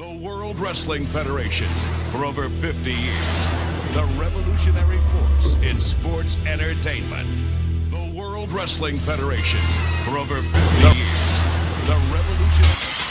The World Wrestling Federation, for over 50 years, the revolutionary force in sports entertainment. The World Wrestling Federation, for over 50 years, the revolutionary...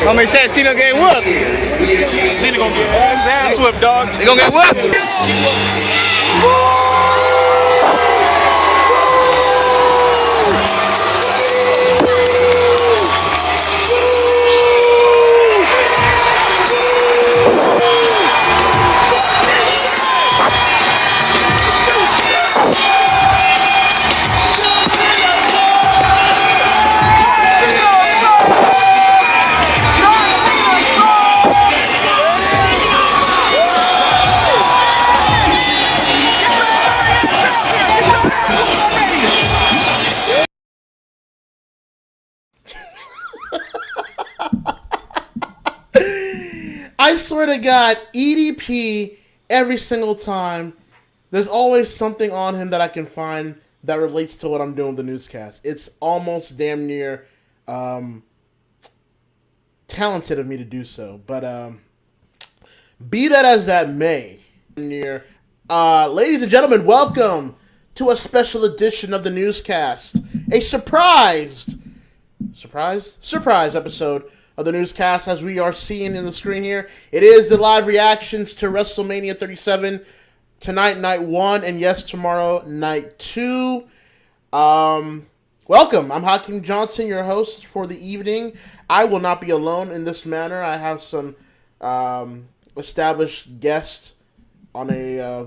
How many said Cena getting whooped? Cena gonna get ass whipped, dog. They gonna get whooped? I swear to God, EDP, every single time, there's always something on him that I can find that relates to what I'm doing with the newscast. It's almost damn near talented of me to do so. But be that as that may, ladies and gentlemen, welcome to a special edition of the newscast. A surprise episode of the newscast, as we are seeing in the screen here. It is the live reactions to WrestleMania 37, tonight, night 1, and yes, tomorrow, night 2. Welcome. I'm Hakeem Johnson, your host for the evening. I will not be alone in this manner. I have some established guests on a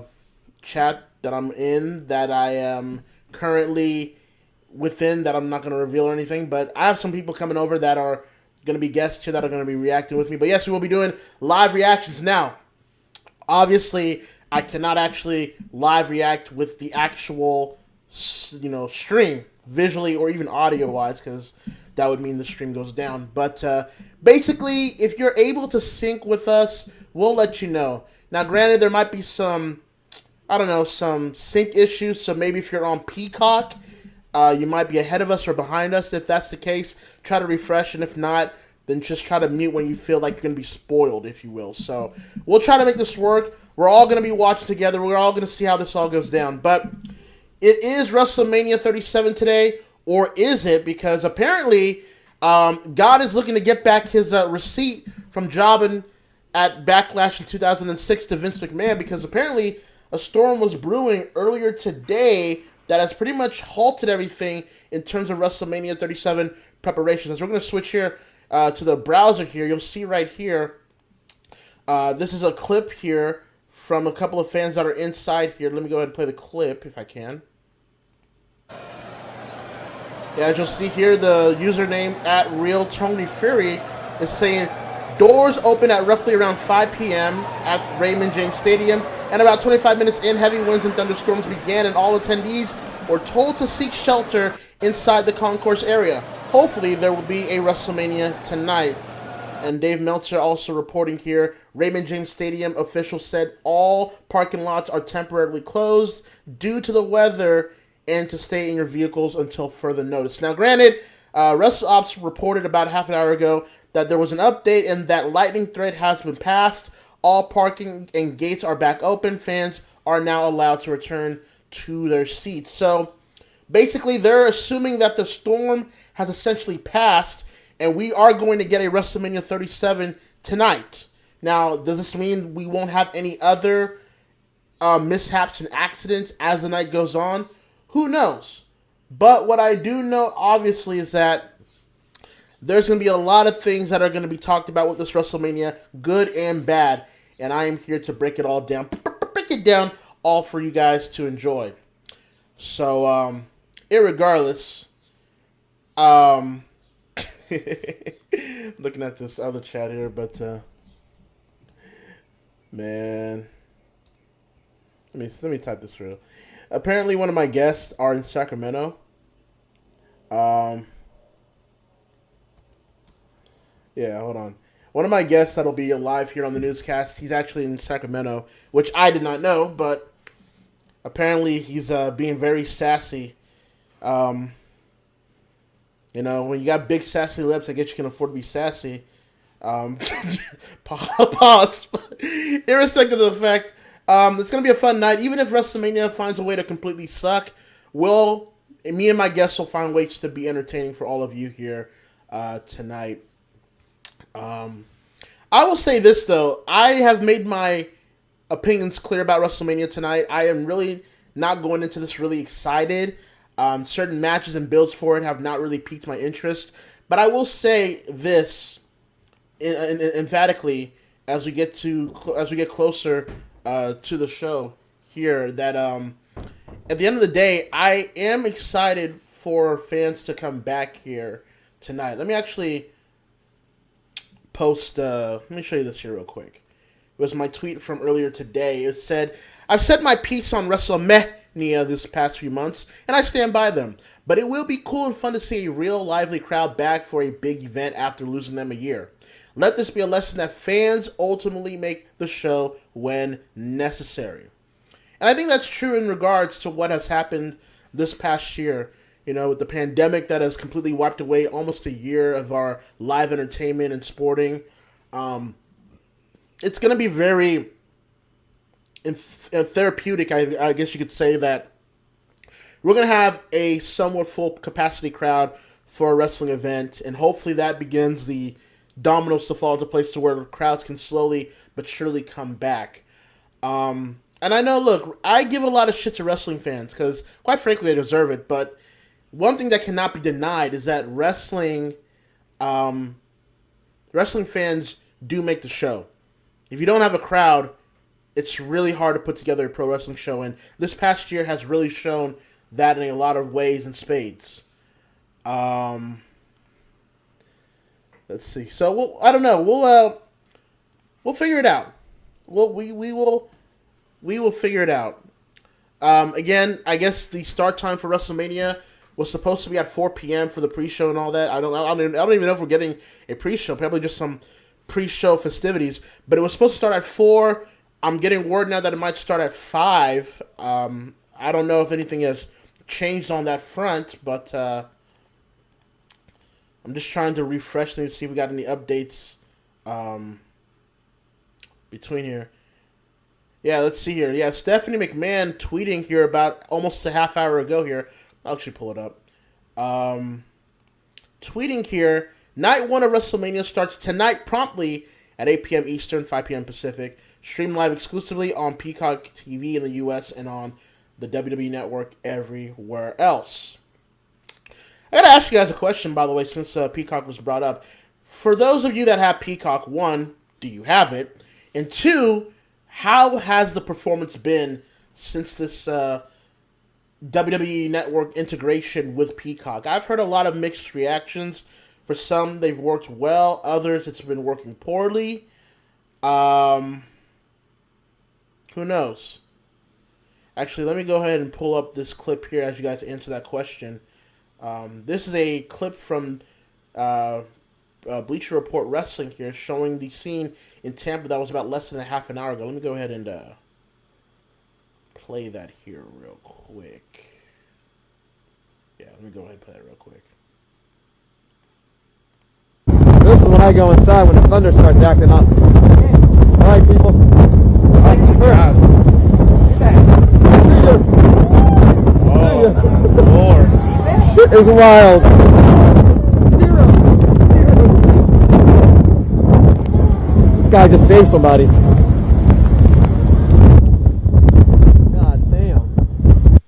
chat that I'm in, that I am currently within, that I'm not going to reveal or anything, but I have some people coming over that are going to be guests here that are going to be reacting with me. But yes, we will be doing live reactions. Now, obviously, I cannot actually live react with the actual, stream, visually or even audio-wise, because that would mean the stream goes down. But basically, if you're able to sync with us, we'll let you know. Now, granted, there might be some sync issues, so maybe if you're on Peacock, you might be ahead of us or behind us. If that's the case, try to refresh, and if not, then just try to mute when you feel like you're going to be spoiled, if you will. So we'll try to make this work. We're all going to be watching together. We're all going to see how this all goes down. But it is WrestleMania 37 today, or is it? Because apparently God is looking to get back his receipt from jobbing at Backlash in 2006 to Vince McMahon, because apparently a storm was brewing earlier today that has pretty much halted everything in terms of WrestleMania 37 preparations. As we're going to switch here to the browser here, you'll see right here, this is a clip here from a couple of fans that are inside here. Let me go ahead and play the clip if I can. Yeah, as you'll see here, the username at Real Tony Fury is saying, doors open at roughly around 5 p.m. at Raymond James Stadium, and about 25 minutes in, heavy winds and thunderstorms began, and all attendees were told to seek shelter inside the concourse area. Hopefully, there will be a WrestleMania tonight. And Dave Meltzer also reporting here, Raymond James Stadium officials said all parking lots are temporarily closed due to the weather and to stay in your vehicles until further notice. Now, granted, WrestleOps reported about half an hour ago that there was an update and that lightning thread has been passed. All parking and gates are back open. Fans are now allowed to return to their seats. So basically, they're assuming that the storm has essentially passed, and we are going to get a WrestleMania 37 tonight. Now, does this mean we won't have any other mishaps and accidents as the night goes on? Who knows? But what I do know, obviously, is that there's going to be a lot of things that are going to be talked about with this WrestleMania, good and bad. And I am here to break it all down, all for you guys to enjoy. So, irregardless, looking at this other chat here, but, man, let me type this through. Apparently, one of my guests are in Sacramento. Yeah, hold on. One of my guests that'll be live here on the newscast, he's actually in Sacramento, which I did not know, but apparently he's being very sassy. When you got big sassy lips, I guess you can afford to be sassy. Pause. Irrespective of the fact, it's going to be a fun night. Even if WrestleMania finds a way to completely suck, me and my guests will find ways to be entertaining for all of you here tonight. I will say this though, I have made my opinions clear about WrestleMania tonight. I am really not going into this really excited. Certain matches and builds for it have not really piqued my interest, but I will say this emphatically as we get closer to the show here that at the end of the day, I am excited for fans to come back here tonight. Let me actually post. Let me show you this here real quick. It was my tweet from earlier today. It said, "I've said my piece on Wrestlemania this past few months, and I stand by them. But it will be cool and fun to see a real lively crowd back for a big event after losing them a year. Let this be a lesson that fans ultimately make the show when necessary." And I think that's true in regards to what has happened this past year. With the pandemic that has completely wiped away almost a year of our live entertainment and sporting. It's going to be very therapeutic, I guess you could say, that we're going to have a somewhat full capacity crowd for a wrestling event, and hopefully that begins the dominoes to fall into place to where the crowds can slowly but surely come back. And I know, look, I give a lot of shit to wrestling fans because, quite frankly, they deserve it, but one thing that cannot be denied is that wrestling fans do make the show. If you don't have a crowd, it's really hard to put together a pro wrestling show, and this past year has really shown that in a lot of ways and spades. Let's see. So I don't know. We'll figure it out. We will figure it out. Again, I guess the start time for WrestleMania was supposed to be at 4 p.m. for the pre-show and all that. I don't even know if we're getting a pre-show. Probably just some pre-show festivities. But it was supposed to start at 4. I'm getting word now that it might start at 5. I don't know if anything has changed on that front, but I'm just trying to refresh things to see if we got any updates between here. Yeah, let's see here. Yeah, Stephanie McMahon tweeting here about almost a half hour ago here. I'll actually pull it up. Tweeting here, Night 1 of WrestleMania starts tonight promptly at 8 p.m. Eastern, 5 p.m. Pacific. Streamed live exclusively on Peacock TV in the U.S. and on the WWE Network everywhere else. I gotta ask you guys a question, by the way, since Peacock was brought up. For those of you that have Peacock, 1, do you have it? And 2, how has the performance been since this WWE Network integration with Peacock? I've heard a lot of mixed reactions. For some, they've worked well. Others, it's been working poorly. Who knows? Actually, let me go ahead and pull up this clip here as you guys answer that question. This is a clip from Bleacher Report Wrestling here showing the scene in Tampa that was about less than a half an hour ago. Let me go ahead and play that here real quick. Yeah, let me go ahead and play that real quick. This is when I go inside when the thunder starts acting up. Alright, people. Oh, Lord. Shit is wild. This guy just saved somebody. God damn.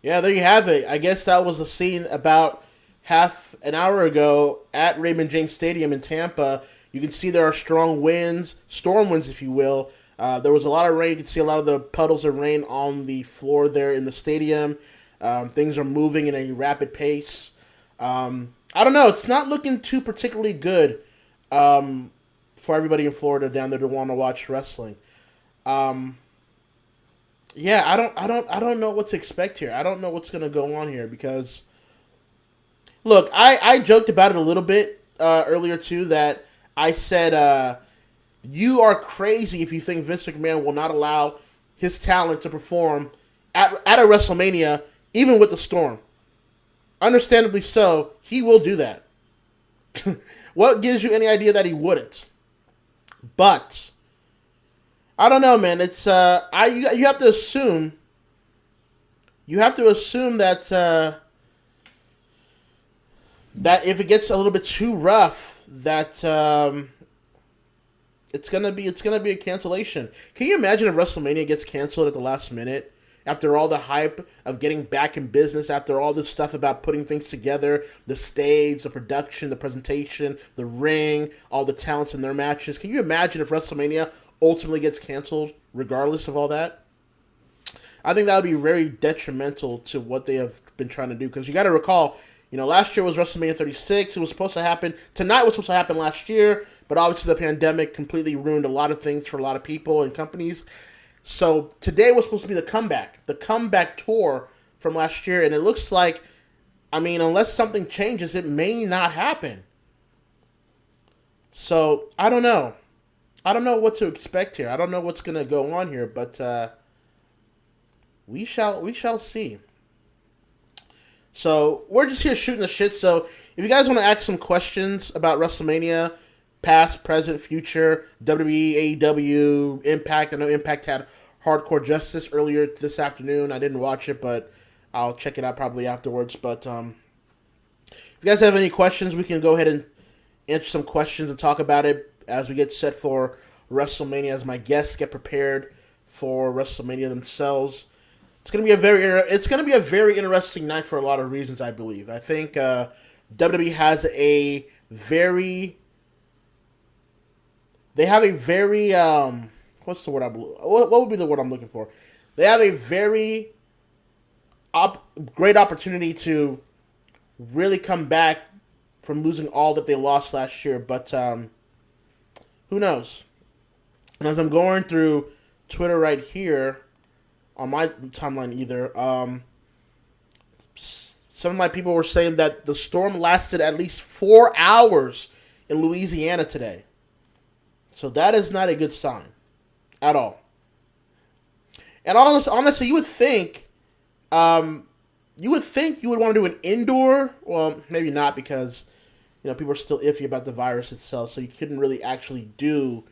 Yeah, there you have it. I guess that was the scene about half an hour ago at Raymond James Stadium in Tampa. You can see there are strong winds, storm winds, if you will. There was a lot of rain. You can see a lot of the puddles of rain on the floor there in the stadium. Things are moving in a rapid pace. I don't know. It's not looking too particularly good for everybody in Florida down there to want to watch wrestling. Yeah, I don't know what to expect here. I don't know what's going to go on here because, look, I joked about it a little bit earlier too, that I said you are crazy if you think Vince McMahon will not allow his talent to perform at a WrestleMania, even with the storm. Understandably so, he will do that. What gives you any idea that he wouldn't? But I don't know, man. It's you have to assume. You have to assume that that if it gets a little bit too rough, that it's gonna be a cancellation. Can you imagine if WrestleMania gets canceled at the last minute? After all the hype of getting back in business, after all this stuff about putting things together, the stage, the production, the presentation, the ring, all the talents in their matches. Can you imagine if WrestleMania ultimately gets canceled, regardless of all that? I think that would be very detrimental to what they have been trying to do. Because you got to recall, last year was WrestleMania 36. It was supposed to happen. Tonight was supposed to happen last year. But obviously the pandemic completely ruined a lot of things for a lot of people and companies. So today was supposed to be the comeback tour from last year, and it looks like, unless something changes, it may not happen. So I don't know. I don't know what to expect here. I don't know what's gonna go on here, but we shall see. So we're just here shooting the shit. So if you guys want to ask some questions about WrestleMania, past, present, future, WWE, AEW, Impact. I know Impact had Hardcore Justice earlier this afternoon. I didn't watch it, but I'll check it out probably afterwards. But if you guys have any questions, we can go ahead and answer some questions and talk about it as we get set for WrestleMania, as my guests get prepared for WrestleMania themselves. It's gonna be a very interesting night for a lot of reasons, I believe. I think WWE has a very what's the word what would be the word I'm looking for? They have a very great opportunity to really come back from losing all that they lost last year, but who knows? And as I'm going through Twitter right here on my timeline some of my people were saying that the storm lasted at least 4 hours in Louisiana today. So that is not a good sign at all. And honestly, you would think you would want to do an indoor. Well, maybe not, because people are still iffy about the virus itself, so you couldn't really actually do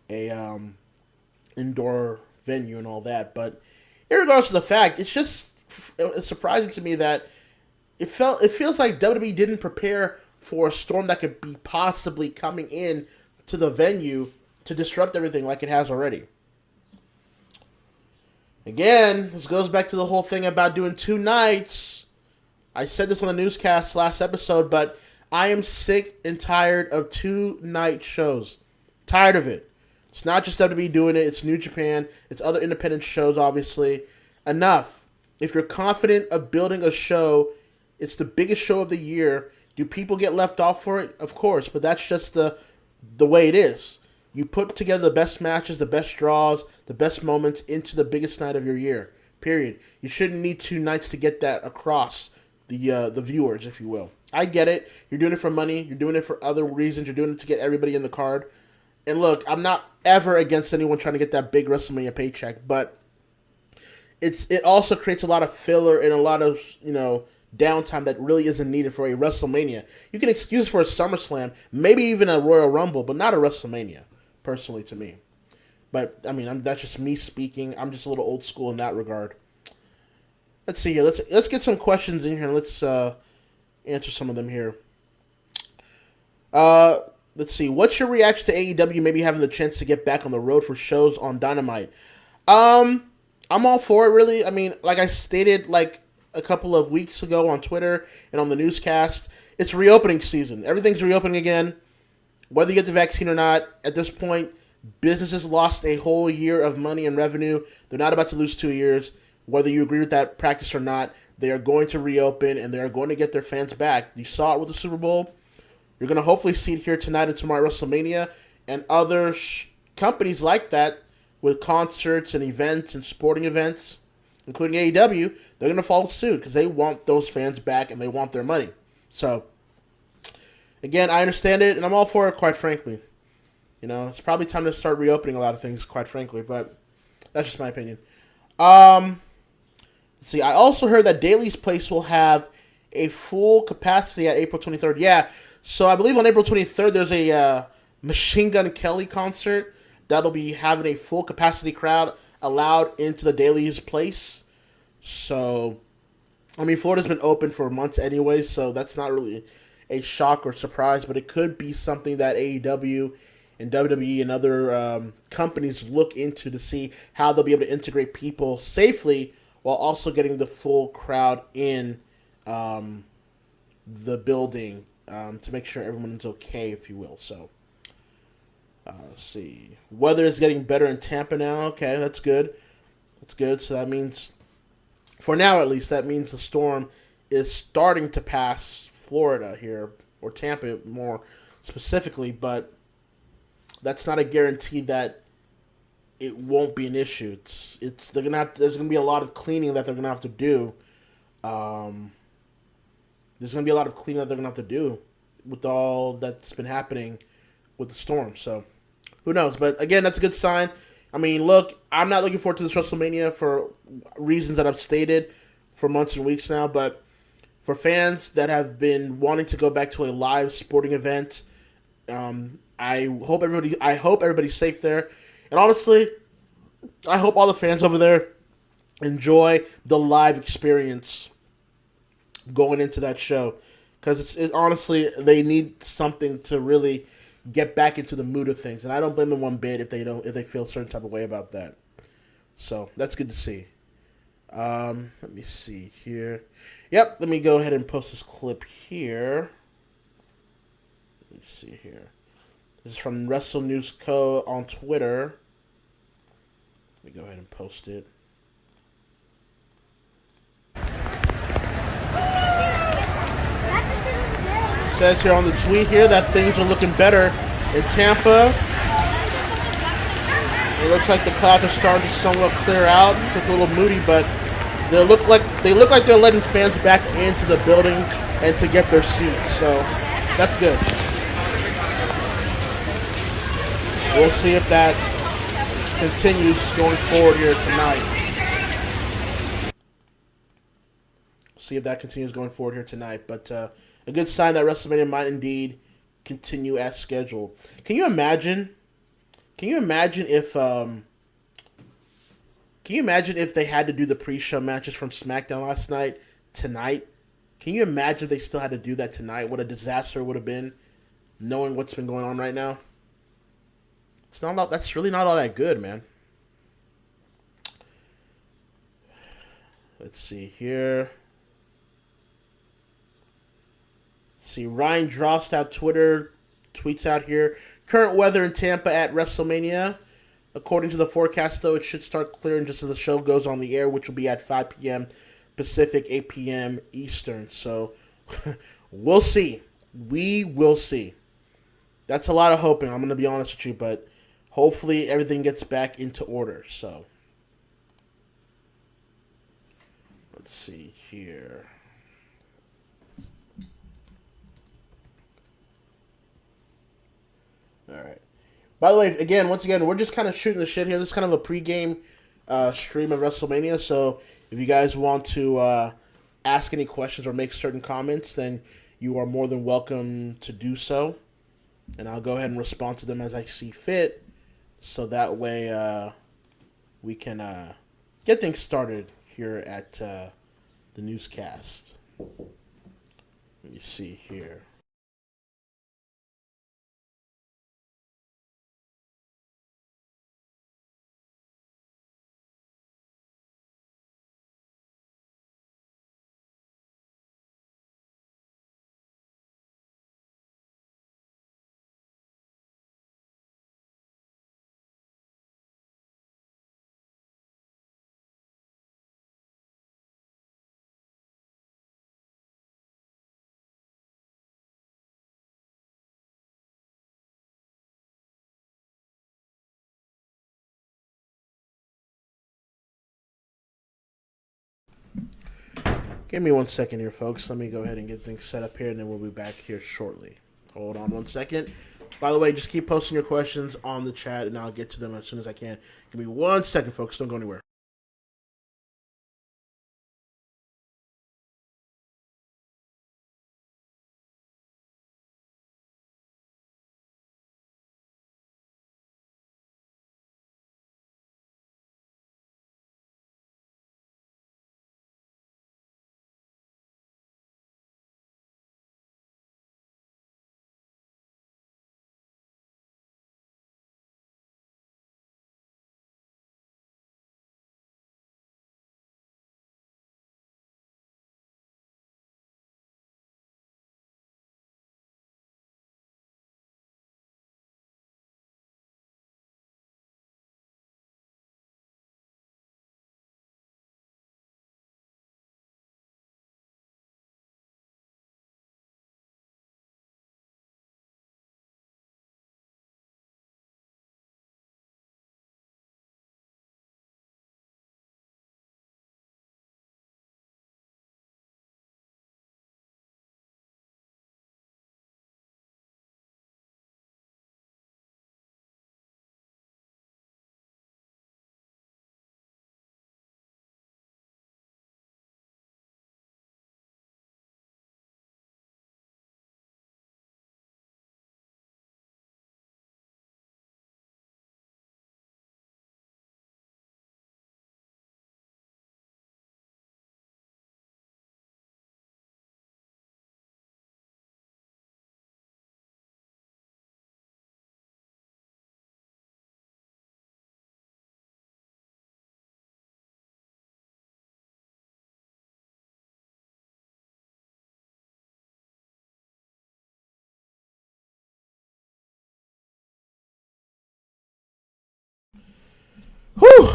a indoor venue and all that. But irregardless of the fact, it's surprising to me that it feels like WWE didn't prepare for a storm that could be possibly coming in to the venue to disrupt everything like it has already. Again, this goes back to the whole thing about doing 2 nights. I said this on the newscast last episode, but I am sick and tired of 2-night shows. Tired of it. It's not just WWE doing it. It's New Japan. It's other independent shows, obviously. Enough. If you're confident of building a show, it's the biggest show of the year. Do people get left off for it? Of course, but that's just the way it is. You put together the best matches, the best draws, the best moments into the biggest night of your year. Period. You shouldn't need 2 nights to get that across the viewers, if you will. I get it. You're doing it for money. You're doing it for other reasons. You're doing it to get everybody in the card. And look, I'm not ever against anyone trying to get that big WrestleMania paycheck, but it also creates a lot of filler and a lot of downtime that really isn't needed for a WrestleMania. You can excuse it for a SummerSlam, maybe even a Royal Rumble, but not a WrestleMania, personally, to me. But that's just me speaking. I'm just a little old school in that regard. Let's see here. Let's get some questions in here and let's answer some of them here. Let's see. What's your reaction to AEW maybe having the chance to get back on the road for shows on Dynamite? I'm all for it, really. Like I stated a couple of weeks ago on Twitter and on the newscast, it's reopening season. Everything's reopening again. Whether you get the vaccine or not, at this point, businesses lost a whole year of money and revenue. They're not about to lose 2 years. Whether you agree with that practice or not, they are going to reopen and they are going to get their fans back. You saw it with the Super Bowl. You're going to hopefully see it here tonight and tomorrow at WrestleMania, and other companies like that with concerts and events and sporting events, including AEW, they're going to follow suit because they want those fans back and they want their money. So, again, I understand it, and I'm all for it, quite frankly. It's probably time to start reopening a lot of things, quite frankly, but that's just my opinion. Let's see, I also heard that Daly's Place will have a full capacity at April 23rd. Yeah, so I believe on April 23rd there's a Machine Gun Kelly concert that'll be having a full capacity crowd allowed into the Daly's Place. So, Florida's been open for months anyway, so that's not really a shock or surprise, but it could be something that AEW and WWE and other companies look into to see how they'll be able to integrate people safely while also getting the full crowd in the building to make sure everyone's okay, if you will. So, let's see. Weather is getting better in Tampa now. Okay, that's good. That's good. So that means, for now at least, that means the storm is starting to pass Florida here, or Tampa more specifically, but that's not a guarantee that it won't be an issue. There's gonna be a lot of cleaning that they're gonna have to do. There's gonna be a lot of cleaning that they're gonna have to do with all that's been happening with the storm. So who knows? But again, that's a good sign. I mean, look, I'm not looking forward to this WrestleMania for reasons that I've stated for months and weeks now. But for fans that have been wanting to go back to a live sporting event, I hope everybody's safe there. And honestly, I hope all the fans over there enjoy the live experience going into that show, because honestly, they need something to really get back into the mood of things, and I don't blame them one bit if they feel a certain type of way about that. So that's good to see. Let me see here. Yep, let me go ahead and post this clip here. Let me see here. This is from Wrestle News Co. on Twitter. Let me go ahead and post it. It says here on the tweet here that things are looking better in Tampa. It looks like the clouds are starting to somewhat clear out. It's just a little moody, but they look like they're letting fans back into the building and to get their seats. So that's good. We'll see if that continues going forward here tonight. But a good sign that WrestleMania might indeed continue as scheduled. Can you imagine if they had to do the pre-show matches from SmackDown last night tonight? Can you imagine if they still had to do that tonight? What a disaster it would have been, knowing what's been going on right now. That's really not all that good, man. Let's see here. See, Ryan Drost Twitter tweets out here. Current weather in Tampa at WrestleMania. According to the forecast, though, it should start clearing just as the show goes on the air, which will be at 5 p.m. Pacific, 8 p.m. Eastern. So, we'll see. We will see. That's a lot of hoping, I'm going to be honest with you, but hopefully everything gets back into order. So, let's see here. All right. By the way, once again, we're just kind of shooting the shit here. This is kind of a pregame stream of WrestleMania. So if you guys want to ask any questions or make certain comments, then you are more than welcome to do so. And I'll go ahead and respond to them as I see fit. So that way we can get things started here at the Newscast. Let me see here. Give me 1 second here, folks. Let me go ahead and get things set up here, and then we'll be back here shortly. Hold on 1 second. By the way, just keep posting your questions on the chat, and I'll get to them as soon as I can. Give me 1 second, folks. Don't go anywhere.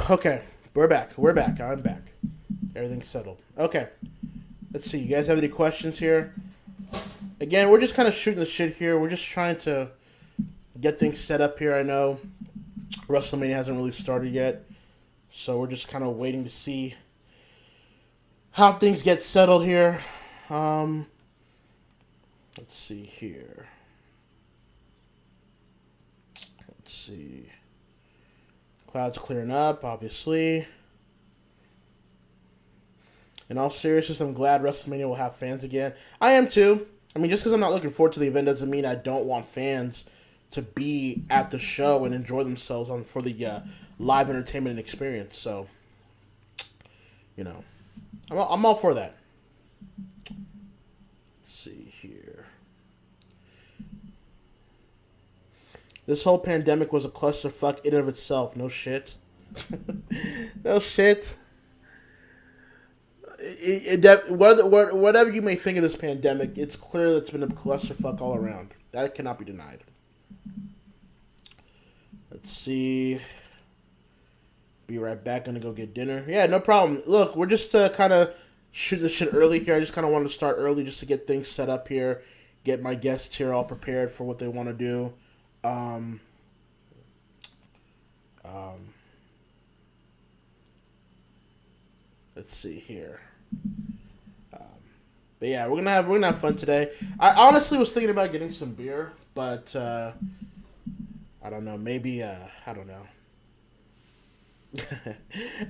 Okay, we're back. I'm back. Everything's settled. Okay. Let's see. You guys have any questions here? Again, we're just kind of shooting the shit here. We're just trying to get things set up here. I know Wrestlemania hasn't really started yet, so we're just kind of waiting to see how things get settled here. Let's see here. Let's see. Clouds clearing up, obviously. In all seriousness, I'm glad WrestleMania will have fans again. I am too. I mean, just because I'm not looking forward to the event doesn't mean I don't want fans to be at the show and enjoy themselves for the live entertainment and experience. So, you know, I'm all for that. Let's see here. This whole pandemic was a clusterfuck in and of itself. No shit. No shit. Whatever you may think of this pandemic, it's clear that it's been a clusterfuck all around. That cannot be denied. Let's see. Be right back. Gonna go get dinner. Yeah, no problem. Look, we're just kind of shooting this shit early here. I just kind of wanted to start early just to get things set up here, get my guests here all prepared for what they want to do. Let's see here. But yeah, we're gonna have fun today. I honestly was thinking about getting some beer, but I don't know. Maybe I don't know.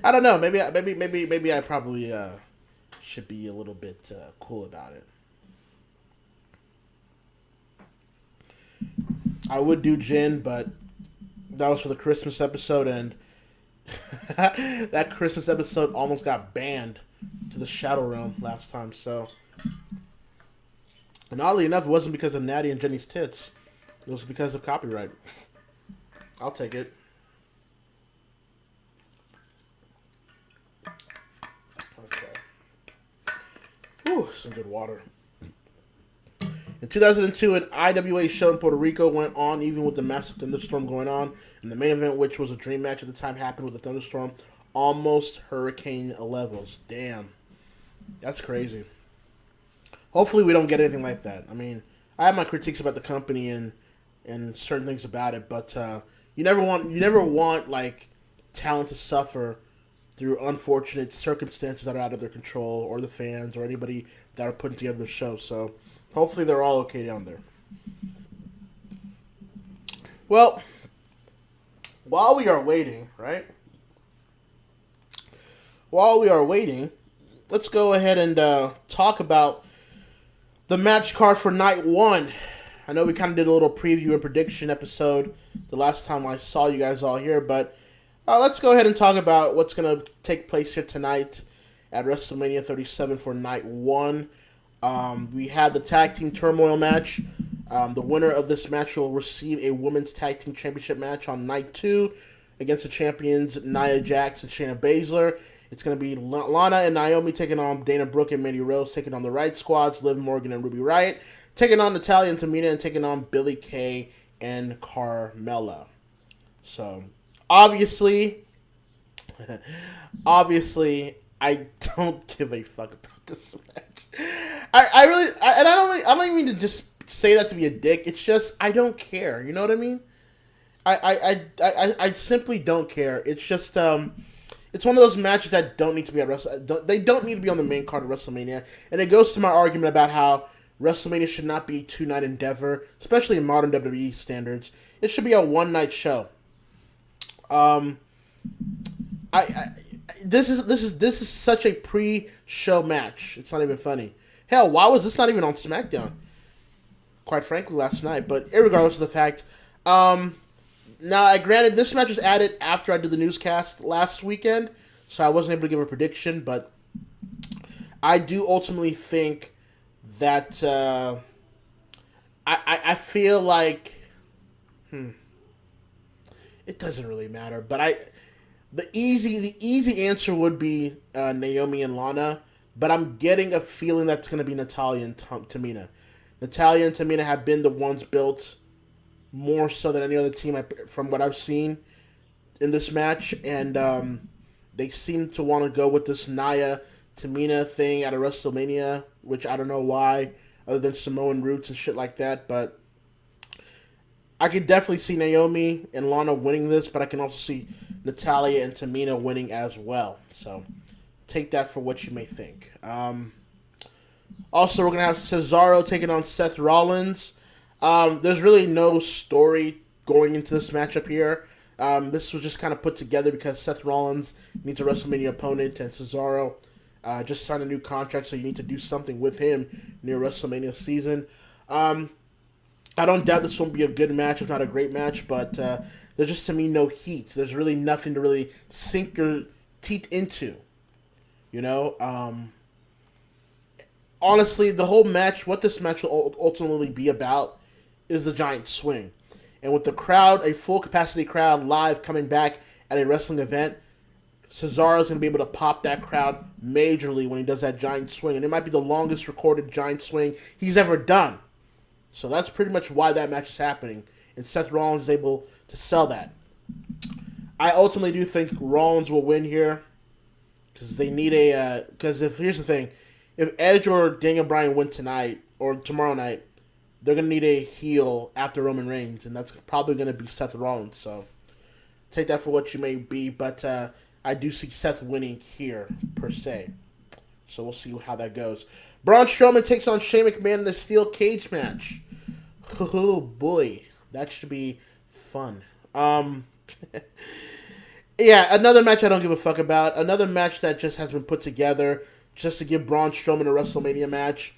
I don't know. Maybe I probably should be a little bit cool about it. I would do gin, but that was for the Christmas episode, and that Christmas episode almost got banned to the Shadow Realm last time. So, and oddly enough, it wasn't because of Natty and Jenny's tits. It was because of copyright. I'll take it. Okay. Whew, some good water. In 2002, an IWA show in Puerto Rico went on, even with the massive thunderstorm going on. And the main event, which was a dream match at the time, happened with a thunderstorm almost hurricane levels. Damn. That's crazy. Hopefully we don't get anything like that. I mean, I have my critiques about the company and certain things about it, but you never want like talent to suffer through unfortunate circumstances that are out of their control, or the fans, or anybody that are putting together the show. So hopefully they're all okay down there. Well, while we are waiting, right? While we are waiting, let's go ahead and talk about the match card for night one. I know we kind of did a little preview and prediction episode the last time I saw you guys all here, but let's go ahead and talk about what's going to take place here tonight at WrestleMania 37 for night one. We had the tag team turmoil match. The winner of this match will receive a women's tag team championship match on night two against the champions Nia Jax and Shayna Baszler. It's going to be Lana and Naomi taking on Dana Brooke and Mandy Rose, taking on the Riot Squads, Liv Morgan and Ruby Riott, taking on Natalya and Tamina, and taking on Billie Kay and Carmella. So, obviously, I don't give a fuck about this match. I don't mean to just say that to be a dick. It's just I don't care. You know what I mean? I simply don't care. It's just it's one of those matches that don't need to be at they don't need to be on the main card of WrestleMania, and it goes to my argument about how WrestleMania should not be a 2-night endeavor, especially in modern WWE standards. It should be a one-night show. This is such a pre-show match. It's not even funny. Hell, why was this not even on SmackDown? Quite frankly, last night. But irregardless of the fact, now, granted, this match was added after I did the newscast last weekend, so I wasn't able to give a prediction, but I do ultimately think that I feel like it doesn't really matter, but the easy answer would be Naomi and Lana, but I'm getting a feeling that's going to be Natalya and Tamina. Natalya and Tamina have been the ones built more so than any other team from what I've seen in this match, and They seem to want to go with this Nia Tamina thing at a WrestleMania, which I don't know why, other than Samoan roots and shit like that. But I could definitely see Naomi and Lana winning this, but I can also see Natalya and Tamina winning as well. So take that for what you may think. Also, we're going to have Cesaro taking on Seth Rollins. There's really no story going into this matchup here. This was just kind of put together because Seth Rollins needs a WrestleMania opponent, and Cesaro just signed a new contract, so you need to do something with him near WrestleMania season. I don't doubt this won't be a good match, if not a great match, but there's just, to me, no heat. There's really nothing to really sink your teeth into, you know? Honestly, the whole match, what this match will ultimately be about is the giant swing. And with the crowd, a full capacity crowd live coming back at a wrestling event, Cesaro's going to be able to pop that crowd majorly when he does that giant swing. And it might be the longest recorded giant swing he's ever done. So that's pretty much why that match is happening. And Seth Rollins is able to sell that. I ultimately do think Rollins will win here. Because they need a... Because here's the thing. If Edge or Daniel Bryan win tonight, or tomorrow night, they're going to need a heel after Roman Reigns. And that's probably going to be Seth Rollins. So take that for what you may be. But I do see Seth winning here, per se. So we'll see how that goes. Braun Strowman takes on Shane McMahon in a steel cage match. Oh boy, that should be fun. Yeah, another match I don't give a fuck about. Another match that just has been put together just to give Braun Strowman a WrestleMania match.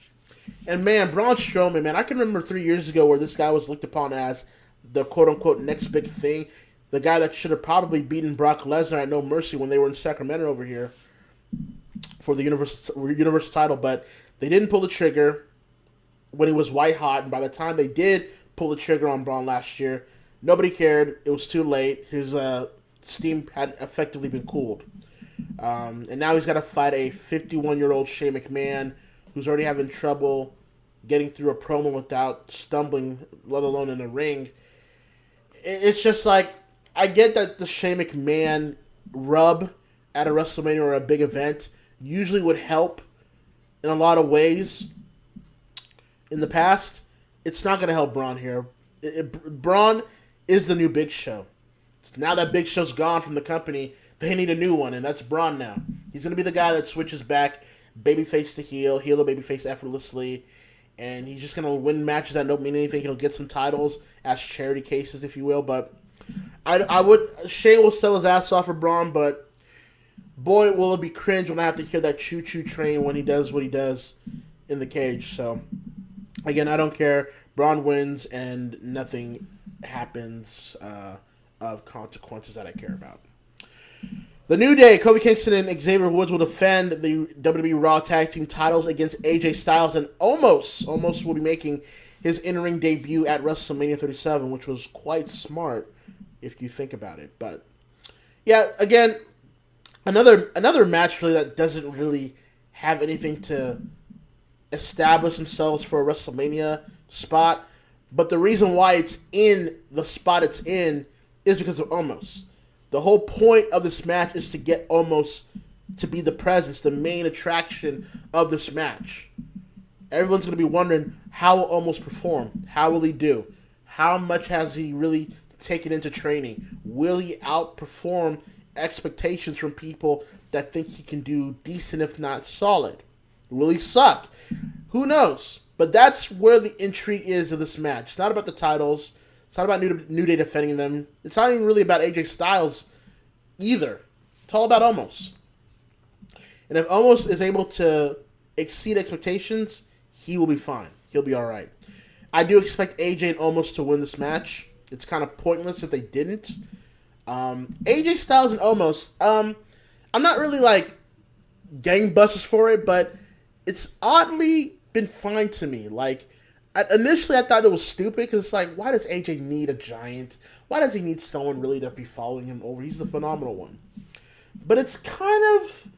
And man, Braun Strowman, man, I can remember 3 years ago where this guy was looked upon as the quote-unquote next big thing. The guy that should have probably beaten Brock Lesnar at No Mercy when they were in Sacramento over here for the Universal title, but they didn't pull the trigger when he was white hot, and by the time they did pull the trigger on Braun last year, nobody cared. It was too late. His steam had effectively been cooled. And now he's got to fight a 51-year-old Shane McMahon who's already having trouble getting through a promo without stumbling, let alone in the ring. It's just like, I get that the Shane McMahon rub at a WrestleMania or a big event usually would help in a lot of ways in the past. It's not going to help Braun here. Braun is the new Big Show. Now that Big Show's gone from the company, they need a new one, and that's Braun now. He's going to be the guy that switches back babyface to heel to babyface effortlessly, and he's just going to win matches that don't mean anything. He'll get some titles as charity cases, if you will, but Shane will sell his ass off for Braun, but boy, will it be cringe when I have to hear that choo-choo train when he does what he does in the cage. So, again, I don't care. Braun wins, and nothing happens of consequences that I care about. The New Day, Kofi Kingston and Xavier Woods will defend the WWE Raw Tag Team titles against AJ Styles, and almost will be making his in-ring debut at WrestleMania 37, which was quite smart if you think about it. But yeah, again, another match really that doesn't really have anything to establish themselves for a WrestleMania spot. But the reason why it's in the spot it's in is because of Omos. The whole point of this match is to get Omos to be the presence, the main attraction of this match. Everyone's going to be wondering, how will Omos perform? How will he do? How much has he really taken into training? Will he outperform expectations from people that think he can do decent, if not solid? Will he suck? Who knows? But that's where the intrigue is of this match. It's not about the titles. It's not about New Day defending them. It's not even really about AJ Styles either. It's all about Omos. And if Omos is able to exceed expectations, he will be fine. He'll be all right. I do expect AJ and Omos to win this match. It's kind of pointless if they didn't. AJ Styles and Omos, I'm not really like gangbusters for it, but it's oddly been fine to me. Like, initially I thought it was stupid because it's like, why does AJ need a giant? Why does he need someone really to be following him over? He's the phenomenal one. But it's kind of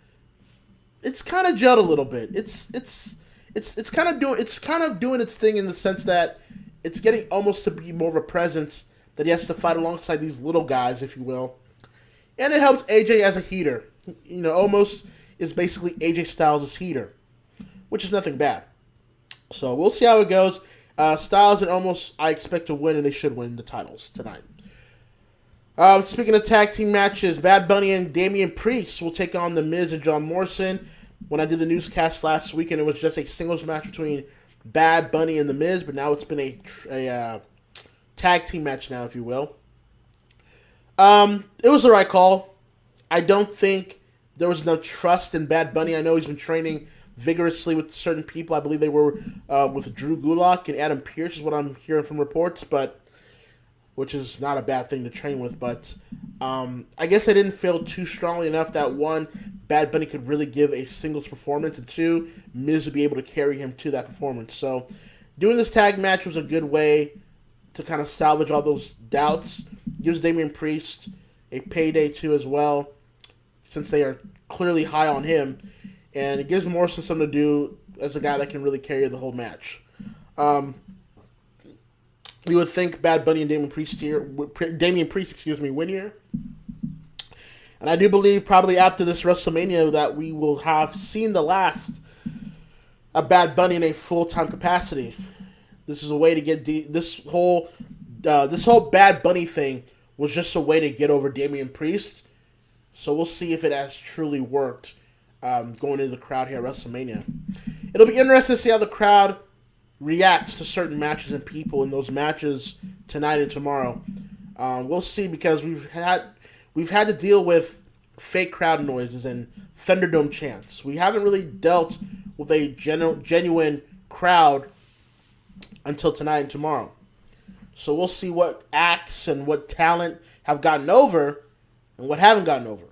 gelled a little bit. It's kind of doing its thing in the sense that it's getting almost to be more of a presence that he has to fight alongside these little guys, if you will. And it helps AJ as a heater. Almost is basically AJ Styles' heater, which is nothing bad. So we'll see how it goes. Styles and Omos, I expect to win, and they should win the titles tonight. Speaking of tag team matches, Bad Bunny and Damian Priest will take on The Miz and John Morrison. When I did the newscast last week, and it was just a singles match between Bad Bunny and The Miz, but now it's been a tag team match now, if you will. It was the right call. I don't think there was no trust in Bad Bunny. I know he's been training vigorously with certain people. I believe they were with Drew Gulak and Adam Pearce is what I'm hearing from reports, which is not a bad thing to train with. But I guess I didn't feel too strongly enough that, one, Bad Bunny could really give a singles performance, and two, Miz would be able to carry him to that performance. So doing this tag match was a good way to kind of salvage all those doubts. Gives Damian Priest a payday too as well, since they are clearly high on him. And it gives Morrison something to do as a guy that can really carry the whole match. You would think Bad Bunny and Damian Priest win here. And I do believe probably after this WrestleMania that we will have seen the last of Bad Bunny in a full-time capacity. This is a way to get this whole Bad Bunny thing was just a way to get over Damian Priest. So we'll see if it has truly worked going into the crowd here at WrestleMania. It'll be interesting to see how the crowd reacts to certain matches and people in those matches tonight and tomorrow. We'll see, because we've had to deal with fake crowd noises and Thunderdome chants. We haven't really dealt with a genuine crowd until tonight and tomorrow. So we'll see what acts and what talent have gotten over and what haven't gotten over.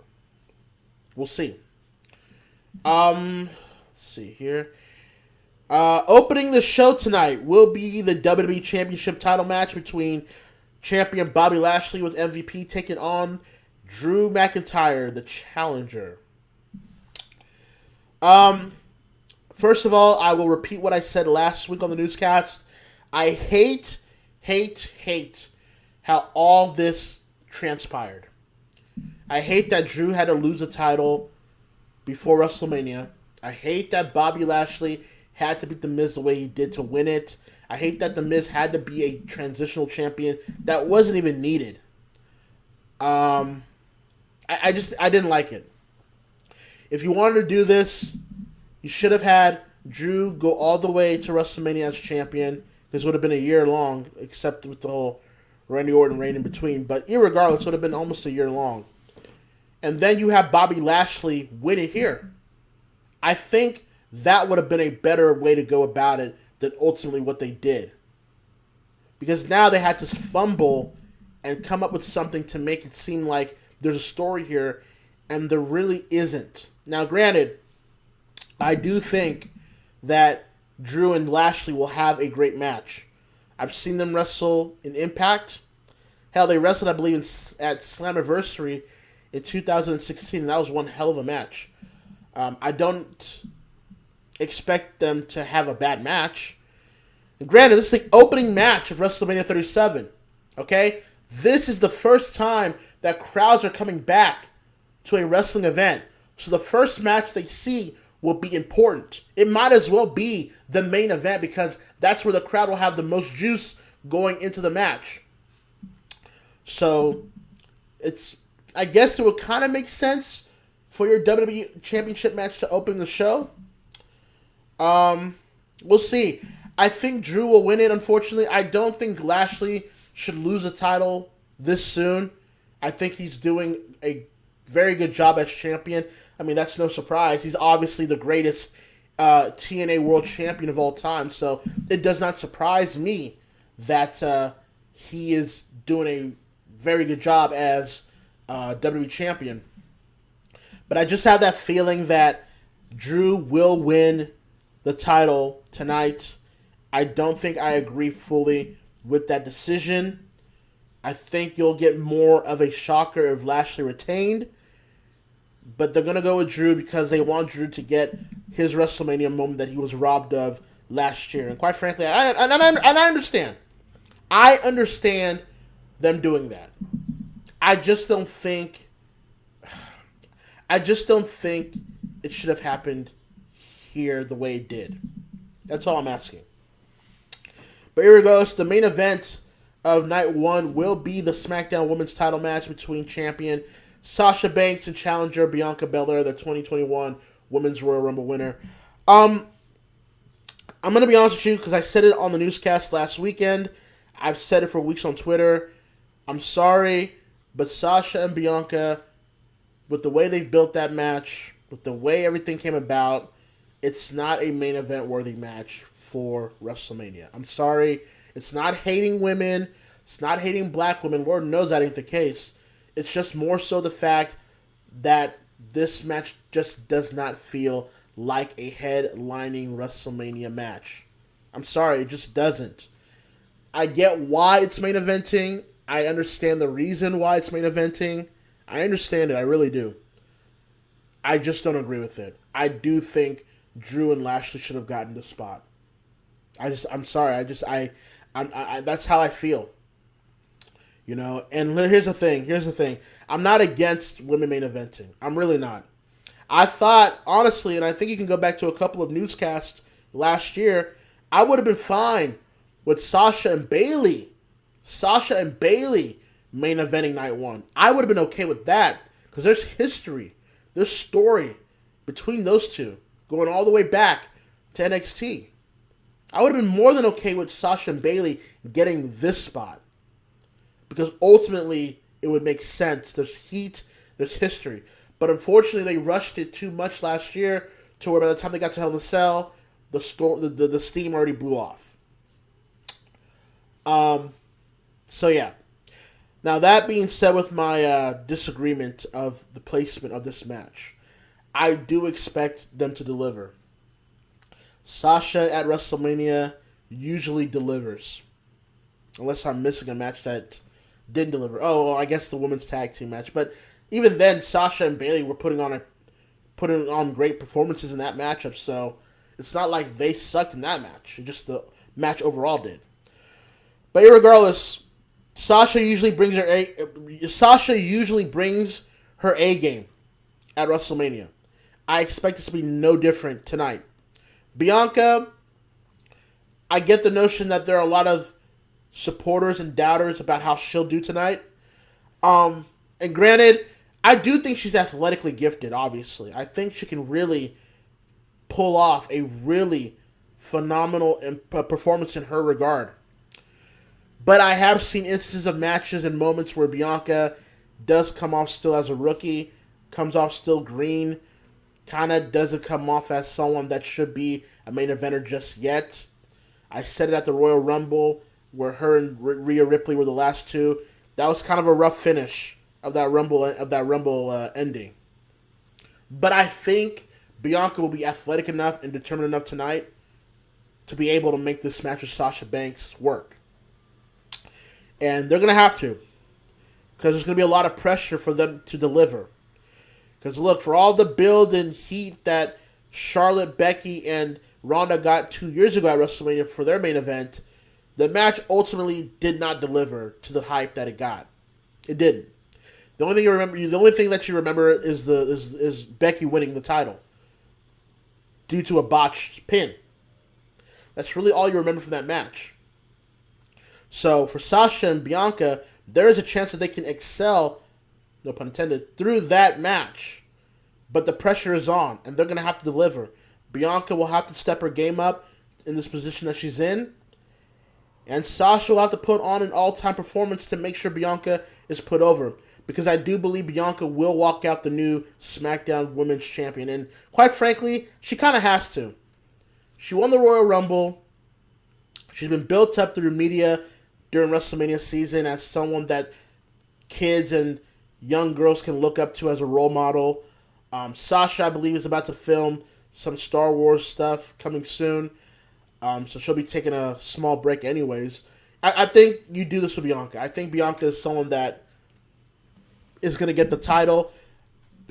We'll see. Let's see here. Opening the show tonight will be the WWE Championship title match between champion Bobby Lashley with MVP taking on Drew McIntyre, the challenger. First of all, I will repeat what I said last week on the newscast. I hate how all this transpired. I hate that Drew had to lose a title before WrestleMania. I hate that Bobby Lashley had to beat The Miz the way he did to win it. I hate that The Miz had to be a transitional champion that wasn't even needed. I didn't like it. If you wanted to do this, you should have had Drew go all the way to WrestleMania as champion. This would have been a year long, except with the whole Randy Orton reign in between. But irregardless, it would have been almost a year long. And then you have Bobby Lashley win it here. I think that would have been a better way to go about it than ultimately what they did. Because now they had to fumble and come up with something to make it seem like there's a story here, and there really isn't. Now, granted, I do think that Drew and Lashley will have a great match. I've seen them wrestle in Impact. Hell, they wrestled, I believe, at Slammiversary in 2016, and that was one hell of a match. I don't expect them to have a bad match. And granted, this is the opening match of WrestleMania 37. Okay? This is the first time that crowds are coming back to a wrestling event. So the first match they see will be important. It might as well be the main event, because that's where the crowd will have the most juice going into the match. So I guess it would kind of make sense for your WWE Championship match to open the show. We'll see. I think Drew will win it, unfortunately. I don't think Lashley should lose a title this soon. I think he's doing a very good job as champion. I mean, that's no surprise. He's obviously the greatest TNA World Champion of all time, so it does not surprise me that he is doing a very good job as WWE Champion. But I just have that feeling that Drew will win the title tonight. I don't think I agree fully with that decision. I think you'll get more of a shocker if Lashley retained. But they're going to go with Drew because they want Drew to get his WrestleMania moment that he was robbed of last year. And quite frankly, I understand. I understand them doing that. I just don't think... I just don't think it should have happened here the way it did. That's all I'm asking. But here we go. The main event of night 1 will be the SmackDown Women's title match between champion Sasha Banks and challenger Bianca Belair, the 2021 Women's Royal Rumble winner. I'm going to be honest with you because I said it on the newscast last weekend. I've said it for weeks on Twitter. I'm sorry, but Sasha and Bianca, with the way they built that match, with the way everything came about, it's not a main event worthy match for WrestleMania. I'm sorry. It's not hating women. It's not hating black women. Lord knows that ain't the case. It's just more so the fact that this match just does not feel like a headlining WrestleMania match. I'm sorry, it just doesn't. I get why it's main eventing. I understand the reason why it's main eventing. I understand it, I really do. I just don't agree with it. I do think Drew and Lashley should have gotten the spot. I'm sorry. That's how I feel. You know, and here's the thing. I'm not against women main eventing. I'm really not. I thought, honestly, and I think you can go back to a couple of newscasts last year, I would have been fine with Sasha and Bayley main eventing night 1. I would have been okay with that because there's history, there's story between those two going all the way back to NXT. I would have been more than okay with Sasha and Bayley getting this spot because ultimately it would make sense. There's heat, there's history. But unfortunately, they rushed it too much last year to where by the time they got to Hell in a Cell, the steam already blew off. So yeah. Now that being said, with my disagreement of the placement of this match, I do expect them to deliver. Sasha at WrestleMania usually delivers. Unless I'm missing a match that didn't deliver. Oh, well, I guess the women's tag team match. But even then, Sasha and Bayley were putting on great performances in that matchup. So it's not like they sucked in that match. Just the match overall did. But irregardless, Sasha usually brings her A game at WrestleMania. I expect this to be no different tonight. Bianca, I get the notion that there are a lot of supporters and doubters about how she'll do tonight. And granted, I do think she's athletically gifted, obviously. I think she can really pull off a really phenomenal performance in her regard. But I have seen instances of matches and moments where Bianca does come off still as a rookie, comes off still green, kind of doesn't come off as someone that should be a main eventer just yet. I said it at the Royal Rumble where her and Rhea Ripley were the last two. That was kind of a rough finish of that Rumble ending. But I think Bianca will be athletic enough and determined enough tonight to be able to make this match with Sasha Banks work. And they're going to have to, because there's going to be a lot of pressure for them to deliver. Because look, for all the build and heat that Charlotte, Becky, and Ronda got 2 years ago at WrestleMania for their main event, the match ultimately did not deliver to the hype that it got. It didn't. The only thing that you remember is Becky winning the title due to a botched pin. That's really all you remember from that match. So for Sasha and Bianca, there is a chance that they can excel, no pun intended, through that match. But the pressure is on, and they're going to have to deliver. Bianca will have to step her game up in this position that she's in. And Sasha will have to put on an all-time performance to make sure Bianca is put over. Because I do believe Bianca will walk out the new SmackDown Women's Champion. And quite frankly, she kind of has to. She won the Royal Rumble. She's been built up through media during WrestleMania season as someone that kids and young girls can look up to as a role model. Sasha, I believe, is about to film some Star Wars stuff coming soon. So she'll be taking a small break anyways. I think you do this with Bianca. I think Bianca is someone that is going to get the title.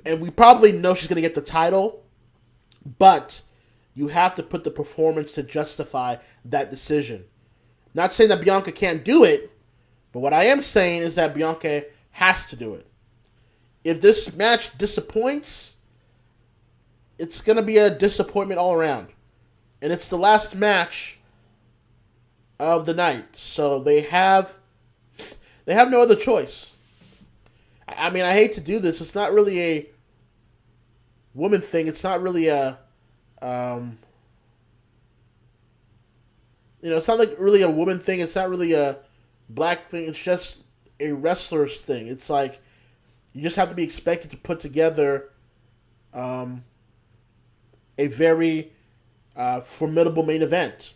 And we probably know she's going to get the title. But you have to put the performance to justify that decision. Not saying that Bianca can't do it. But what I am saying is that Bianca has to do it. if this match disappoints, it's going to be a disappointment all around. And it's the last match of the night. So they have no other choice. I mean, I hate to do this. It's not really a woman thing. It's not really a it's not like really a woman thing. It's not really a black thing. It's just a wrestler's thing. It's like you just have to be expected to put together a very formidable main event.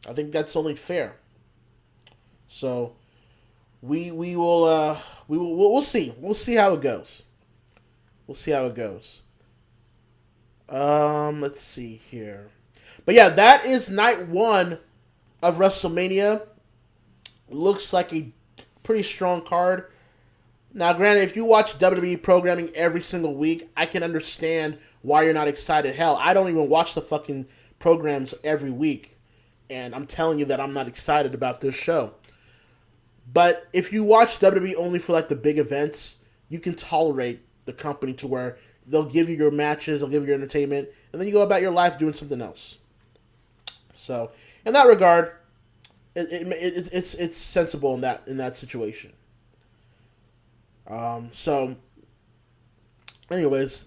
I think that's only fair. So we'll see. We'll see how it goes. We'll see how it goes. Let's see here. But yeah, that is night 1 of WrestleMania. Looks like a pretty strong card. Now, granted, if you watch WWE programming every single week, I can understand why you're not excited. Hell, I don't even watch the fucking programs every week. And I'm telling you that I'm not excited about this show. But if you watch WWE only for like the big events, you can tolerate the company to where they'll give you your matches, they'll give you your entertainment, and then you go about your life doing something else. So, in that regard, it's sensible in that situation. So, anyways,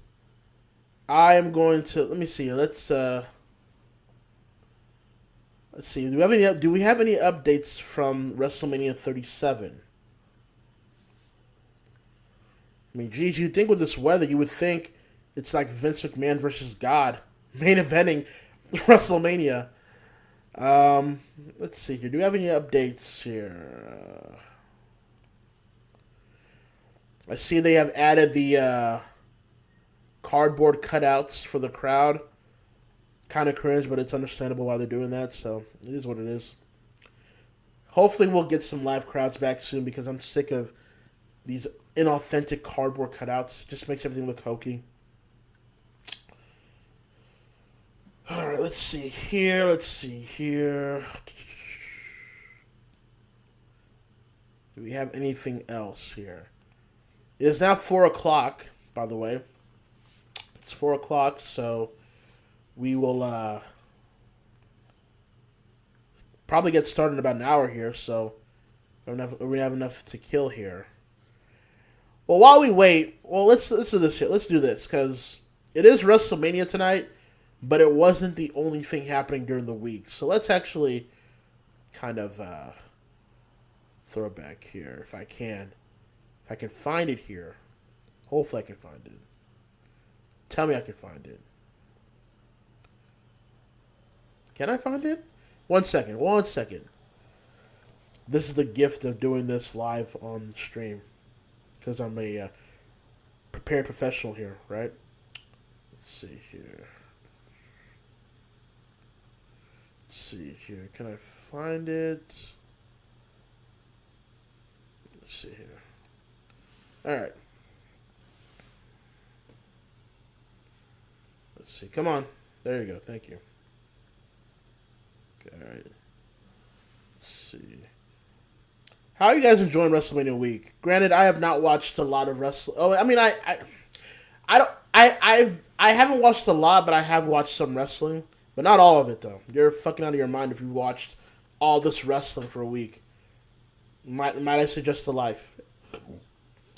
I am going to let me see. Let's see. Do we have any updates from WrestleMania 37? I mean, geez, you'd think with this weather, you would think it's like Vince McMahon versus God main eventing WrestleMania. Let's see here. Do we have any updates here? I see they have added the cardboard cutouts for the crowd. Kind of cringe, but it's understandable why they're doing that, so it is what it is. Hopefully we'll get some live crowds back soon because I'm sick of these inauthentic cardboard cutouts. It just makes everything look hokey. Alright, let's see here. Do we have anything else here? It is now 4 o'clock, by the way. It's 4 o'clock, so we will probably get started in about an hour here, so we have enough to kill here. Well, while we wait, let's do this here. Let's do this, because it is WrestleMania tonight, but it wasn't the only thing happening during the week. So let's actually kind of throw it back here, if I can. If I can find it here. Hopefully I can find it. Tell me I can find it. Can I find it? 1 second. This is the gift of doing this live on stream. Because I'm a prepared professional here, right? Let's see here. Can I find it? Let's see here. Alright. Let's see. Come on. There you go. Thank you. Alright. Let's see. How are you guys enjoying WrestleMania week? Granted, I have not watched a lot of wrestling. Oh, I mean, I haven't watched a lot, but I have watched some wrestling. But not all of it, though. You're fucking out of your mind if you've watched all this wrestling for a week. Might I suggest the life?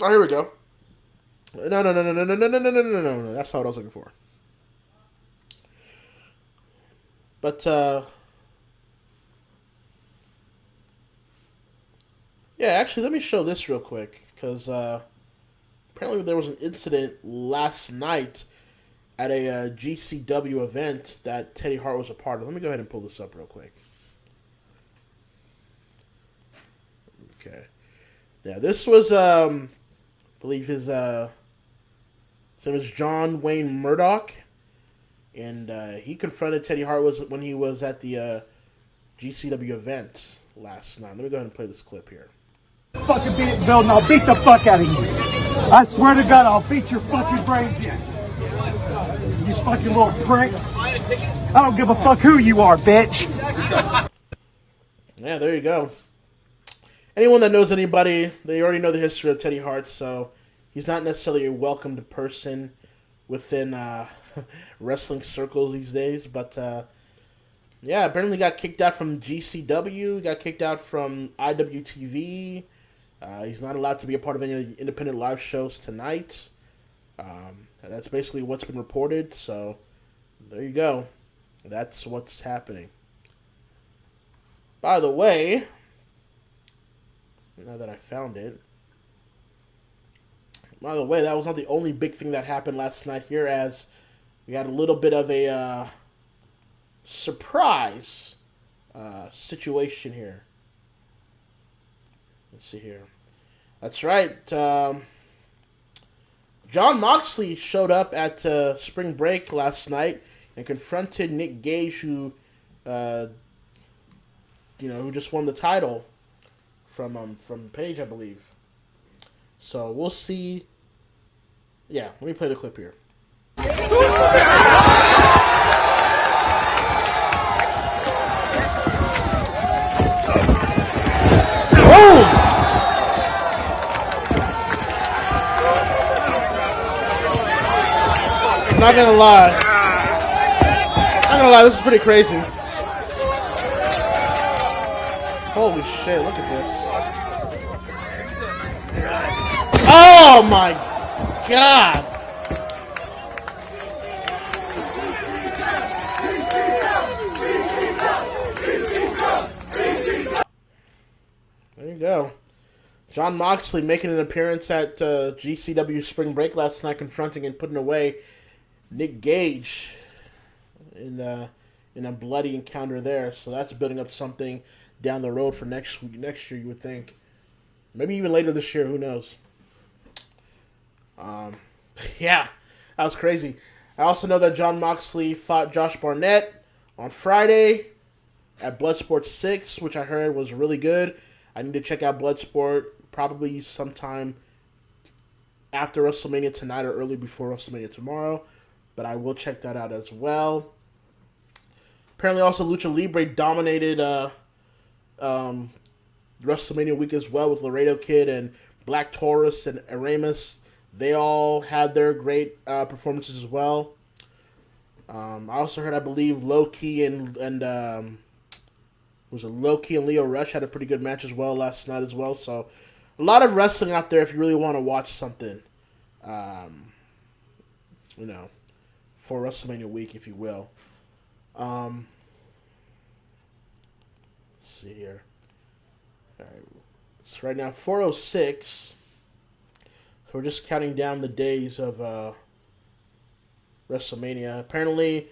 Oh, here we go. No. That's not what I was looking for. But, yeah, actually, let me show this real quick. Because, apparently there was an incident last night at a GCW event that Teddy Hart was a part of. Let me go ahead and pull this up real quick. Okay. Yeah, this was, I believe his name was John Wayne Murdoch. And he confronted Teddy Hart when he was at the GCW event last night. Let me go ahead and play this clip here. Fucking beat it, Bill, and I'll beat the fuck out of you. I swear to God, I'll beat your fucking brains in. You fucking little prick. I don't give a fuck who you are, bitch. Yeah, there you go. Anyone that knows anybody, they already know the history of Teddy Hart, so he's not necessarily a welcomed person within wrestling circles these days. But yeah, apparently got kicked out from GCW, got kicked out from IWTV. He's not allowed to be a part of any independent live shows tonight. That's basically what's been reported. So there you go. That's what's happening. By the way, now that I found it, by the way, that was not the only big thing that happened last night here, as we had a little bit of a surprise situation here. Let's see here. That's right. John Moxley showed up at Spring Break last night and confronted Nick Gage, who just won the title from Paige, I believe. So we'll see. Yeah, let me play the clip here. Not gonna lie, this is pretty crazy. Holy shit, look at this. Oh my god! There you go. John Moxley making an appearance at GCW Spring Break last night, confronting and putting away Nick Gage in a bloody encounter there. So that's building up something down the road for next year, you would think. Maybe even later this year, who knows? Yeah, that was crazy. I also know that John Moxley fought Josh Barnett on Friday at Bloodsport 6, which I heard was really good. I need to check out Bloodsport probably sometime after WrestleMania tonight or early before WrestleMania tomorrow. But I will check that out as well. Apparently also Lucha Libre dominated WrestleMania week as well with Laredo Kid and Black Taurus and Aramis. They all had their great performances as well. I also heard, I believe, Low-Key and Low-Key and Leo Rush had a pretty good match as well last night as well. So a lot of wrestling out there if you really want to watch something, for WrestleMania week, if you will. Let's see here. All right. It's right now 4:06. So we're just counting down the days of WrestleMania. Apparently,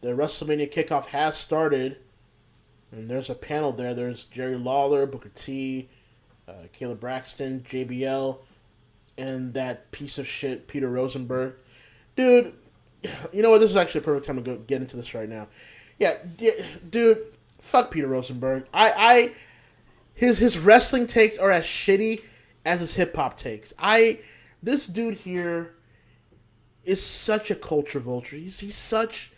the WrestleMania kickoff has started. And there's a panel there. There's Jerry Lawler, Booker T, Caleb Braxton, JBL, and that piece of shit, Peter Rosenberg. Dude, you know what? This is actually a perfect time to go get into this right now. Yeah, dude, fuck Peter Rosenberg. His wrestling takes are as shitty as his hip hop takes. This dude here is such a culture vulture. He's such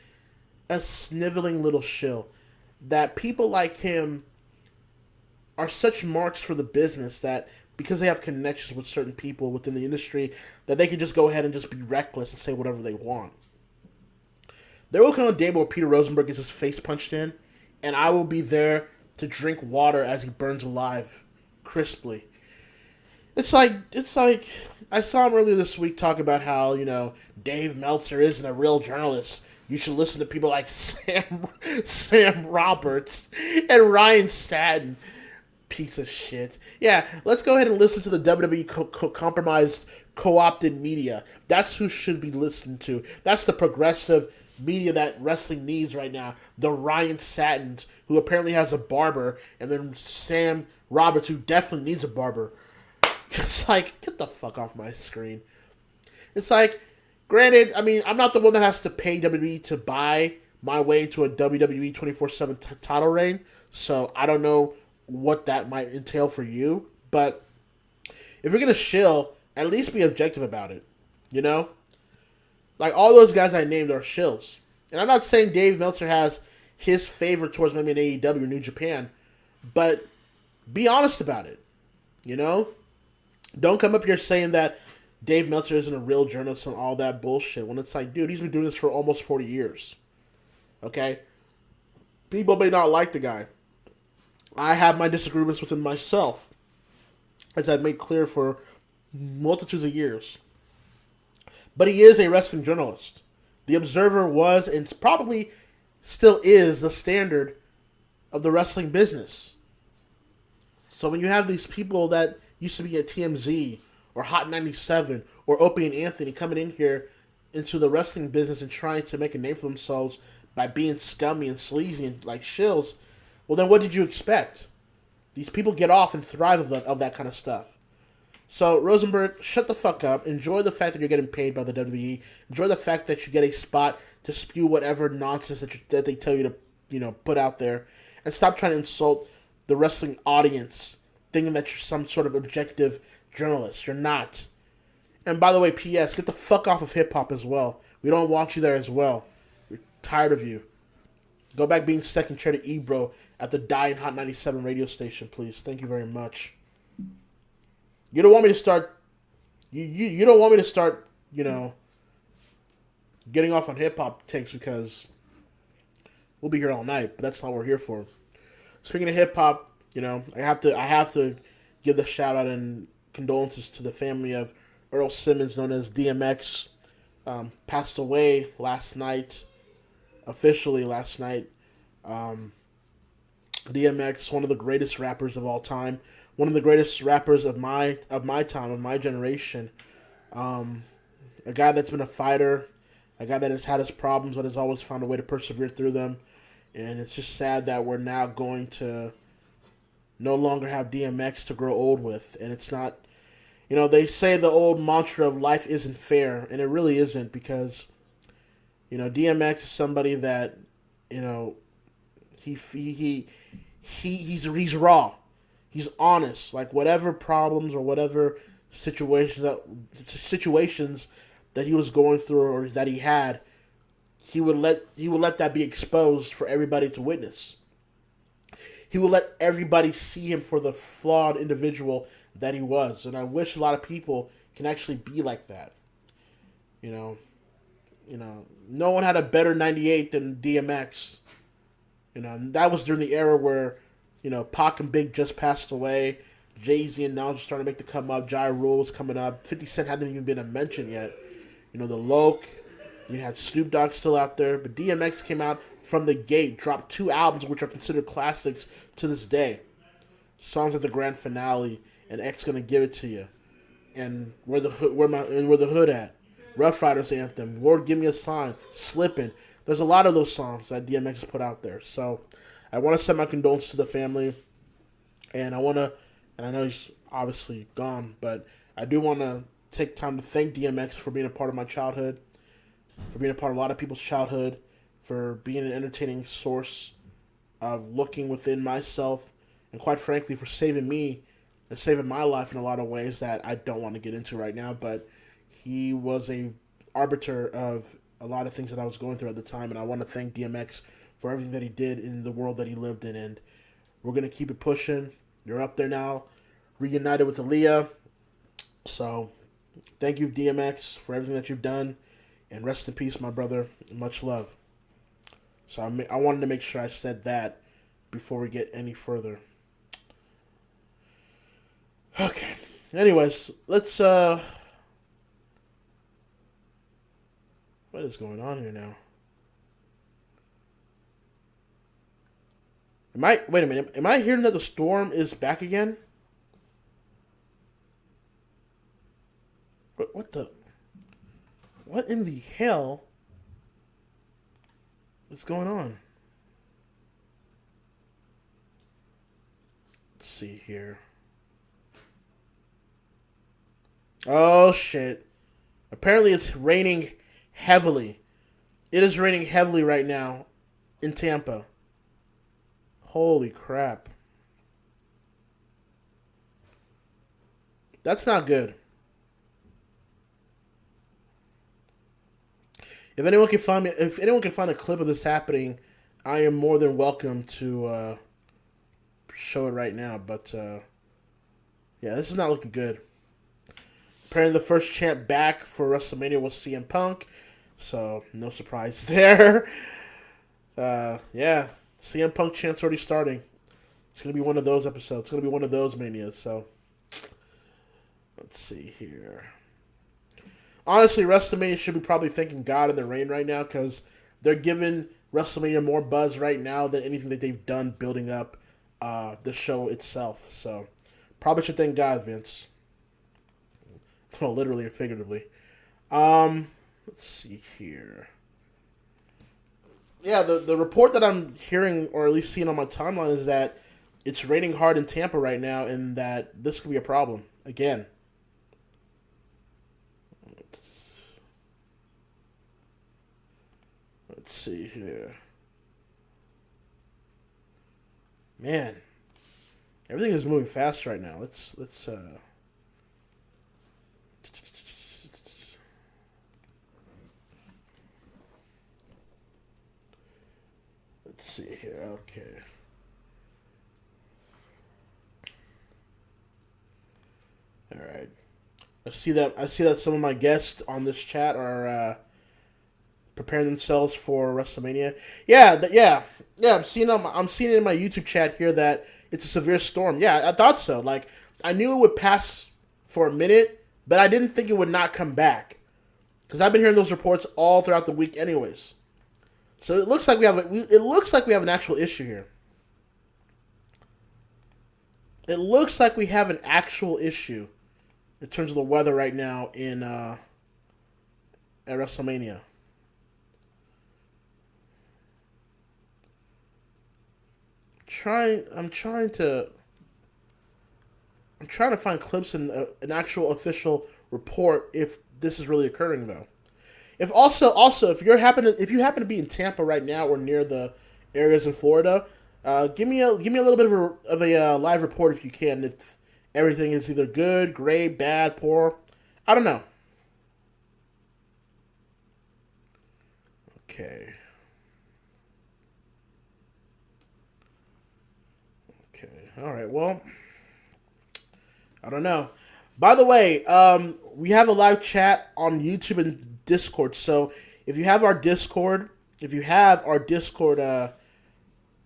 a sniveling little shill that people like him are such marks for the business that because they have connections with certain people within the industry that they can just go ahead and just be reckless and say whatever they want. There will come a day where Peter Rosenberg gets his face punched in, and I will be there to drink water as he burns alive, crisply. It's like I saw him earlier this week talk about how, Dave Meltzer isn't a real journalist. You should listen to people like Sam Roberts and Ryan Satin. Piece of shit. Yeah, let's go ahead and listen to the WWE compromised, co-opted media. That's who should be listened to. That's the progressive media that wrestling needs right now. The Ryan Satins, who apparently has a barber, and then Sam Roberts, who definitely needs a barber. It's like, get the fuck off my screen. It's like, granted, I'm not the one that has to pay WWE to buy my way into a WWE 24/7 title reign, so I don't know what that might entail for you, but if you're going to shill, at least be objective about it, Like, all those guys I named are shills. And I'm not saying Dave Meltzer has his favor towards maybe an AEW or New Japan, but be honest about it, Don't come up here saying that Dave Meltzer isn't a real journalist and all that bullshit. When it's like, dude, he's been doing this for almost 40 years. Okay? People may not like the guy. I have my disagreements within myself, as I've made clear for multitudes of years. But he is a wrestling journalist. The Observer was, and probably still is, the standard of the wrestling business. So when you have these people that used to be at TMZ or Hot 97 or Opie and Anthony coming in here into the wrestling business and trying to make a name for themselves by being scummy and sleazy and like shills, well then what did you expect? These people get off and thrive of that kind of stuff. So Rosenberg, shut the fuck up. Enjoy the fact that you're getting paid by the WWE. Enjoy the fact that you get a spot to spew whatever nonsense that they tell you to, put out there, and stop trying to insult the wrestling audience, thinking that you're some sort of objective journalist. You're not. And by the way, P.S. Get the fuck off of hip hop as well. We don't want you there as well. We're tired of you. Go back being second chair to Ebro at the dying Hot 97 radio station, please. Thank you very much. You don't want me to start. You don't want me to start. Getting off on hip hop takes because we'll be here all night. But that's not what we're here for. Speaking of hip hop, I have to give the shout out and condolences to the family of Earl Simmons, known as DMX. Passed away last night, officially last night. DMX, one of the greatest rappers of all time. One of the greatest rappers of my time, of my generation. A guy that's been a fighter, a guy that has had his problems but has always found a way to persevere through them. And it's just sad that we're now going to no longer have DMX to grow old with. And it's not, they say the old mantra of life isn't fair, and it really isn't, because, DMX is somebody that, he's raw. He's honest. Like, whatever problems or whatever situations that he was going through or that he had, he would let that be exposed for everybody to witness. He would let everybody see him for the flawed individual that he was. And I wish a lot of people can actually be like that. No one had a better 98 than DMX. That was during the era where, Pac and Big just passed away. Jay-Z and now just starting to make the come up. Ja Rule was coming up. 50 Cent hadn't even been a mention yet. The Loke. You had Snoop Dogg still out there. But DMX came out from the gate, dropped 2 albums which are considered classics to this day. Songs of the Grand Finale and X Gonna Give It To You. And Where the Hood At. Rough Riders Anthem. Lord Give Me a Sign. Slippin'. There's a lot of those songs that DMX has put out there. So I want to send my condolences to the family. And I know he's obviously gone, but I do want to take time to thank DMX for being a part of my childhood, for being a part of a lot of people's childhood, for being an entertaining source of looking within myself, and quite frankly, for saving me and saving my life in a lot of ways that I don't want to get into right now. But he was a arbiter of a lot of things that I was going through at the time, and I want to thank DMX for everything that he did in the world that he lived in. And we're going to keep it pushing. You're up there now, reunited with Aaliyah. So thank you, DMX, for everything that you've done, and rest in peace, my brother. Much love. So I wanted to make sure I said that before we get any further. Okay. Anyways, let's what is going on here now? Wait a minute. Am I hearing that the storm is back again? What in the hell is going on? Let's see here. Oh, shit. Apparently it's raining heavily. It is raining heavily right now in Tampa. Holy crap. That's not good. If anyone can find a clip of this happening, I am more than welcome to show it right now. But yeah, this is not looking good. apparently the first champ back for WrestleMania was CM Punk, so no surprise there. Yeah, CM Punk chant's already starting. It's going to be one of those episodes. It's going to be one of those Manias, so let's see here. Honestly, WrestleMania should be probably thanking God in the rain right now because they're giving WrestleMania more buzz right now than anything that they've done building up the show itself. So probably should thank God, Vince. Well, literally and figuratively. Let's see here. Yeah, the report that I'm hearing, or at least seeing on my timeline, is that it's raining hard in Tampa right now and that this could be a problem again. Let's see here. Man, everything is moving fast right now. Let's see here. Okay. All right. I see that some of my guests on this chat are preparing themselves for WrestleMania. Yeah. I'm seeing it in my YouTube chat here that it's a severe storm. Yeah, I thought so. Like, I knew it would pass for a minute, but I didn't think it would not come back because I've been hearing those reports all throughout the week, anyways. So it looks like we have an actual issue here. It looks like we have an actual issue in terms of the weather right now in at WrestleMania. I'm trying to find clips in an actual official report if this is really occurring though. If if you happen to be in Tampa right now or near the areas in Florida, give me a little bit of a live report if you can. If everything is either good, great, bad, poor, I don't know. Okay. All right. Well, I don't know. By the way, we have a live chat on YouTube and Discord. So if you have our Discord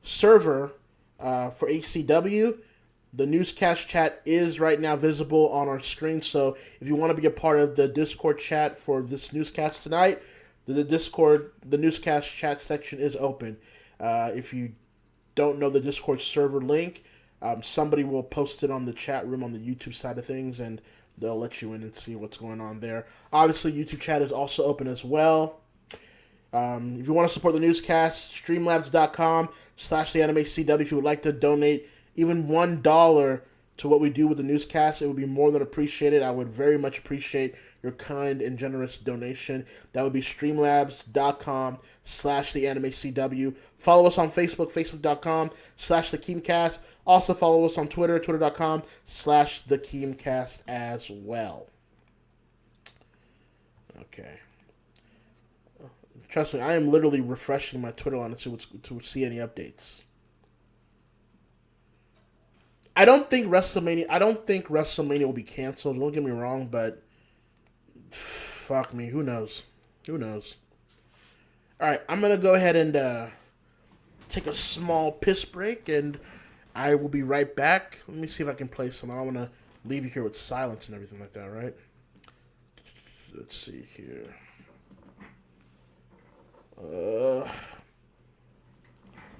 server for HCW, the Newscast chat is right now visible on our screen. So if you want to be a part of the Discord chat for this newscast tonight, the Newscast chat section is open. If you don't know the Discord server link, somebody will post it on the chat room on the YouTube side of things, and they'll let you in and see what's going on there. Obviously, YouTube chat is also open as well. If you want to support the newscast, streamlabs.com/theanimecw. If you would like to donate even $1 to what we do with the newscast, it would be more than appreciated. I would very much appreciate your kind and generous donation. That would be streamlabs.com/theanimecw. Follow us on Facebook, facebook.com/thekeemcast. Also follow us on Twitter, twitter.com/thekeemcast as well. Okay. Trust me, I am literally refreshing my Twitter line to see any updates. I don't think WrestleMania will be canceled. Don't get me wrong, but fuck me, who knows? All right, I'm gonna go ahead and take a small piss break, and I will be right back. Let me see if I can play some. I don't want to leave you here with silence and everything like that, right? Let's see here. All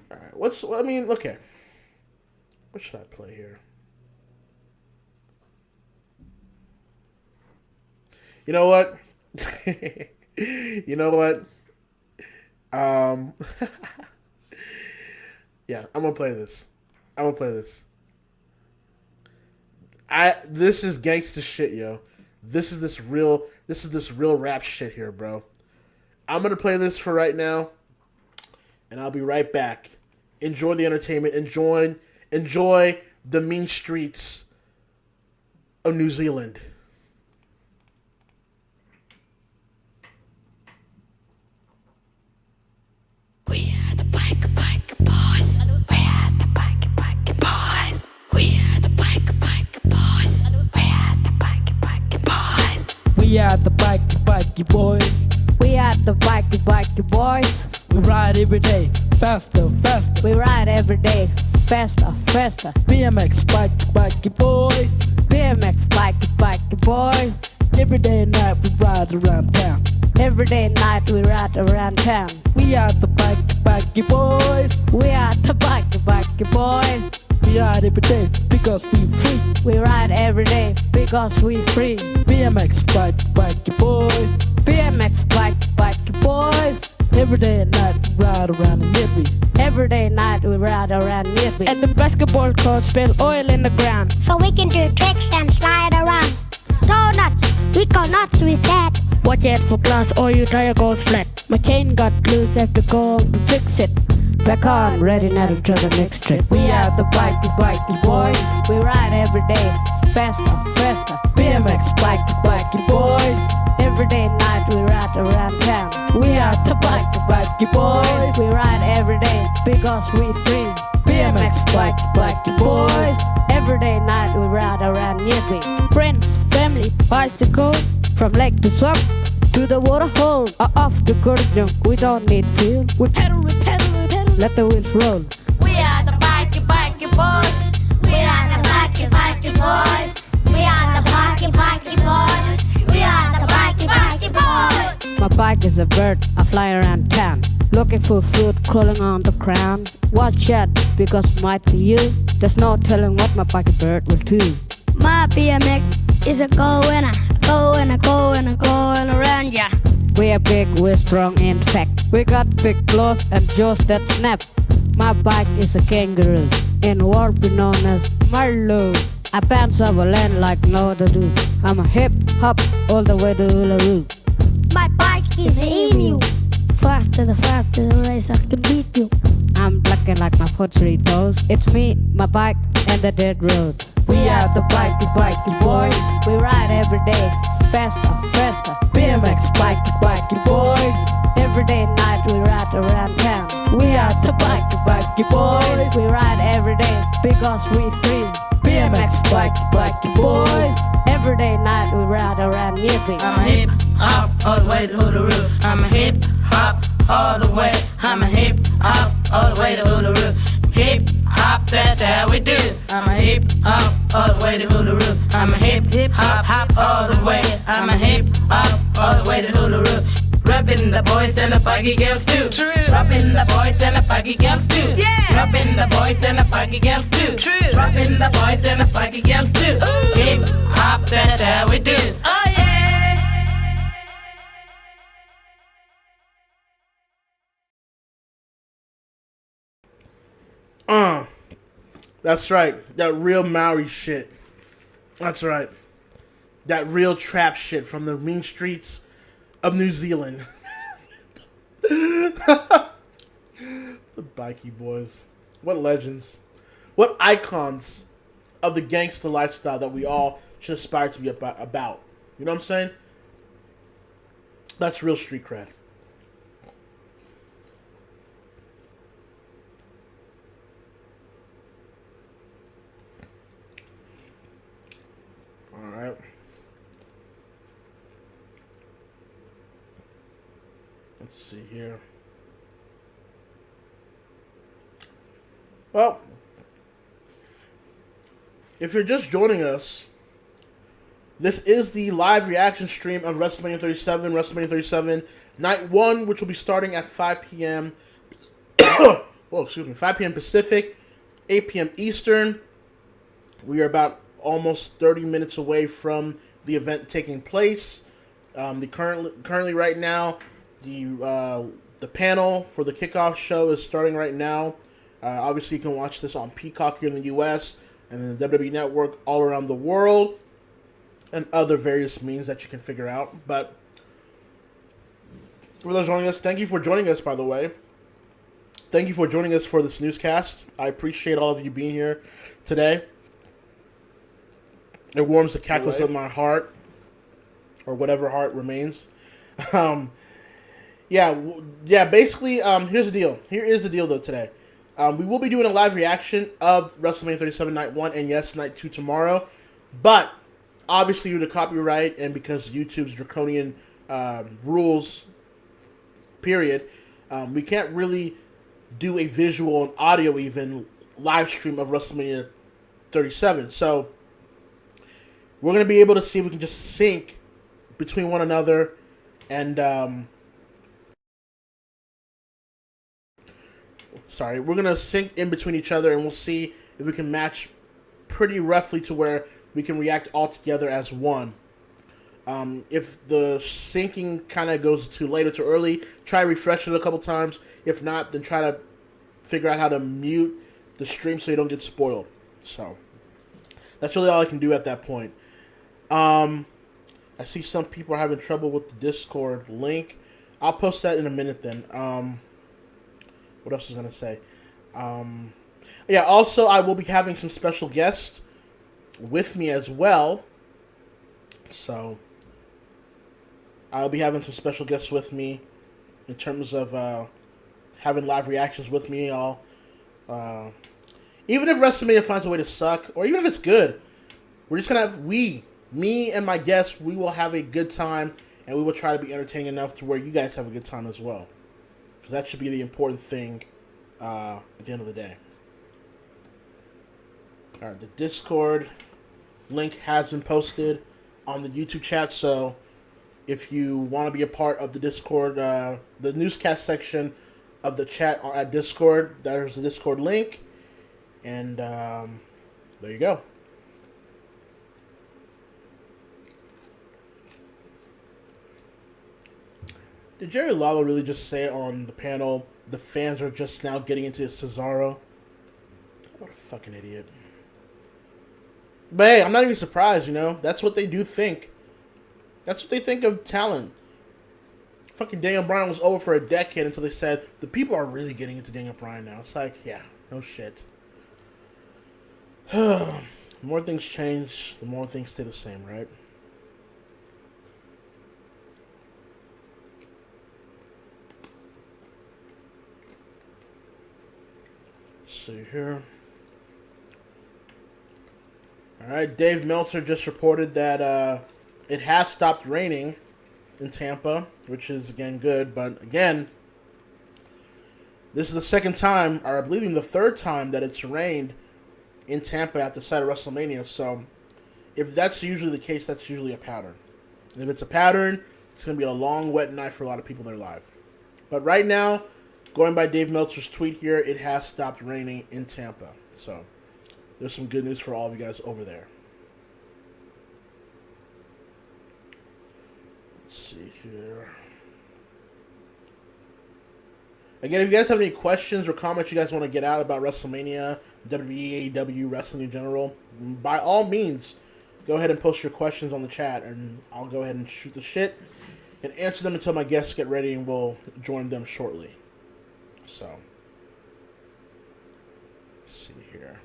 right. Okay. What should I play here? You know what? Yeah, I'm gonna play this. This is gangsta shit, yo. This is this real rap shit here, bro. I'm gonna play this for right now, and I'll be right back. Enjoy the entertainment. Enjoy the mean streets of New Zealand. We are the biker boys. We are the biker boys. We are the biker boys. We are the biker boys. boys. We are the Bikey Boys. We ride every day, faster, faster. We ride every day, faster, faster. BMX bikey boys. BMX Bikey Boys. Every day and night we ride around town. Every day and night we ride around town. We are the bikey boys. We are the Bikey Boys. We ride every day because we free. We ride every day because we free. BMX bikey boys. BMX Bikey Boys. Every day and night we ride around in Nippy. Every day and night we ride around Nippy. And the basketball court spill oil in the ground. So we can do tricks and slide around. Go nuts, we go nuts with that. Watch out for glass or your tire goes flat. My chain got loose, have to go home to fix it. Back on, ready now to the next trip. We are the bikey boys. We ride every day, faster, faster. BMX bikey boys. Every day and night we ride around town. We are the bikey boys. We ride every day because we free. BMX bikey boys. Every day and night we ride around Nippy. Friends, family, bicycle. From lake to swamp, to the water hole, or off the curtain. We don't need fuel. We pedal, let the wheels roll. We are the Bikey Boys. We are the Bikey Boys. We are the Bikey Boys. We are the Bikey Boys. My bike is a bird, I fly around town, looking for food, crawling on the ground. Watch out, because might be you. There's no telling what my bikey bird will do. My BMX is a go-winner, going around ya. We are big, we're strong, in fact. We got big claws and jaws that snap. My bike is a kangaroo, in world be known as Marlowe. I bounce over land like no other do. I'm a hip-hop all the way to Uluru. My bike is an emu. Faster the race I can beat you. I'm blacking like my pottery toes. It's me, my bike, and the dead road. We are the bikey boys. We ride every day, faster, faster. BMX bikey boys. Every day and night we ride around town. We are the bikey boys. We ride every day because we free. BMX bikey boys. Every day and night we ride around Nippy. I'm a hip hop all the way to Uluru. I'm a hip hop all the way. I'm a hip hop all the way to Uluru. Hip hop, that's how we do. I'm a hip hop all the way to Uluru. I'm a hip hop all the way. I'm a hip hop all the way to Uluru. Rapping the boys and the buggy girls too. True. Rapping the boys and the buggy girls too. Yeah. Rapping the boys and the buggy girls too. True. Rapping the boys and the buggy girls too. Ooh. Hip hop, that's how we do. Oh yeah. That's right. That real Maori shit. That's right. That real trap shit from the mean streets of New Zealand. The Bikey Boys. What legends. What icons of the gangster lifestyle that we all should aspire to be about. You know what I'm saying? That's real street cred. Alright. Let's see here. Well, if you're just joining us, this is the live reaction stream of WrestleMania 37, Night 1, which will be starting at 5 p.m. 5 p.m. Pacific, 8 p.m. Eastern. We are about almost 30 minutes away from the event taking place. Currently right now, the panel for the kickoff show is starting right now. Obviously, you can watch this on Peacock here in the U.S. and then the WWE Network all around the world, and other various means that you can figure out. But for those joining us, thank you for joining us, by the way. Thank you for joining us for this newscast. I appreciate all of you being here today. It warms the cackles of my heart, or whatever heart remains. Basically, here's the deal. Here is the deal, though, today. We will be doing a live reaction of WrestleMania 37 Night 1 and, yes, Night 2 tomorrow. But, obviously, due to copyright and because YouTube's draconian rules. Period. We can't really do a visual and audio even live stream of WrestleMania 37. So we're gonna be able to see if we can just sync between one another and we're gonna sync in between each other, and we'll see if we can match pretty roughly to where we can react all together as one. If the syncing kind of goes too late or too early, try refresh it a couple times. If not, then try to figure out how to mute the stream so you don't get spoiled. So that's really all I can do at that point. I see some people are having trouble with the Discord link. I'll post that in a minute then. What else was I going to say? Yeah, also I will be having some special guests with me as well. So I'll be having some special guests with me in terms of having live reactions with me all. Even if WrestleMania finds a way to suck, or even if it's good, we're just going to have, me and my guests, we will have a good time, and we will try to be entertaining enough to where you guys have a good time as well. Because that should be the important thing at the end of the day. Alright, the Discord link has been posted on the YouTube chat, so if you want to be a part of the Discord, the newscast section of the chat at Discord, there's the Discord link, and there you go. Did Jerry Lawler really just say on the panel, the fans are just now getting into Cesaro? What a fucking idiot. But hey, I'm not even surprised, you know? That's what they do think. That's what they think of talent. Fucking Daniel Bryan was over for a decade until they said, the people are really getting into Daniel Bryan now. It's like, yeah, no shit. The more things change, the more things stay the same, right? Let's see here. Alright, Dave Meltzer just reported that it has stopped raining in Tampa, which is, again, good. But, again, this is the second time, or I believe even the third time, that it's rained in Tampa at the site of WrestleMania. So, if that's usually the case, that's usually a pattern. And if it's a pattern, it's going to be a long, wet night for a lot of people that are live. But right now, going by Dave Meltzer's tweet here, it has stopped raining in Tampa. So, there's some good news for all of you guys over there. Let's see here. Again, if you guys have any questions or comments you guys want to get out about WrestleMania, WWE, AEW, wrestling in general, by all means, go ahead and post your questions on the chat, and I'll go ahead and shoot the shit and answer them until my guests get ready, and we'll join them shortly. So, let's see here.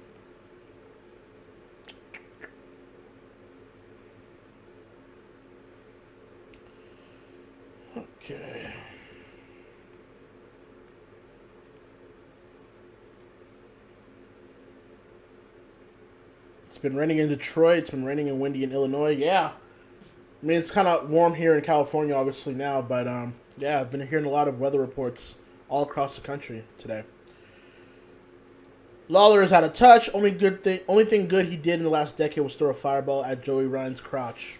Okay. It's been raining in Detroit. It's been raining and windy in Illinois. Yeah. I mean, it's kind of warm here in California, obviously, now. But, yeah, I've been hearing a lot of weather reports all across the country today. Lawler is out of touch. Only thing good he did in the last decade was throw a fireball at Joey Ryan's crotch.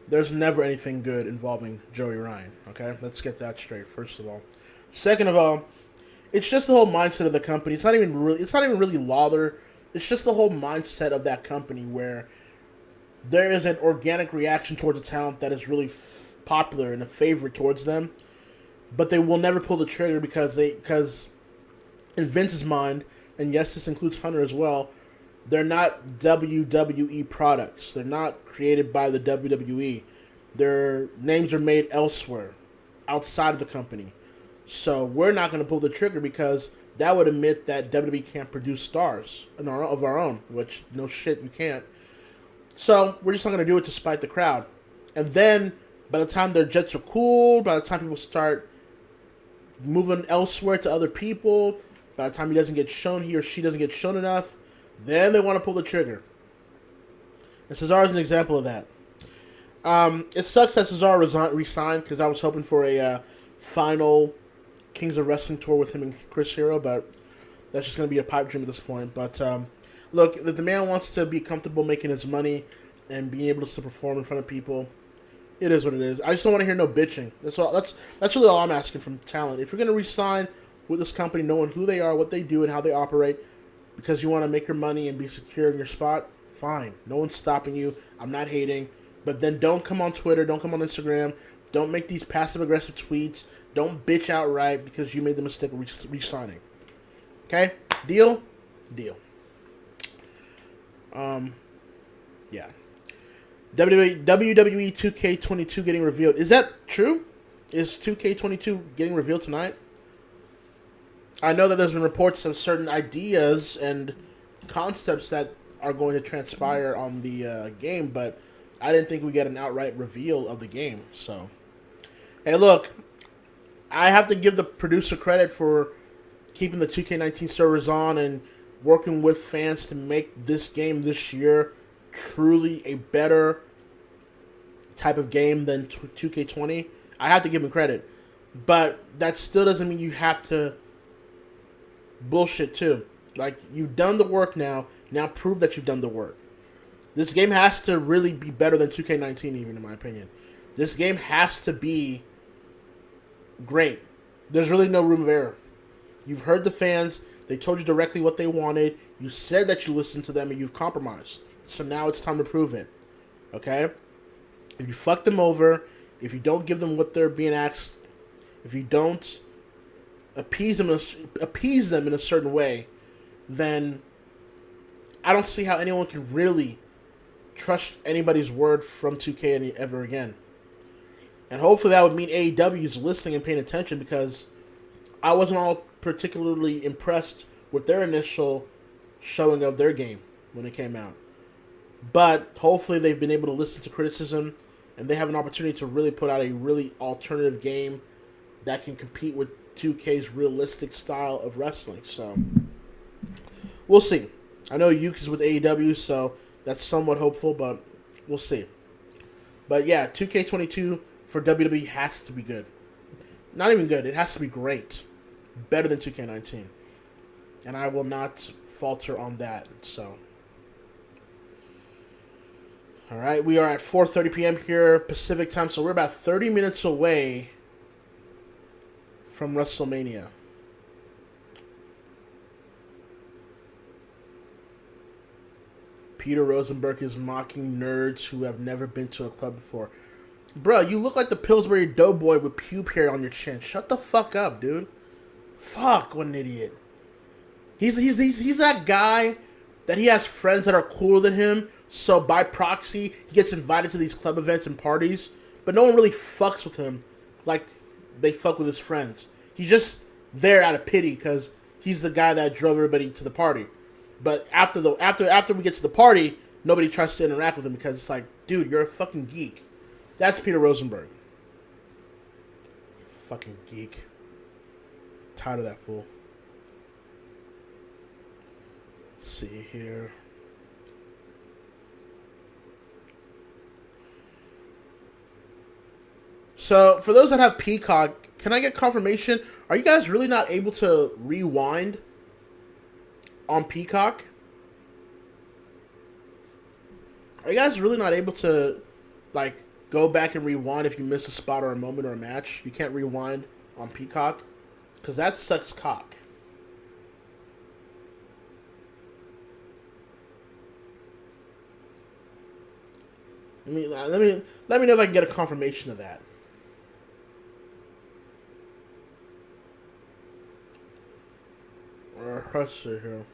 There's never anything good involving Joey Ryan, okay? Let's get that straight, first of all. Second of all, it's just the whole mindset of the company. It's not even really Lawler. It's just the whole mindset of that company where there is an organic reaction towards a talent that is really popular and a favorite towards them, but they will never pull the trigger because in Vince's mind, and yes, this includes Hunter as well, they're not WWE products. They're not created by the WWE. Their names are made elsewhere, outside of the company. So we're not going to pull the trigger because that would admit that WWE can't produce stars of our own, which, no shit, you can't. So we're just not going to do it to spite the crowd. And then, by the time their jets are cool, by the time people start moving elsewhere to other people, by the time he or she doesn't get shown enough, then they want to pull the trigger. And Cesaro's an example of that. It sucks that Cesaro resigned because I was hoping for a final Kings of Wrestling tour with him and Chris Hero, but that's just going to be a pipe dream at this point. But look, if the man wants to be comfortable making his money and being able to perform in front of people, it is what it is. I just don't want to hear no bitching. That's all. That's really all I'm asking from talent. If you're going to resign with this company, knowing who they are, what they do, and how they operate, because you want to make your money and be secure in your spot, fine. No one's stopping you. I'm not hating. But then don't come on Twitter. Don't come on Instagram. Don't make these passive-aggressive tweets. Don't bitch outright because you made the mistake of resigning. Okay? Deal? Deal. Yeah. WWE 2K22 getting revealed. Is that true? Is 2K22 getting revealed tonight? I know that there's been reports of certain ideas and concepts that are going to transpire on the game, but I didn't think we get an outright reveal of the game. So, hey, look, I have to give the producer credit for keeping the 2K19 servers on and working with fans to make this game this year truly a better type of game than 2K20. I have to give him credit. But that still doesn't mean you have to bullshit too. Like, you've done the work now. Now prove that you've done the work. This game has to really be better than 2K19 even, in my opinion. This game has to be great. There's really no room of error. You've heard the fans. They told you directly what they wanted. You said that you listened to them and you've compromised. So now it's time to prove it. Okay? If you fuck them over, if you don't give them what they're being asked, if you don't appease them in a certain way, then I don't see how anyone can really trust anybody's word from 2K ever again. And hopefully that would mean AEW is listening and paying attention, because I wasn't all particularly impressed with their initial showing of their game when it came out. But hopefully they've been able to listen to criticism and they have an opportunity to really put out a really alternative game that can compete with 2K's realistic style of wrestling. So we'll see. I know Yuke is with AEW, so that's somewhat hopeful, but we'll see. But yeah, 2K22 for WWE has to be good. Not even good. It has to be great. Better than 2K19. And I will not falter on that. So, all right, we are at 4:30 p.m. here Pacific time, so we're about 30 minutes away from WrestleMania. Peter Rosenberg is mocking nerds who have never been to a club before. Bro, you look like the Pillsbury Doughboy with pube hair on your chin. Shut the fuck up, dude. Fuck, what an idiot. He's that guy that he has friends that are cooler than him, so by proxy, he gets invited to these club events and parties, but no one really fucks with him like they fuck with his friends. He's just there out of pity because he's the guy that drove everybody to the party. But after we get to the party, nobody tries to interact with him because it's like, dude, you're a fucking geek. That's Peter Rosenberg. Fucking geek. Tired of that fool. Let's see here. So, for those that have Peacock, can I get confirmation? Are you guys really not able to rewind on Peacock? Are you guys really not able to, like, go back and rewind if you miss a spot or a moment or a match? You can't rewind on Peacock? Because that sucks cock. Let me know if I can get a confirmation of that. Let's see here.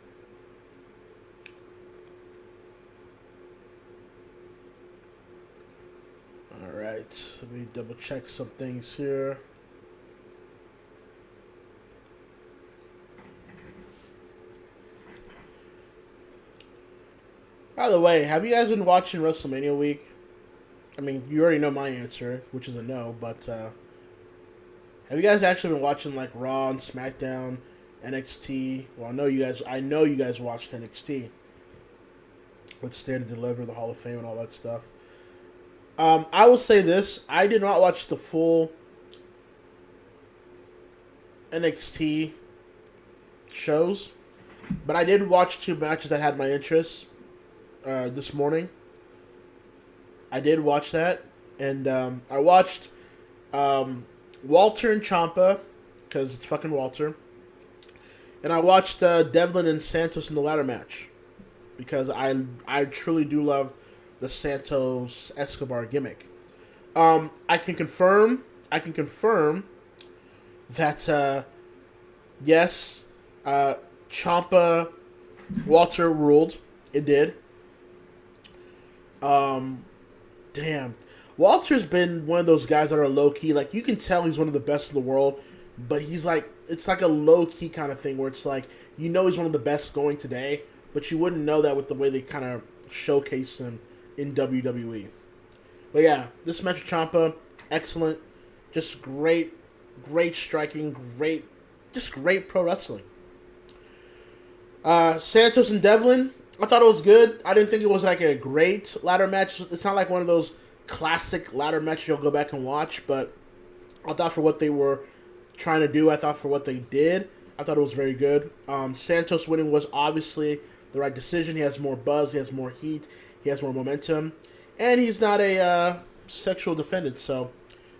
Alright, let me double check some things here. By the way, have you guys been watching WrestleMania week? I mean, you already know my answer, which is a no, but have you guys actually been watching like Raw and SmackDown, NXT? Well, I know you guys watched NXT with Stand and Deliver, the Hall of Fame, and all that stuff. I will say this: I did not watch the full NXT shows, but I did watch 2 matches that had my interest this morning. I did watch that, and I watched Walter and Ciampa because it's fucking Walter, and I watched Devlin and Santos in the ladder match because I truly do love the Santos Escobar gimmick. I can confirm that yes, Ciampa Walter ruled. It did. Damn. Walter's been one of those guys that are low key. Like, you can tell he's one of the best in the world, but he's like, it's like a low key kind of thing where it's like, you know, he's one of the best going today, but you wouldn't know that with the way they kind of showcase him in WWE. But yeah, this match with Ciampa, excellent. Just great striking, great pro wrestling. Santos and Devlin, I thought it was good. I didn't think it was like a great ladder match. It's not like one of those classic ladder matches you'll go back and watch, but I thought for what they were trying to do, I thought for what they did, I thought it was very good. Santos winning was obviously the right decision. He has more buzz, he has more heat, he has more momentum, and he's not a sexual defendant, so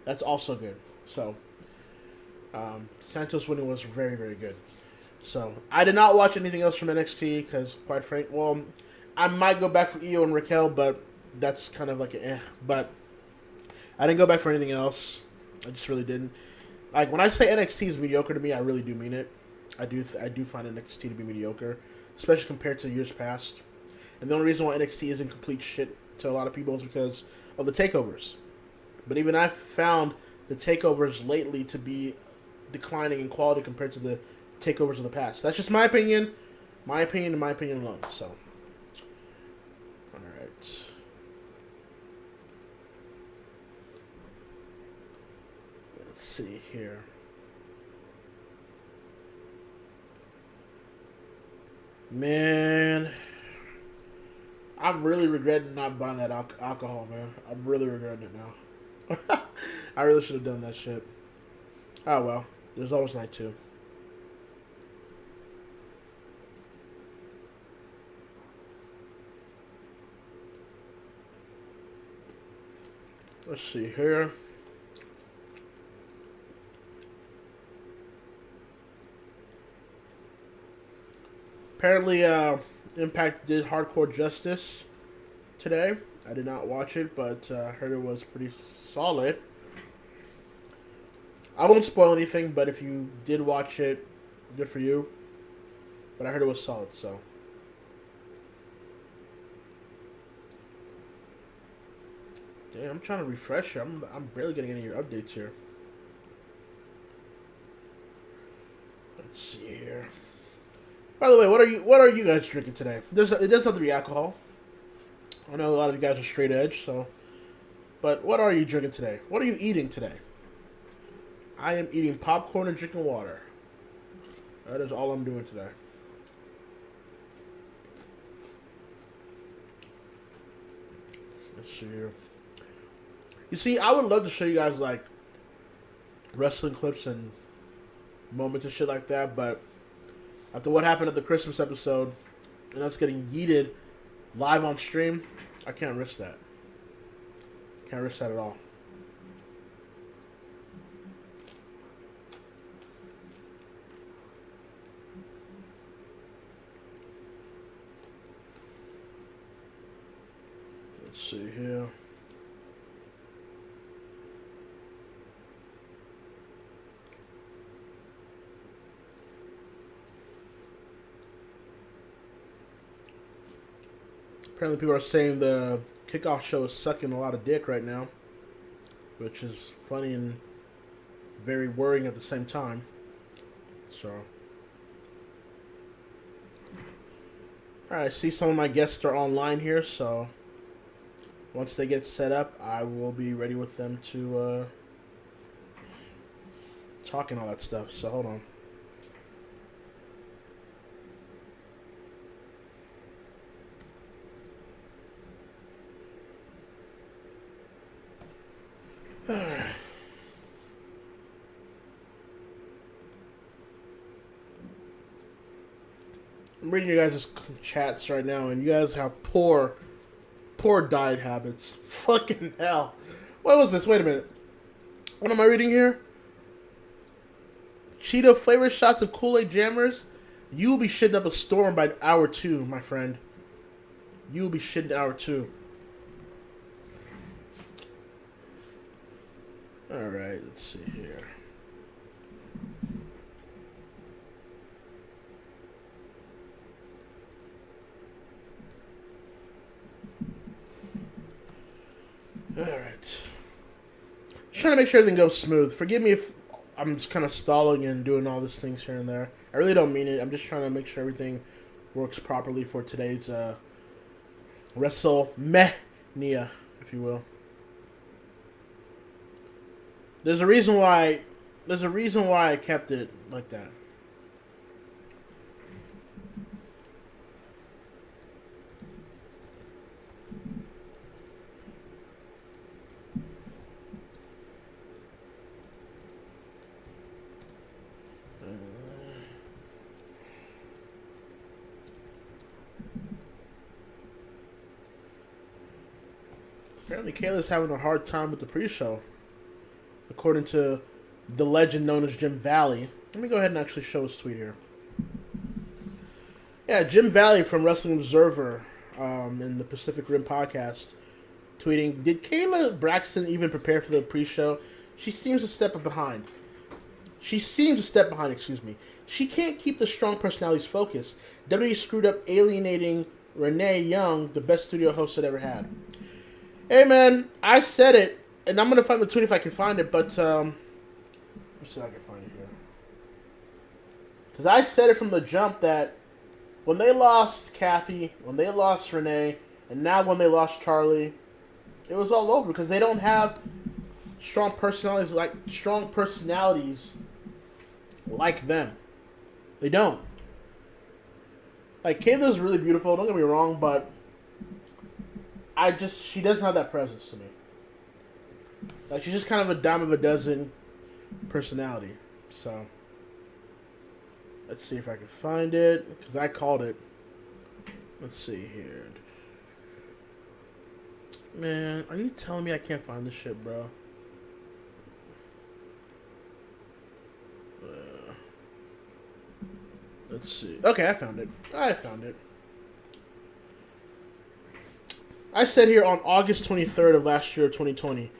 that's also good. So Santos winning was very, very good. So, I did not watch anything else from NXT because, quite frank, well, I might go back for Io and Raquel, but that's kind of like an But I didn't go back for anything else. I just really didn't. Like, when I say NXT is mediocre to me, I really do mean it. I do find NXT to be mediocre, especially compared to years past. And the only reason why NXT isn't complete shit to a lot of people is because of the takeovers. But even I've found the takeovers lately to be declining in quality compared to the takeovers of the past. That's just my opinion. My opinion and my opinion alone. So, alright. Let's see here. Man, I'm really regretting not buying that alcohol, man. I'm really regretting it now. I really should have done that shit. Oh well. There's always night 2. Let's see here. Apparently, Impact did Hardcore Justice today. I did not watch it, but I heard it was pretty solid. I won't spoil anything, but if you did watch it, good for you. But I heard it was solid, so. Damn, I'm trying to refresh here. I'm barely getting any of your updates here. Let's see here. By the way, what are you guys drinking today? It doesn't have to be alcohol. I know a lot of you guys are straight edge, so. But what are you drinking today? What are you eating today? I am eating popcorn and drinking water. That is all I'm doing today. Let's see here. You see, I would love to show you guys, like, wrestling clips and moments and shit like that, but after what happened at the Christmas episode and us getting yeeted live on stream, I can't risk that. Can't risk that at all. Let's see here. Apparently people are saying the kickoff show is sucking a lot of dick right now, which is funny and very worrying at the same time. So, alright, I see some of my guests are online here, so once they get set up, I will be ready with them to talk and all that stuff. So, hold on. I'm reading you guys' chats right now, and you guys have poor diet habits. Fucking hell. What was this? Wait a minute. What am I reading here? Cheeto flavor shots of Kool-Aid jammers. You will be shitting up a storm by hour 2, my friend. You will be shitting hour 2. Alright, let's see here. Alright. Just trying to make sure everything goes smooth. Forgive me if I'm just kind of stalling and doing all these things here and there. I really don't mean it. I'm just trying to make sure everything works properly for today's Wrestlemania, if you will. There's a reason why I kept it like that. Apparently, Kayla's having a hard time with the pre-show, according to the legend known as Jim Valley. Let me go ahead and actually show his tweet here. Yeah, Jim Valley from Wrestling Observer in the Pacific Rim podcast tweeting, "Did Kayla Braxton even prepare for the pre-show? She seems a step behind. Excuse me. She can't keep the strong personalities focused. WWE screwed up alienating Renee Young, the best studio host it ever had." Hey man, I said it, and I'm gonna find the tweet if I can find it, but let me see if I can find it here. Because I said it from the jump that when they lost Kathy, when they lost Renee, and now when they lost Charlie, it was all over because they don't have strong personalities like them. They don't. Like, Kayla's really beautiful, don't get me wrong, but she doesn't have that presence to me. Like, she's just kind of a dime of a dozen personality. So, let's see if I can find it, because I called it. Let's see here. Man, are you telling me I can't find this shit, bro? Let's see. Okay, I found it. I said here on August 23rd of last year, 2020,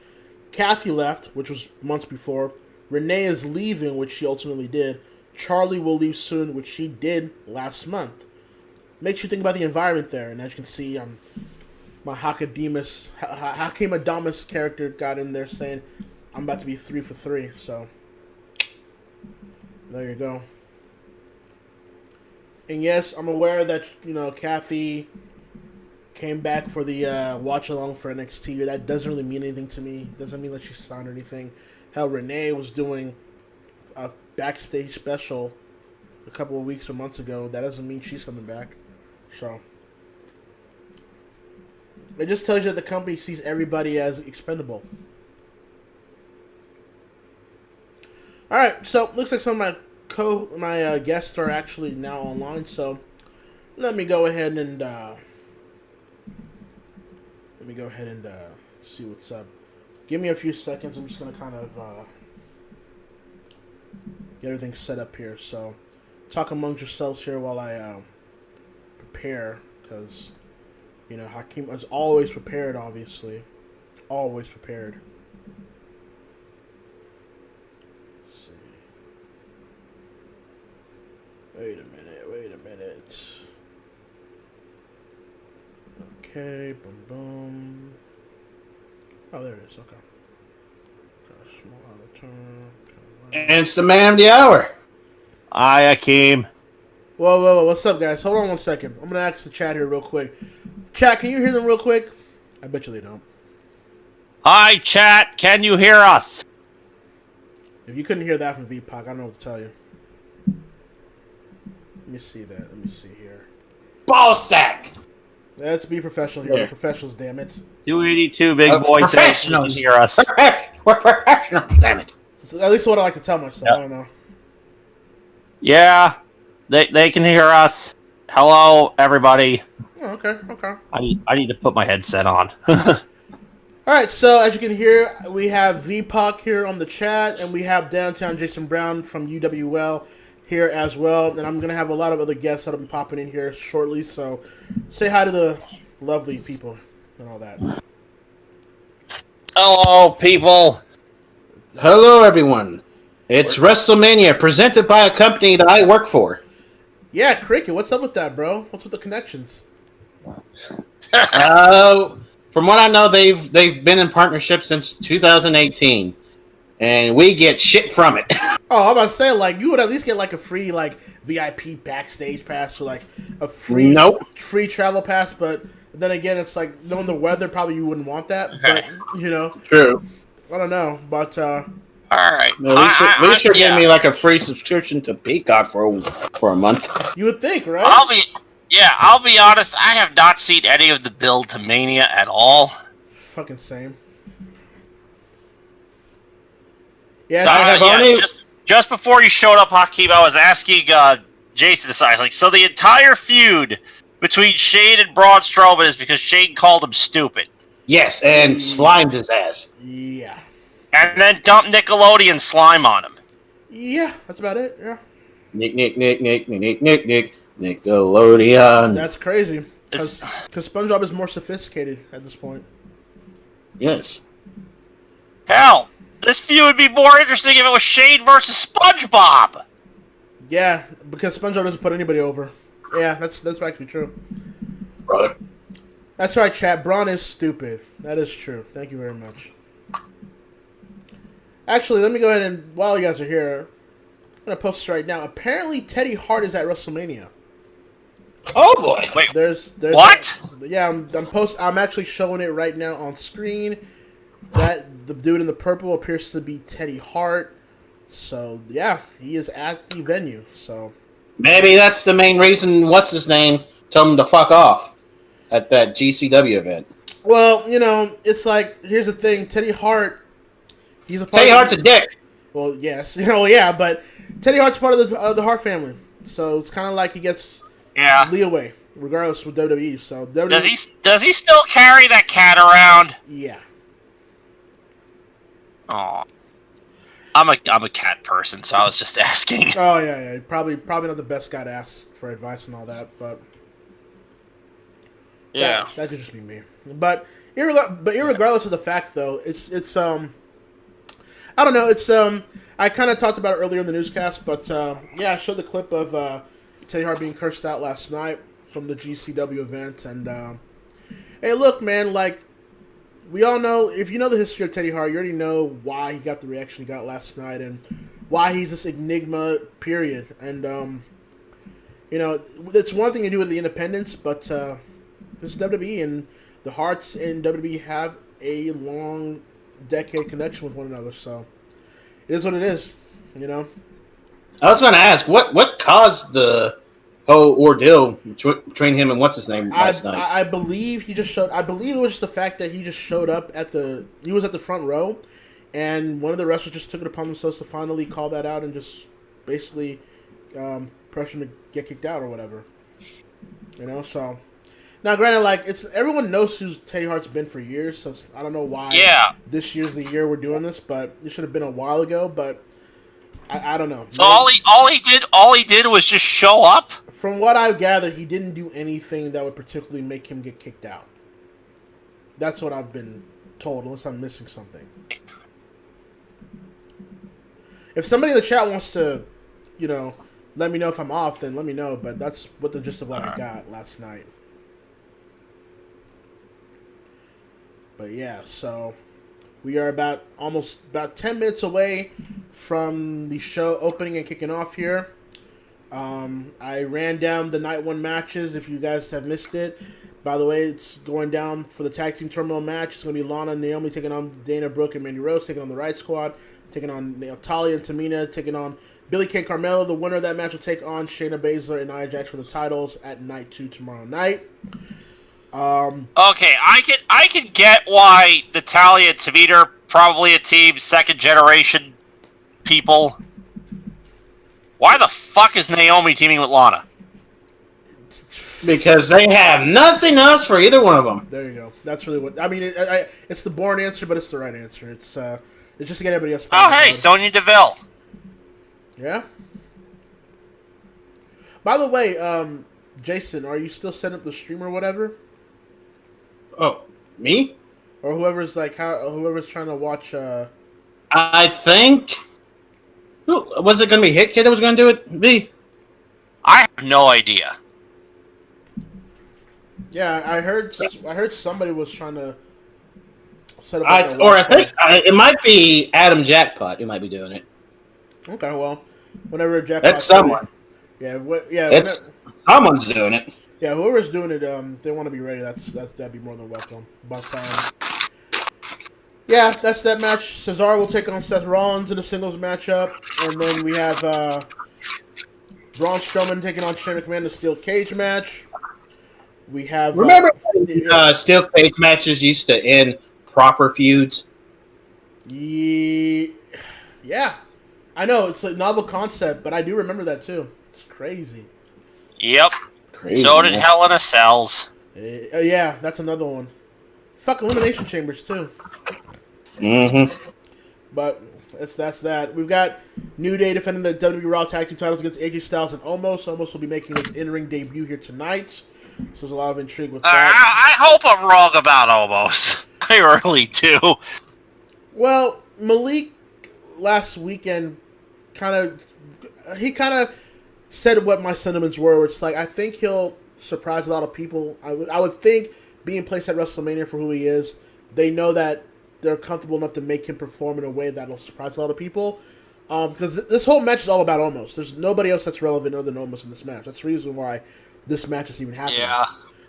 Kathy left, which was months before. Renee is leaving, which she ultimately did. Charlie will leave soon, which she did last month. Makes you think about the environment there, and as you can see, my Hakim Adamus character got in there saying, I'm about to be 3 for 3, so there you go. And yes, I'm aware that, Kathy came back for the watch along for NXT. That doesn't really mean anything to me. Doesn't mean that she signed or anything. Hell, Renee was doing a backstage special a couple of weeks or months ago. That doesn't mean she's coming back. So it just tells you that the company sees everybody as expendable. All right, so looks like some of my guests are actually now online. So let me go ahead and see what's up. Give me a few seconds. I'm just gonna kind of get everything set up here. So talk amongst yourselves here while I prepare, because Hakeem is always prepared. Obviously, always prepared. Let's see. Wait a minute. Okay, boom, boom. Oh, there it is. Okay. Small out of turn. And it's the man of the hour. Hi, Akeem. Whoa. What's up, guys? Hold on 1 second. I'm going to ask the chat here real quick. Chat, can you hear them real quick? I bet you they don't. Hi, chat. Can you hear us? If you couldn't hear that from VPOC, I don't know what to tell you. Let me see that. Let me see here. Ballsack. Let's be professional here. We're professionals, damn it. 282 big boys. Professionals. Can hear us. We're professionals, damn it. At least what I like to tell myself. Yep. I don't know. Yeah, they can hear us. Hello, everybody. Oh, okay. I need to put my headset on. All right, so as you can hear, we have VPuck here on the chat, and we have Downtown Jason Brown from UWL here as well. And I'm going to have a lot of other guests that'll be popping in here shortly, so say hi to the lovely people and all that. Hello, people. Hello, everyone. It's Wrestlemania, presented by a company that I work for. Yeah, Cricket, what's up with that, bro? What's with the connections? From what I know, they've been in partnership since 2018, and we get shit from it. Oh, I'm about to say, like, you would at least get like a free like VIP backstage pass or like a free free travel pass. But then again, it's like knowing the weather, probably you wouldn't want that. But you know, true. I don't know, but all right, no, they should give me like a free subscription to Peacock for a month. You would think, right? I'll be honest. I have not seen any of the build to Mania at all. Fucking same. Yeah. Just before you showed up, Hakeem, I was asking Jason this. I was like, so the entire feud between Shane and Braun Strowman is because Shane called him stupid. Yes, and slimed his ass. Yeah. And then dumped Nickelodeon slime on him. Yeah, that's about it. Yeah. Nickelodeon. That's crazy. Because SpongeBob is more sophisticated at this point. Yes. Hell, this feud would be more interesting if it was Shane versus SpongeBob. Yeah, because SpongeBob doesn't put anybody over. Yeah, that's actually true. Brother. That's right, chat. Braun is stupid. That is true. Thank you very much. Actually, let me go ahead and, while you guys are here, I'm going to post this right now. Apparently, Teddy Hart is at WrestleMania. Oh, boy. Wait, there's what? I'm actually showing it right now on screen. That the dude in the purple appears to be Teddy Hart. So, yeah, he is at the venue. So maybe that's the main reason, what's his name, told him to fuck off at that GCW event. Well, you know, it's like, here's the thing. Teddy Hart's a dick. Well, yes. Yeah, but Teddy Hart's part of the Hart family. So it's kind of like he gets leeway, regardless with WWE. So WWE, does he still carry that cat around? Yeah. Oh, I'm a cat person, so I was just asking. Oh yeah. Probably not the best guy to ask for advice and all that, but yeah, that could just be me. But irregardless of the fact, though, it's I don't know. It's I kind of talked about it earlier in the newscast, but I showed the clip of Teddy Hart being cursed out last night from the GCW event, and hey, look, man, like we all know, if you know the history of Teddy Hart, you already know why he got the reaction he got last night, and why he's this enigma. Period. And you know, it's one thing to do with the independents, but this is WWE, and the Harts and WWE have a long decade connection with one another, so it is what it is, you know. I was going to ask, what caused the whole ordeal between him and what's his name last night? I believe he just showed. I believe it was just the fact that he just showed up he was at the front row, and one of the wrestlers just took it upon themselves to finally call that out and just basically pressure him to get kicked out or whatever, you know. So. Now, granted, like everyone knows who Teddy Hart's been for years, so I don't know why this year's the year we're doing this, but it should have been a while ago. But I don't know. So all he did was just show up. From what I've gathered, he didn't do anything that would particularly make him get kicked out. That's what I've been told, unless I'm missing something. If somebody in the chat wants to, you know, let me know if I'm off, then let me know. But that's what the gist of what I got last night. But yeah, so we are about 10 minutes away from the show opening and kicking off here. I ran down the night one matches if you guys have missed it. By the way, it's going down for the tag team terminal match. It's going to be Lana and Naomi taking on Dana Brooke and Mandy Rose, taking on the Riot Squad, taking on Talia and Tamina, taking on Billie Kay and Carmella. The winner of that match will take on Shayna Baszler and Nia Jax for the titles at night 2 tomorrow night. Okay, I can get why Natalia and Tamina are probably a team, second generation people. Why the fuck is Naomi teaming with Lana? Because they have nothing else for either one of them. There you go. That's really what I mean. It's the boring answer, but it's the right answer. It's just to get everybody else. Oh, hey, Sonya Deville. Yeah. By the way, Jason, are you still setting up the stream or whatever? Oh, me? Or whoever's whoever's trying to watch. I think. Was it going to be Hit Kid that was going to do it? Me? I have no idea. Yeah, I heard somebody was trying to set up. I think it might be Adam Jackpot who might be doing it. Okay, well, whenever Jackpot. That's someone. Someone's doing it. Yeah, whoever's doing it, they want to be ready. That'd be more than welcome. But yeah, that's that match. Cesaro will take on Seth Rollins in a singles matchup, and then we have Braun Strowman taking on Shane McMahon in a steel cage match. We have remember steel cage matches used to end proper feuds. Yeah, I know it's a novel concept, but I do remember that too. It's crazy. Yep. Crazy, so did Hell in a Cells. Yeah, that's another one. Fuck Elimination Chambers too. Mm-hmm. But that's that. We've got New Day defending the WWE Raw Tag Team titles against AJ Styles and Omos. Omos will be making his in-ring debut here tonight. So there's a lot of intrigue with that. I hope I'm wrong about Omos. I really do. Well, Malik last weekend kind of said what my sentiments were. It's like I think he'll surprise a lot of people. I would think being placed at WrestleMania for who he is, they know that they're comfortable enough to make him perform in a way that'll surprise a lot of people. Because this whole match is all about Omos. There's nobody else that's relevant other than Omos in this match. That's the reason why this match is even happening. Yeah.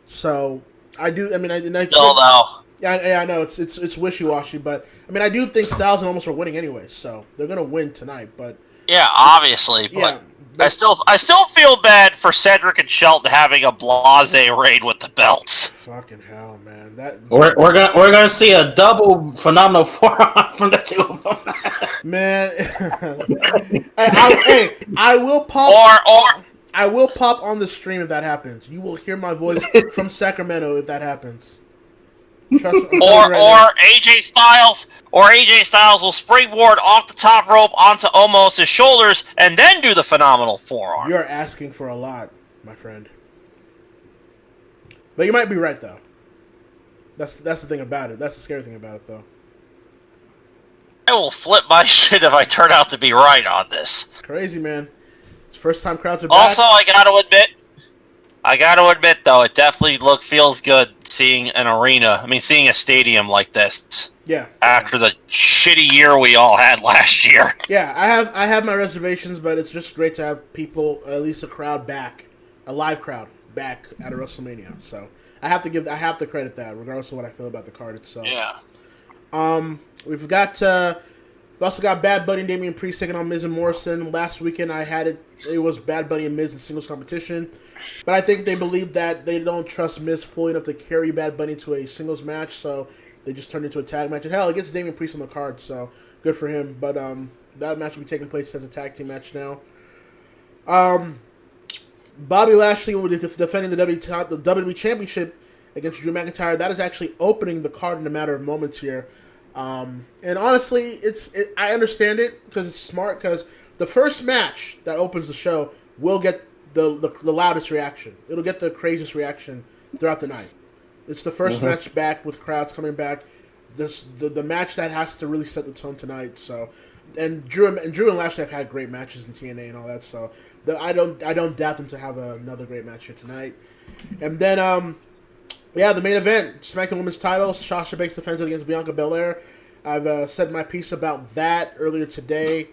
So I do. I mean, I still know. Yeah, I know it's wishy-washy, but I mean, I do think Styles and Omos are winning anyway, so they're gonna win tonight. But yeah, obviously, but I still feel bad for Cedric and Shelton having a blasé reign with the belts. Fucking hell, man! We're gonna see a double phenomenal forearm from the two of them. Man, I will pop. I will pop on the stream if that happens. You will hear my voice from Sacramento if that happens. Trust me, AJ Styles will springboard off the top rope onto Omos' shoulders and then do the phenomenal forearm. You're asking for a lot, my friend. But you might be right though. That's the thing about it. That's the scary thing about it though. I will flip my shit if I turn out to be right on this. It's crazy, man. It's the first time crowds are back. Also, I gotta admit though, it definitely feels good seeing seeing a stadium like this. Yeah. After the shitty year we all had last year. Yeah, I have my reservations, but it's just great to have people, at least a crowd back, a live crowd back at a WrestleMania. So I have to credit that, regardless of what I feel about the card itself. Yeah. We've also got Bad Bunny and Damian Priest taking on Miz and Morrison. Last weekend it was Bad Bunny and Miz in singles competition. But I think they believe that they don't trust Miz fully enough to carry Bad Bunny to a singles match, so they just turned into a tag match. And hell, it gets Damian Priest on the card, so good for him. But that match will be taking place as a tag team match now. Bobby Lashley will be defending the WWE Championship against Drew McIntyre. That is actually opening the card in a matter of moments here. And honestly, I understand it because it's smart, because the first match that opens the show will get the loudest reaction. It'll get the craziest reaction throughout the night. It's the first match back with crowds coming back. The match that has to really set the tone tonight. So, and Drew and Lashley have had great matches in TNA and all that. So, I don't doubt them to have another great match here tonight. And then the main event, SmackDown Women's title. Sasha Banks defends it against Bianca Belair. I've said my piece about that earlier today.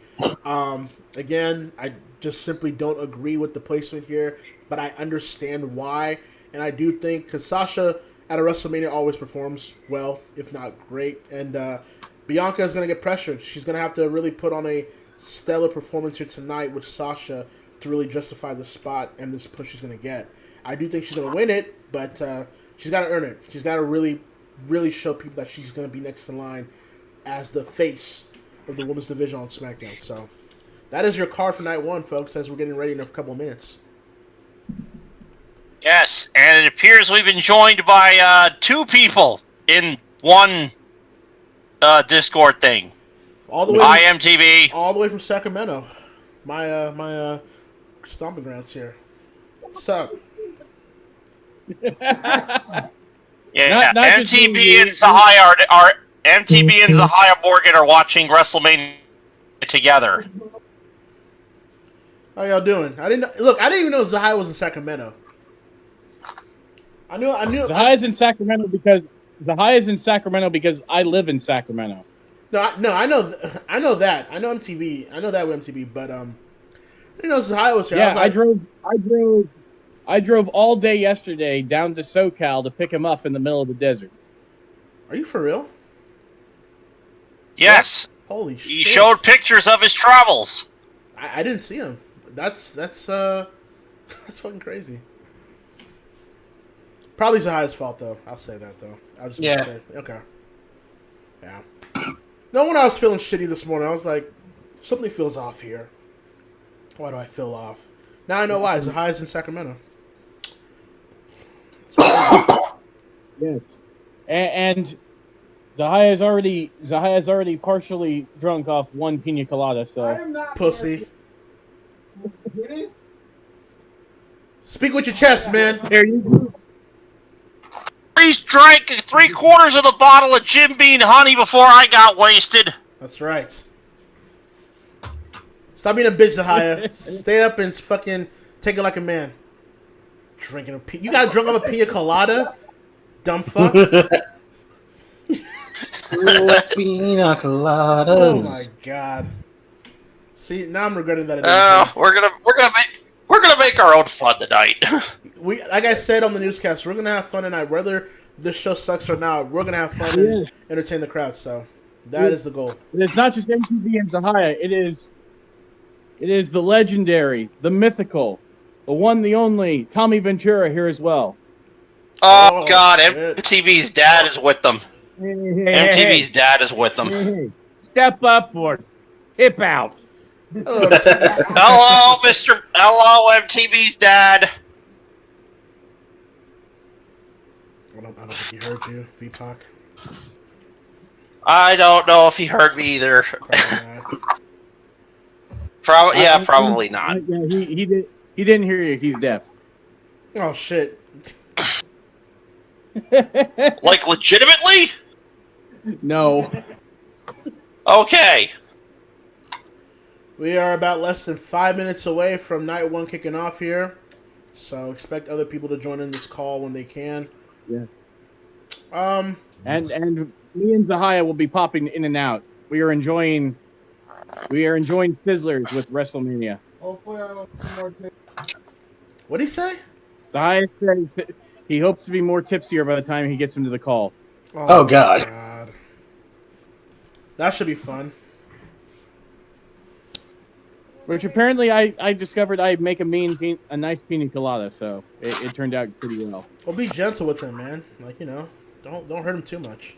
Again, I just simply don't agree with the placement here, but I understand why. And I do think, because Sasha at a WrestleMania always performs well, if not great. And Bianca is going to get pressured. She's going to have to really put on a stellar performance here tonight with Sasha to really justify the spot and this push she's going to get. I do think she's going to win it, but she's got to earn it. She's got to really, really show people that she's going to be next in line as the face of the women's division on SmackDown. So that is your card for night one, folks, as we're getting ready in a couple of minutes. Yes, and it appears we've been joined by two people in one Discord thing. All the way IMTV. All the way from Sacramento. My stomping grounds here. What's up? Yeah, MTB and Zahaya are MTB and Zahaya Morgan are watching WrestleMania together. How y'all doing? I didn't even know Zahaya was in Sacramento. I knew. Zahaya's in Sacramento because I live in Sacramento. I know that. I know MTV. I know that with MTV, but Zahaya was here. Yeah, I drove all day yesterday down to SoCal to pick him up in the middle of the desert. Are you for real? Yes. Holy shit. He showed pictures of his travels. I didn't see him. That's that's fucking crazy. Probably Zahaya's fault though. I'll say that though. I was just gonna say okay. Yeah. No, when I was feeling shitty this morning, I was like, something feels off here. Why do I feel off? Now I know why. Zahaya's in Sacramento. Yes. And Zahaya's already partially drunk off one pina colada, so pussy. Speak with your chest, man. There you go. He's drank 3/4 of the bottle of Jim Beam honey before I got wasted. That's right. Stop being a bitch, Zahaya. Stay up and fucking take it like a man. Drinking you got drunk off a pina colada? Dumb fuck. Pina coladas. Oh my god. See, now I'm regretting that. We're gonna make our own fun tonight. We, like I said on the newscast, we're gonna have fun tonight. Whether this show sucks or not, we're gonna have fun and entertain the crowd. So that is the goal. It's not just MTV and Zahaya. It is the legendary, the mythical, the one, the only Tommy Ventura here as well. Oh God, MTV's dad is with them. MTV's dad is with them. Step up or hip out. Hello, Hello, MTV's dad. I don't think he heard you, VPOC. I don't know if he heard me either. Probably not. Yeah, he didn't hear you. He's deaf. Oh shit. Like legitimately? No. Okay. We are about less than 5 minutes away from night one kicking off here, so expect other people to join in this call when they can. Yeah. And me and Zahaya will be popping in and out. We are enjoying Sizzlers with WrestleMania. What did he say? Zahaya said he hopes to be more tipsier by the time he gets into the call. Oh God. That should be fun. Which apparently I discovered I make a nice pina colada, so it turned out pretty well. Well, be gentle with him, man. Like, don't hurt him too much.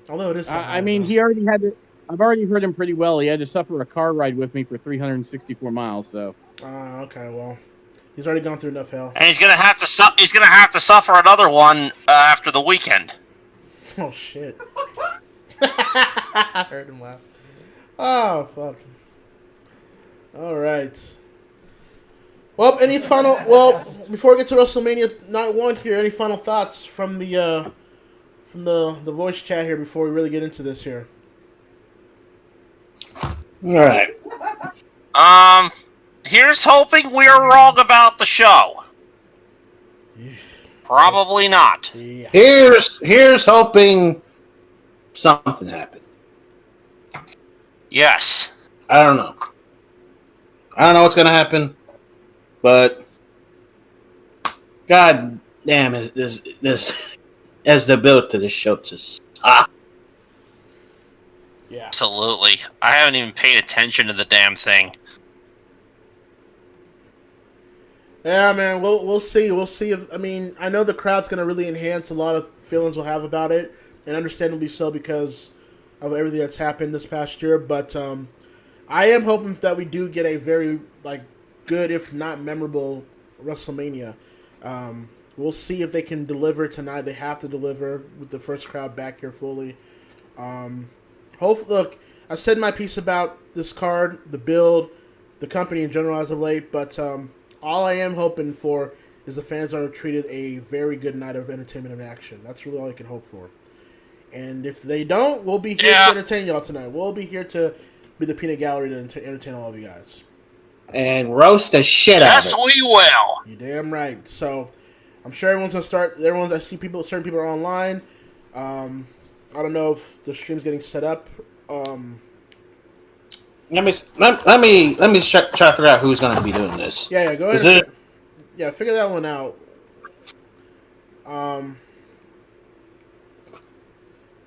Although it is. I mean, he already had to. I've already hurt him pretty well. He had to suffer a car ride with me for 364 miles. So. Okay, well, he's already gone through enough hell. And he's gonna have to suffer another one after the weekend. Oh shit. I heard him laugh. Oh, fuck. All right. Well, before we get to WrestleMania Night 1 here, any final thoughts from the voice chat here before we really get into this here? All right. Here's hoping we're wrong about the show. Probably not. Yeah. Here's hoping something happens. Yes. I don't know what's gonna happen, but God damn, this as the build to this show just Yeah. Absolutely. I haven't even paid attention to the damn thing. Yeah, man. We'll see. We'll see if I know the crowd's gonna really enhance a lot of feelings we'll have about it, and understandably so because of everything that's happened this past year. But I am hoping that we do get a very good, if not memorable, WrestleMania. We'll see if they can deliver tonight. They have to deliver with the first crowd back here fully. Look, I said my piece about this card, the build, the company in general as of late, but all I am hoping for is the fans are treated a very good night of entertainment and action. That's really all I can hope for. And if they don't, we'll be here to entertain y'all tonight. We'll be here to be the peanut gallery to entertain all of you guys. And roast the shit out of it. Yes, we will. You damn right. So, I'm sure everyone's gonna start. I see certain people are online. I don't know if the stream's getting set up. Let me try to figure out who's gonna be doing this. Yeah, go ahead. Figure that one out.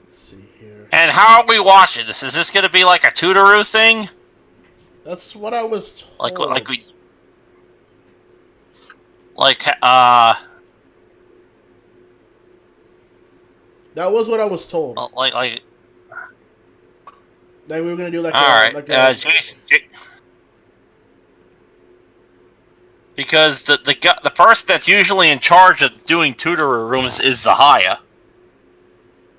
Let's see here. And how are we watching this? Is this going to be like a Tutoroo thing? That's what I was told. That was what I was told. Like we were gonna do Jason. Because the person that's usually in charge of doing tutor rooms is Zahaya.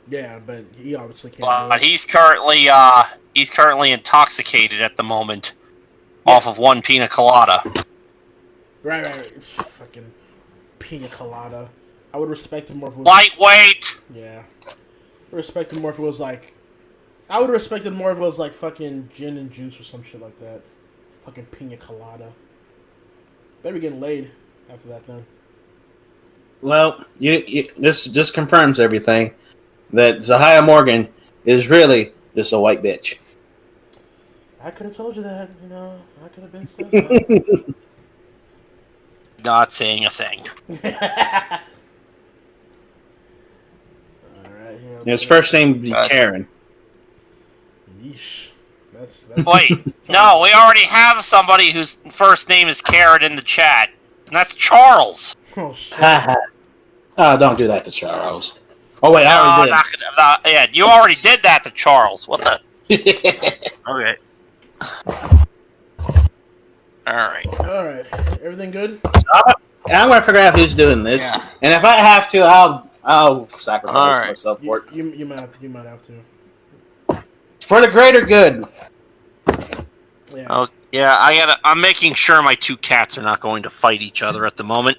Yeah, but he obviously can't. But he's currently intoxicated at the moment, off of one pina colada. Right. Fucking pina colada. I would respect him more if it was lightweight. Yeah, I respect him more if it was like. I would respect it more if it was like fucking gin and juice or some shit like that. Fucking pina colada. Better be getting laid after that then. Well, this confirms everything. That Zahaya Morgan is really just a white bitch. I could have told you that, I could have been said that. Not saying a thing. Alright, his first name would be Karen. Yeesh. That's Wait, no, we already have somebody whose first name is Karen in the chat, and that's Charles. Oh, shit. Oh, don't do that to Charles. Oh, wait, I already did. You already did that to Charles. What the? Okay. Alright. Everything good? I'm going to figure out who's doing this. Yeah. And if I have to, I'll sacrifice myself for it. You might have to. For the greater good. Yeah. Oh, yeah, I'm making sure my two cats are not going to fight each other at the moment.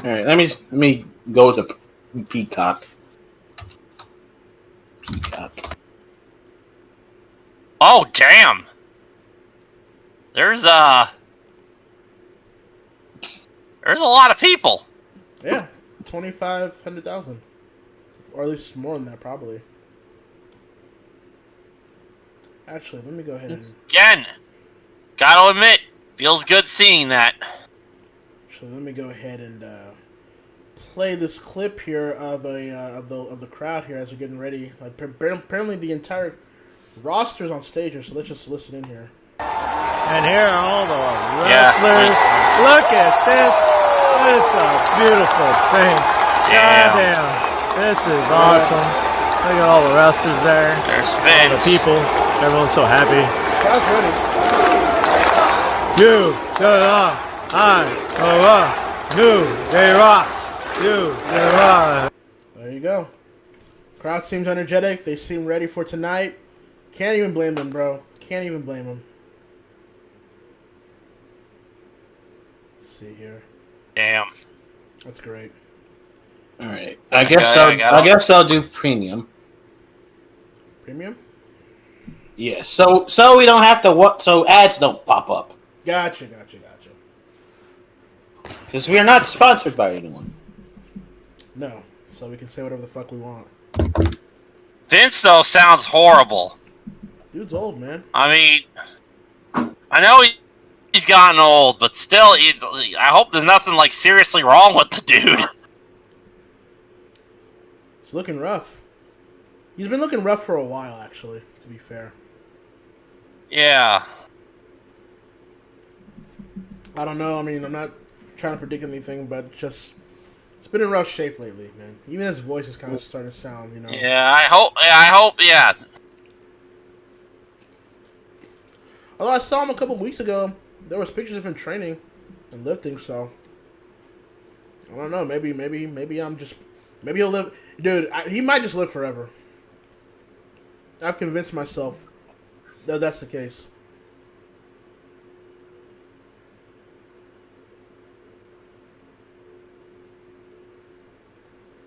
Alright, let me go to Peacock. Oh, damn. There's a lot of people. Yeah, 2,500,000. Or at least more than that, probably. Actually, let me go ahead and... Again, gotta admit, feels good seeing that. Actually, let me go ahead and play this clip here of the crowd here as we're getting ready. Apparently, the entire roster's on stage here, so let's just listen in here. And here are all the wrestlers. Look at this. It's a beautiful thing. Goddamn. This is awesome. Look at all the wrestlers there. There's Vince. All the people. Everyone's so happy. Crowd's ready. You, New Day Rocks. You, Day Rocks. There you go. Crowd seems energetic. They seem ready for tonight. Can't even blame them, bro. Can't even blame them. Let's see here. Damn. That's great. All right. I guess I'll do premium. Premium? Yeah. So we don't have to so ads don't pop up. Gotcha. Because we are not sponsored by anyone. No. So we can say whatever the fuck we want. Vince though sounds horrible. Dude's old, man. I mean, I know he's gotten old, but still, I hope there's nothing like seriously wrong with the dude. He's looking rough. He's been looking rough for a while, actually, to be fair. Yeah. I don't know. I mean, I'm not trying to predict anything, but it's been in rough shape lately, man. Even his voice is kind of starting to sound, Yeah, I hope, yeah. Although I saw him a couple weeks ago there was pictures of him training and lifting. So I don't know. Maybe I'm just maybe he'll live, dude. He might just live forever. I've convinced myself that that's the case.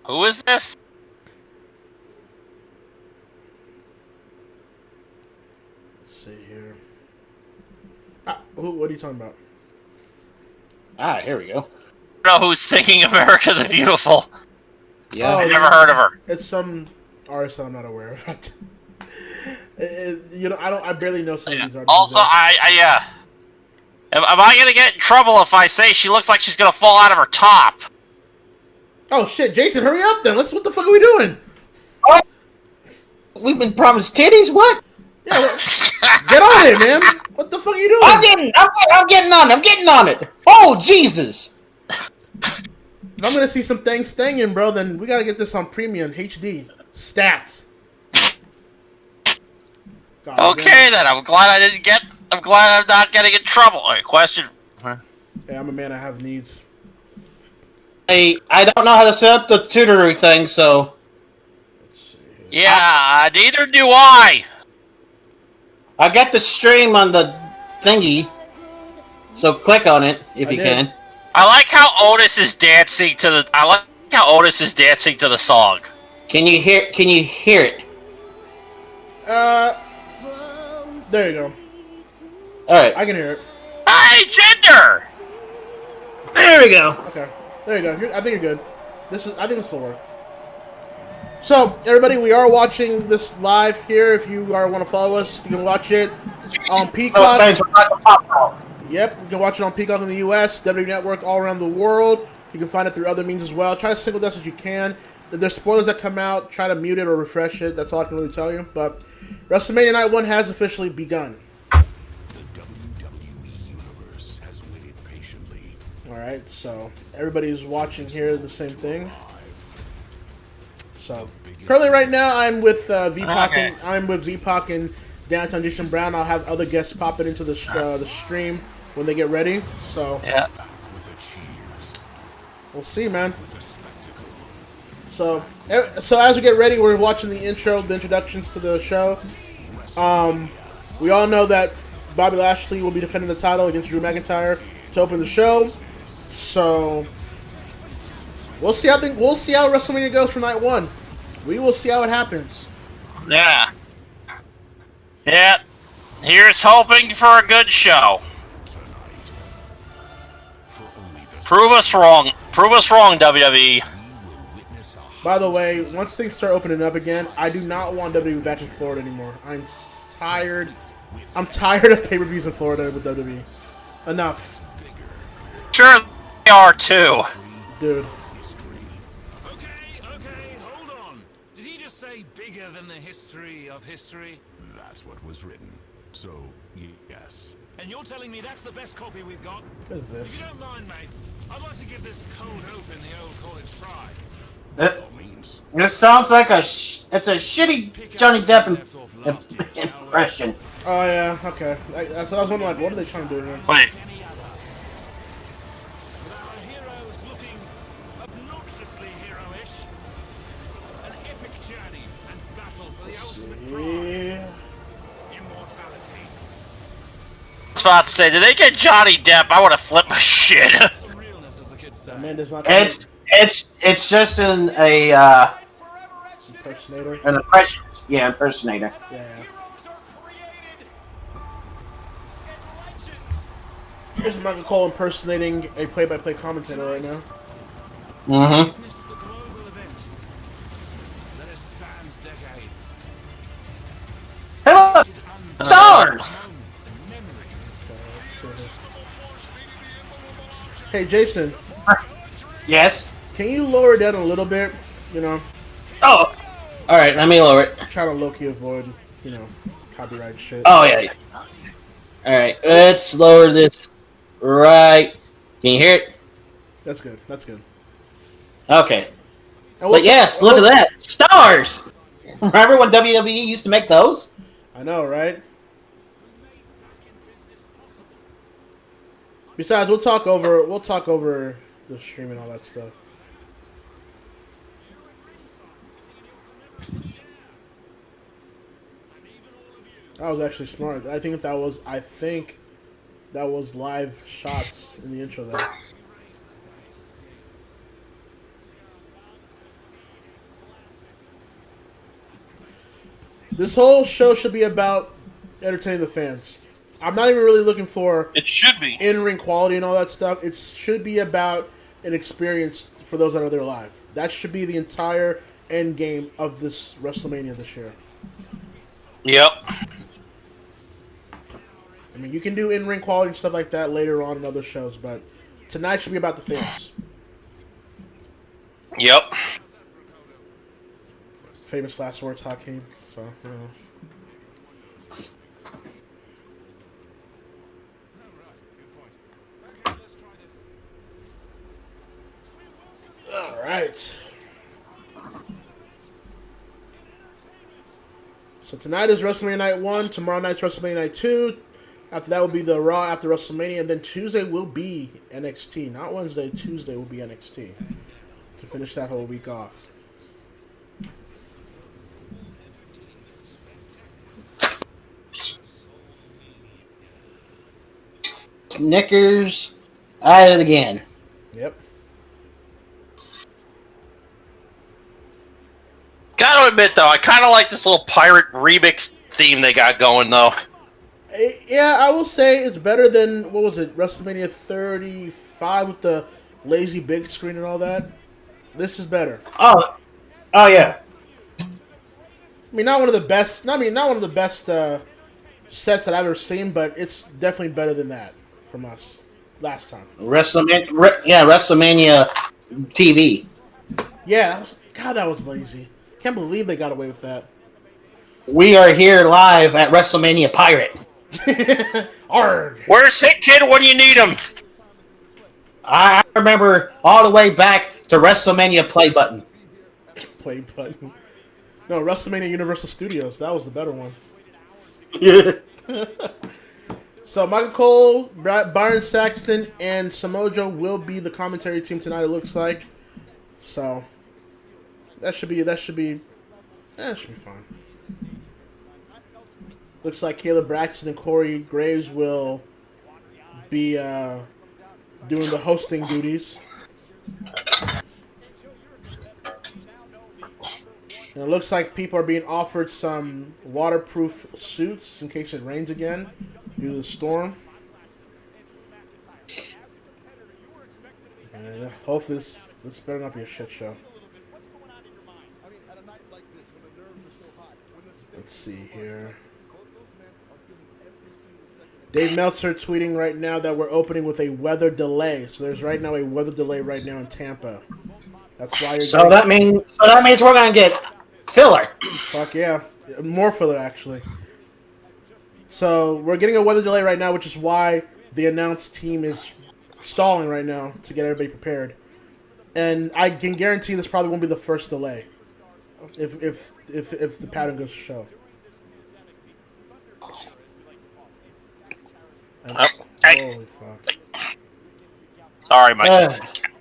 Who is this? Let's see here. What are you talking about? Here we go. I don't know who's singing America the Beautiful. Yeah, I've never heard of her. It's some artist that I'm not aware of. You know, I barely know some of these artists. Also, am I gonna get in trouble if I say she looks like she's gonna fall out of her top? Oh shit, Jason, hurry up then. What the fuck are we doing? Oh, we've been promised titties. What? Yeah, get on it, man. What the fuck are you doing? I'm getting on it. I'm getting on it. Oh Jesus! If I'm gonna see some things staying, bro, then we gotta get this on premium HD stats. Okay, then. I'm glad I'm not getting in trouble. All right, question. Hey, I'm a man. I have needs. I don't know how to set up the tutoring thing, so. Yeah, neither do I. I got the stream on the thingy, so click on it if you can. I like how Otis is dancing to the. I like how Otis is dancing to the song. Can you hear it? There you go. All right, I can hear it. Hey, Gender. There we go. Okay, there you go. I think you're good. I think this will work. So, everybody, we are watching this live here. If you want to follow us, you can watch it on Peacock. Yep, you can watch it on Peacock in the U.S., WWE Network all around the world. You can find it through other means as well. Try to single this as you can. If there's spoilers that come out, try to mute it or refresh it. That's all I can really tell you. But WrestleMania Night 1 has officially begun. The WWE Universe has waited patiently. Alright, so everybody's watching here the same thing. So currently right now I'm with V-Pac and Downtown Jason Brown. I'll have other guests popping into the stream when they get ready. So yeah, we'll see, man. So as we get ready, we're watching the introductions to the show. We all know that Bobby Lashley will be defending the title against Drew McIntyre to open the show. So we'll see how WrestleMania goes for night 1. We will see how it happens. Yeah. Yeah. Here's hoping for a good show. Prove us wrong. Prove us wrong, WWE. By the way, once things start opening up again, I do not want WWE back in Florida anymore. I'm tired. I'm tired of pay-per-views in Florida with WWE. Enough. Sure they are too. Dude. Okay, hold on. Did he just say bigger than the history of history? That's what was written. So, yes. And you're telling me that's the best copy we've got? What is this? If you don't mind, mate, I'd like to give this cold open the old college try. This sounds like it's a shitty Johnny Depp impression. Oh yeah, okay. I was wondering, like, what are they trying to do here? Wait. Our heroes looking obnoxiously heroish. An epic journey and battle for the ultimate prize. Immortality. I was about to say, did they get Johnny Depp? I would have flipped my shit. It's just an impersonator. An impression. Yeah, impersonator. Yeah. Here's Michael Cole impersonating a play-by-play commentator right now. Mm-hmm. Hello, stars. Hey, Jason. Yes. Can you lower it down a little bit? You know. Oh. All right. Let me lower it. Try to low-key avoid, copyright shit. Oh yeah. All right. Let's lower this. Right. Can you hear it? That's good. That's good. Okay. But yes, look at that. Stars! Remember when WWE used to make those? I know, right? Besides, we'll talk over the stream and all that stuff. That was actually smart. I think that was live shots in the intro there. This whole show should be about entertaining the fans. I'm not even really looking for It should be. in-ring quality and all that stuff. It should be about an experience for those that are there live. That should be the entire end game of this WrestleMania this year. Yep. I mean, you can do in-ring quality and stuff like that later on in other shows, but tonight should be about the fans. Yep. Famous last words, Hakeem. So, you know. All right. So tonight is WrestleMania Night 1. Tomorrow night's WrestleMania Night 2. After that will be the Raw after WrestleMania. And then Tuesday will be NXT. Not Wednesday. Tuesday will be NXT. To finish that whole week off. Snickers at it again. Yep. Gotta admit, though, I kind of like this little pirate remix theme they got going, though. Yeah, I will say it's better than, what was it, WrestleMania 35 with the lazy big screen and all that. This is better. Oh yeah. I mean, not one of the best. Not one of the best sets that I've ever seen, but it's definitely better than that from us last time. WrestleMania TV. Yeah, God, that was lazy. Can't believe they got away with that. We are here live at WrestleMania Pirate. Arrgh. Where's Hit Kid when you need him? I remember all the way back to WrestleMania Play Button. Play button. No, WrestleMania Universal Studios. That was the better one. So Michael Cole, Byron Saxton, and Samoa will be the commentary team tonight. It looks like. So that should be fine. Looks like Caleb Braxton and Corey Graves will be doing the hosting duties. And it looks like people are being offered some waterproof suits in case it rains again due to the storm. And hopefully this better not be a shit show. Let's see here. Dave Meltzer tweeting right now that we're opening with a weather delay. So there's right now a weather delay right now in Tampa. That's why you're. So that means we're gonna get filler. Fuck yeah, more filler actually. So we're getting a weather delay right now, which is why the announced team is stalling right now to get everybody prepared. And I can guarantee this probably won't be the first delay. If the pattern goes to show. Holy fuck. Sorry, Mike.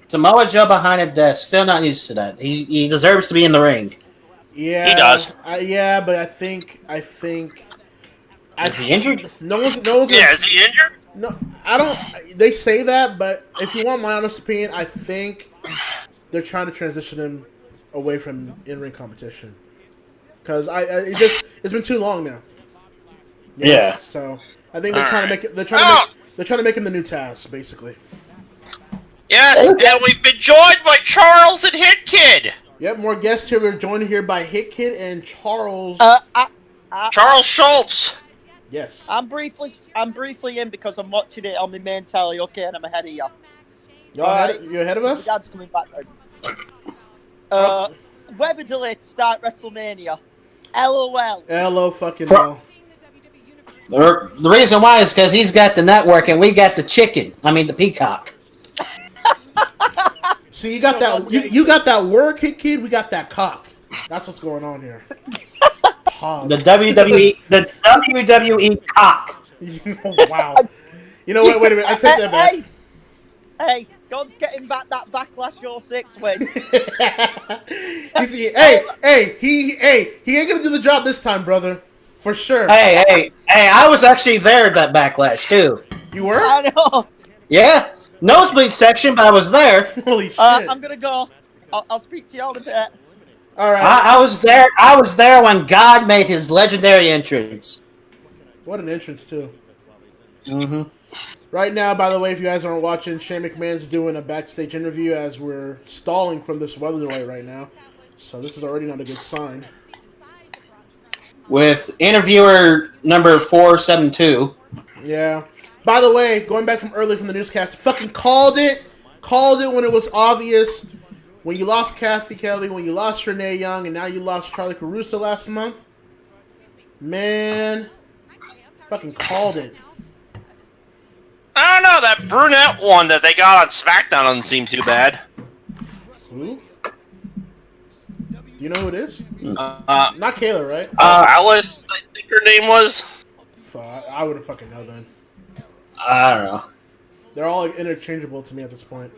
Samoa Joe behind a desk. Still not used to that. He deserves to be in the ring. Yeah, he does. Yeah, but I think. Is he injured? No one's. Yeah, is he injured? No, I don't. They say that, but if you want my honest opinion, I think they're trying to transition him away from in-ring competition because it's been too long now. Yeah. So I think they're trying to make it. They're trying to make him the new Taz, basically. Yes, and we've been joined by Charles and Hit Kid. Yep, more guests here. We're joined here by Hit Kid and Charles. Charles Schultz. Yes. I'm briefly in because I'm watching it on my main telly. Okay, and I'm ahead of you. You're ahead of us. My dad's coming back now. Weather delay to start WrestleMania. LOL. LO fucking L. The reason why is because he's got the network and we got the chicken. I mean the peacock. See, you got that. You got that work, Hit Kid. We got that cock. That's what's going on here. The WWE cock. Wow. You know what? Wait a minute. I take that back. Hey, God's getting back that Backlash 06 win. He ain't gonna do the job this time, brother. For sure. Hey! I was actually there at that Backlash too. You were? I know. Yeah, nosebleed section, but I was there. Holy shit! I'm gonna go. I'll speak to you all in a bit. All right. I was there. I was there when God made his legendary entrance. What an entrance too. Mm-hmm. Right now, by the way, if you guys aren't watching, Shane McMahon's doing a backstage interview as we're stalling from this weather delay right now. So this is already not a good sign. With interviewer number 472. Yeah. By the way, going back from earlier from the newscast, fucking called it. Called it when it was obvious. When you lost Kathy Kelly, when you lost Renee Young, and now you lost Charlie Caruso last month. Man. Fucking called it. I don't know, that brunette one that they got on SmackDown doesn't seem too bad. Who? You know who it is? Not Kayla, right? Alice, I think her name was. I wouldn't fucking know then. I don't know. They're all interchangeable to me at this point.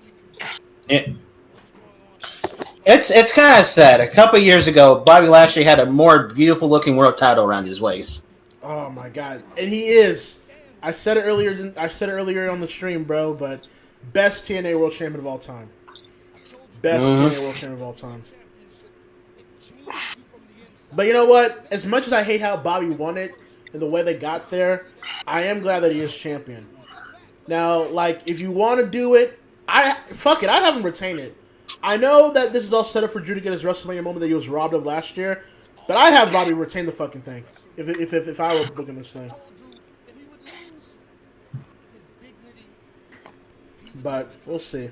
It's kind of sad. A couple years ago, Bobby Lashley had a more beautiful looking world title around his waist. Oh my god, and he is. I said it earlier on the stream, bro. But best TNA World Champion of all time. Best TNA World Champion of all time. But you know what? As much as I hate how Bobby won it and the way they got there, I am glad that he is champion. Now, like, if you want to do it, I'd have him retain it. I know that this is all set up for Drew to get his WrestleMania moment that he was robbed of last year, but I'd have Bobby retain the fucking thing if I were booking this thing. But we'll see.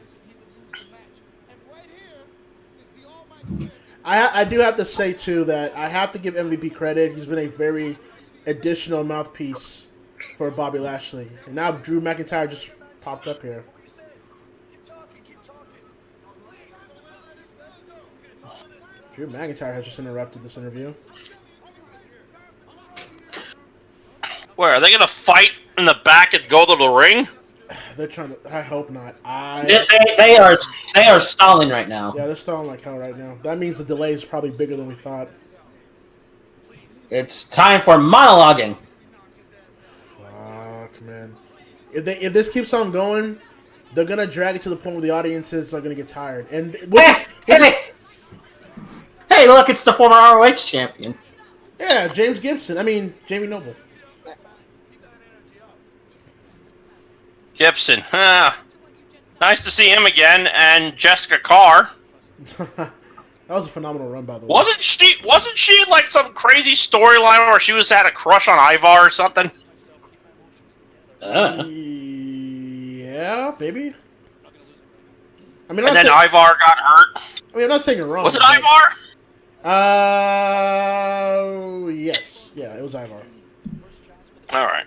I do have to say too that I have to give MVP credit. He's been a very additional mouthpiece for Bobby Lashley. And now Drew McIntyre just popped up here. Drew McIntyre has just interrupted this interview. Where, are they going to fight in the back and go to the ring? They're trying to... I hope not. They are stalling right now. Yeah, they're stalling like hell right now. That means the delay is probably bigger than we thought. It's time for monologuing. Fuck, man. If this keeps on going, they're gonna drag it to the point where the audiences are gonna get tired. And hey, look, it's the former ROH champion. Yeah, James Gibson. I mean, Jamie Noble. Gibson. Nice to see him again, and Jessica Carr. That was a phenomenal run, by the way. Wasn't she in like some crazy storyline where she had a crush on Ivar or something? Yeah, maybe. I mean, and then Ivar got hurt. I mean, I'm not saying you're wrong. Was it Ivar? Yes. Yeah, it was Ivar. All right.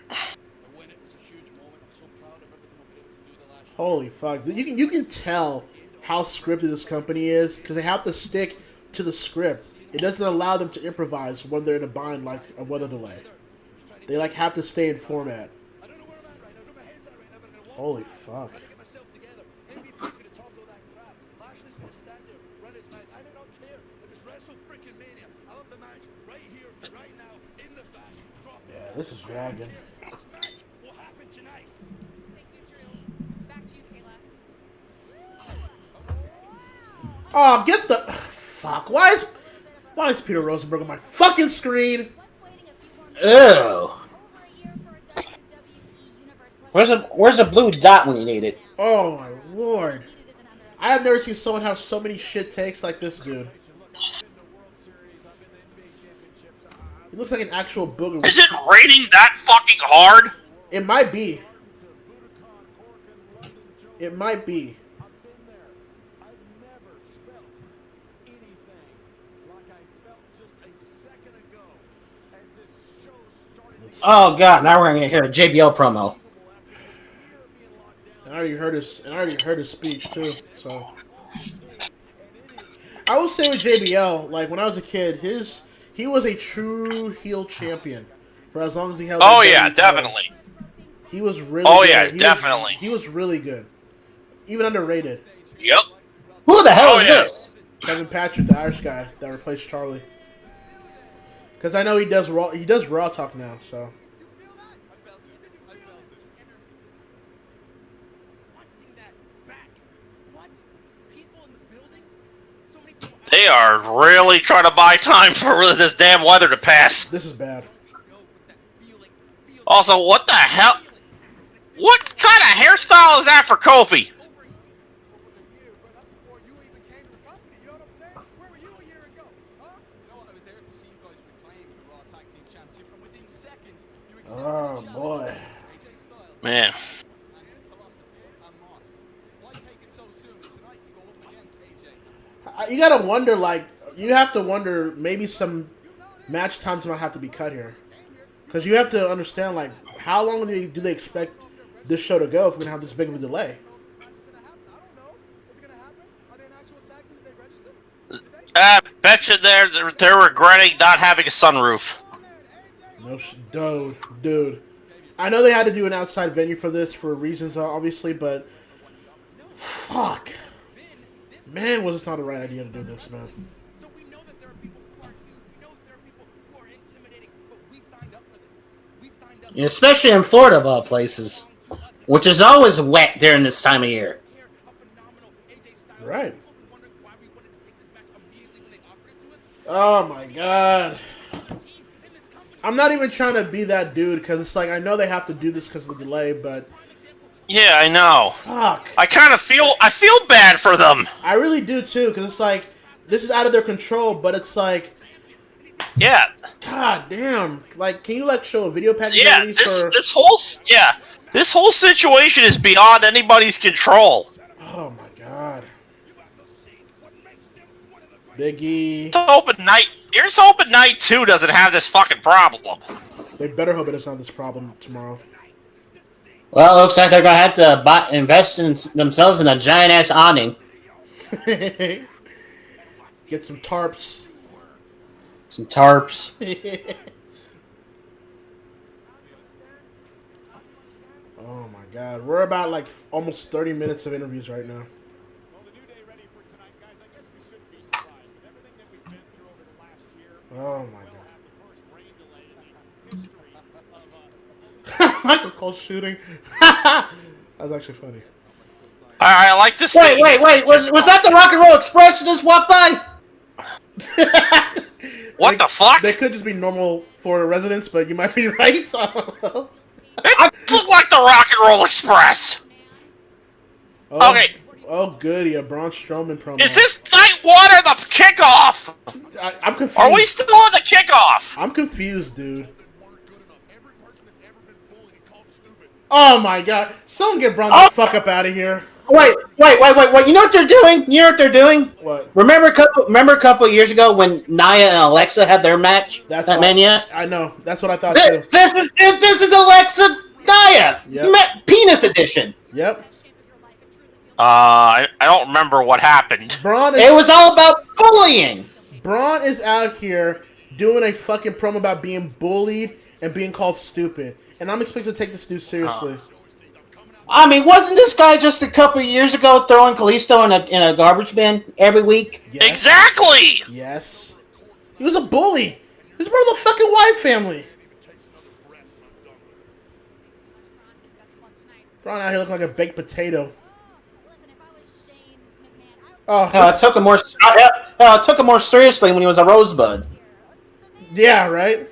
Holy fuck! You can tell how scripted this company is because they have to stick to the script. It doesn't allow them to improvise when they're in a bind like a weather delay. They like have to stay in format. Holy fuck! Yeah, this is dragging. Oh, get the fuck! Why is Peter Rosenberg on my fucking screen? Ew. Where's a blue dot when you need it? Oh my lord! I have never seen someone have so many shit takes like this dude. He looks like an actual booger. Is it raining that fucking hard? It might be. It might be. Oh god! Now we're gonna hear a JBL promo. I already heard his speech too. So I will say with JBL, like when I was a kid, he was a true heel champion for as long as he held. Oh yeah, definitely. He was really Oh good. yeah, He definitely. He was really good. Even underrated. Yep. Who the hell is this? Kevin Patrick, the Irish guy that replaced Charlie. Because I know he does Raw. He does Raw Talk now, so. They are really trying to buy time for this damn weather to pass. This is bad. Also, what the hell? What kind of hairstyle is that for Kofi? Oh boy. Man. You gotta wonder, like, you have to wonder, maybe some match times might have to be cut here. Because you have to understand, like, how long do they expect this show to go if we're going to have this big of a delay? Bet you they're regretting not having a sunroof. No, dude. I know they had to do an outside venue for this for reasons, obviously, but fuck. Man, was this not the right idea to do this, man. Especially in Florida, of all places, which is always wet during this time of year. Right. Oh my god. I'm not even trying to be that dude because it's like I know they have to do this because of the delay, but yeah, I know. Fuck. I feel bad for them. I really do too because it's like this is out of their control, but it's like yeah. God damn. Like, can you like show a video package? Yeah, this whole situation is beyond anybody's control. Oh my god. Biggie. Here's hoping Night 2 doesn't have this fucking problem. They better hope it doesn't have this problem tomorrow. Well, it looks like they're gonna have to invest in themselves in a giant ass awning. Get some tarps. Some tarps. Oh my god. We're about like almost 30 minutes of interviews right now. Oh my god. Michael Cole shooting. That was actually funny. I like this. Wait. Was that the Rock and Roll Express that just walked by? What the fuck? They could just be normal Florida residents, but you might be right. I don't know. It looked like the Rock and Roll Express. Oh, okay. Oh, goody, a Braun Strowman promo. Is this night one or the kickoff? I'm confused. Are we still on the kickoff? I'm confused, dude. Oh my god. Someone get Braun the fuck up out of here. Wait. You know what they're doing? What? Remember a couple of years ago when Nia and Alexa had their match? Mania? I know. That's what I thought too. This is Alexa Nia. Yep. Penis edition. Yep. I don't remember what happened. It was all about bullying. Braun is out here doing a fucking promo about being bullied and being called stupid. And I'm expected to take this dude seriously. I mean, wasn't this guy just a couple of years ago throwing Kalisto in a garbage bin every week? Yes. Exactly! Yes. He was a bully. He's part of the fucking Wyatt family. Braun out here looking like a baked potato. It took him more seriously when he was a rosebud. Yeah, right?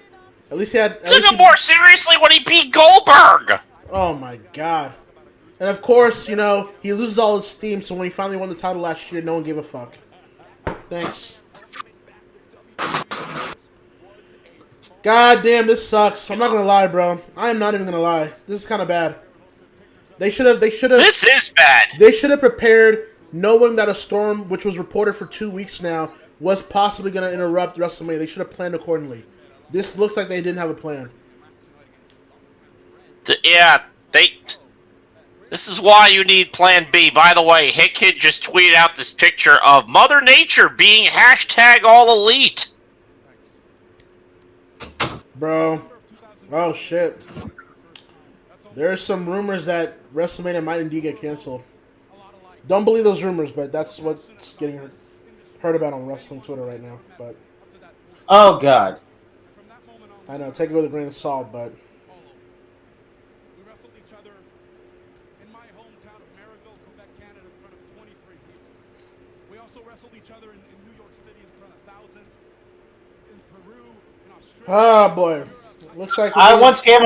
At least he had... Took him more seriously when he beat Goldberg! Oh my god. And of course, you know, he loses all his steam, so when he finally won the title last year, no one gave a fuck. Thanks. God damn, this sucks. I'm not gonna lie, bro. I am not even gonna lie. This is kind of bad. They should have... This is bad! They should have prepared, knowing that a storm, which was reported for 2 weeks now, was possibly gonna interrupt WrestleMania. They should have planned accordingly. This looks like they didn't have a plan. This is why you need Plan B. By the way, Hit Kid just tweeted out this picture of Mother Nature being #AllElite. Bro. Oh, shit. There are some rumors that WrestleMania might indeed get canceled. Don't believe those rumors, but that's what's getting heard about on wrestling Twitter right now. But Oh God. I know, take it with a grain of salt, but We wrestled each other in my hometown of Maryville, Quebec, Canada, in front of 23 people. We also wrestled each other in New York City in front of thousands, in Peru, in Australia. oh boy, looks like I once gave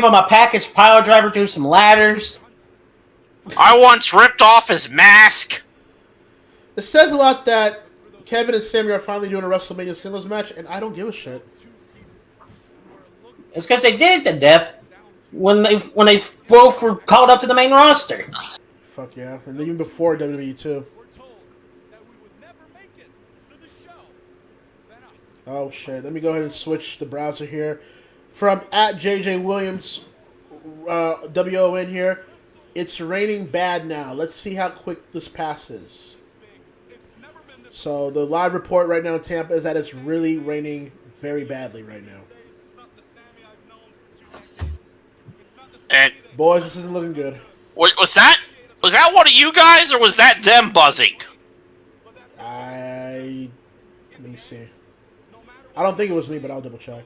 him a package pile driver to some ladders. I once ripped off his mask. It says a lot that Kevin and Sammy are finally doing a WrestleMania singles match, and I don't give a shit. It's because they did it to death when they both were called up to the main roster. Fuck yeah, and even before WWE too. Oh shit, let me go ahead and switch the browser here. From at JJ Williams, WON here. It's raining bad now. Let's see how quick this passes. So the live report right now in Tampa is that it's really raining very badly right now. And boys, this isn't looking good. Was that one of you guys, or was that them buzzing? Let me see. I don't think it was me, but I'll double check.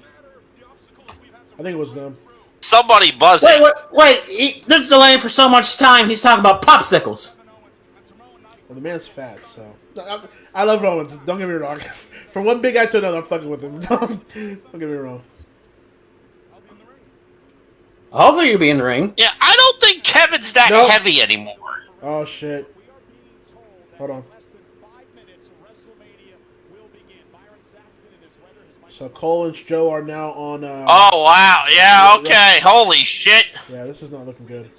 I think it was them. Somebody buzzing. Wait! They're delaying for so much time. He's talking about popsicles. Well, the man's fat, so I love Rollins. Don't get me wrong. From one big guy to another, I'm fucking with him. Don't get me wrong. Hopefully you'll be in the ring. Yeah, I don't think Kevin's that heavy anymore. Oh shit! Hold on. So Cole and Joe are now on. Oh wow! Yeah. Okay. Holy shit! Yeah, this is not looking good.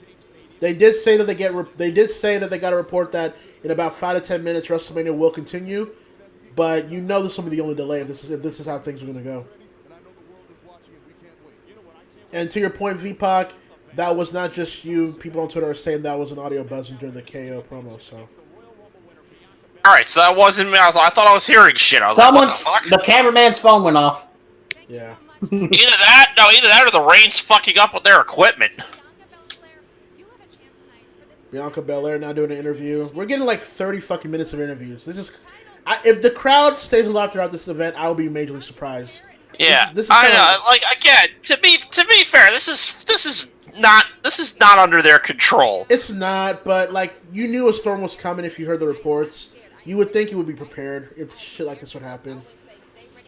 They did say that they got a report that in about 5 to 10 minutes WrestleMania will continue, but you know this will be the only delay if this is how things are going to go. And to your point, VPOC, that was not just you. People on Twitter are saying that was an audio buzzing during the KO promo. So. All right, so that wasn't me. I thought I was hearing shit. I was like, what the fuck? The cameraman's phone went off. Yeah. Either that, or the rain's fucking up with their equipment. Bianca Belair now doing an interview. We're getting like 30 fucking minutes of interviews. This is, if the crowd stays alive throughout this event, I will be majorly surprised. Yeah, this is I know. Like again, to be fair, this is not under their control. It's not, but like you knew a storm was coming if you heard the reports. You would think you would be prepared if shit like this would happen.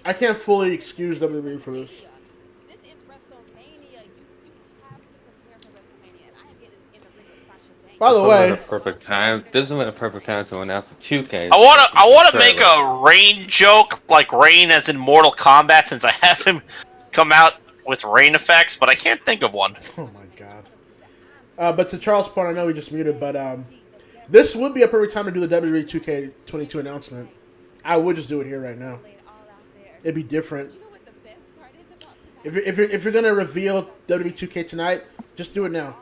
I can't fully excuse WWE for this. By the way, perfect time. This isn't a perfect time to announce the 2K. I want to make a Rain joke, like Rain as in Mortal Kombat, since I have him come out with rain effects, but I can't think of one. Oh my god. But to Charles' point, I know he just muted, but this would be a perfect time to do the WWE 2K22 announcement. I would just do it here right now. It'd be different. If you're gonna reveal WWE 2K tonight, just do it now.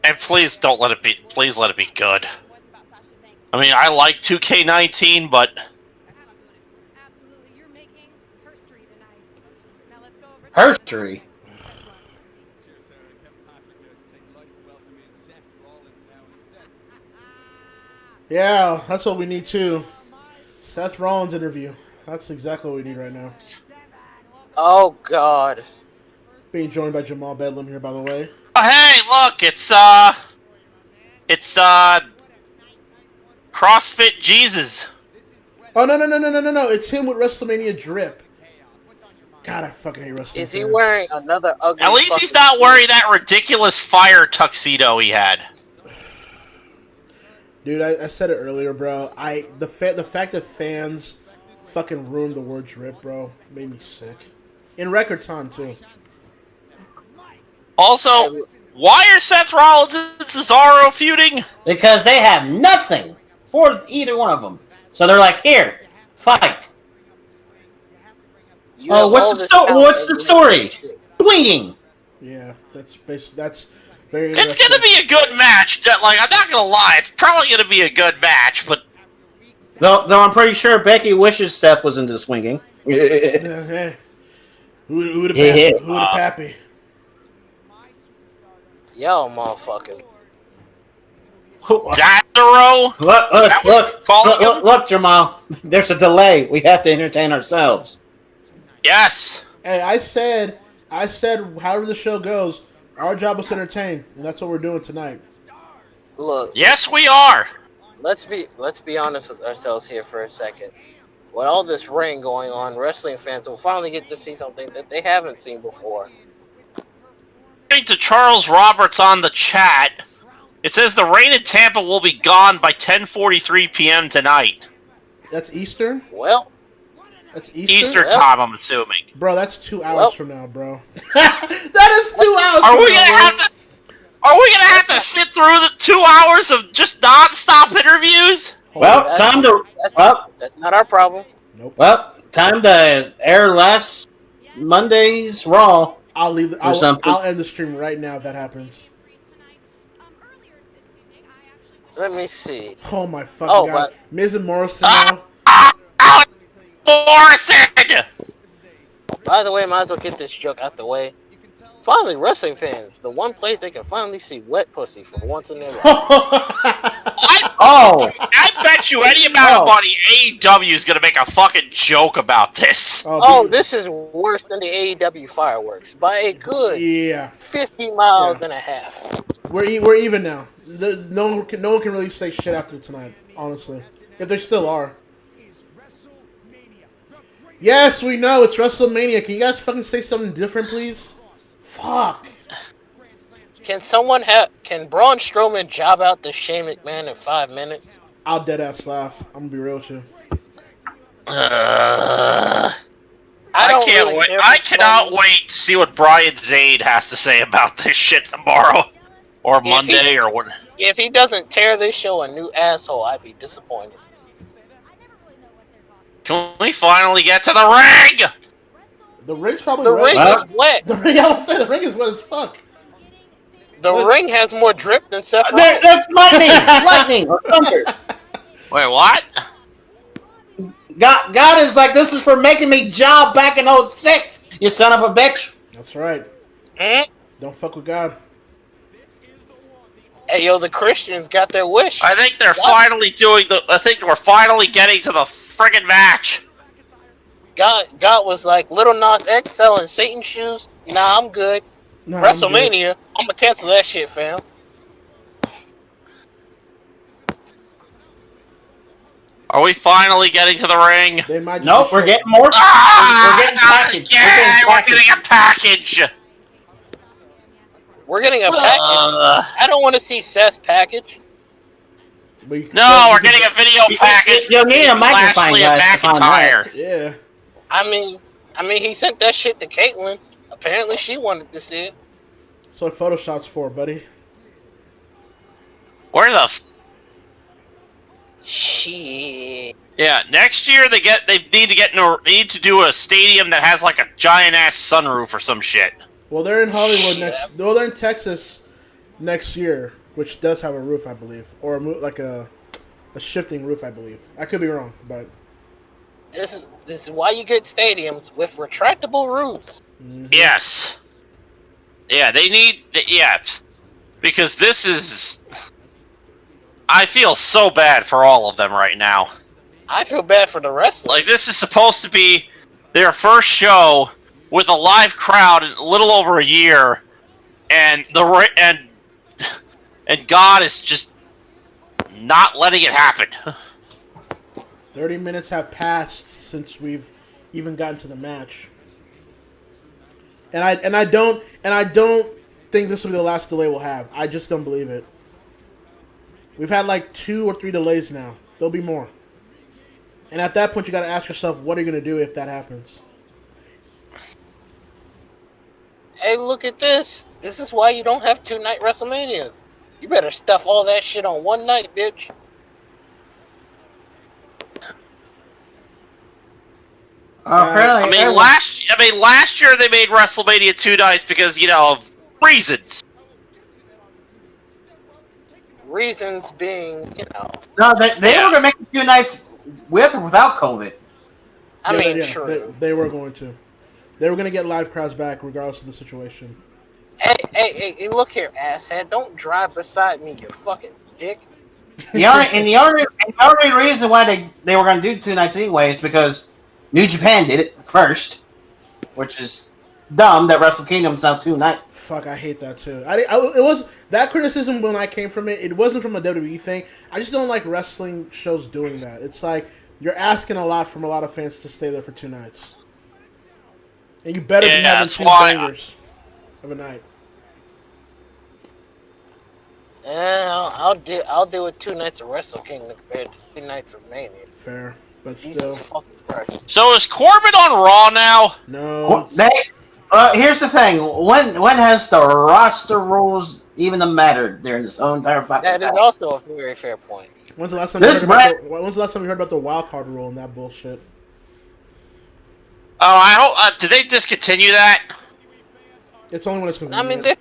And please don't let it be. Please let it be good. I mean, I like 2K19, but Herstory. Yeah, that's what we need too. Seth Rollins interview. That's exactly what we need right now. Oh God. Being joined by Jamal Bedlam here, by the way. oh, hey, look, it's CrossFit Jesus. Oh no! It's him with WrestleMania drip. God, I fucking hate wrestling. Is he wearing another ugly? At least he's not wearing that ridiculous fire tuxedo he had. Dude, I said it earlier, bro. The fact that fans fucking ruined the word drip, bro, made me sick. In record time too. Also, why are Seth Rollins and Cesaro feuding? Because they have nothing for either one of them. So they're like, here, fight. Oh, what's the story? Swinging. Yeah, that's very. It's gonna be a good match. Like, I'm not gonna lie, it's probably gonna be a good match, but Though I'm pretty sure Becky wishes Seth was into swinging. Who the pappy? Yo, motherfuckers. Jazero? Look, Jamal. There's a delay. We have to entertain ourselves. Yes. Hey, I said, however the show goes, our job is to entertain, and that's what we're doing tonight. Look. Yes, we are. Let's be honest with ourselves here for a second. With all this rain going on, wrestling fans will finally get to see something that they haven't seen before. According to Charles Roberts on the chat, it says the rain in Tampa will be gone by 10:43 p.m. tonight. That's Eastern? Well, that's Eastern? Eastern time, I'm assuming. Bro, that's 2 hours from now, bro. That is 2 hours Are from we now, gonna bro. have to? Are we gonna have to sit through the 2 hours of just non-stop interviews? Well, that's not our problem. Nope. Well, time to air last Monday's Raw. I'll end the stream right now if that happens. Let me see. Oh my fucking god. Miz and Morrison now. Morrison! By the way, might as well get this joke out the way. Finally, wrestling fans, the one place they can finally see wet pussy for once in their life. I bet you any amount of money AEW is gonna make a fucking joke about this. Oh, this is worse than the AEW fireworks by a good 50 miles and a half. We're even now. No one can really say shit after tonight, honestly. If there still are. Yes, we know it's WrestleMania. Can you guys fucking say something different, please? Fuck. Can Braun Strowman job out the Shane McMahon in 5 minutes? I'll dead ass laugh. I'm gonna be real with you. I can't wait. I cannot wait to see what Brian Zane has to say about this shit tomorrow or Monday or what. If he doesn't tear this show a new asshole, I'd be disappointed. Can we finally get to the ring? The ring's probably The ring is wet. The ring, I would say the ring is wet as fuck. The ring has more drip than Seth Rollins. That's lightning or thunder. Wait, what? God is like, this is for making me job back in 06, you son of a bitch. That's right. Don't fuck with God. Hey, yo, the Christians got their wish. I think they're finally doing I think we're finally getting to the friggin' match. God was like, Little Nas X selling Satan shoes? Nah, I'm good. Nah, WrestleMania, I'm gonna cancel that shit, fam. Are we finally getting to the ring? Nope, we're getting more. We're getting packaged. We're getting a package. We're getting a package. I don't want to see Seth's package. No, we're getting a video package. You'll need a magnifying glass to find that. Yeah. I mean, he sent that shit to Caitlyn. Apparently, she wanted to see it. So what Photoshop's for, buddy? Where the? Shit. Yeah, next year they need to do a stadium that has like a giant ass sunroof or some shit. Well, they're in Hollywood next. No, they're in Texas next year, which does have a roof, I believe, or like a shifting roof, I believe. I could be wrong, but this is why you get stadiums with retractable roofs. Mm-hmm. Yes. Yeah, they need. Because this is. I feel so bad for all of them right now. I feel bad for the wrestlers. Like, this is supposed to be their first show with a live crowd in a little over a year, and God is just not letting it happen. 30 minutes have passed since we've even gotten to the match, and I don't think this will be the last delay we'll have. I just don't believe it. We've had like 2 or 3 delays now. There'll be more. And at that point, you got to ask yourself, what are you going to do if that happens? Hey, look at this. This is why you don't have 2-night WrestleManias. You better stuff all that shit on one night, bitch. Last year they made WrestleMania 2 nights because, of reasons. Reasons being, No, they were going to make it 2 nights with or without COVID. True. They were going to. They were going to get live crowds back regardless of the situation. Hey, look here, asshat. Don't drive beside me, you fucking dick. The only reason why they were going to do 2 nights anyway is because New Japan did it first, which is dumb that Wrestle Kingdom's now 2 nights. Fuck, I hate that too. It was that criticism when I came from it. It wasn't from a WWE thing. I just don't like wrestling shows doing that. It's like you're asking a lot from a lot of fans to stay there for 2 nights, and you better be having 2 bangers of a night. I'll deal with 2 nights of Wrestle Kingdom compared to 2 nights of Mania. Fair, but Jesus still. fucking Christ. So is Corbin on Raw now? No. Here's the thing. When has the roster rules even mattered during this whole entire fucking That is also a very fair point. When's the last time you heard about the wild card rule and that bullshit? Oh, I hope. Did they discontinue that? It's only when it's convenient. I mean, they're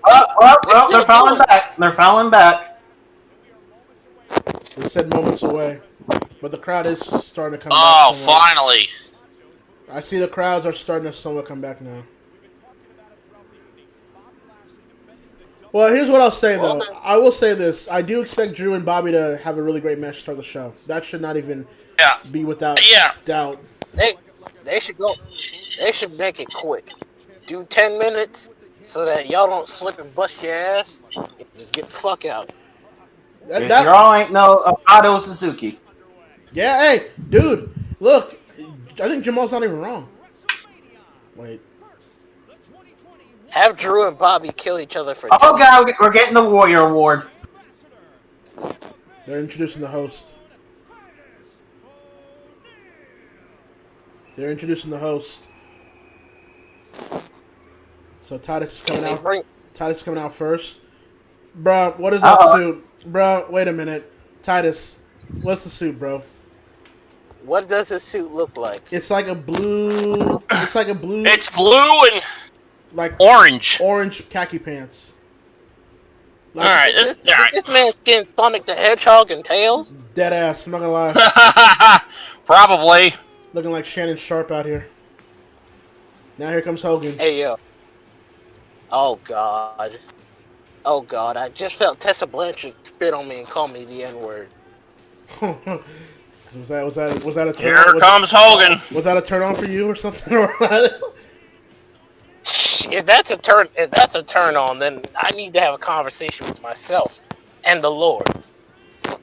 falling back. They're falling back. They said moments away, but the crowd is starting to come back. Oh, finally! I see the crowds are starting to somewhat come back now. Well, here's what I'll say, though. I will say this. I do expect Drew and Bobby to have a really great match to start the show. That should not even be without doubt. They should go. They should make it quick. Do 10 minutes so that y'all don't slip and bust your ass. And just get the fuck out. Y'all ain't no Otto Suzuki. Yeah, hey, dude. Look, I think Jamal's not even wrong. Wait. Have Drew and Bobby kill each other for. Oh god, we're getting the Warrior Award. They're introducing the host. So Titus is coming out. Titus is coming out first. Bruh, what is that suit? Bruh, wait a minute. Titus, what's the suit, bro? What does his suit look like? It's like a blue. It's blue and like orange khaki pants. Like, all right, this man's skin Sonic the Hedgehog and Tails. Dead ass. I'm not gonna lie. Probably. Looking like Shannon Sharp out here. Now here comes Hogan. Hey yo. Oh god. Oh god. I just felt Tessa Blanchard spit on me and call me the N-word. Was that a turn? Here comes Hogan. Was that a turn on for you or something? If that's a turn on, then I need to have a conversation with myself and the Lord.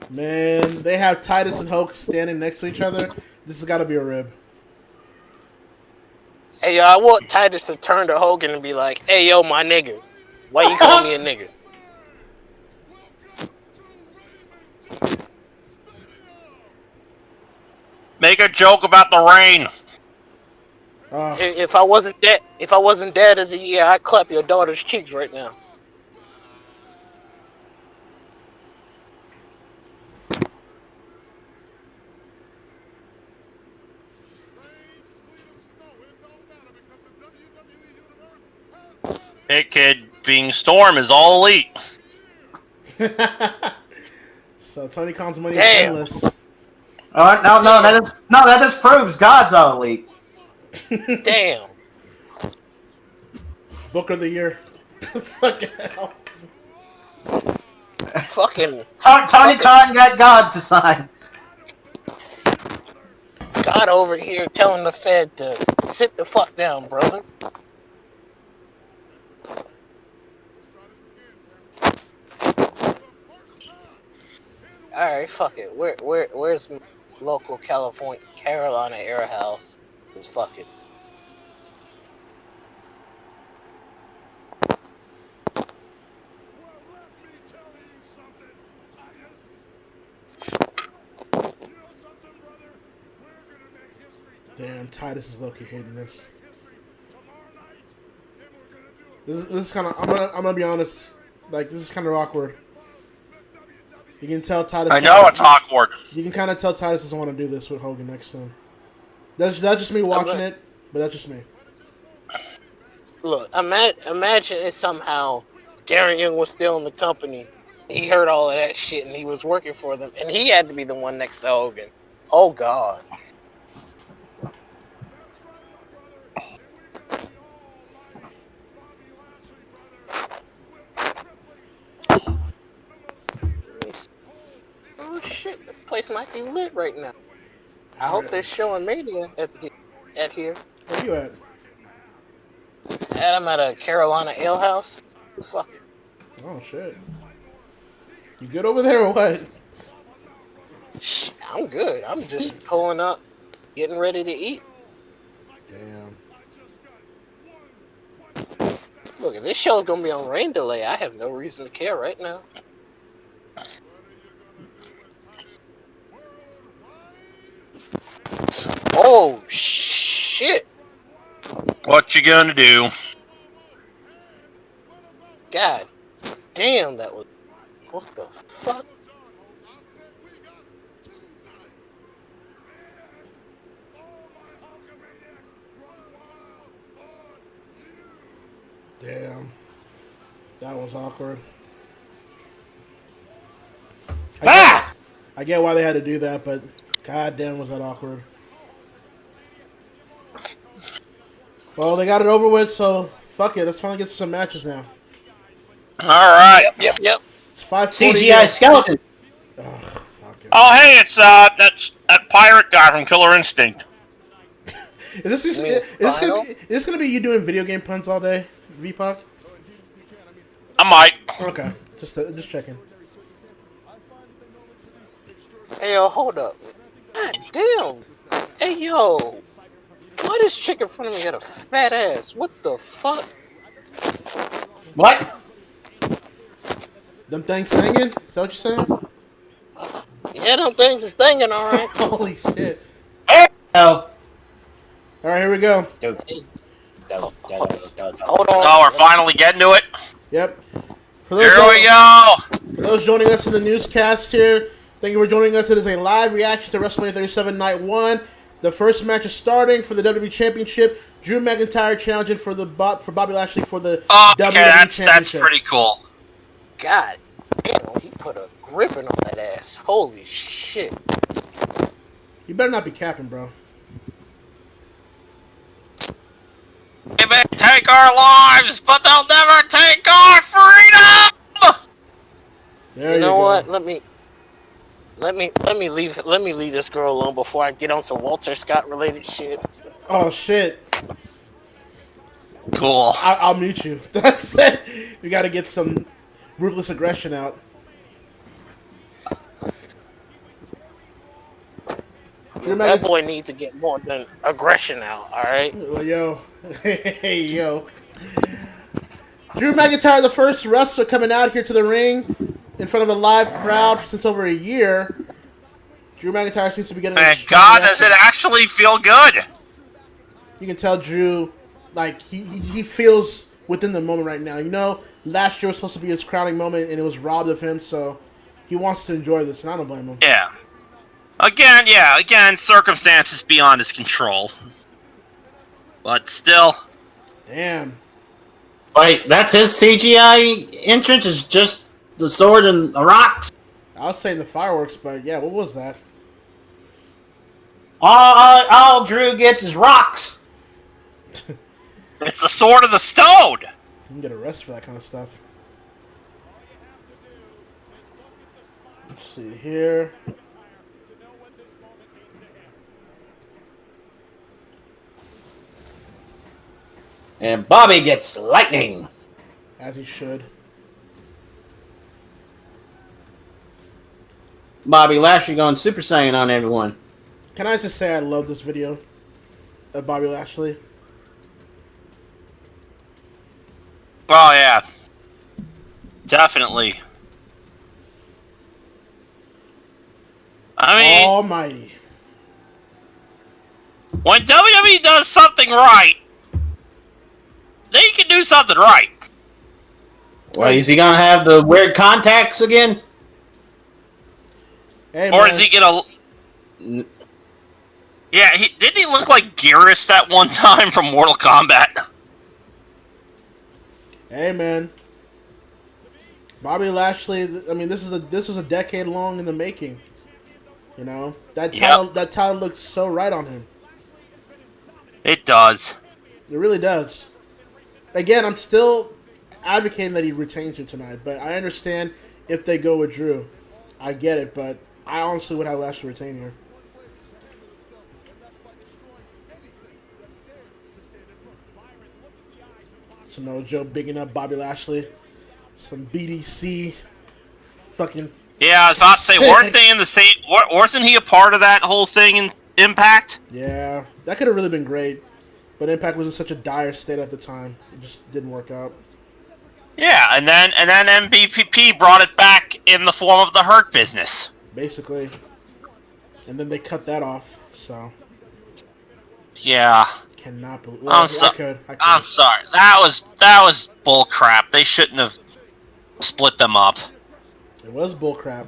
Man, they have Titus and Hogan standing next to each other. This has got to be a rib. Hey yo, I want Titus to turn to Hogan and be like, "Hey yo, my nigga, why you call me a nigga?" Make a joke about the rain. If I wasn't dad of the year, I'd clap your daughter's cheeks right now. Hey kid, being Storm is all elite. So Tony Khan's money is endless. That just proves God's all elite. Damn. Book of the year. Fucking hell. Fucking Tony Khan got God to sign. God over here telling the Fed to sit the fuck down, brother. Alright, fuck it. Where's my local Carolina Air House? Is fucking. Damn, Titus is low-key hating this. This is kind of. I'm gonna be honest. Like, this is kind of awkward. You can tell Titus. I know it's awkward. You can kind of tell Titus doesn't want to do this with Hogan next to him. That's just me watching it, but that's just me. Look, imagine if somehow Darren Young was still in the company. He heard all of that shit and he was working for them, and he had to be the one next to Hogan. Oh God. place might be lit right now. I hope they're showing Mania at here. Where you at? And I'm at a Carolina Ale House. Fuck it. Oh shit. You good over there or what? I'm good. I'm just pulling up, getting ready to eat. Damn. Look, if this show's gonna be on rain delay, I have no reason to care right now. Oh shit! What you gonna do? God damn, that was. What the fuck? Damn. That was awkward. I get why they had to do that, but god damn was that awkward. Well, they got it over with, so fuck it. Let's finally get some matches now. All right. Yep. It's 5:40. CGI skeleton. Oh, hey, it's that's that pirate guy from Killer Instinct. Is this gonna be you doing video game puns all day, VPOC? I might. Okay, just checking. Hey yo, hold up. God damn. Hey yo. Why this chick in front of me got a fat ass? What the fuck? What? Them things singing? Is that what you're saying? Yeah, them things is stinging, alright. Holy shit. Oh. Alright, here we go. Hold on. Oh, we're finally getting to it. Yep. Here we go. For those joining us in the newscast here, thank you for joining us. It is a live reaction to WrestleMania 37 Night 1. The first match is starting for the WWE Championship. Drew McIntyre challenging for Bobby Lashley for the WWE Championship. That's pretty cool. God damn, he put a gripping on that ass. Holy shit. You better not be capping, bro. They may take our lives, but they'll never take our freedom. There you know go. what? Let me leave this girl alone before I get on some Walter Scott related shit. Oh shit. Cool. I'll mute you. That's it. We got to get some ruthless aggression out. That boy needs to get more than aggression out, alright? Yo. Hey, yo. Drew McIntyre, the first wrestler coming out here to the ring in front of a live crowd since over a year. Drew McIntyre seems to be getting a God, does it actually feel good? You can tell Drew, like, he feels within the moment right now. You know, last year was supposed to be his crowning moment, and it was robbed of him, so he wants to enjoy this, and I don't blame him. Yeah. Again, circumstances beyond his control. But still. Damn. Wait, that's his CGI entrance? Is just the sword and the rocks? I was saying the fireworks, but yeah, what was that? All Drew gets is rocks. It's the sword of the stone. You can get arrested for that kind of stuff. Let's see here. And Bobby gets lightning. As he should. Bobby Lashley going Super Saiyan on everyone. Can I just say I love this video of Bobby Lashley? Oh, yeah. Definitely. I mean, Almighty. When WWE does something right, they can do something right. Well, is he going to have the weird contacts again? Hey, or is he going to... Yeah, didn't he look like Geras that one time from Mortal Kombat? Hey, man. Bobby Lashley, I mean, this is a decade long in the making. You know? That title looks so right on him. It does. It really does. Again, I'm still advocating that he retains it tonight, but I understand if they go with Drew. I get it, but I honestly would have Lashley retain here. So no Joe bigging up Bobby Lashley. Some BDC fucking... Yeah, I was about to say, weren't they in the same... Wasn't he a part of that whole thing in Impact? Yeah, that could have really been great. But Impact was in such a dire state at the time. It just didn't work out. Yeah, and then MVP brought it back in the form of the Hurt Business. Basically. And then they cut that off, so... Yeah. Cannot believe... I'm sorry. That was bull crap. They shouldn't have split them up. It was bullcrap.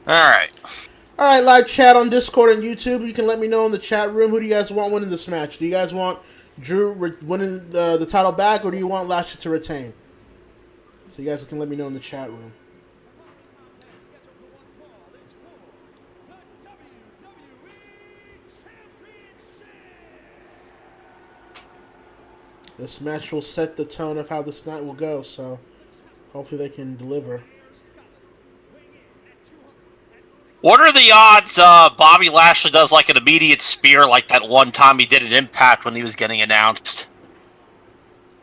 Alright. Alright, live chat on Discord and YouTube. You can let me know in the chat room. Who do you guys want winning this match? Do you guys want Drew winning the title back, or do you want Lashley to retain? So you guys can let me know in the chat room. This match will set the tone of how this night will go, so hopefully they can deliver. What are the odds Bobby Lashley does like an immediate spear like that one time he did at Impact when he was getting announced?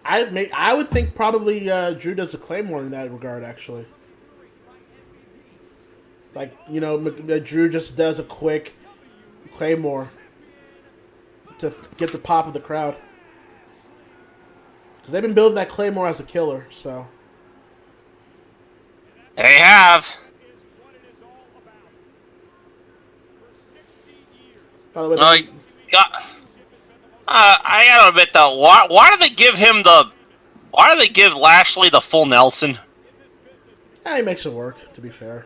I would think probably Drew does a Claymore in that regard, actually. Like, you know, Drew just does a quick Claymore to get the pop of the crowd. Because they've been building that Claymore as a killer, so. They have. By the way, I gotta admit though, why do they give him the? Why do they give Lashley the full Nelson? He makes it work, to be fair.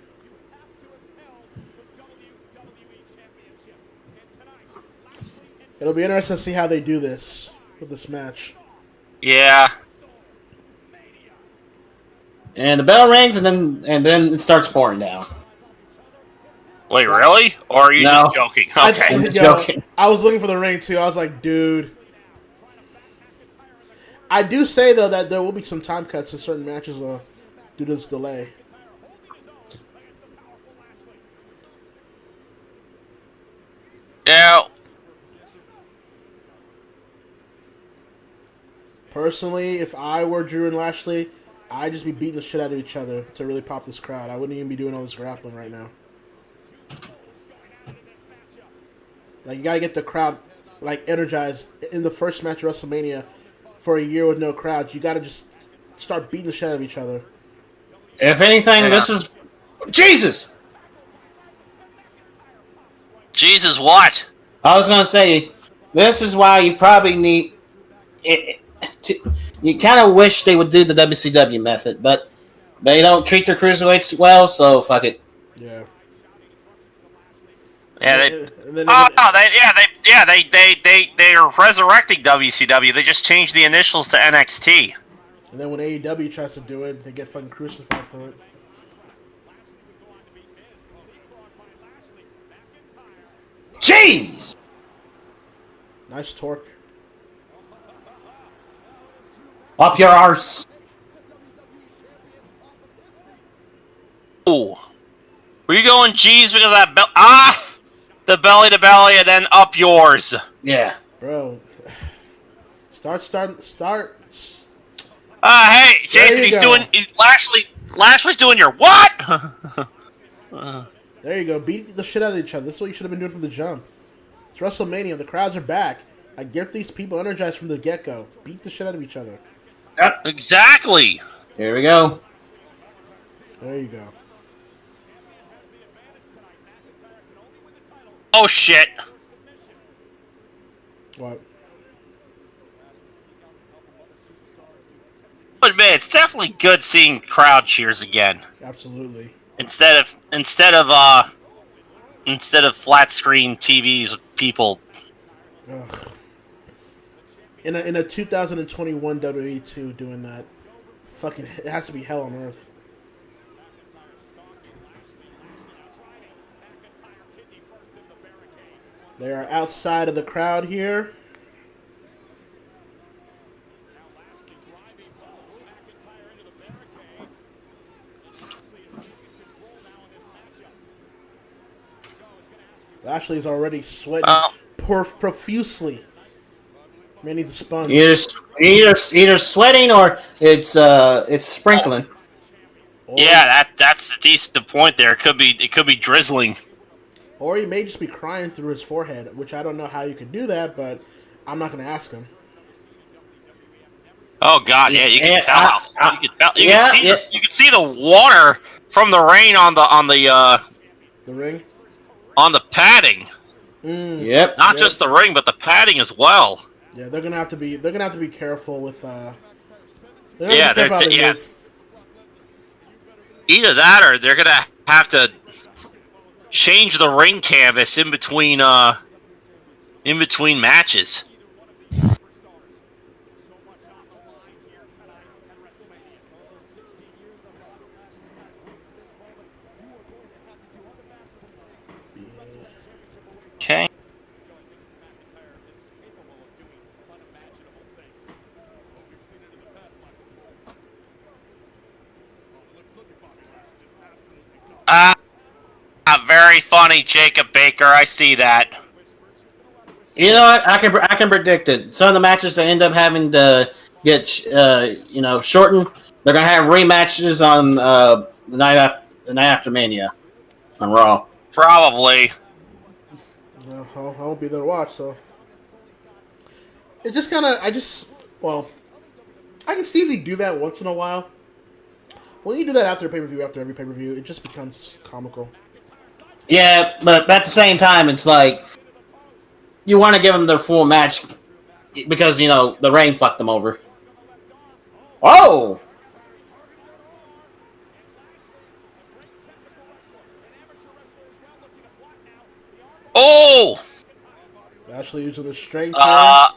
It'll be interesting to see how they do this with this match. Yeah. And the bell rings, and then it starts pouring down. Wait, really? Or are you just joking? Okay. I'm joking. I was looking for the ring too. I was like, dude. I do say though that there will be some time cuts in certain matches due to this delay. Yeah. Personally, if I were Drew and Lashley, I'd just be beating the shit out of each other to really pop this crowd. I wouldn't even be doing all this grappling right now. Like, you gotta get the crowd, like, energized in the first match of WrestleMania for a year with no crowds. You gotta just start beating the shit out of each other. If anything, this is... Jesus! Jesus what? I was gonna say, this is why you probably need... You kind of wish they would do the WCW method, but they don't treat their cruiserweights well, so fuck it. Yeah. Yeah, they're resurrecting WCW. They just changed the initials to NXT. And then when AEW tries to do it, they get fucking crucified for it. Jeez! Nice torque. Up your arse. Ooh. Were you going G's because of that the belly to belly and then up yours? Yeah. Bro. Start. Hey, Jason, Lashley's doing your what? There you go. Beat the shit out of each other. That's what you should have been doing from the jump. It's WrestleMania. The crowds are back. I get these people energized from the get-go. Beat the shit out of each other. Exactly. Here we go. There you go. Oh shit. What? But man, it's definitely good seeing crowd cheers again. Absolutely. Instead of flat screen TVs with people. Ugh. In a 2021 WWE 2 doing that, fucking, it has to be hell on earth. They are outside of the crowd here. Lashley's already sweating profusely. Man needs a sponge. Either sweating or it's sprinkling. Yeah, that's a decent point there. It could be drizzling. Or he may just be crying through his forehead, which I don't know how you could do that, but I'm not going to ask him. Oh God, yeah, you can tell. You can see the water from the rain on the ring, on the padding. Yep. Not just the ring, but the padding as well. Yeah, they're gonna have to be careful with. Yeah. Either that, or they're gonna have to change the ring canvas in between matches. Okay. Very funny, Jacob Baker. I see that. You know what? I can predict it. Some of the matches that end up having to get shortened, they're gonna have rematches on the night after Mania on Raw. Probably. No, I won't be there to watch, so it just kind of I can see if you do that once in a while. When you do that after a pay-per-view, after every pay-per-view, it just becomes comical. Yeah, but at the same time, it's like you want to give them their full match because the rain fucked them over. Oh. Oh! Actually using the strength. Yeah,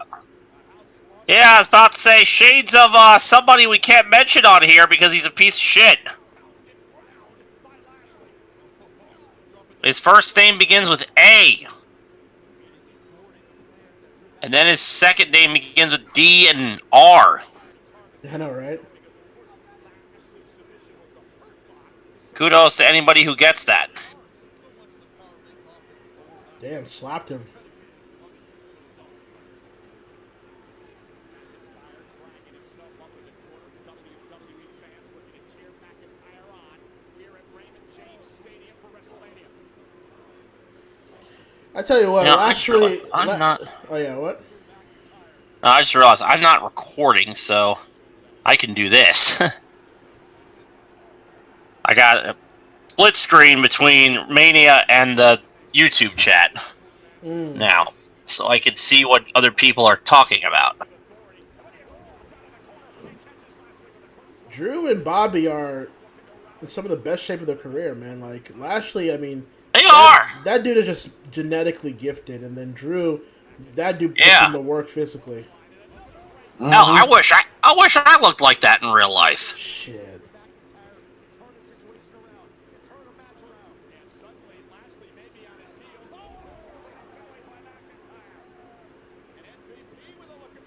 I was about to say shades of somebody we can't mention on here because he's a piece of shit. His first name begins with A. And then his second name begins with D and R. I know, right? Kudos to anybody who gets that. Damn, slapped him. I tell you what, actually, I'm not. Oh yeah, what? No, I just realized I'm not recording, so I can do this. I got a split screen between Mania and the YouTube chat now, so I can see what other people are talking about. Drew and Bobby are in some of the best shape of their career, man. Like Lashley, I mean, that dude is just genetically gifted, and then Drew, that dude puts in the work physically. Hell, I wish I looked like that in real life. Shit.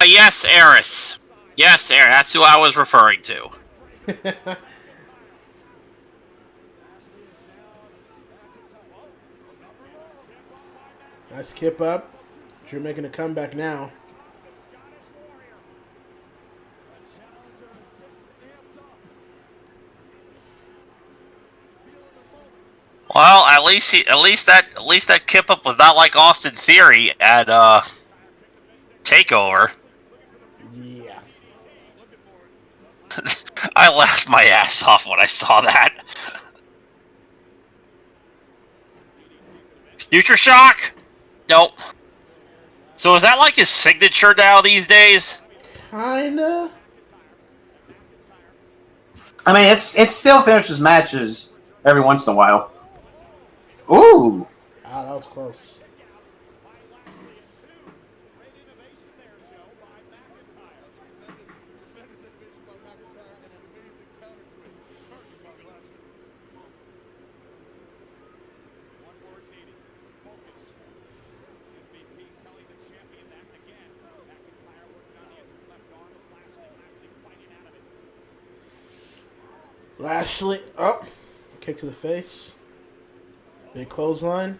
Yes, Eris. Yes, Eris. That's who I was referring to. Nice kip up. Drew making a comeback now. Well, at least that kip up was not like Austin Theory at Takeover. Yeah. I laughed my ass off when I saw that. Future Shock? Nope. So is that like his signature now these days? Kinda. I mean, it still finishes matches every once in a while. Ooh. Ah, that was close. Lashley, kick to the face. Big clothesline.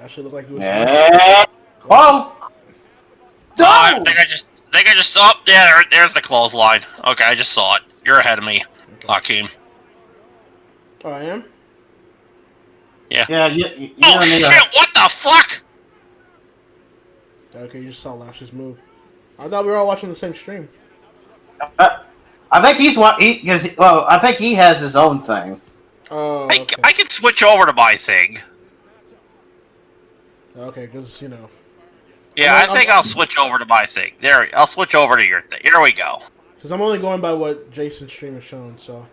Lashley looked like he was. Oh! I think I just saw. Yeah, there's the clothesline. Okay, I just saw it. You're ahead of me, Hakeem. Oh, I am. Yeah. Yeah. Oh shit! What the fuck? Okay, you just saw Lashley's move. I thought we were all watching the same stream. I think he's what he because I think he has his own thing. Oh, okay. I can switch over to my thing. Okay, because you know. Yeah, I think I'll switch over to my thing. There, I'll switch over to your thing. Here we go. Because I'm only going by what Jason's stream is showing, so.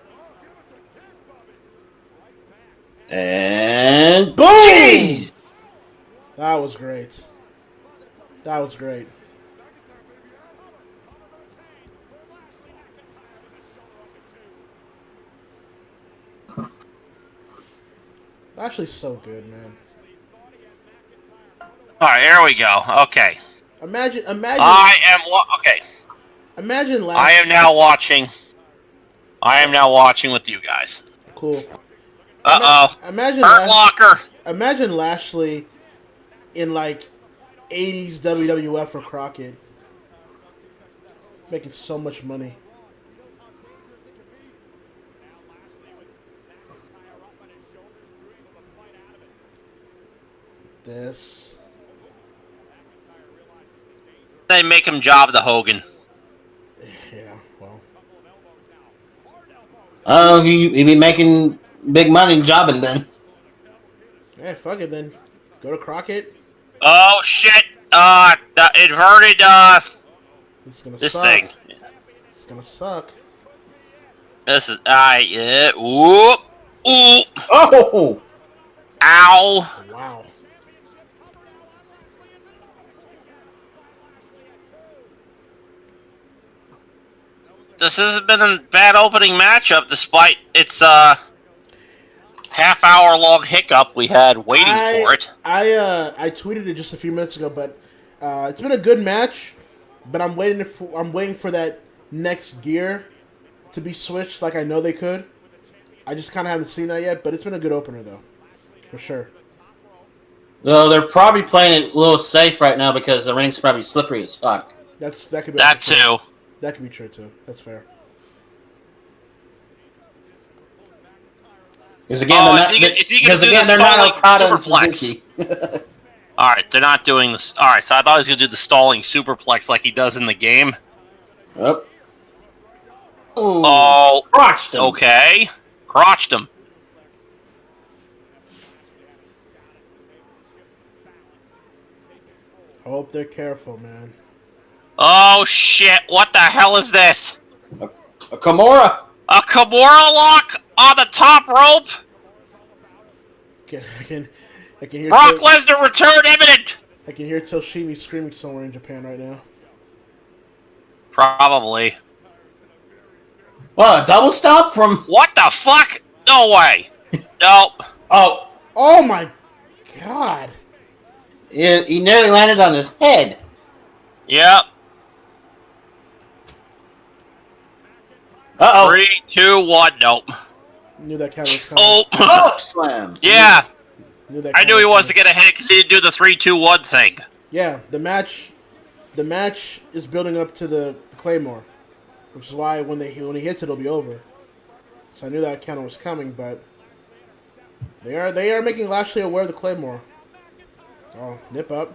And boom! Jeez! That was great. That was great. Lashley's so good, man. All right, here we go. Okay. Imagine. I am okay. Imagine Lashley. I am now watching. I am now watching with you guys. Cool. Imagine Hurt Locker. Imagine Lashley in like 80s WWF or Crockett, making so much money. This. They make him job the Hogan. Yeah, well. Oh, he'd be making big money jobbing then. Yeah, fuck it then. Go to Crockett. Oh shit! The inverted this suck. thing. It's gonna suck. This is yeah. Whoop! Ooh! Oh! Ow! Wow. This hasn't been a bad opening matchup, despite its half-hour long hiccup we had waiting for it. I tweeted it just a few minutes ago, but it's been a good match. But I'm waiting for that next gear to be switched, like I know they could. I just kind of haven't seen that yet, but it's been a good opener though, for sure. Well, they're probably playing it a little safe right now because the ring's probably slippery as fuck. That could be that true. too. That could be true too. That's fair. Because again, they're not Okada and Suzuki. All right, they're not doing this. All right, so I thought he was gonna do the stalling superplex like he does in the game. Yep. Ooh, oh, crotched him. Okay, crotched him. I hope they're careful, man. Oh shit! What the hell is this? A Kimura. A Kimura lock on the top rope. I can hear Brock Lesnar return imminent. I can hear Toshimi screaming somewhere in Japan right now. Probably. What, a double stop from... What the fuck? No way. Nope. Oh. Oh my god. He nearly landed on his head. Yep. Uh-oh. 3, 2, 1, nope. Knew that count was coming. Oh, slam. Yeah. I knew he was to get a hit because he didn't do the 3, 2, 1 thing. Yeah, the match is building up to the Claymore, which is why when he hits it, it'll be over. So I knew that counter was coming, but they are making Lashley aware of the Claymore. Oh, nip up.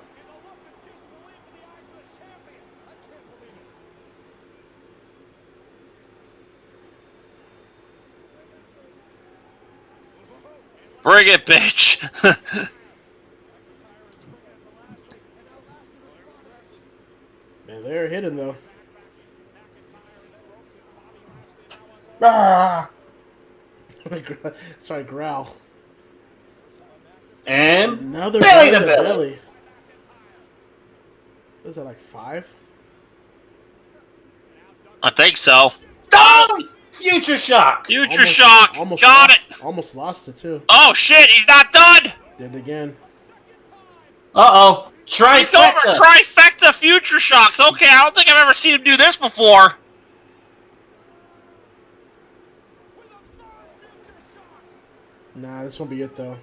Bring it, bitch. Man, they're hitting though. Sorry, growl. And another belly to belly. What is that, like 5? I think so. Oh! Future shock. Future shock. Almost Got lost, it. Almost lost it too. Oh shit, he's not done. Did it again. Uh-oh. Trifecta. He's over trifecta future shocks. Okay, I don't think I've ever seen him do this before. Nah, this won't be it though.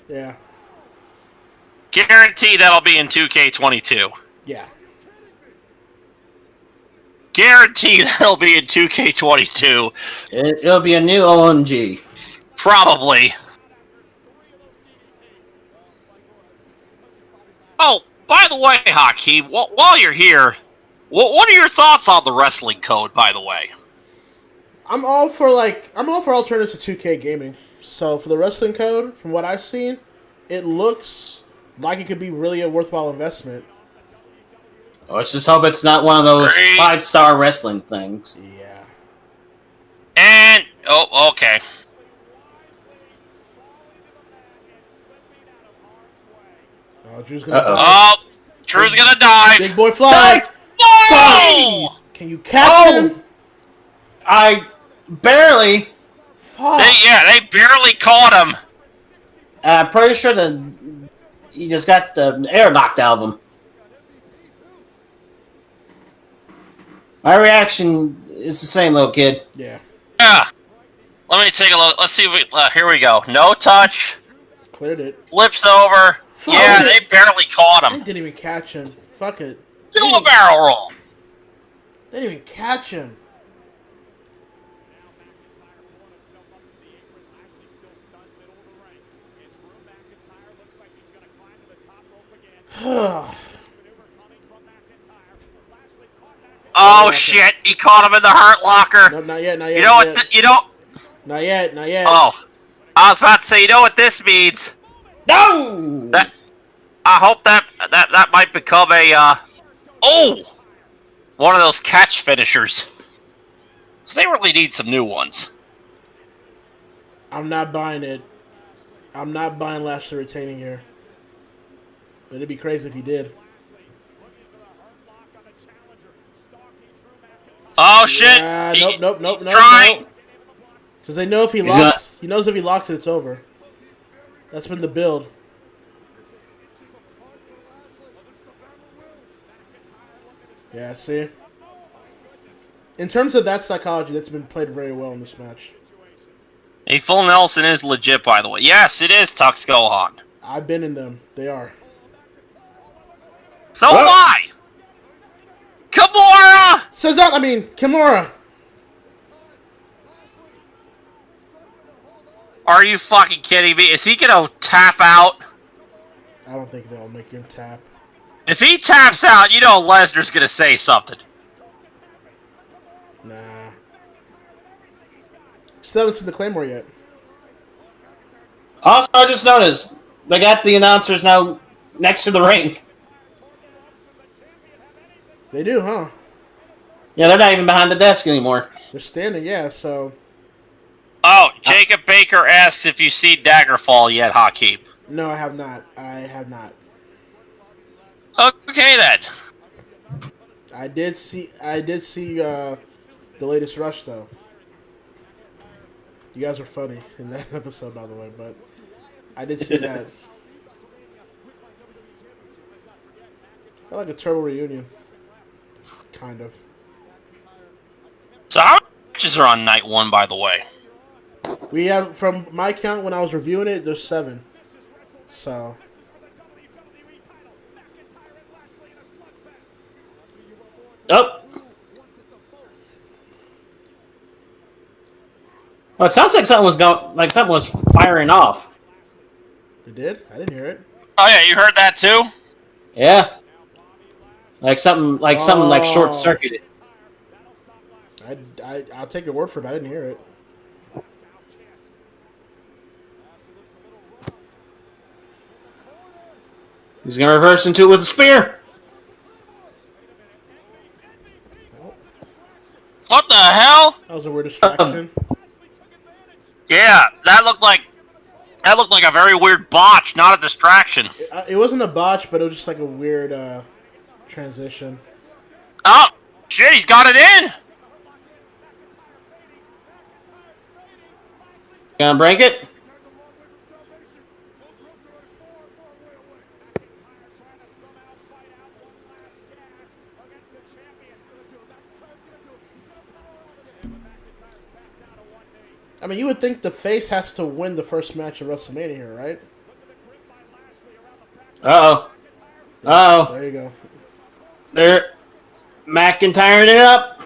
Yeah. Guarantee that'll be in 2K22. Yeah. Guarantee that'll be in 2K22. It'll be a new OMG. Probably. Oh, by the way, Hakeem, while you're here, what are your thoughts on the wrestling code, by the way? I'm all for alternatives to 2K gaming. So for the wrestling code, from what I've seen, it looks like it could be really a worthwhile investment. Let's just hope it's not one of those 5-star wrestling things. Yeah. And okay. Oh, Drew's gonna dive. Oh, Drew's gonna dive. Big boy fly. Oh! Can you catch him? I barely. Fuck. They barely caught him. I'm pretty sure he just got the air knocked out of him. My reaction is the same, little kid. Yeah. Yeah. Let me take a look. Let's see if we. Here we go. No touch. Cleared it. Flips over. Yeah, they barely caught him. They didn't even catch him. Fuck it. Do a barrel roll. They didn't even catch him. Oh shit! He caught him in the hurt locker. No, not yet. Not yet. You know what? You don't. Not yet. Not yet. Oh, I was about to say. You know what this means? No. I hope that might become a one of those catch finishers. So they really need some new ones. I'm not buying it. I'm not buying Lashley retaining here. But it'd be crazy if he did. Oh shit! Nope. Trying. Because they know if he locks, he knows if he locks it, it's over. That's been the build. Yeah, see? In terms of that psychology, that's been played very well in this match. A full Nelson is legit, by the way. Yes, it is Tux Gohan. I've been in them. They are. So am I! Kimura! Says that, Kimura. Are you fucking kidding me? Is he gonna tap out? I don't think they'll make him tap. If he taps out, you know Lesnar's gonna say something. Nah. Still haven't seen the Claymore yet. Also, I just noticed they got the announcers now next to the ring. They do, huh? Yeah, they're not even behind the desk anymore. They're standing, yeah, so... Oh, Jacob Baker asks if you see Daggerfall yet, Hakeem. No, I have not. I have not. Okay, then. I did see the latest Rush, though. You guys were funny in that episode, by the way, but I did see that. Felt like a Turtle reunion. Kind of. So how many matches are on night one, by the way? We have, from my count when I was reviewing it, there's 7. So. Oh. Well, it sounds like something was firing off. It did? I didn't hear it. Oh yeah, you heard that too? Yeah. Something short circuited. I'll take your word for it. I didn't hear it. He's gonna reverse into it with a spear. What the hell? That was a weird distraction. Yeah, that looked like a very weird botch, not a distraction. It wasn't a botch, but it was just like a weird transition. Oh shit! He's got it in. Gonna break it. I mean, you would think the face has to win the first match of WrestleMania here, right? Uh-oh. Uh-oh. There you go. They're McIntyreing it up.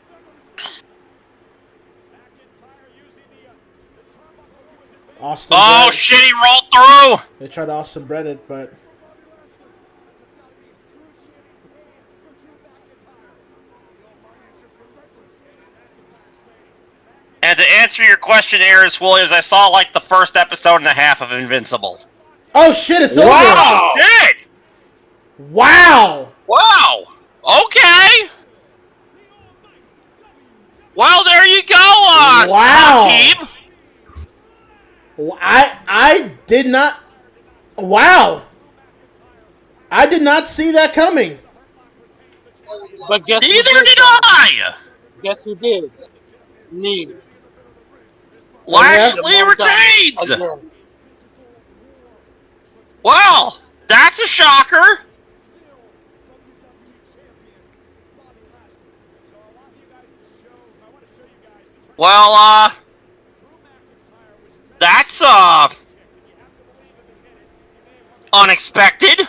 Austin Oh, Brett. shit, he rolled through! They tried to Austin Brett it, but... And to answer your question, Aris Williams, I saw like the first episode and a half of Invincible. Oh shit, it's over! Wow! Shit! Wow! Wow! Okay! Well, there you go, wow! Hakeem. I did not... Wow! I did not see that coming. But guess Neither did I! Guess who did? Me. Lashley retains! Again. Well, that's a shocker. Well, that's, unexpected.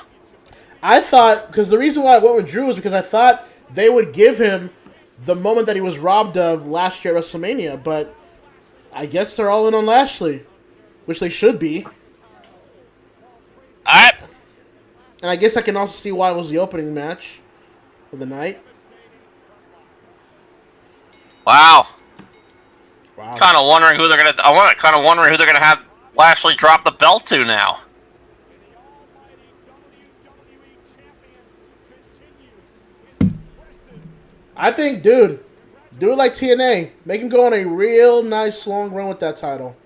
I thought, because the reason why I went with Drew was because I thought they would give him the moment that he was robbed of last year at WrestleMania, but I guess they're all in on Lashley, which they should be. And I guess I can also see why it was the opening match of the night. Wow. Kind of wondering who they're gonna. Kind of wondering who they're gonna have Lashley drop the belt to now. I think, dude, do it like TNA. Make him go on a real nice long run with that title.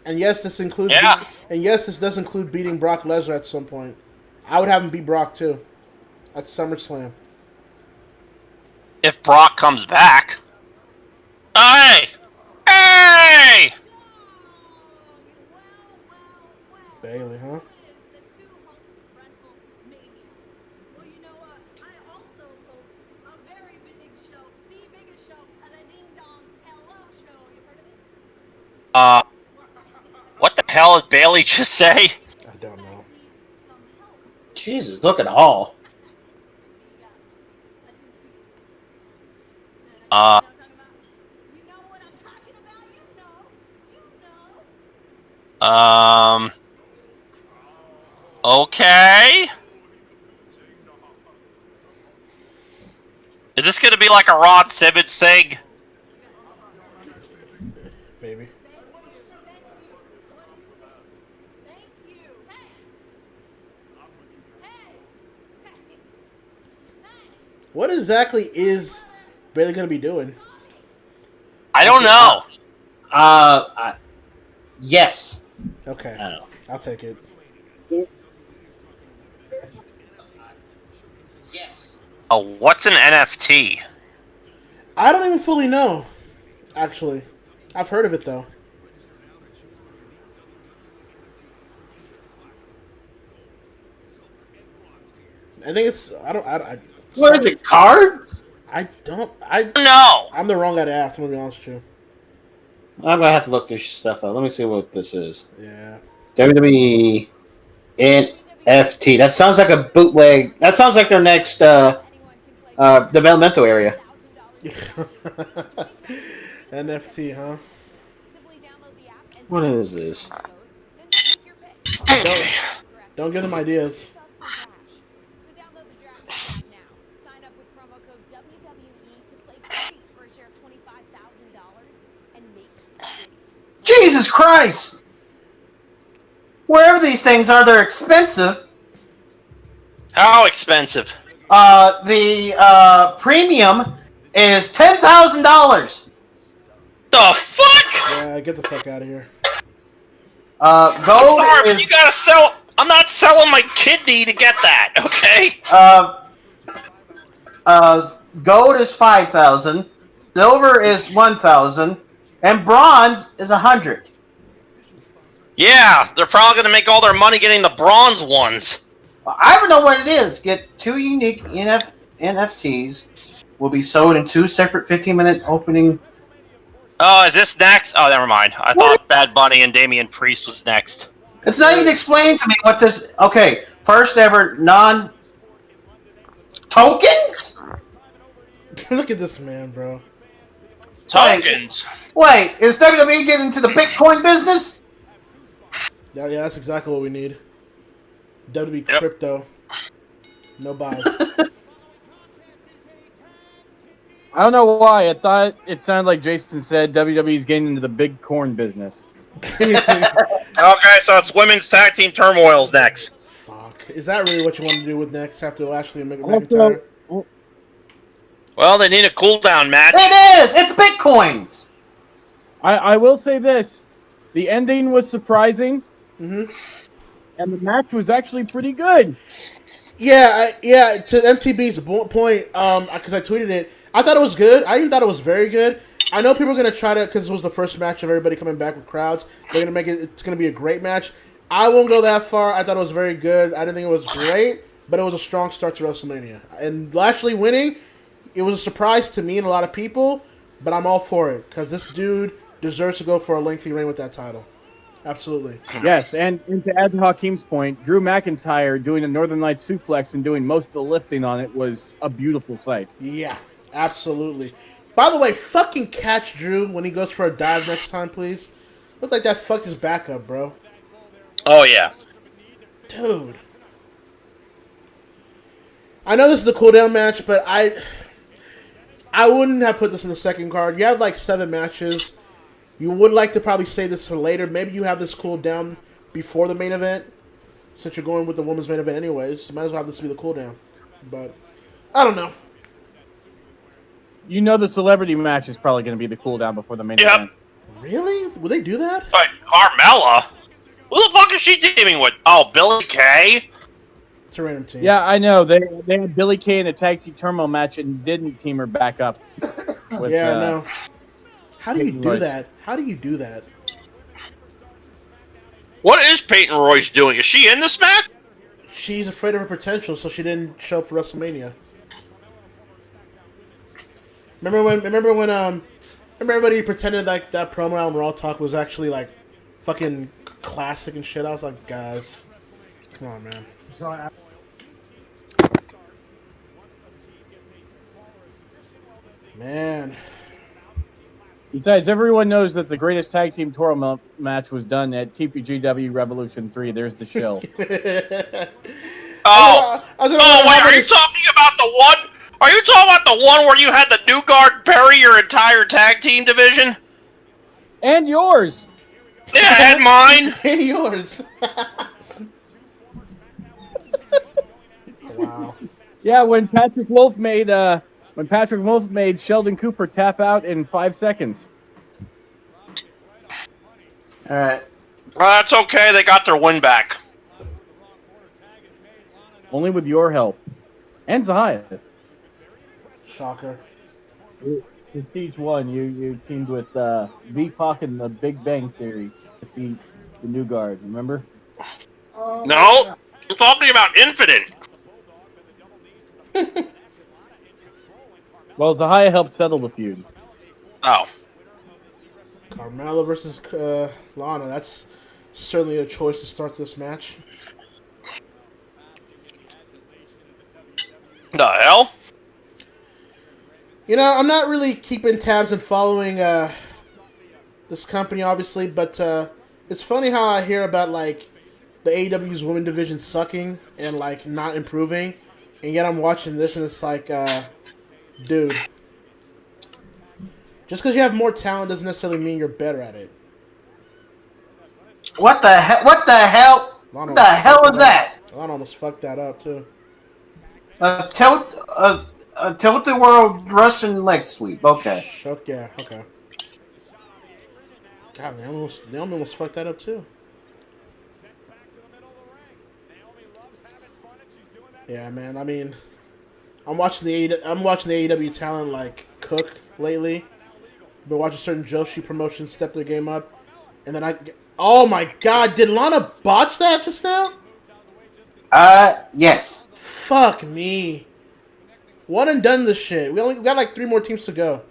And yes, this includes. And yes, this does include beating Brock Lesnar at some point. I would have him beat Brock too, at SummerSlam. If Brock comes back. Hey! Hey! Bailey, huh? What the hell did Bailey just say? I don't know. Jesus, look at all. Okay. Is this gonna be like a Rod Simmons thing? Maybe. What exactly is Bailey gonna be doing? I don't know. Yes. Okay. I don't know. I'll take it. Yes. Oh, what's an NFT? I don't even fully know. Actually, I've heard of it though. I think it's. I don't. What is it? Cards? I don't. No. I'm the wrong guy to ask. I'm gonna be honest with you. I'm gonna have to look this stuff up. Let me see what this is. Yeah. WWE NFT. That sounds like a bootleg. That sounds like their next developmental area. NFT, huh? What is this? Don't give them ideas. Jesus Christ! Wherever these things are, they're expensive. How expensive? The premium is $10,000. The fuck? Yeah, get the fuck out of here. Gold sorry, is. but you gotta sell. I'm not selling my kidney to get that. Okay. Gold is 5,000. Silver is 1,000. And bronze is 100. Yeah, they're probably gonna make all their money getting the bronze ones. I don't know what it is. Get 2 unique NFTs. Will be sold in 2 separate 15-minute opening. Oh, is this next? Oh, never mind. I thought Bad Bunny and Damian Priest was next. It's not even explained to me what this. Okay, first ever non-tokens? Look at this man, bro. Tokens? Wait, is WWE getting into the Bitcoin business? Yeah, that's exactly what we need. WWE crypto. No buys. I don't know why. I thought it sounded like Jason said WWE's getting into the big corn business. Okay, so it's women's tag team turmoils next. Fuck. Is that really what you want to do with next after Lashley and McIntyre? Well, they need a cool down match. It is! It's Bitcoins! I will say this. The ending was surprising. Mm-hmm. And the match was actually pretty good. Yeah, to MTB's point, because I tweeted it, I thought it was good. I even thought it was very good. I know people are going to try to, because it was the first match of everybody coming back with crowds, they're going to make it, it's going to be a great match. I won't go that far. I thought it was very good. I didn't think it was great, but it was a strong start to WrestleMania. And Lashley winning, it was a surprise to me and a lot of people, but I'm all for it, because this dude deserves to go for a lengthy reign with that title. Absolutely. Yes, and to add to Hakeem's point, Drew McIntyre doing a Northern Lights suplex and doing most of the lifting on it was a beautiful sight. Yeah, absolutely. By the way, fucking catch Drew when he goes for a dive next time, please. Look like that fucked his back up, bro. Oh, yeah. Dude. I know this is the cooldown match, but I wouldn't have put this in the second card. You have like 7 matches. You would like to probably save this for later. Maybe you have this cool down before the main event. Since you're going with the women's main event anyways. You might as well have this be the cooldown. But, I don't know. You know the celebrity match is probably going to be the cooldown before the main event. Really? Would they do that? But Carmella? Who the fuck is she teaming with? Oh, Billy Kay? It's a random team. Yeah, I know. They had Billy Kay in a tag team turmoil match and didn't team her back up. With, yeah, I know. How do you Peyton do Royce. that? How do you do that? What is Peyton Royce doing? Is she in this match? She's afraid of her potential, so she didn't show up for WrestleMania. Remember when everybody pretended like that promo on Raw Talk was actually like fucking classic and shit? I was like, guys, come on, man. Man. Besides, everyone knows that the greatest tag team tournament match was done at TPGW Revolution 3. There's the show. Wait, are you talking about the one? Are you talking about the one where you had the New Guard bury your entire tag team division? And yours. Yeah, and mine. And yours. Wow. Yeah, when Patrick Wolf made Sheldon Cooper tap out in 5 seconds. All right. That's okay. They got their win back. Only with your help. And Zahia's. Shocker. Prestige 1, you teamed with V-Pac and the Big Bang Theory to beat the New Guard, remember? No, we're talking about Infinite. Well, Zahia helped settle the feud. Oh. Carmella versus Lana. That's certainly a choice to start this match. The hell? You know, I'm not really keeping tabs and following this company, obviously, but it's funny how I hear about, like, the AEW's women division sucking and, like, not improving, and yet I'm watching this and it's like, dude, just because you have more talent doesn't necessarily mean you're better at it. What the hell? What the hell? What the hell was that? Lana almost fucked that up, too. Tilt-a-World Russian leg sweep. Okay. Yeah, okay. God, they almost fucked that up too. Yeah, man. I mean, I'm watching the AEW talent like cook lately. Been watching certain Joshi promotions step their game up, and then oh my God, did Lana botch that just now? Yes. Fuck me. One and done this shit. We got like 3 more teams to go.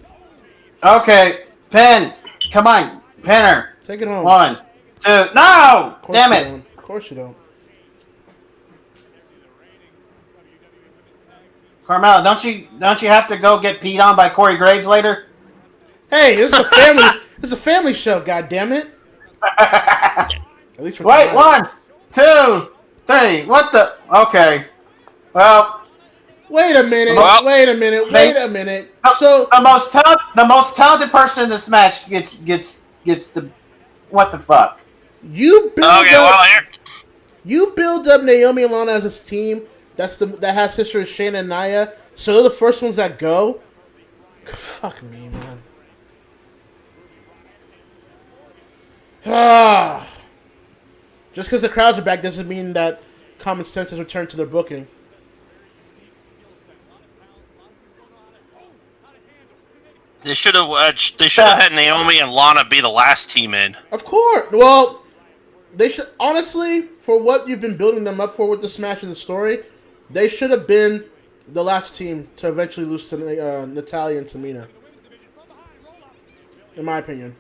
Okay, Pen, come on, Penner. Take it home. 1, 2, no! Damn it! Of course you don't. Carmella, don't you have to go get peed on by Corey Graves later? Hey, this is a family. This is a family show. God damn it! At least for Wait, tonight. 1, 2, 3. What the? Okay. Well. Wait a minute. Wait a minute. Wait a minute. So the most talented person in this match gets the what the fuck? You build You build up Naomi and Lana as this team that has history with Shayna and Nia, so they're the first ones that go. Fuck me, man. Just because the crowds are back doesn't mean that common sense has returned to their booking. They should have had Naomi and Lana be the last team in. Of course. Well, they should honestly, for what you've been building them up for with this match and the story, they should have been the last team to eventually lose to Natalya and Tamina. In my opinion.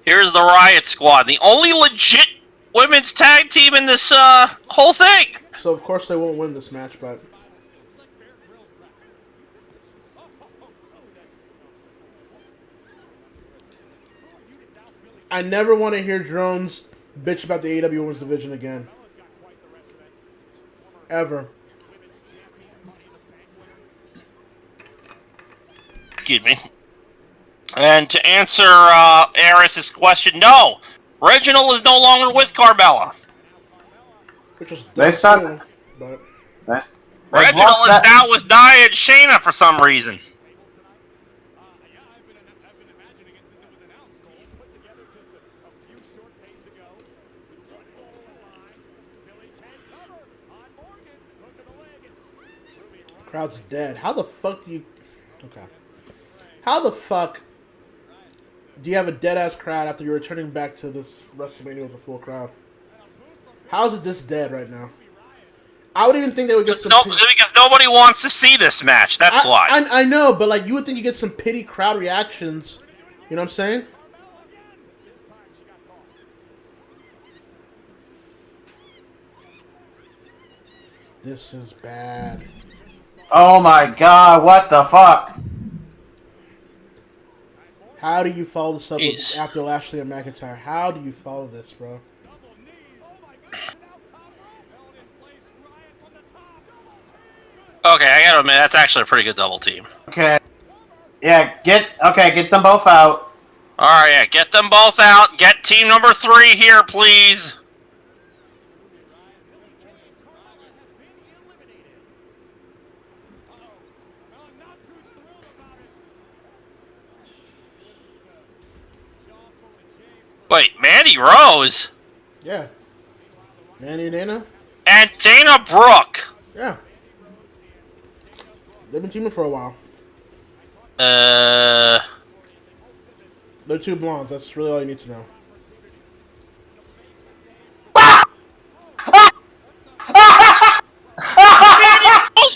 Here's the Riot Squad, the only legit women's tag team in this whole thing. So of course they won't win this match, but I never want to hear Drones bitch about the AEW Women's Division again. Ever. Excuse me. And to answer Eris's question, no, Reginald is no longer with Carmella. Which was They started. But Reginald is now with Nia and Shayna for some reason. crowd's dead. How the fuck do you... Okay. How the fuck do you have a dead-ass crowd after you're returning back to this WrestleMania with a full crowd? How is it this dead right now? I would even think they would get some... because nobody wants to see this match. That's why. I know, but like you would think you get some pity crowd reactions. You know what I'm saying? This is bad. Oh my god, what the fuck? How do you follow this up after Lashley and McIntyre? How do you follow this, bro? Okay, I gotta admit, that's actually a pretty good double team. Okay. Yeah, get them both out. Alright, yeah, get them both out. Get team number 3 here, please. Wait, Mandy Rose? Yeah. Mandy and Dana? And Dana Brooke. Yeah. They've been teaming for a while. They're two blondes. That's really all you need to know.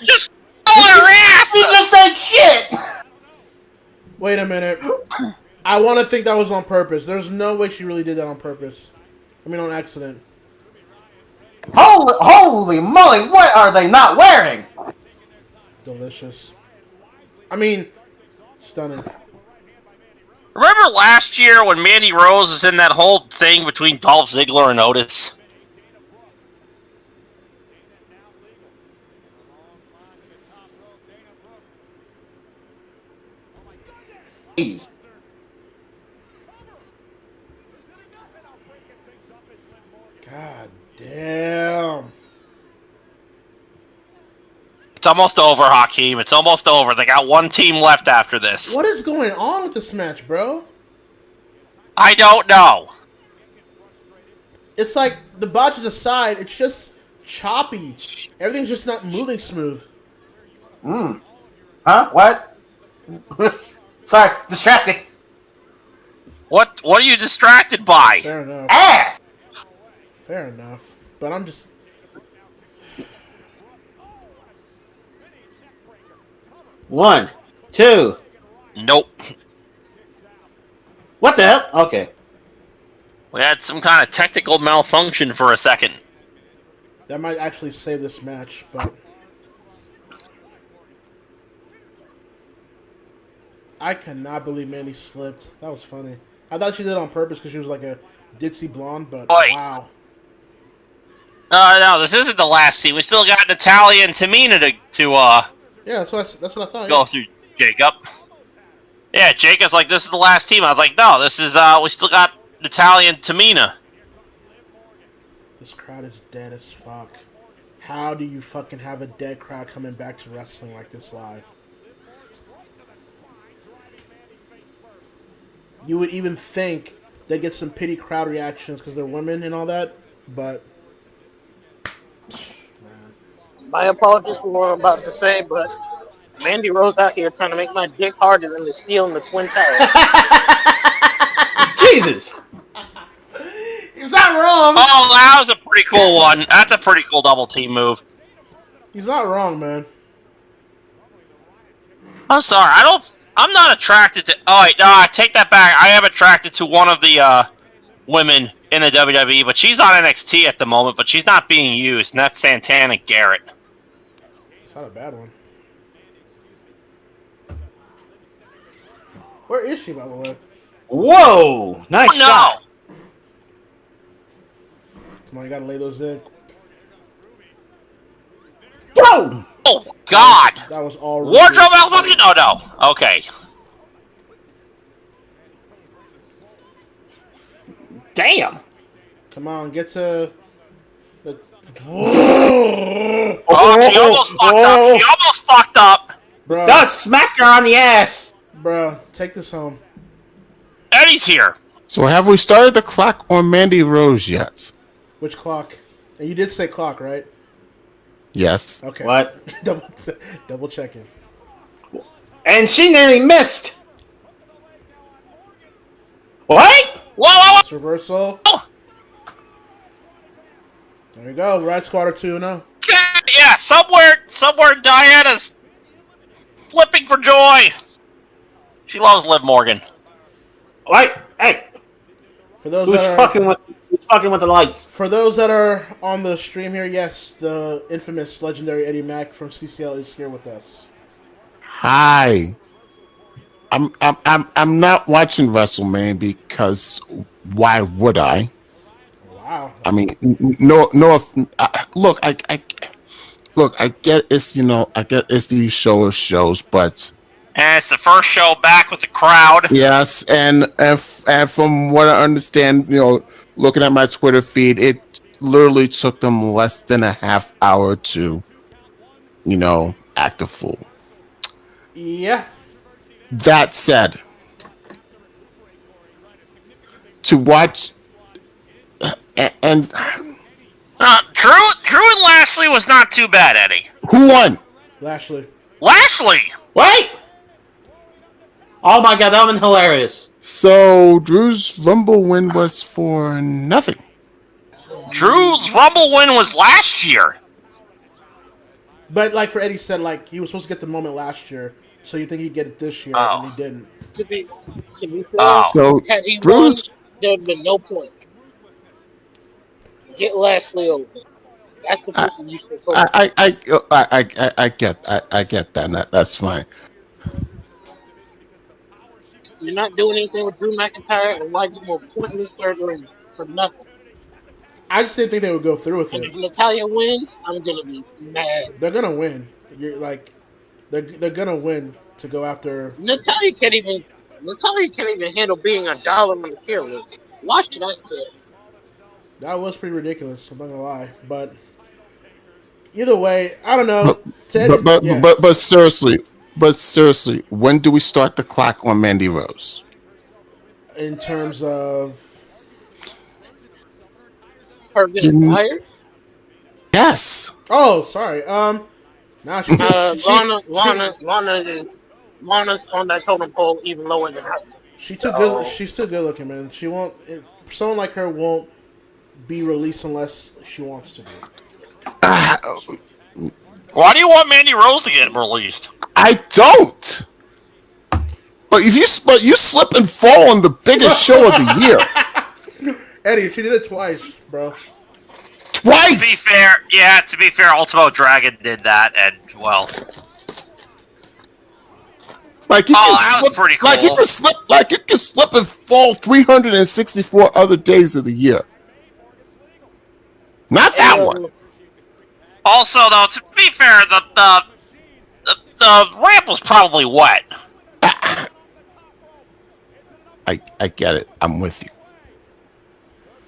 Just ass. She just said shit. Wait a minute. I want to think that was on purpose. There's no way she really did that on purpose. I mean, on accident. Holy moly! What are they not wearing? Delicious. I mean, stunning. Remember last year when Mandy Rose was in that whole thing between Dolph Ziggler and Otis? Jeez. God damn. It's almost over, Hakeem. It's almost over. They got one team left after this. What is going on with this match, bro? I don't know. It's like, the botches aside, it's just choppy. Everything's just not moving smooth. Huh? What? Sorry, distracting. What are you distracted by? Fair enough. Ass! Fair enough. But I'm just... One, two. Nope. What the hell? Okay. We had some kind of technical malfunction for a second. That might actually save this match, but... I cannot believe Mandy slipped. That was funny. I thought she did it on purpose because she was like a ditzy blonde, but wow. No, this isn't the last team. We still got Natalia and Tamina to Yeah, that's what I thought. go through Jacob. Yeah, Jacob's like, this is the last team. I was like, no, this is we still got Natalia and Tamina. This crowd is dead as fuck. How do you fucking have a dead crowd coming back to wrestling like this live? You would even think they'd get some pity crowd reactions because they're women and all that, but... My apologies for what I'm about to say, but Mandy Rose out here trying to make my dick harder than the steel in the Twin Towers. Jesus! He's not wrong! Oh, that was a pretty cool one. That's a pretty cool double team move. He's not wrong, man. I'm sorry, I'm not attracted to... Oh, wait, no, I take that back. I am attracted to one of the women in the WWE, but she's on NXT at the moment, but she's not being used, and that's Santana Garrett. It's not a bad one. Where is she, by the way? Whoa! Nice shot. Come on, you gotta lay those in. Whoa! Oh, God! That was all... Wardrobe malfunction? Oh, no. Okay. Damn! Come on, get to... Oh, she almost fucked up. She almost fucked up. Bro. That smacked her on the ass. Bro, take this home. Eddie's here. So have we started the clock on Mandy Rose yet? Which clock? And you did say clock, right? Yes. Okay. What? double checking. And she nearly missed. What? Whoa! Reversal. There you go. Right squad or 2-0. Yeah, somewhere Diana's flipping for joy. She loves Liv Morgan. Wait, hey. For those who's that are, fucking with the lights? For those that are on the stream here, yes, the infamous legendary Eddie Mack from CCL is here with us. Hi. I'm not watching WrestleMania because why would I? Wow. I mean, no. Look, I get it's I get it's these shows, but and it's the first show back with the crowd. Yes, and from what I understand, looking at my Twitter feed, it literally took them less than a half hour to, act a fool. Yeah. That said, to watch and Drew and Lashley was not too bad, Eddie. Who won? Lashley. Wait! Oh my god, that would have been hilarious. So Drew's Rumble win was for nothing. Drew's Rumble win was last year. But like for Eddie said, like he was supposed to get the moment last year, so you think he'd get it this year, and he didn't. To be fair, So had he Drew's- won, there'd been no point. Get Lashley over. That's the person you should focus on. I get that. That's fine. You're not doing anything with Drew McIntyre, and why do more pointless third ring for nothing? I just didn't think they would go through with And it. if Natalya wins, I'm gonna be mad. They're gonna win. They're gonna win to go after. Natalya can't even handle being a dollar on the tier list. Why should I care? That was pretty ridiculous. I'm not gonna lie, but either way, I don't know. But seriously, when do we start the clock on Mandy Rose? In terms of her getting fired? Yes. Oh, sorry. Now she, Lana's on that totem pole even lower than her. She's too good. She's too good looking, man. She won't. Someone like her won't be released unless she wants to be. Why do you want Mandy Rose to get released? I don't. But you slip and fall on the biggest show of the year. Eddie, she did it twice, bro. Twice. To be fair, Ultimo Dragon did that, and well. Like he that was pretty cool. Like it can slip and fall 364 other days of the year. Not that one. Also, though, to be fair, the ramp was probably wet. I get it. I'm with you.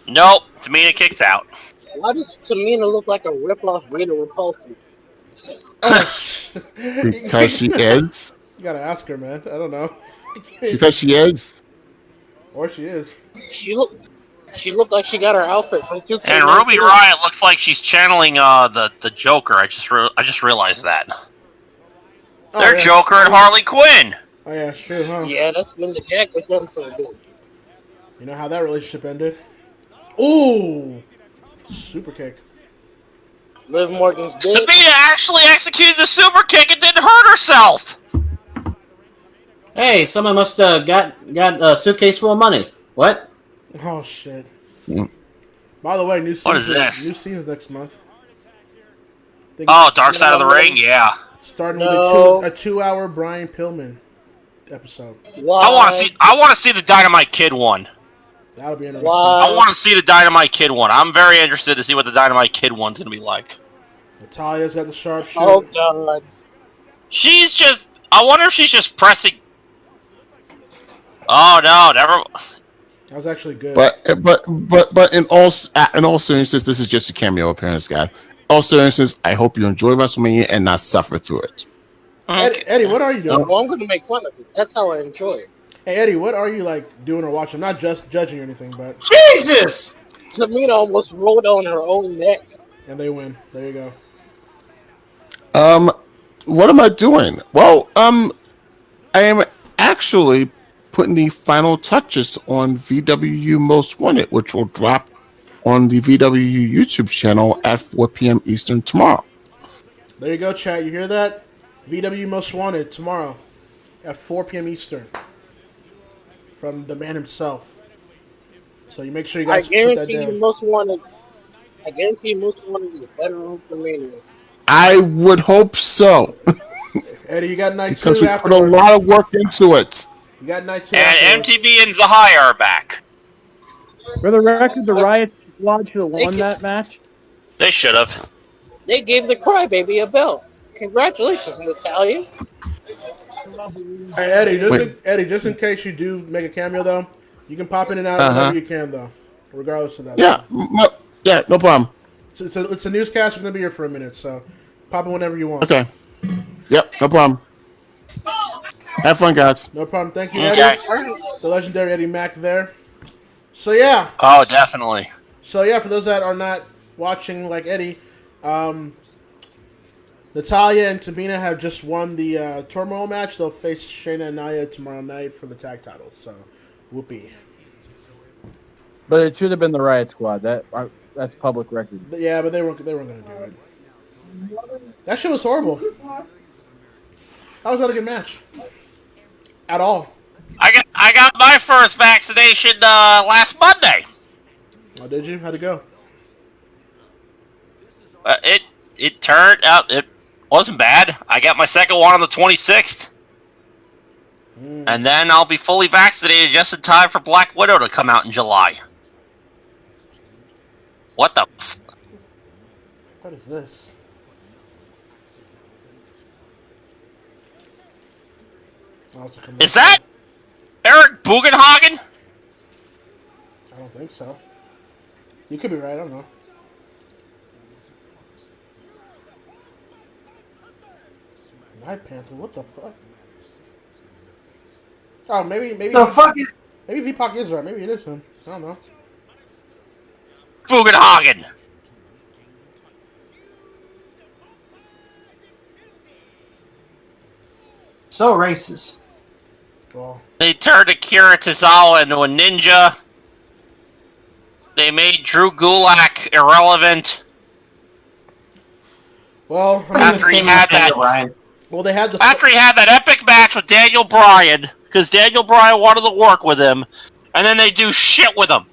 Nope, Tamina kicks out. Why does Tamina look like a rip-off Rita Repulsa? Because she is. You gotta ask her, man. I don't know. Because she is. Or she is. She looked like she got her outfit from 2K. And Ruby Riott looks like she's channeling the Joker. I just realized that. They're Joker and Harley Quinn. Oh yeah, sure, huh? Yeah, that's been the jack with them for a bit. You know how that relationship ended? Ooh, super kick. Liv Morgan's dead. Tamina actually executed the super kick and didn't hurt herself. Hey, someone must got a suitcase full of money. What? Oh shit. By the way, new season. What is this? New season next month. Dark Side of the Ring, yeah. Starting with a 2-hour Brian Pillman episode. I want to see the Dynamite Kid one. That'll be interesting. I want to see the Dynamite Kid one. I'm very interested to see what the Dynamite Kid one's gonna be like. Natalia's got the sharpshooter. Oh god. She's just. I wonder if she's just pressing. Oh no, never. That was actually good. But in all seriousness, this is just a cameo appearance, guys. All seriousness, I hope you enjoy WrestleMania and not suffer through it. Eddie, what are you doing? Well, I'm going to make fun of it. That's how I enjoy it. Hey, Eddie, what are you doing or watching? I'm not just judging or anything, but Jesus! Tamina almost rolled on her own neck. And they win. There you go. What am I doing? Well, I am actually putting the final touches on VWU Most Wanted, which will drop on the VWU YouTube channel at 4 p.m. Eastern tomorrow. There you go, chat. You hear that? VW Most Wanted tomorrow at 4 p.m. Eastern from the man himself. So you make sure you guys put that down. I guarantee you Most Wanted is better on WrestleMania. I would hope so. Eddie, you got night because 2 we afterwards. put a lot of work into it. You got night 2 And MTV and Zahaya are back. For the record, the Riot Squad should have won that match. They should have. They gave the Crybaby a belt. Congratulations, Natalia. Hey, Eddie, just in case you do make a cameo, though, you can pop in and out whenever you can, though, regardless of that. Yeah, no problem. It's a newscast. You're going to be here for a minute, so pop in whenever you want. Okay. Yep, no problem. Have fun, guys. No problem. Thank you, Eddie. The legendary Eddie Mack there. So, yeah. Oh, definitely. So, yeah, for those that are not watching like Eddie, Natalya and Tamina have just won the Turmoil match. They'll face Shayna and Nia tomorrow night for the tag titles. So, whoopee. But it should have been the Riot Squad. That's public record. Yeah, but they weren't going to do it. That shit was horrible. That was not a good match. At all. I got my first vaccination last Monday. Oh, did you? How'd it go? It turned out it wasn't bad. I got my second one on the 26th. And then I'll be fully vaccinated just in time for Black Widow to come out in July. What the f... What is this? Is that Eric Bugenhagen? I don't think so. You could be right, I don't know. Night Panther, what the fuck? Oh, maybe the fuck is... Maybe Vipak is right. Maybe it is him. I don't know. Bugenhagen. So racist. Well, they turned Akira Tozawa into a ninja. They made Drew Gulak irrelevant. Well, after he had that, well, they had the after he had that epic match with Daniel Bryan, because Daniel Bryan wanted to work with him, and then they do shit with him.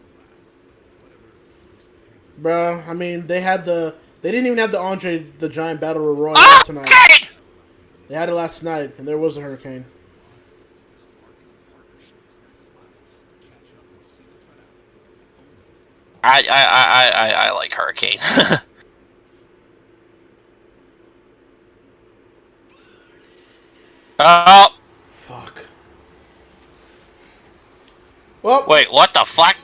Bro, I mean, they didn't even have the Andre the Giant Battle Royal tonight. They had it last night, and there was a hurricane. I like Hurricane. Oh. Fuck. Well. Wait, what the fuck?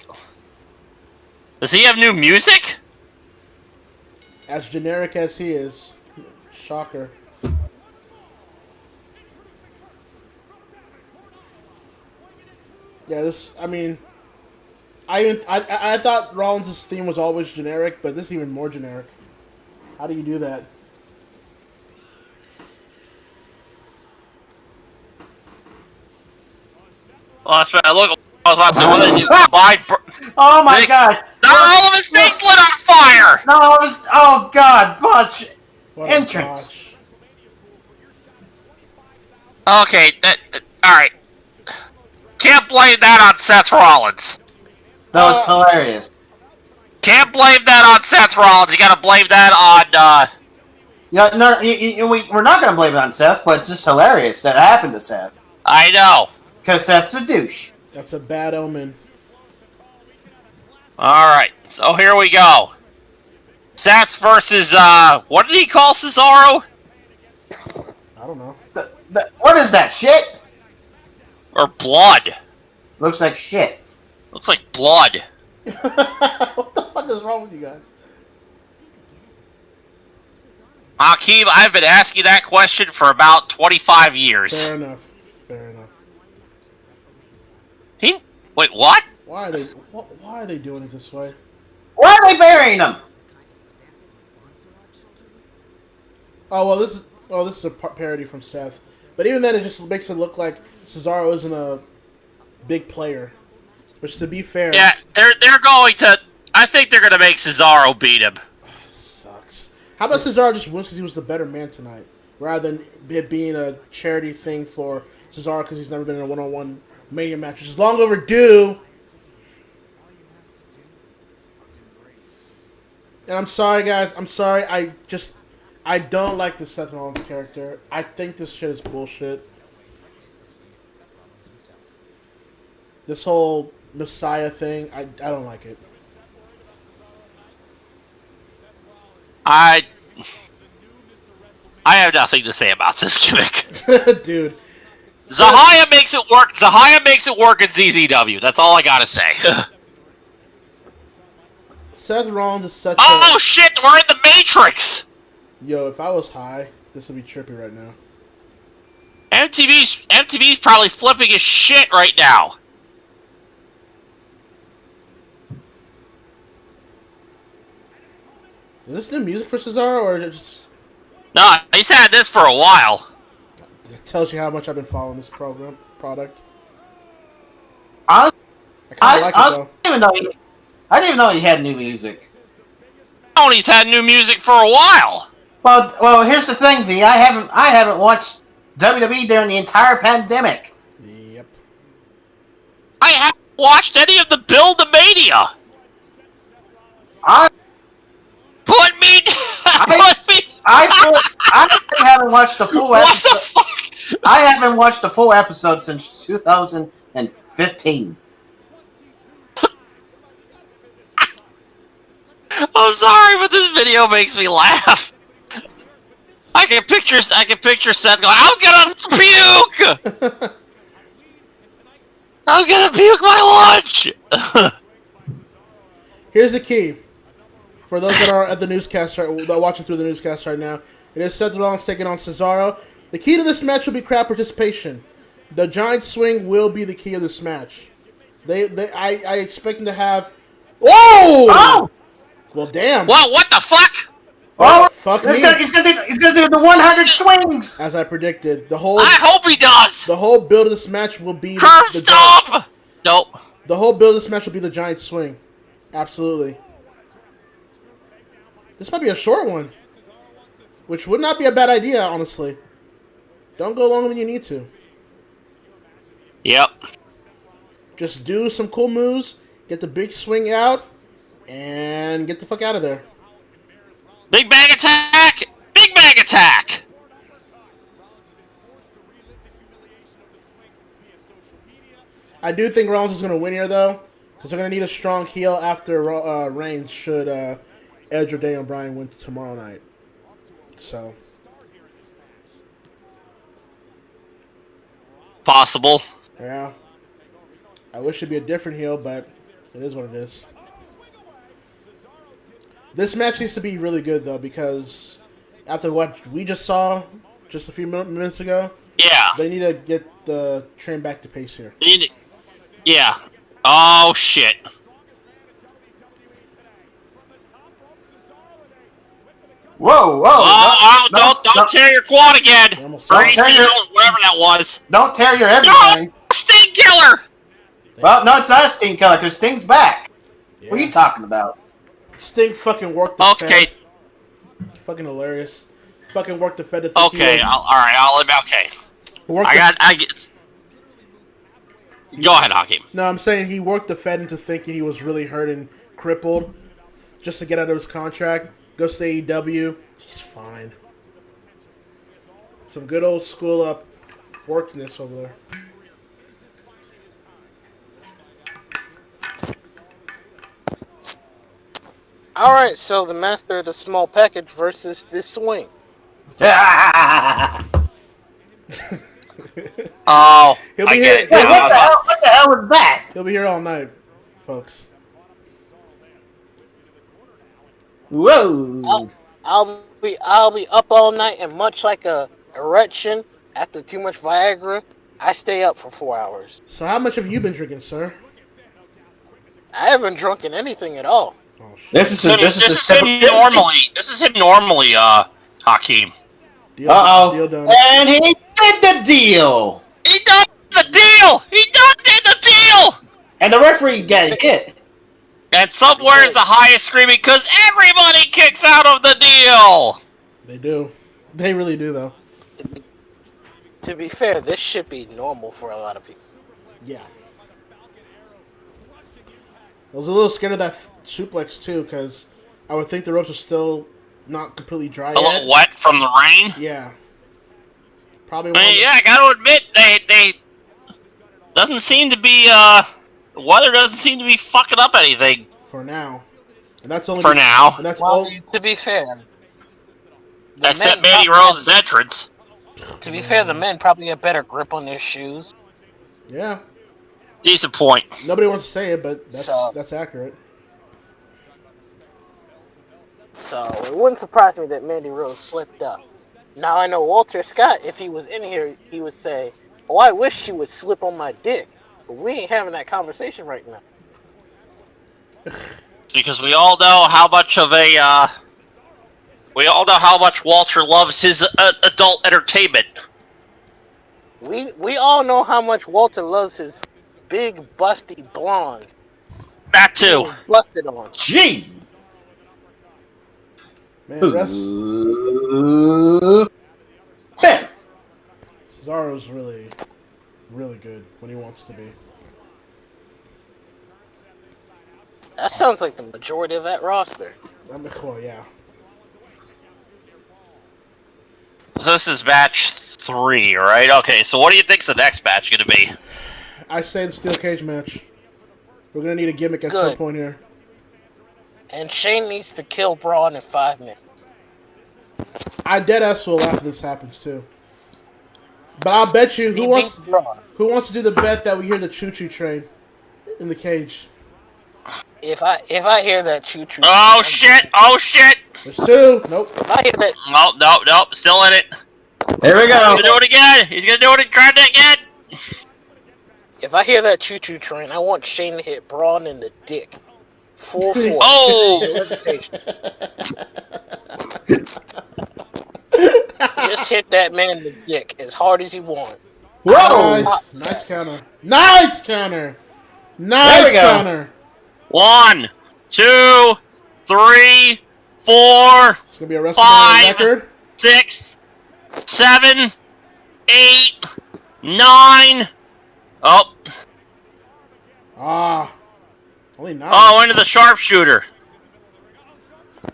Does he have new music? As generic as he is. Shocker. Yeah, I mean, I thought Rollins' theme was always generic, but this is even more generic. How do you do that? Oh, that's right. Look, I was about to say, what did you buy? Oh my god! Not all of his things lit on fire! No, it was. Oh god, botch entrance. Okay, alright. Can't blame that on Seth Rollins. No, it's hilarious. Can't blame that on Seth Rollins. You gotta blame that on, Yeah, no, we're not gonna blame it on Seth, but it's just hilarious that it happened to Seth. I know. Because Seth's a douche. That's a bad omen. Alright, so here we go. Seth versus, what did he call Cesaro? I don't know. What is that, shit? Or blood. Looks like shit. Looks like blood. What the fuck is wrong with you guys? Hakeem, I've been asking that question for about 25 years. Fair enough. Fair enough. Wait, what? Why are they doing it this way? Why are they burying him? Oh well, this is a parody from Seth. But even then, it just makes it look like Cesaro isn't a big player. Which, to be fair, Yeah, they're going to. I think they're going to make Cesaro beat him. Sucks. How about Cesaro just wins because he was the better man tonight, rather than it being a charity thing for Cesaro because he's never been in a one-on-one Mania match, which is long overdue. And I'm sorry, guys. I'm sorry. I don't like the Seth Rollins character. I think this shit is bullshit. This whole Messiah thing, I don't like it. I have nothing to say about this gimmick. Dude. Zahaya makes it work. Zahaya makes it work in ZZW. That's all I gotta say. Seth Rollins is such Oh shit, we're in the Matrix! Yo, if I was high, this would be trippy right now. MTV's probably flipping his shit right now. Is this new music for Cesaro, or is it just... No, he's had this for a while. It tells you how much I've been following this product. I kind of like it, though. I didn't even know he had new music. Oh, he's had new music for a while. Well, here's the thing, V. I haven't watched WWE during the entire pandemic. Yep. I haven't watched any of the Build to Mania. Put me. I haven't watched the full episode. What the fuck? I haven't watched the full episode since 2015. I'm sorry, but this video makes me laugh. I can picture Seth going, I'm gonna puke! I'm gonna puke my lunch! Here's the key. For those that are at the newscast, that are watching through the newscast right now, it is Seth Rollins taking on Cesaro. The key to this match will be crowd participation. The giant swing will be the key of this match. I expect them to have... Oh! Well, damn. Well, what the fuck? Oh, fuck me. He's gonna do the 100 swings. As I predicted, I hope he does. The whole build of this match will be Stop. Nope. The whole build of this match will be the giant swing. Absolutely. This might be a short one, which would not be a bad idea, honestly. Don't go longer than you need to. Yep. Just do some cool moves, get the big swing out, and get the fuck out of there. Big Bang Attack! Big Bang Attack! I do think Rollins is going to win here, though. Because they're going to need a strong heel after Reigns should Edge or Daniel Bryan win tomorrow night. So. Possible. Yeah. I wish it'd be a different heel, but it is what it is. This match needs to be really good, though, because after what we just saw just a few minutes ago, yeah, they need to get the train back to pace here. Yeah. Oh, shit. Whoa, whoa! Don't tear your quad again. Whatever that was. Don't tear your everything. No, Sting Killer. Well, no, it's not a Sting Killer because Sting's back. Yeah. What are you talking about? Sting fucking worked the Fed. Fucking hilarious. Fucking worked the Fed to think okay, I'll admit. Okay. Go ahead, Hakeem. No, I'm saying he worked the Fed into thinking he was really hurt and crippled just to get out of his contract. Goes to AEW. He's fine. Some good old school up workiness over there. Alright, so the master of the small package versus the swing. Oh, he'll be here. What the hell was that? He'll be here all night, folks. Whoa! I'll be up all night, and much like a erection after too much Viagra, I stay up for 4 hours. So how much have you been drinking, sir? I haven't drunken anything at all. Oh, shit. This is him normally, Hakeem. Uh-oh. And he did the deal! He done the deal! And the referee got hit. And somewhere is the highest screaming because everybody kicks out of the deal! They do. They really do, though. To be fair, this should be normal for a lot of people. Yeah. I was a little scared of that suplex, too, because I would think the ropes are still not completely dry yet. A little wet from the rain? Yeah. Probably. I gotta admit, they doesn't seem to be, the weather doesn't seem to be fucking up anything. For now. And that's only for now. And that's all. To be fair. Except Mandy Rose's entrance. To be fair, the men probably have better grip on their shoes. Yeah. Decent point. Nobody wants to say it, but that's accurate. So, it wouldn't surprise me that Mandy Rose slipped up. Now, I know Walter Scott, if he was in here, he would say, oh, I wish she would slip on my dick. But we ain't having that conversation right now. Because we all know how much of a, we all know how much Walter loves his adult entertainment. We all know how much Walter loves his big, busty blonde. That too. Busted on. Gee! Man, Ben! Cesaro's really, really good when he wants to be. That sounds like the majority of that roster. Well, yeah. So this is match 3, right? Okay, so what do you think's the next match gonna be? I say the steel cage match. We're gonna need a gimmick at some point here. And Shane needs to kill Braun in 5 minutes. I deadass will after this happens too. But I'll bet you who wants to do the bet that we hear the choo choo train in the cage. If I hear that choo choo. Oh shit! Oh shit! There's 2. Nope. If I hear that. Nope. Still in it. There we go. He's gonna do it again. He's gonna do it again. If I hear that choo choo train, I want Shane to hit Braun in the dick. Full force. Oh! Just hit that man in the dick as hard as you want. Whoa! Nice counter. Nice counter. Nice counter. 1, 2, 3, 4. It's gonna be a WrestleMania 5, record. 6, 7, 8, 9. Oh. Only 9. Oh, into the sharpshooter.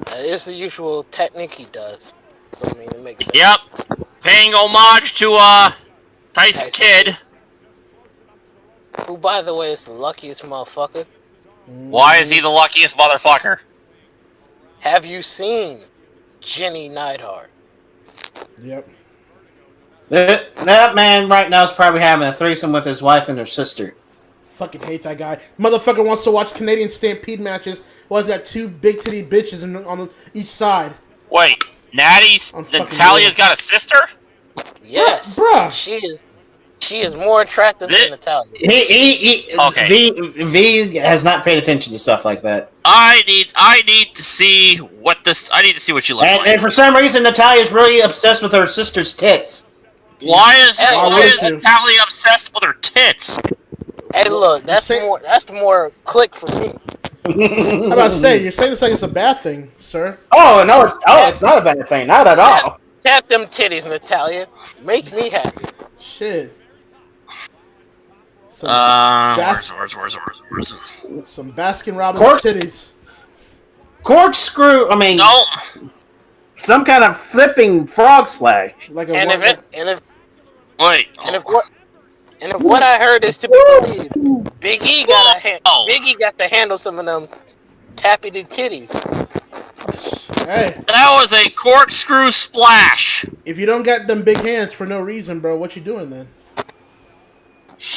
That is the usual technique he does. So, I mean, it makes sense. Yep. Paying homage to Tyson Kidd. Who, by the way, is the luckiest motherfucker. Why is he the luckiest motherfucker? Have you seen Jenny Neidhart? Yep. That man right now is probably having a threesome with his wife and her sister. Fucking hate that guy. Motherfucker wants to watch Canadian Stampede matches. Well, he's got two big titty bitches on each side. Wait, Natalia's got a sister? Yes, bruh. She is more attractive than Natalia. V has not paid attention to stuff like that. I need to see what she looks like. And for some reason, Natalia's really obsessed with her sister's tits. Why is Natalia obsessed with her tits? Hey, look, that's more click for me. I'm about to say, you're saying this like it's a bad thing, sir. Oh no, it's not a bad thing, not at all. Tap them titties, Natalia. Make me happy. Shit. Some Baskin Robbins titties. Corkscrew. I mean, no. Some kind of flipping frog splash. Like if what I heard is to be believed, Big E got to handle some of them tappy titties. Hey. That was a corkscrew splash. If you don't get them big hands for no reason, bro, what you doing then?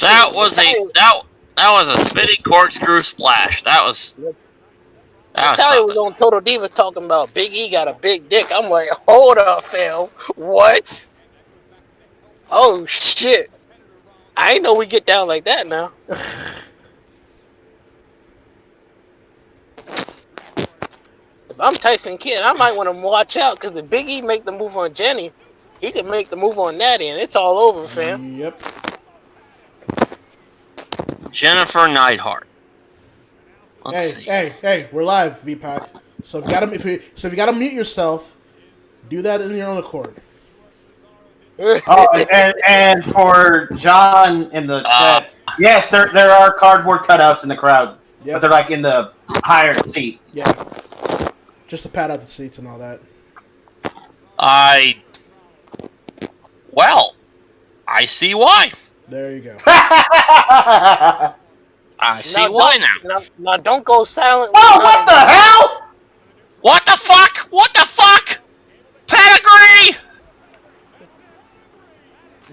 That was a spinning corkscrew splash. Natalia was on Total Divas talking about Big E got a big dick. I'm like, hold up, fam. What? Oh shit! I ain't know we get down like that now. If I'm Tyson Kidd, I might want to watch out because if Big E make the move on Jenny, he can make the move on Natty, and it's all over, fam. Yep. Jennifer Neidhart. Hey, we're live, VPAC. So if you gotta mute yourself, do that in your own accord. And for John in the chat, yes, there are cardboard cutouts in the crowd, but they're like in the higher seat. Yeah, just to pad out the seats and all that. I see why. There you go. I see why now. Now don't go silent. Oh, what the hell? What the fuck? What the fuck? Pedigree!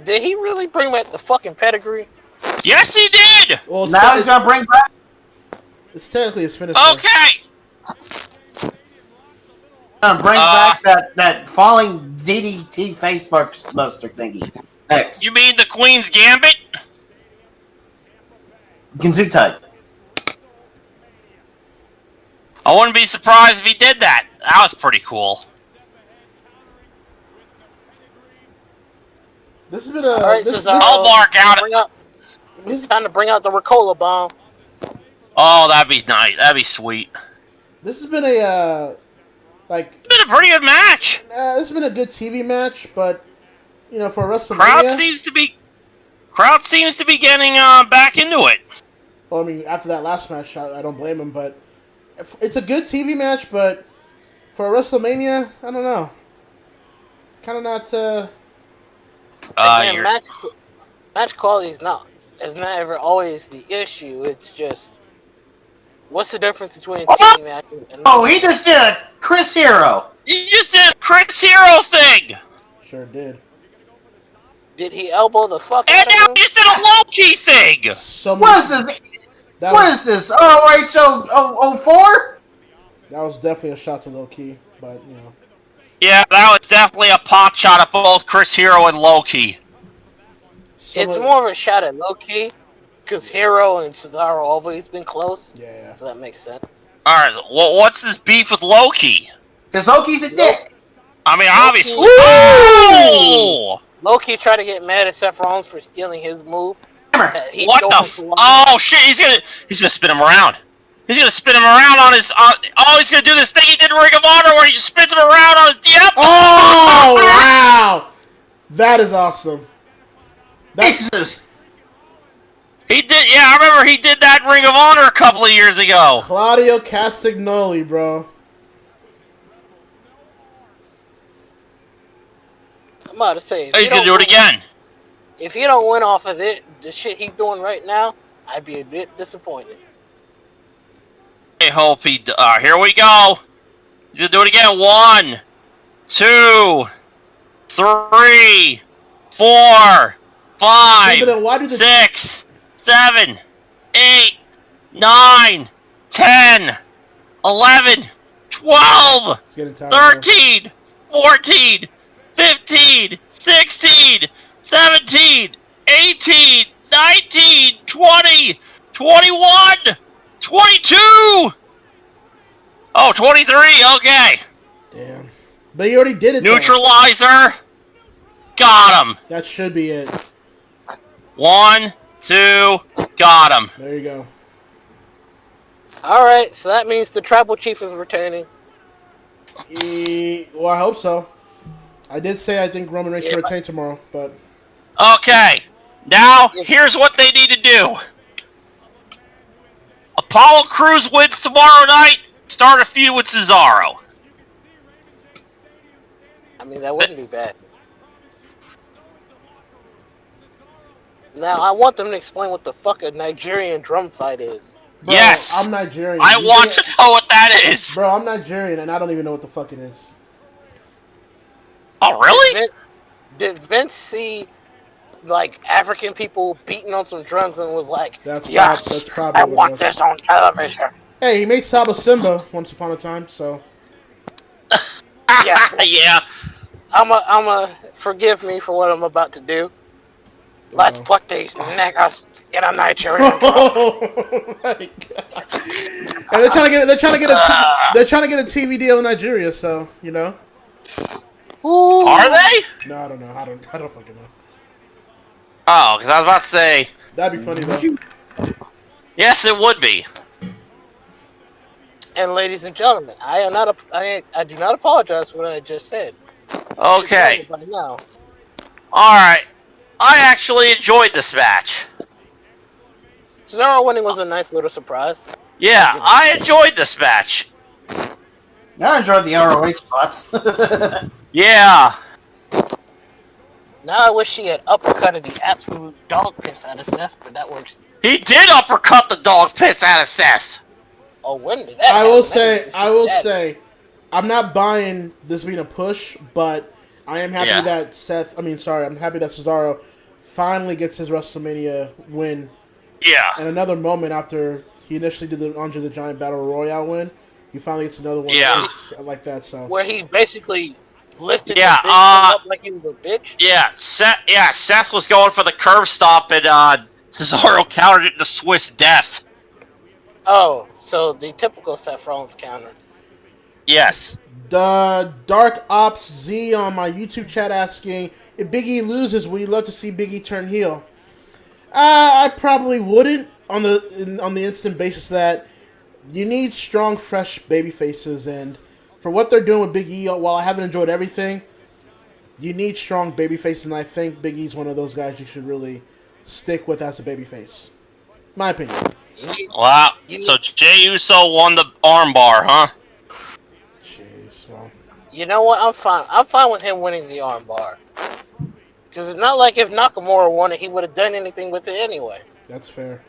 Did he really bring back the fucking pedigree? Yes, he did! Well, now he's gonna bring back. It's technically his finisher. Okay! Bring back that falling DDT face buster thingy. Next. You mean the Queen's Gambit? Genzutai. I wouldn't be surprised if he did that. That was pretty cool. This has been a. I'll mark out. It's time to bring out the Ricola bomb. Oh, that'd be nice. That'd be sweet. This has been a It's been a pretty good match. This has been a good TV match, but you know, for WrestleMania, crowd seems to be getting back into it. Well, I mean, after that last match, I don't blame him, but it's a good TV match, but for WrestleMania, I don't know. Kind of not. Again, match quality is not ever always the issue. It's just what's the difference between a TV match and he just did a Chris Hero. You just did a Chris Hero thing. Sure did. Did he elbow the fuck and out of now him? he just did a low-key thing. What is this? What is this? Oh, 04? That was definitely a shot to Low Key, but you know. Yeah, that was definitely a pot shot at both Chris Hero and Low-Key. It's more of a shot at Low Key because Hero and Cesaro always been close. Yeah. So that makes sense. All right, well, what's this beef with Low-Key? Because Low-Key's a dick. I mean, obviously. Low-Key tried to get mad at Seth Rollins for stealing his move. What the? Oh shit! He's gonna spin him around. He's gonna spin him around on his. He's gonna do this thing he did in Ring of Honor where he just spins him around on his. Yep. Oh wow! That is awesome. Jesus. He did. Yeah, I remember he did that in Ring of Honor a couple of years ago. Claudio Castagnoli, bro. I'm about to say. He's gonna do it again. If he don't win off of it, the shit he's doing right now, I'd be a bit disappointed. hope he. Here we go. He's gonna do it again. 1, 2, 3, 4, 5, 6, 7, 8, 9, 10, 11, 12, 13, 14, 15, 16, 17, 18, 19, 20, 21, 22. Oh, 23. Okay. Damn. But he already did it. Neutralizer. Though. Got him. That should be it. 1, 2. Got him. There you go. All right, so that means the tribal chief is returning. Well, I hope so. I did say I think Roman Reigns should retain tomorrow, but... Okay. Now, here's what they need to do. Apollo Crews wins tomorrow night. Start a feud with Cesaro. I mean, that wouldn't be bad. Now, I want them to explain what the fuck a Nigerian drum fight is. Bro, yes! I'm Nigerian. I want to know what that is! Bro, I'm Nigerian and I don't even know what the fuck it is. Oh, really? Did Vince see, like, African people beating on some drums and was like, yes, that's probably I what it want was. this on television? Hey, he made Saba Simba once upon a time, so... Yes. Yeah. Forgive me for what I'm about to do. Let's put these niggas in a Nigerian drum. Oh my god! And they're trying to get a TV deal in Nigeria, so you know. Ooh. Are they? No, I don't know. I don't fucking know. Oh, because I was about to say. That'd be funny though. Yes, it would be. And ladies and gentlemen, I do not apologize for what I just said. Okay. By now. All right. I actually enjoyed this match. Cesaro winning was a nice little surprise. Yeah, I enjoyed this match. I enjoyed the ROH spots. Yeah. Now I wish he had uppercutted the absolute dog piss out of Seth, but that works. He did uppercut the dog piss out of Seth. Oh, when did that I happen? will say, I'm not buying this being a push, but I am happy that I'm happy that Cesaro finally gets his WrestleMania win. Yeah. And another moment after he initially did the Andre the Giant Battle Royale win, he finally gets another one. Yeah. Like that. So where he basically lifted the Yeah, big thing up like he was a bitch. Yeah, Seth was going for the curb stop, and Cesaro countered it into Swiss Death. Oh, so the typical Seth Rollins counter. Yes. The Dark Ops Z on my YouTube chat asking, if Big E loses, will you love to see Big E turn heel? I probably wouldn't on the instant basis that you need strong, fresh baby faces, and for what they're doing with Big E, while I haven't enjoyed everything, you need strong baby faces, and I think Big E's one of those guys you should really stick with as a baby face. My opinion. Wow. So Jey Uso won the armbar, huh? Jeez, well. You know what? I'm fine. I'm fine with him winning the armbar. Because it's not like if Nakamura won it, he would have done anything with it anyway. That's fair.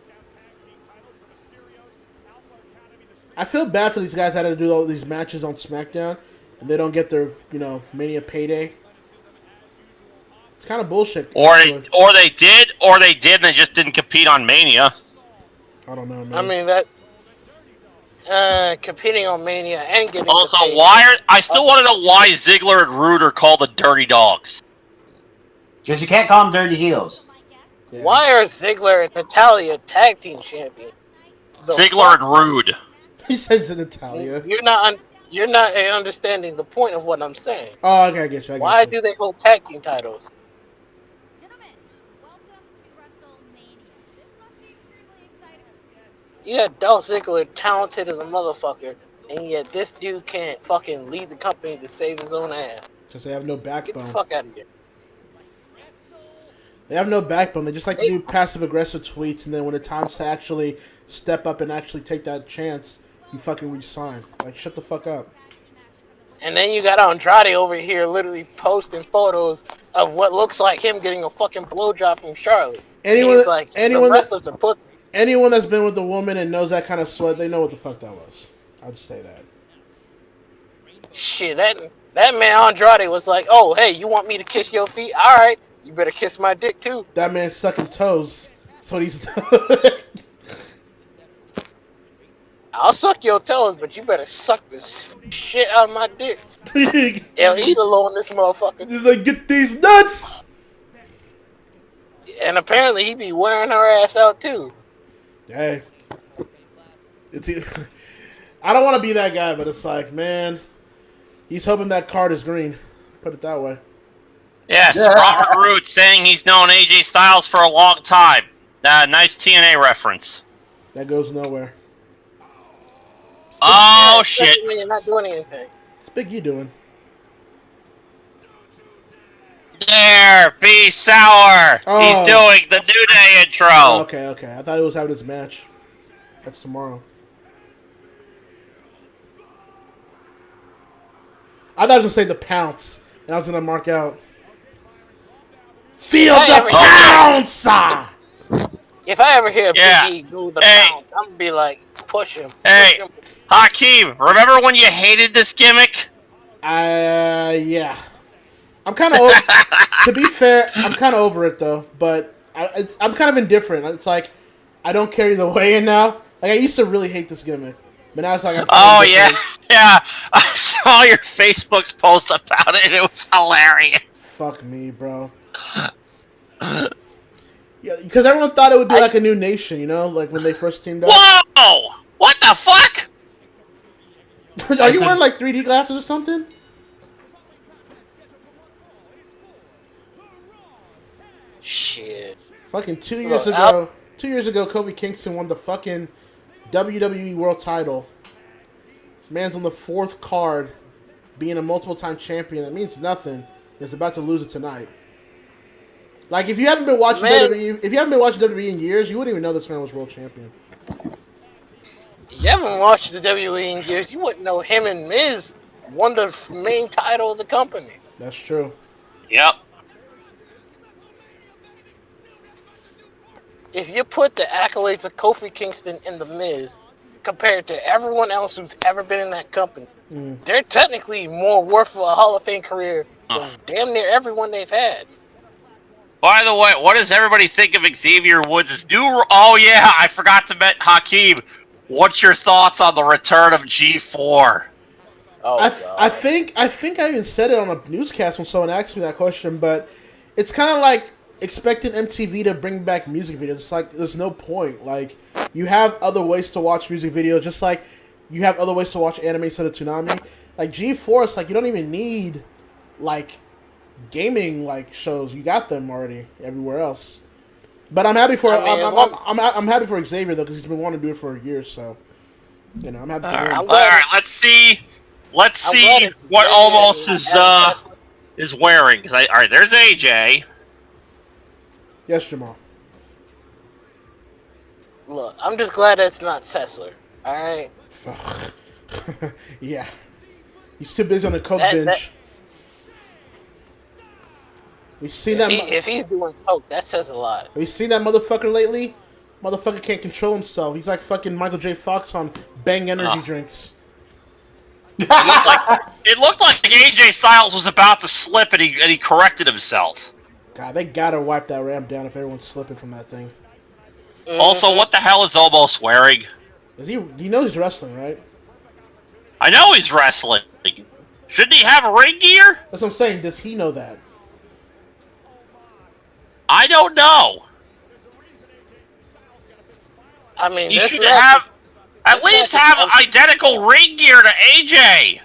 I feel bad for these guys that had to do all these matches on SmackDown, and they don't get their, Mania payday. It's kind of bullshit. Or they did, and they just didn't compete on Mania. I don't know, man. I mean, competing on Mania and getting... Also, I still want to know why Ziggler and Rude are called the Dirty Dogs. Because you can't call them dirty heels. Yeah. Why are Ziggler and Natalya tag team champions? Ziggler and Rude. He says in Natalia. You're not understanding the point of what I'm saying. Oh, okay, I get you. Why do they hold tag team titles? Gentlemen, welcome to WrestleMania. This must be extremely exciting. You got Dolph Ziggler, talented as a motherfucker, and yet this dude can't fucking lead the company to save his own ass. Because they have no backbone. Get the fuck out of here. They have no backbone. They just like to do passive-aggressive tweets, and then when it's time to actually step up and actually take that chance, you fucking resign. Like, shut the fuck up. And then you got Andrade over here literally posting photos of what looks like him getting a fucking blowjob from Charlotte. Anyone, he's like, the wrestlers are pussy. anyone that's been with a woman and knows that kind of sweat, they know what the fuck that was. I'll just say that. Shit, that man Andrade was like, "Oh, hey, you want me to kiss your feet? All right, you better kiss my dick too." That man sucking toes. That's what he's doing. I'll suck your toes, but you better suck this shit out of my dick. El Idolo in this motherfucker. He's like, get these nuts! And apparently he be wearing her ass out too. Hey. I don't want to be that guy, but it's like, man, he's hoping that card is green. Put it that way. Yes, Robert Root saying he's known AJ Styles for a long time. Nice TNA reference. That goes nowhere. Oh, shit. When you're not doing anything. What's Big E doing? There, be sour. Oh. He's doing the New Day intro. Oh, okay. I thought he was having his match. That's tomorrow. I thought I was going to say the pounce, and I was going to mark out. Feel the pounce! If I ever hear Big E do the pounce, I'm going to be like, push him. Hey, Hakeem, remember when you hated this gimmick? Yeah. I'm kind of to be fair, I'm kind of over it though, but I'm kind of indifferent. It's like I don't care either way now. Like I used to really hate this gimmick, but now it's like oh yeah. I saw your Facebook's post about it. It was hilarious. Fuck me, bro. Yeah, because everyone thought it would be like a new nation, you know, like when they first teamed up. Whoa! What the fuck? Are you wearing like 3D glasses or something? Shit. Fucking 2 years ago, 2 years ago, Kofi Kingston won the fucking WWE World Title. Man's on the 4th card, being a multiple-time champion. That means nothing. He's about to lose it tonight. Like if you haven't been watching WWE in years, you wouldn't even know this man was world champion. You haven't watched the WWE in years, you wouldn't know him and Miz won the main title of the company. That's true. Yep. If you put the accolades of Kofi Kingston and the Miz compared to everyone else who's ever been in that company, they're technically more worth a Hall of Fame career than damn near everyone they've had. By the way, what does everybody think of Xavier Woods' new... Oh yeah, I forgot to mention Hakeem. What's your thoughts on the return of G4? I think I even said it on a newscast when someone asked me that question, but it's kind of like expecting MTV to bring back music videos. It's like there's no point. Like you have other ways to watch music videos, just like you have other ways to watch anime instead of Toonami. Like G-Force, like you don't even need like gaming like shows. You got them already everywhere else. But I'm happy for I'm happy for Xavier though because he's been wanting to do it for years. So you know I'm happy for him. All right, let's see what Almost is wearing. All right, there's AJ. Yes, Jamal. Look, I'm just glad that it's not Sessler. Alright? Yeah. He's too busy on the coke bench. We've seen if he's doing coke, that says a lot. Have you seen that motherfucker lately? Motherfucker can't control himself. He's like fucking Michael J. Fox on Bang energy drinks. It looked like AJ Styles was about to slip and he corrected himself. God, they gotta wipe that ramp down if everyone's slipping from that thing. Also, what the hell is Almost wearing? He knows he's wrestling, right? I know he's wrestling. Shouldn't he have ring gear? That's what I'm saying. Does he know that? I don't know. I mean, he should have at least have identical ring gear to AJ.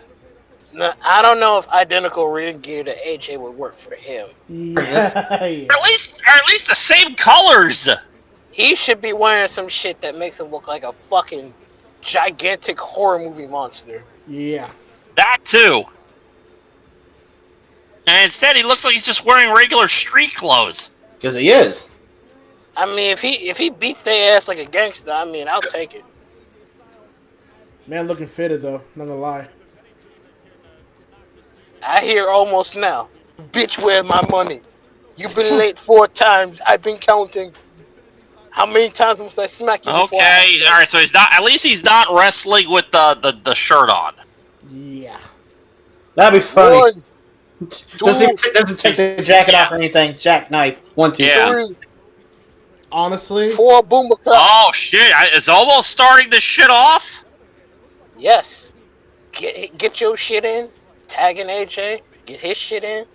No, I don't know if identical ring gear to AJ would work for him. Yeah. At least the same colors. He should be wearing some shit that makes him look like a fucking gigantic horror movie monster. Yeah. That too. And instead, he looks like he's just wearing regular street clothes. Because he is. I mean, if he beats their ass like a gangster, I mean, I'll take it. Man looking fitted, though. Not gonna lie. I hear Almost now. Bitch, where's my money? You've been late 4 times. I've been counting. How many times must I smack you? Okay, all right. So he's not. At least he's not wrestling with the shirt on. Yeah. That'd be funny. 1, 2, Doesn't take the jacket off or anything. Jackknife. 1, 2, 3. Honestly. 4 boomer cup. Oh shit! It's almost starting this shit off. Yes. Get your shit in. Tagging AJ. Get his shit in.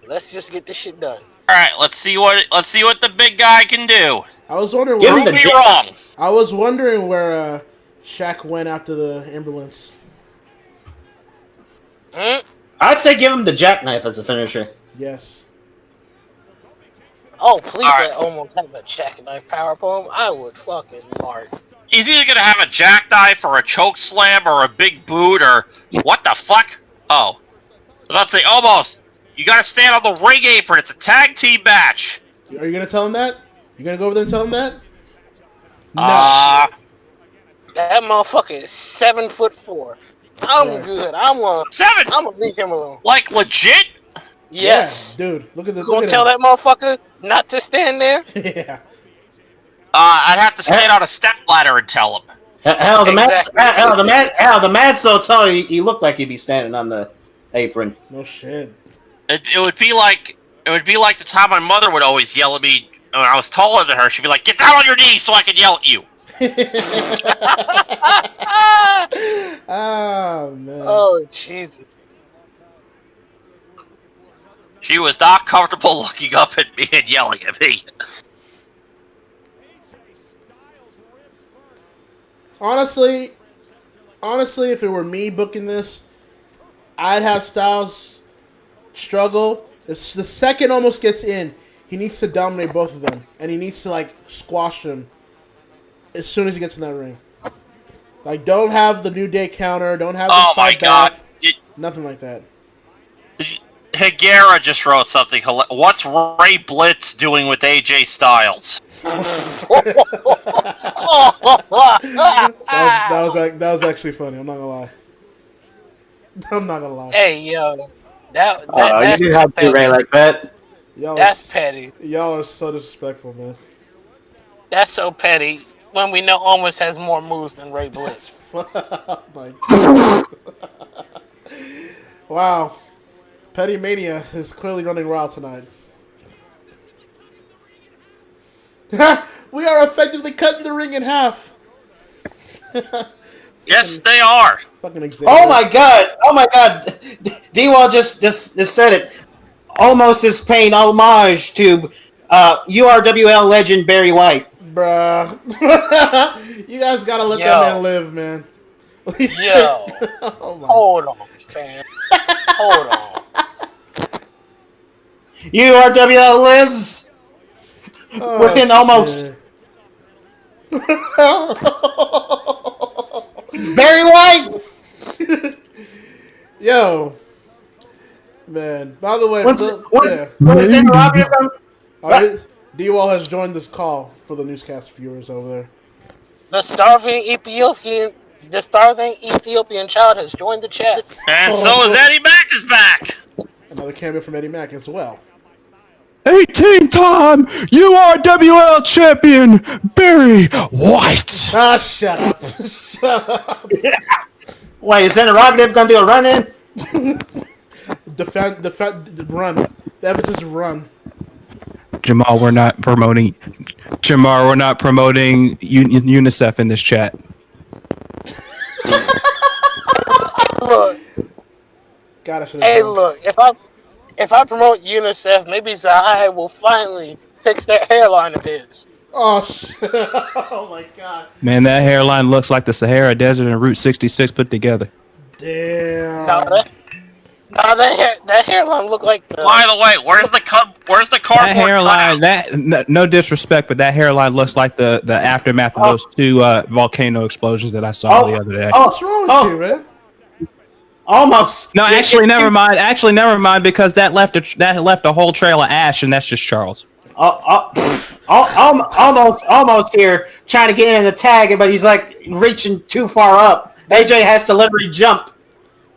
Let's just get this shit done. All right, let's see what the big guy can do. I was wondering. Prove me wrong. I was wondering where Shaq went after the ambulance. I'd say give him the jackknife as a finisher. Yes. Oh, please let almost have a jackknife powerbomb. I would fucking mark. He's either gonna have a jackknife or a choke slam or a big boot or what the fuck? Oh, let's say almost. You gotta stand on the ring apron. It's a tag team match. Are you gonna tell him that? You gonna go over there and tell him that? No. That motherfucker is 7'4". I'm good. I'm gonna leave him alone. Like legit? Yes. Yeah, dude, look at this. You gonna tell that motherfucker not to stand there? Yeah. I'd have to stand on a step ladder and tell him. Hell, the man's so tall, he looked like he'd be standing on the apron. No shit. It would be like the time my mother would always yell at me when I was taller than her. She'd be like, "Get down on your knees so I can yell at you." Oh man. Oh Jesus. She was not comfortable looking up at me and yelling at me. Honestly, if it were me booking this, I'd have Styles struggle. The second almost gets in, he needs to dominate both of them, and he needs to like squash them as soon as he gets in that ring. Like, don't have the New Day counter, don't have the fight back, nothing like that. Higuera just wrote something. What's Ray Blitz doing with AJ Styles? that was actually funny. I'm not gonna lie. Hey yo, that's you didn't have to Ray like that. That's petty. Y'all are so disrespectful, man. That's so petty. When we know Almost has more moves than Ray Blitz. Oh my God. Wow. Petty Mania is clearly running wild tonight. We are effectively cutting the ring in half. Yes, they are. Fucking Oh my god! D-Wall just said it. Almost is paying homage to URWL legend Barry White. Bruh. You guys gotta let that man live, man. Yo. Hold on, fam. Hold on. URWL lives within almost. Barry White! Yo. Man. By the way, what's Alright, D-Wall has joined this call for the newscast viewers over there. The starving Ethiopian child has joined the chat. And so is Eddie Mack is back. Another cameo from Eddie Mack as well. 18-time URWL champion Barry White. Ah, shut up. Shut up. Wait, is Interrogative gonna do a run-in? The run. The emphasis is run. Jamal, we're not promoting UNICEF in this chat. Look. Look, if I promote UNICEF, maybe Zahai will finally fix that hairline of his. Oh shit. Oh my god. Man, that hairline looks like the Sahara Desert and Route 66 put together. Damn. That hairline look like the... By the way, where's the cardboard That hairline, no disrespect, but that hairline looks like the aftermath of those two volcano explosions that I saw the other day. What's wrong with you, man? Almost. No, actually, never mind. Never mind, because that left a whole trail of ash, and that's just Charles. Almost here, trying to get in the tag, but he's like reaching too far up. AJ has to literally jump.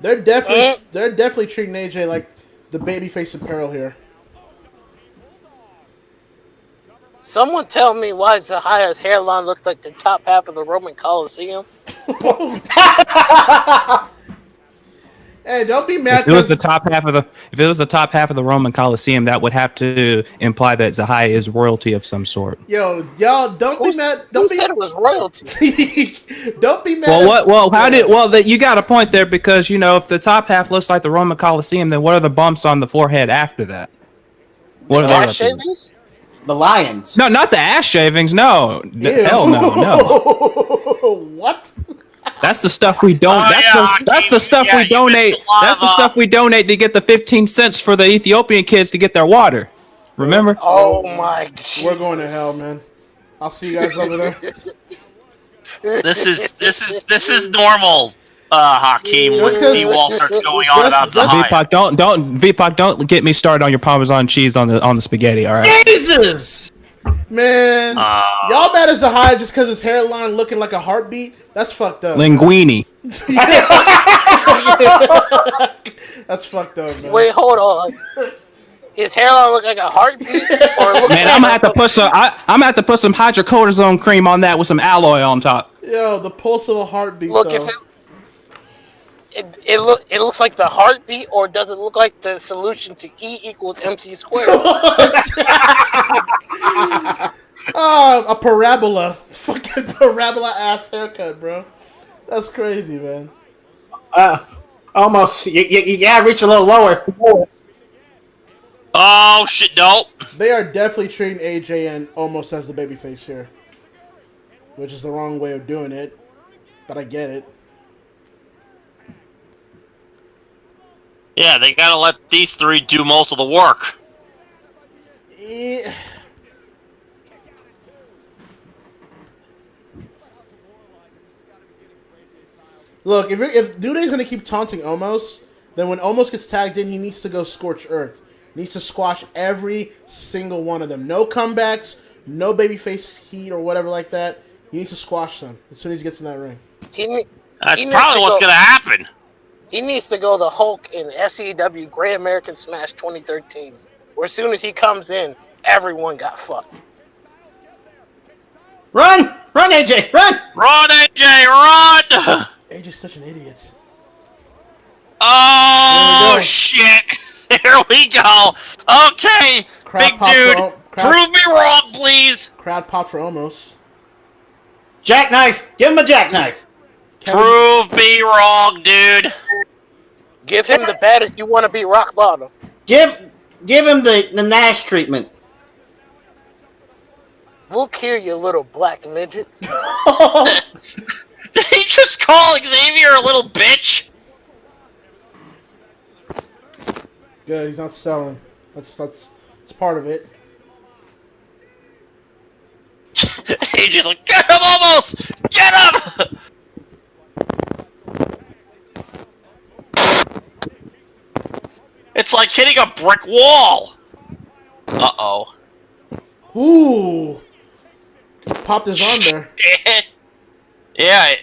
They're definitely treating AJ like the babyface in peril here. Someone tell me why Zahaya's hairline looks like the top half of the Roman Coliseum. Hey, don't be mad. If it was the top half of the Roman Coliseum, that would have to imply that Zahaya is royalty of some sort. Yo, y'all, don't be mad. Who said it was royalty? Don't be mad. You got a point there because if the top half looks like the Roman Coliseum, then what are the bumps on the forehead after that? What are they Ass represent? shavings? The lions. No, not the ass shavings. No, hell no. What? That's the stuff we don't. That's the stuff we donate. That's the stuff we donate to get the 15 cents for the Ethiopian kids to get their water. Remember? Oh my! Jesus. We're going to hell, man. I'll see you guys over there. This is normal. Hakeem, when D-Wall starts going on about Zahaya. VPOC, don't get me started on your Parmesan cheese on the spaghetti. All right. Jesus. Man, y'all mad at Zahaya just because his hairline looking like a heartbeat? That's fucked up. Linguini. That's fucked up, man. Wait, hold on. His hairline look like a heartbeat? Man, I'm gonna have to put some. I'm gonna have to put some hydrocortisone cream on that with some alloy on top. Yo, the pulse of a heartbeat. Look, though. if it looks like the heartbeat, or does it look like the solution to E equals MC squared? A parabola. Fucking parabola ass haircut, bro. That's crazy, man. Almost. You gotta reach a little lower. Oh shit! Nope. They are definitely treating AJ and almost as the babyface here, which is the wrong way of doing it, but I get it. Yeah, they gotta let these three do most of the work. Yeah. Look, if Dude's gonna keep taunting Omos, then when Omos gets tagged in, he needs to go scorch earth. He needs to squash every single one of them. No comebacks, no babyface heat or whatever like that. He needs to squash them as soon as he gets in that ring. That's probably what's gonna happen. He needs to go the Hulk in SCW Great American Smash 2013, where as soon as he comes in, everyone got fucked. Run! Run, AJ! Run! Run, AJ! Run! AJ's such an idiot. Oh, shit! Here we go! Okay! Big dude! Prove me wrong, please! Crowd pop for Omos. Jackknife! Give him a jackknife! Prove me wrong, dude! Give him the baddest you want to be rock bottom. Give him the Nash treatment. Look here, you little black midgets. Did he just call Xavier a little bitch? Good, he's not selling. That's part of it. AJ's like, get him almost! Get him! It's like hitting a brick wall. Uh-oh. Ooh. Popped his arm there. Yeah.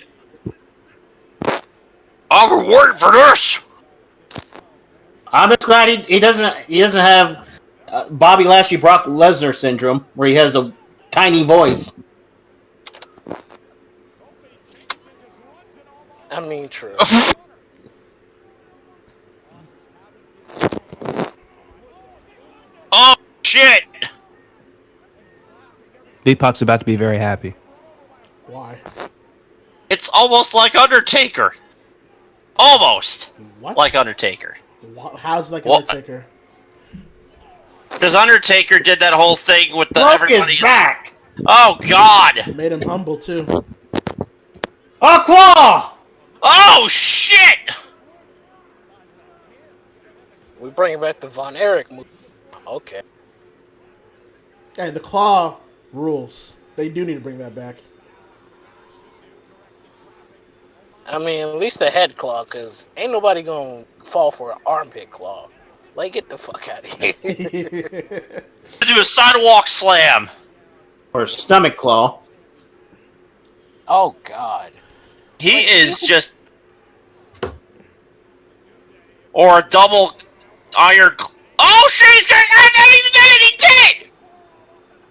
I'm waiting for this. I'm just glad he doesn't have Bobby Lashley Brock Lesnar syndrome, where he has a tiny voice. I mean, true. Oh shit! VPOC's about to be very happy. Why? It's almost like Undertaker. Almost. What? Like Undertaker. How's like Undertaker? Because Undertaker did that whole thing with the Broke everybody. his back. Oh God! Made him humble too. Oh, claw! Oh shit! We bring back the Von Erich movie. Okay. Hey, the claw rules. They do need to bring that back. I mean, at least the head claw, because ain't nobody gonna fall for an armpit claw. Like, get the fuck out of here. Do a sidewalk slam. Or a stomach claw. Oh, God. He is just... Or a double iron... Oh, shit! He did it!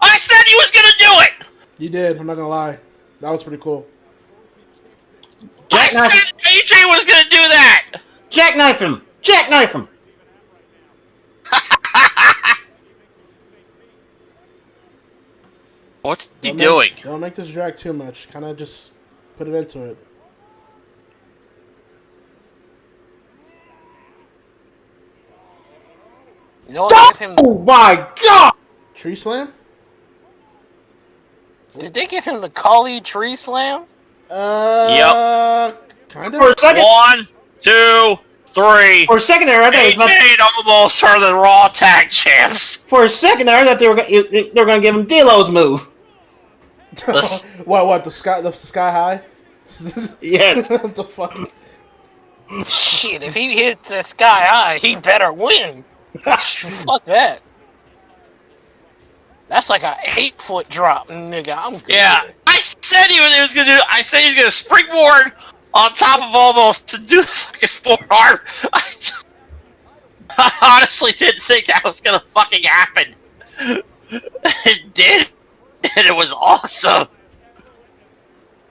I said he was gonna do it! You did, I'm not gonna lie. That was pretty cool. I said AJ was gonna do that! Jackknife him! Jackknife him! What's he doing? Don't make this drag too much. Kind of just put it into it. You know what? Oh my god! Tree slam? Did they give him the Kali tree slam? Yep. Kind of. For a second. 1, 2, 3. For a second there, I thought AJ almost are the Raw Tag Champs. For a second there, I thought they were going to give him D'Lo's move. What? The sky high? Yes. What the fuck? Shit! If he hits the sky high, he better win. Fuck that. That's like a 8-foot drop, nigga. I'm good. Yeah, I said he was gonna do. I said he was gonna springboard on top of almost to do the fucking forearm. I honestly didn't think that was gonna fucking happen. It did, and it was awesome.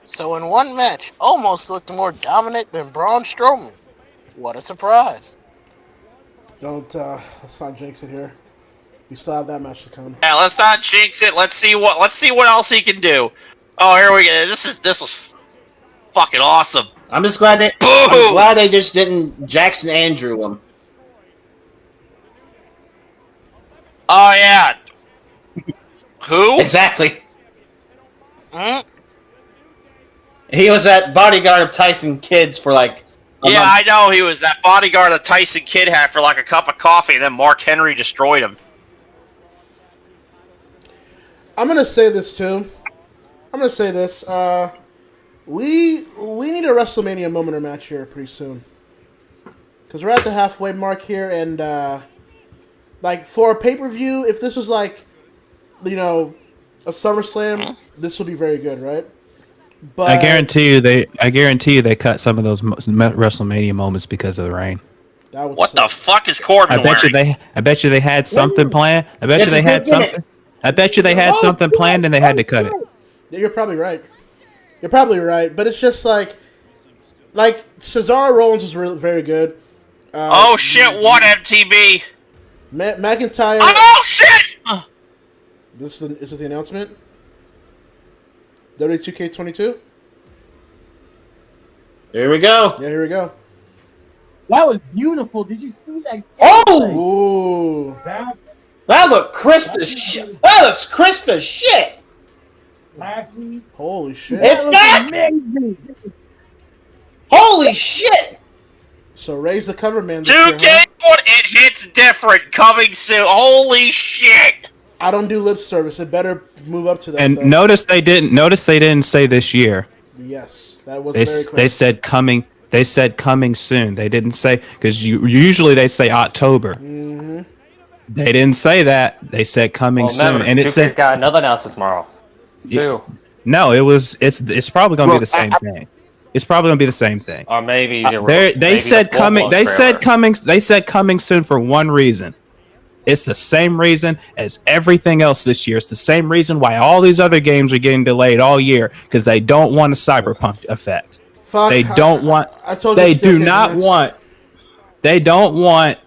So in one match, almost looked more dominant than Braun Strowman. What a surprise! Let's not jinx it here. We still have that match to come. Yeah, let's not jinx it. Let's see what else he can do. Oh, here we go. This was fucking awesome. I'm just glad they just didn't Jackson Andrew him. Oh yeah. Who? Exactly. Mm? He was that bodyguard of Tyson Kidd's for like a Yeah, month. I know he was that bodyguard that Tyson Kidd had for like a cup of coffee, and then Mark Henry destroyed him. I'm gonna say this too. I'm gonna say this. We need a WrestleMania moment or match here pretty soon, because we're at the halfway mark here, and like for a pay-per-view, if this was like, you know, a SummerSlam, this will be very good, right? But I guarantee you they cut some of those WrestleMania moments because of the rain. That was What the fuck is Corbin wearing? I bet you they had something planned. I bet you they had something. I bet you they had something planned and they had to cut it. Yeah, you're probably right. You're probably right, but it's just like Cesaro Rollins is very good. Oh shit! What MTB? McIntyre. Oh shit! Is this the announcement? W2K22. Here we go. Yeah, here we go. That was beautiful. Did you see that? Oh! Ooh. That looked crisp as shit. That looks crisp as shit. Holy shit. It's back! Amazing. Holy shit! So raise the cover man. 2K, but it hits different. Coming soon. Holy shit! I don't do lip service. It better move up to that. And though. notice they didn't say this year. Yes, that was very quick. They said coming. They said coming soon. They didn't say, because usually they say October. Mm-hmm. They didn't say that. They said coming soon, Remember, and it said got another announcement tomorrow. no. It's probably gonna be the same thing. It's probably gonna be the same thing. Or maybe They said coming. They said coming. They said coming soon for one reason. It's the same reason as everything else this year. It's the same reason why all these other games are getting delayed all year, because they don't want a cyberpunk effect. Fuck, They don't want. I told you They still do getting not next. want. They don't want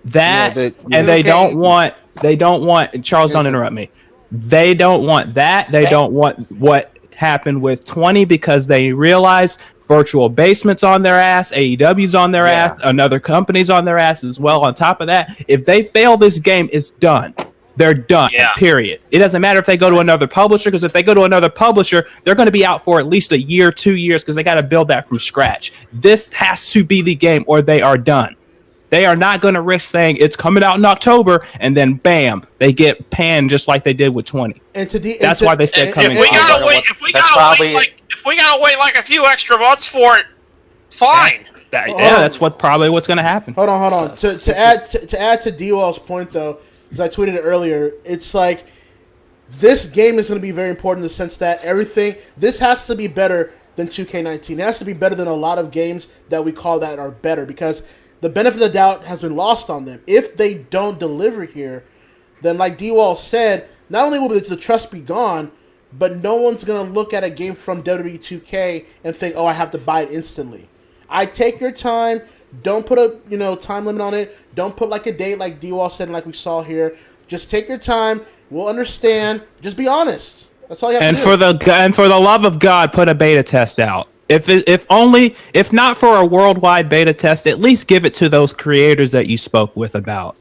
that, and they don't want. They don't want. Charles, don't interrupt me. They don't want that. They don't want what happened with 20, because they realize virtual basements on their ass, AEW's on their ass, another company's on their ass as well. On top of that, if they fail this game, it's done. They're done. Period. It doesn't matter if they go to another publisher, because if they go to another publisher, they're going to be out for at least a year, 2 years, because they got to build that from scratch. This has to be the game, or they are done. They are not going to risk saying it's coming out in October and then bam, they get panned just like they did with 20. That's why they said coming. If we gotta wait like a few extra months for it, fine. That's probably what's going to happen. Hold on. To add to D-Wall's point though, because I tweeted it earlier, it's like this game is going to be very important in the sense that this has to be better than 2K19. It has to be better than a lot of games that we call that are better, because the benefit of the doubt has been lost on them. If they don't deliver here, then like D-Wall said, not only will the trust be gone, but no one's going to look at a game from WWE 2K and think, oh, I have to buy it instantly. I take your time. Don't put a time limit on it. Don't put like a date like D-Wall said and like we saw here. Just take your time. We'll understand. Just be honest. That's all you have to do. And for the love of God, put a beta test out. If not for a worldwide beta test, at least give it to those creators that you spoke with about.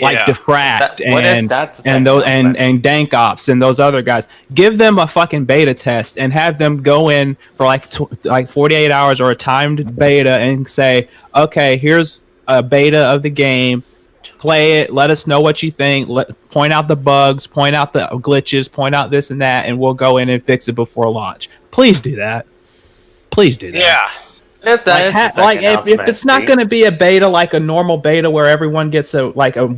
Like Diffract and Dank Ops and those other guys. Give them a fucking beta test and have them go in for like 48 hours or a timed beta and say, okay, here's a beta of the game. Play it. Let us know what you think. Point out the bugs. Point out the glitches. Point out this and that, and we'll go in and fix it before launch. Please do that. Please do that. Yeah. If it's not going to be a beta like a normal beta where everyone gets a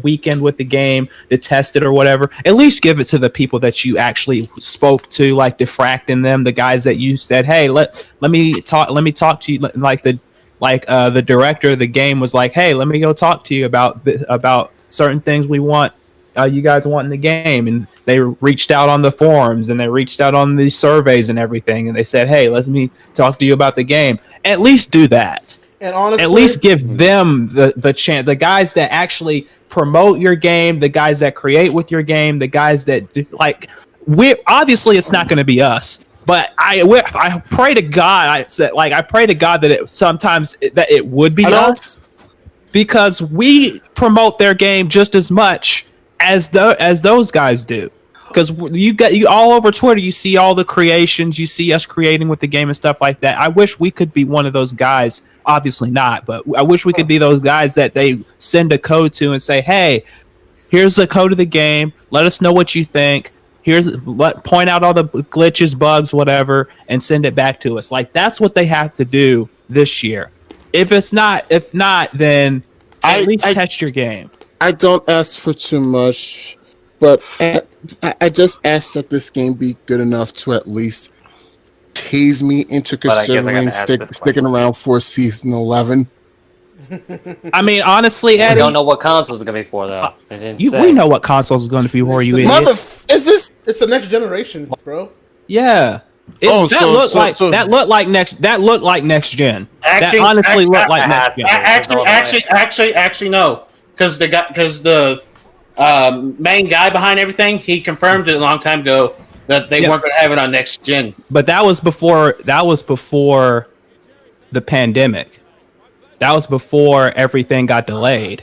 weekend with the game to test it or whatever, at least give it to the people that you actually spoke to, like Diffract and them, the guys that you said, hey, let me talk to you, the director of the game was like, hey, let me go talk to you about certain things we want you guys want in the game, and they reached out on the forums and they reached out on the surveys and everything, and they said, hey, let me talk to you about the game. At least do that. And honestly, at least give them the chance, the guys that actually promote your game, the guys that create with your game, the guys that do, obviously it's not going to be us, but I pray to God, I pray to God that it would be us, because we promote their game just as much as those guys do. Because you all over Twitter, you see all the creations, you see us creating with the game and stuff like that. I wish we could be one of those guys. Obviously not, but I wish we could be those guys that they send a code to and say, hey, here's the code of the game. Let us know what you think. Point out all the glitches, bugs, whatever, and send it back to us. That's what they have to do this year. If not, then at least test your game. I don't ask for too much, but I just ask that this game be good enough to at least tease me into considering sticking around for season 11. I mean, honestly, Eddie, we don't know what console is going to be for, though. We know what console is going to be for, you idiot. It's the next generation, bro. Yeah. That looked like next gen. That honestly looked like next gen. Actually, no. Because the main guy behind everything, he confirmed it a long time ago that they weren't going to have it on next gen. But that was before the pandemic. That was before everything got delayed.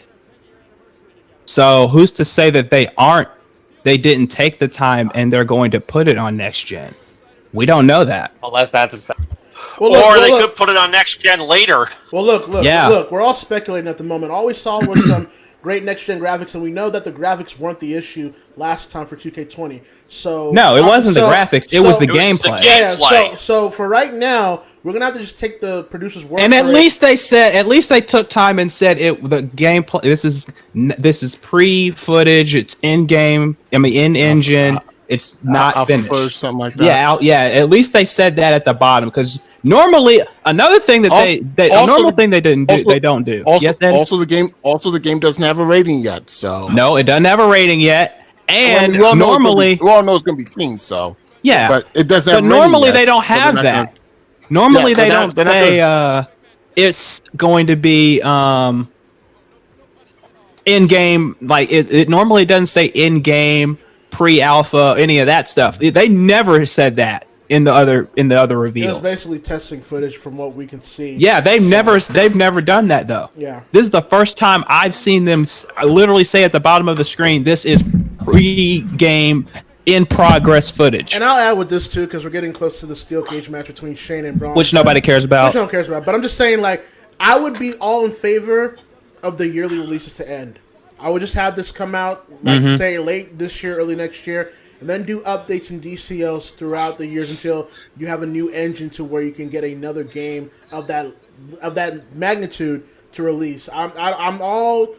So who's to say that they didn't take the time and they're going to put it on next gen? We don't know that. Unless that's they could put it on next gen later. Well, look. We're all speculating at the moment. All we saw was some great next gen graphics, and we know that the graphics weren't the issue last time for 2K20. So no, it wasn't the graphics. It was the gameplay. Yeah. So for right now, we're gonna have to just take the producer's word. And at least they took time and said the gameplay. This is pre-footage. It's in game. I mean, in engine. It's not finished. Or something like that. Yeah. At least they said that at the bottom, because normally another thing that they don't do. Also, the game doesn't have a rating yet. So no, it doesn't have a rating yet. And we all normally know it's going to be clean. So yeah, but it doesn't. But normally they don't have that. Normally they don't say it's going to be in game. Like it normally doesn't say in game, pre-alpha, any of that stuff. They never said that in the other reveals. It was basically testing footage from what we can see. Yeah, they've never done that though. Yeah, this is the first time I've seen them literally say at the bottom of the screen, "This is pre-game in progress footage." And I'll add with this too, because we're getting close to the steel cage match between Shane and Braun, which nobody cares about. Which no one cares about. But I'm just saying, I would be all in favor of the yearly releases to end. I would just have this come out, say late this year, early next year, and then do updates and DCLs throughout the years until you have a new engine to where you can get another game of that magnitude to release. I'm all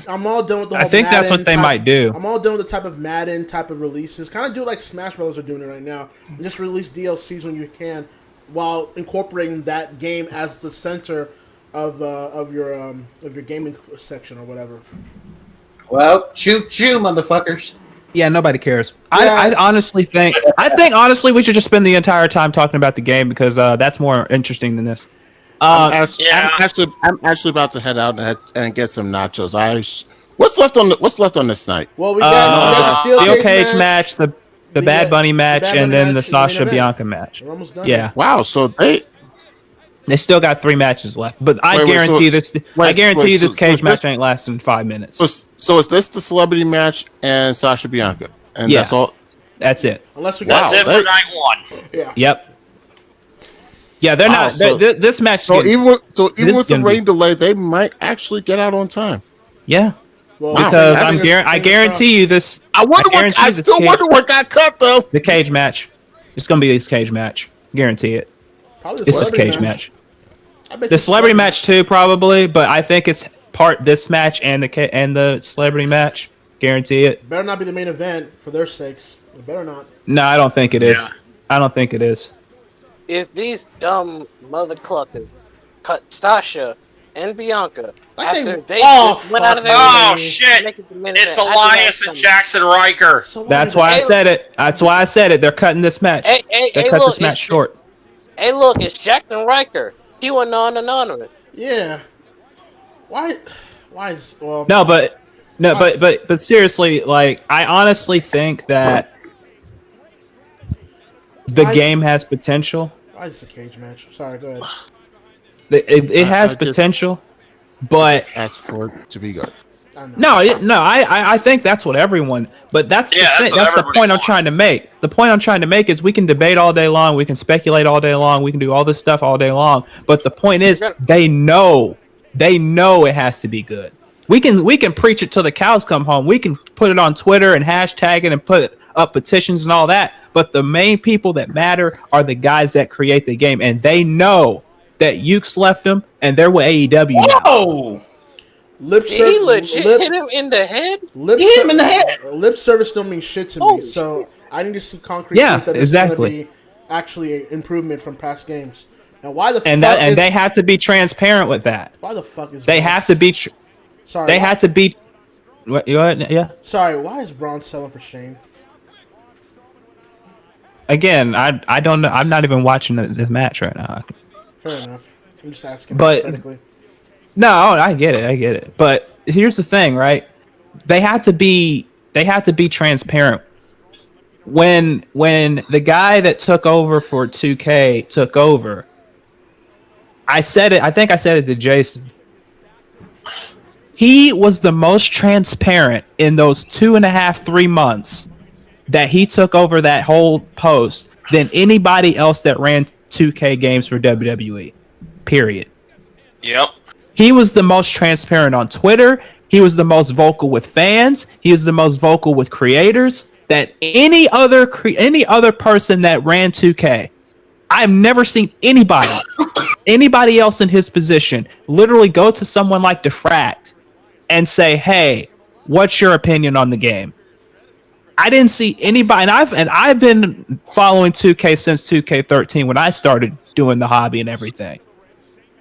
done with the whole I think Madden that's what they might do. I'm all done with the type of Madden type of releases. Kind of do like Smash Bros. Are doing it right now. And just release DLCs when you can, while incorporating that game as the center of your gaming section or whatever. Well, choo choo, motherfuckers. Yeah, nobody cares. Yeah. I honestly think we should just spend the entire time talking about the game because that's more interesting than this. I'm actually about to head out and get some nachos. What's left on this night? Well, we got steel cage match, the Bad Bunny match, and then the Sasha Bianca match. We're almost done. Yeah. Wow. So they still got 3 matches left, but I guarantee this cage match ain't lasting 5 minutes. So is this the celebrity match and Sasha Bianca, and that's all? That's it. Unless we That's it for night 1. Yeah. Yep. Yeah, they're not. This match. So even with the rain delay, they might actually get out on time. Yeah. Well, because I guarantee you this. I still wonder what got cut though. The cage match. It's gonna be this cage match. Guarantee it. Probably It's this cage match. The celebrity match too, probably, but I think it's part this match and the celebrity match. Guarantee it. Better not be the main event for their sakes. It better not. No, I don't think it is. I don't think it is. If these dumb mother cluckers cut Sasha and Bianca after they just went out of their Oh way shit! to make it the main event, It's I think Elias that's and Jackson Riker. That's why I said it. That's why I said it. They're cutting this match. They cut look, this match short. Hey, look, it's Jackson Riker. He was non-anonymous. Yeah. Why is but seriously, like I honestly think that the game has potential. Why is this a cage match? Sorry, go ahead. It has potential, but just ask for it to be good. I think that's what everyone. But that's the thing. That's the point I'm trying to make. The point I'm trying to make is we can debate all day long, we can speculate all day long, we can do all this stuff all day long. But the point is, they know it has to be good. We can preach it till the cows come home. We can put it on Twitter and hashtag it and put up petitions and all that. But the main people that matter are the guys that create the game, and they know that Ukes left them, and they're with AEW now. Did he legit hit him in the head? Hit him in the head. Lip service don't mean shit to me, so I need to see concrete proof that this is going to be actually an improvement from past games. And why the fuck they have to be transparent with that. Why the fuck is they have to be? Sorry, they have to be. What? Yeah. Sorry, why is Braun selling for Shane? Again, I don't know. I'm not even watching this match right now. Fair enough. I'm just asking. But no, I get it. But here's the thing, right? They had to be transparent. When the guy that took over for 2K took over, I said it. I think I said it to Jason. He was the most transparent in those 2.5-3 months that he took over that whole post than anybody else that ran 2K games for WWE. Period. Yep. He was the most transparent on Twitter. He was the most vocal with fans. He was the most vocal with creators that any other person that ran 2K. I've never seen anybody else in his position literally go to someone like Defract and say, "Hey, what's your opinion on the game?" I didn't see anybody, and I've been following 2K since 2K13 when I started doing the hobby and everything.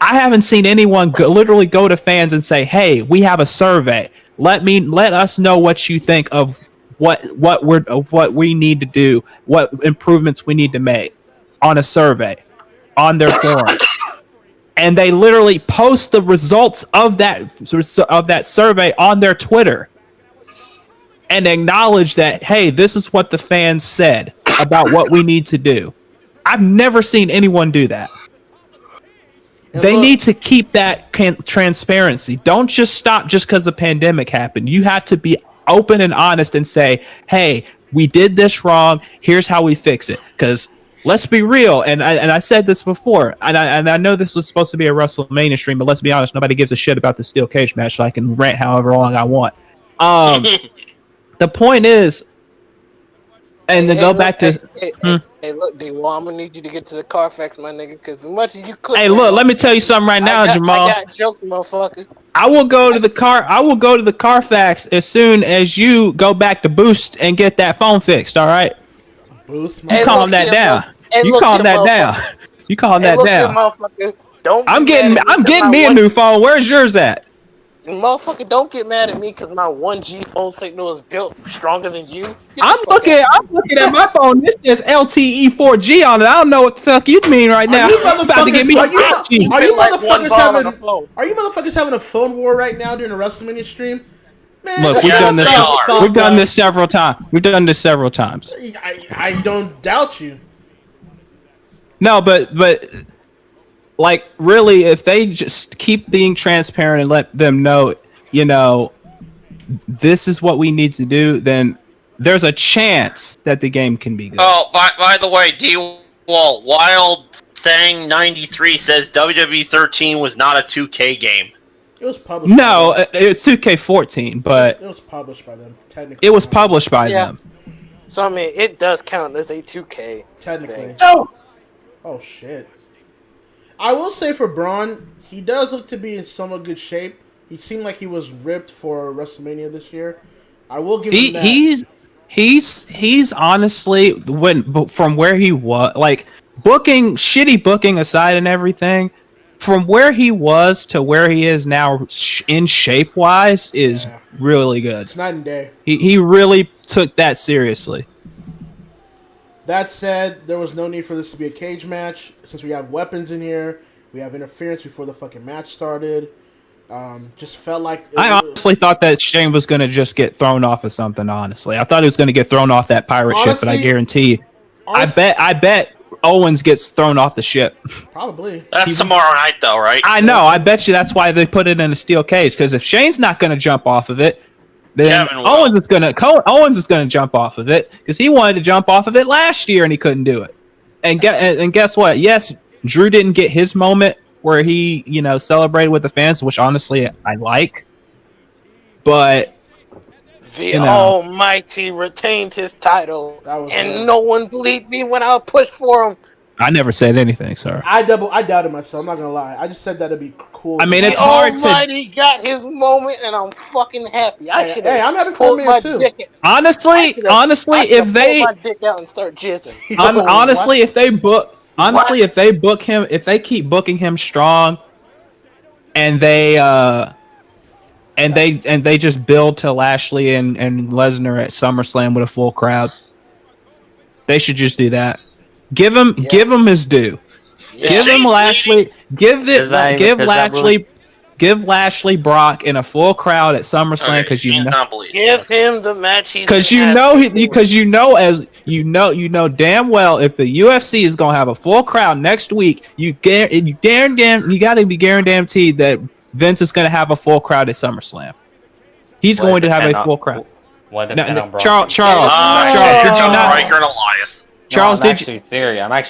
I haven't seen anyone literally go to fans and say, "Hey, we have a survey. Let us know what you think of what we need to do, what improvements we need to make on a survey on their forum." And they literally post the results of that survey on their Twitter and acknowledge that, hey, this is what the fans said about what we need to do. I've never seen anyone do that. They need to keep that transparency. Don't just stop just because the pandemic happened. You have to be open and honest and say, hey, we did this wrong. Here's how we fix it. Because let's be real, and I said this before, and I know this was supposed to be a WrestleMania stream, but let's be honest, nobody gives a shit about the steel cage match, so I can rant however long I want. The point is, and to go back to... Hey, look, D-Wall, I'm going to need you to get to the Carfax, my nigga, because as much as you could... Hey, look, let me tell you something right now, Jamal. I got jokes, motherfucker. I will go to the Carfax as soon as you go back to Boost and get that phone fixed, all right? Boost, you calm that down. You calm that down. You calm that down. I'm getting me a new phone. Where's yours at? Motherfucker, don't get mad at me because my 1G phone signal is built stronger than you. I'm looking at my phone. This says LTE 4G on it. I don't know what the fuck you mean right now. Are you About to get me motherfuckers, are you like one motherfuckers bar on having the phone. Are you motherfuckers having a phone war right now during a WrestleMania stream? Man, Look, we've done this. We've done this several times. We've done this several times. I don't doubt you. No, but like really, if they just keep being transparent and let them know, you know, this is what we need to do, then there's a chance that the game can be good. Oh, by the way, D-Wall, Wild Thing 93 says WWE 13 was not a 2K game. It was published. No, it's 2K14, but it was published by them. Technically, it was published by them. So I mean, it does count as a 2K. Technically. thing. Oh shit. I will say for Braun, he does look to be in somewhat good shape. He seemed like he was ripped for WrestleMania this year. I will give him that. He's honestly from where he was, like shitty booking aside and everything, from where he was to where he is now in shape wise is really good. It's night and day. He really took that seriously. That said, there was no need for this to be a cage match since we have weapons in here. We have interference before the fucking match started. Just felt like I honestly thought that Shane was gonna just get thrown off of something. Honestly, I thought he was gonna get thrown off that pirate ship, but I guarantee, I bet Owens gets thrown off the ship. Probably. That's tomorrow night, though, right? I know. I bet you that's why they put it in a steel cage. Because if Shane's not gonna jump off of it, then Owens is gonna jump off of it because he wanted to jump off of it last year and he couldn't do it. And guess what? Yes, Drew didn't get his moment where he, celebrated with the fans, which honestly I like. But the Almighty retained his title, and no one believed me when I pushed for him. I never said anything, sir. I doubted myself. I'm not gonna lie. I just said that'd be cool. I mean, it's the hard Almighty got his moment, and I'm fucking happy. I should. Hey, I'm happy for me too. Honestly, if they pull my dick out and start jizzing. Honestly, if they keep booking him strong, and they just build to Lashley and Lesnar at SummerSlam with a full crowd, they should just do that. Give him his due. Give him Lashley. Give Lashley Brock in a full crowd at SummerSlam because you know. Give him the match he's Because you know damn well if the UFC is gonna have a full crowd next week, you gotta be guaranteed that Vince is gonna have a full crowd at SummerSlam. He's going to have a full crowd. Charles, did you not? Riker and Elias. Charles, I'm actually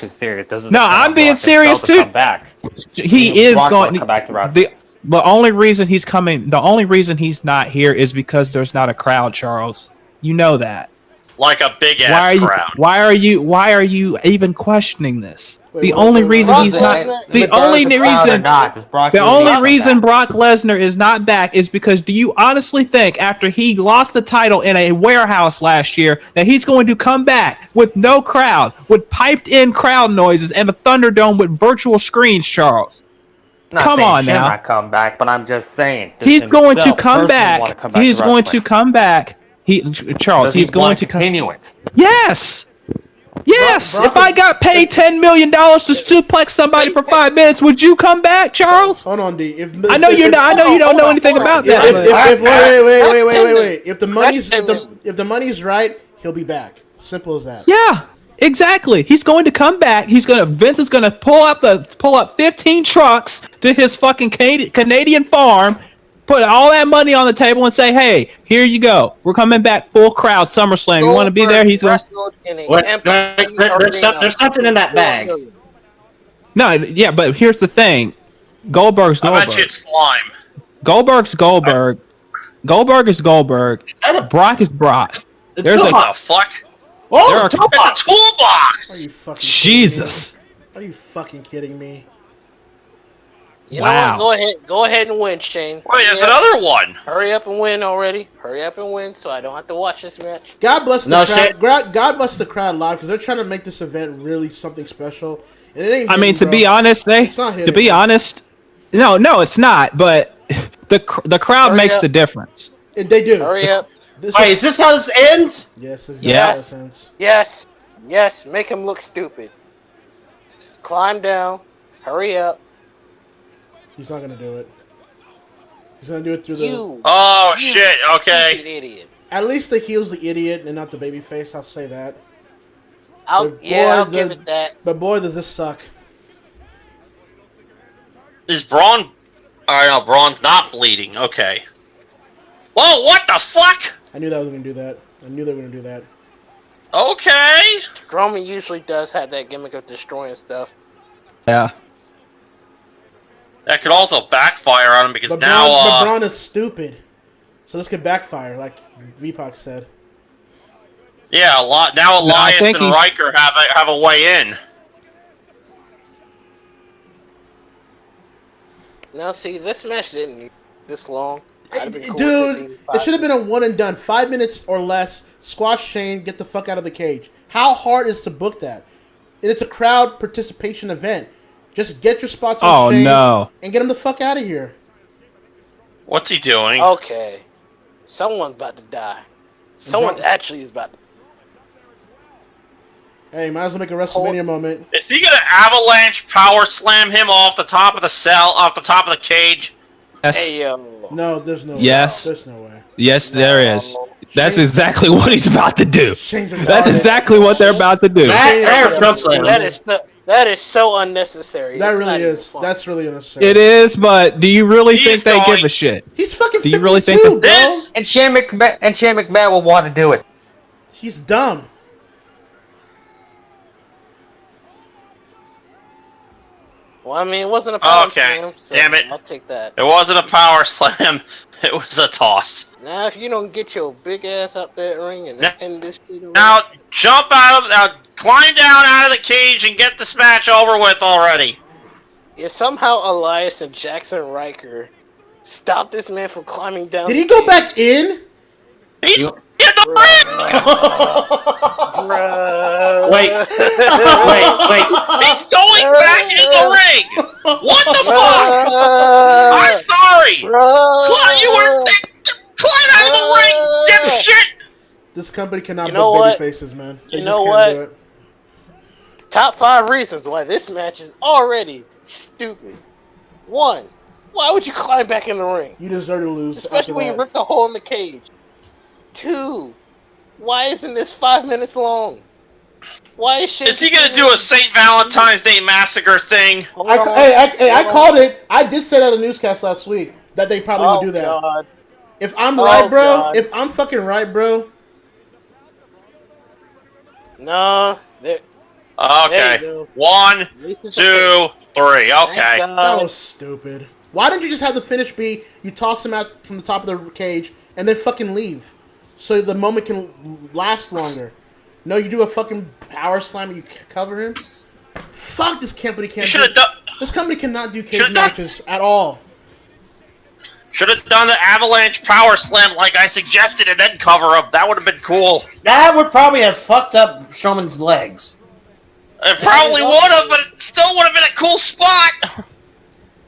serious. I'm being serious too. He is going to come back to Raw. The only reason he's coming, the only reason he's not here is because there's not a crowd, Charles. You know that. Like a big ass crowd. Why are you even questioning this? The only reason Brock Lesnar is not back is because do you honestly think after he lost the title in a warehouse last year that he's going to come back with no crowd, with piped in crowd noises and a Thunderdome with virtual screens, Charles? Come on now. Not come back, but I'm just saying. He's going to come back. He's going to come back. Charles, he's going to continue it. Yes. Yes. If I got paid $10 million to suplex somebody for 5 minutes, would you come back, Charles? Hold on, D. I know you don't know anything about that. Wait. If the money's right, he'll be back. Simple as that. Yeah. Exactly. He's going to come back. Vince is going to pull up 15 trucks to his fucking Canadian farm, put all that money on the table and say, "Hey, here you go. We're coming back full crowd SummerSlam. You want to be there?" He's going. There's something in that bag. No, yeah, but here's the thing. Goldberg's Goldberg. I bet you it's slime. Goldberg's Goldberg. Goldberg is Goldberg. Brock is Brock. There's what the fuck? Oh, it's a toolbox! Are you fucking Jesus. Are you fucking kidding me? You know what? Go ahead and win, Shane. Wait, there's another one. Hurry up and win already. Hurry up and win so I don't have to watch this match. God bless the crowd. God bless the crowd live because they're trying to make this event really something special. And it ain't to be honest, no, it's not. But the crowd makes the difference. They do. Hurry up. Wait, is this how this ends? Yes. Yes. Yes. Make him look stupid. Climb down. Hurry up. He's not gonna do it. He's gonna do it through the. Oh shit! Okay. Idiot. At least the heel's the idiot and not the baby face. I'll say that. I'll give it that. But boy, does this suck. Is Braun? Alright, no, Braun's not bleeding. Okay. Whoa, what the fuck? I knew that was gonna do that. I knew they were gonna do that. Okay. Strowman usually does have that gimmick of destroying stuff. Yeah. That could also backfire on him because But now Braun is stupid, so this could backfire, like Vpac said. yeah, now Elias and Riker have a way in. Now, see, this match didn't need this long. Dude, it should have been a one and done. 5 minutes or less. Squash Shane, get the fuck out of the cage. How hard is to book that? And it's a crowd participation event. Just get your spots on Shane and get him the fuck out of here. What's he doing? Okay. Someone's about to die. Someone actually is about to. Hey, might as well make a WrestleMania moment. Is he gonna avalanche power slam him off the top of the cage? Hey, yo. No, there's no Yes. way. There's no way. Yes, there is. That's exactly what he's about to do. That's exactly what they're about to do. That is so unnecessary. That really is. That's really unnecessary. It is, but do you really think they give a shit? He's fucking 52, do you really think that this? And Shane McMahon will want to do it. He's dumb. Well, I mean, it wasn't a power slam. Okay, So damn it. I'll take that. It wasn't a power slam. It was a toss. Now, if you don't get your big ass out that ring and end this shit away. Now, climb down out of the cage and get this match over with already. Yeah, somehow Elias and Jackson Riker stopped this man from climbing down. Did he go back in? He's in the ring! Wait. He's going back in the ring! What the fuck? I'm sorry! You were climb out of the ring, dipshit! This company cannot You know book baby what? faces, man. They You just know can't what? do it. Top 5 reasons why this match is already stupid. 1, why would you climb back in the ring? You deserve to lose. Especially when you ripped a hole in the cage. 2, why isn't this 5 minutes long? Why is shit? Is he gonna do a St. Valentine's Day Massacre thing? I called it. I did say that in the newscast last week that they probably would do that. God. If I'm right, bro. God. If I'm fucking right, bro. No. Okay. 1, 2, 3. Okay. That was stupid. Why didn't you just have the finish be you toss him out from the top of the cage and then fucking leave, so the moment can last longer? No, you do a fucking power slam and you cover him. Fuck, this company can't. This company cannot do cage matches at all. Should have done the avalanche power slam like I suggested and then cover up. That would have been cool. That would probably have fucked up Strowman's legs. It probably would have, but it still would have been a cool spot.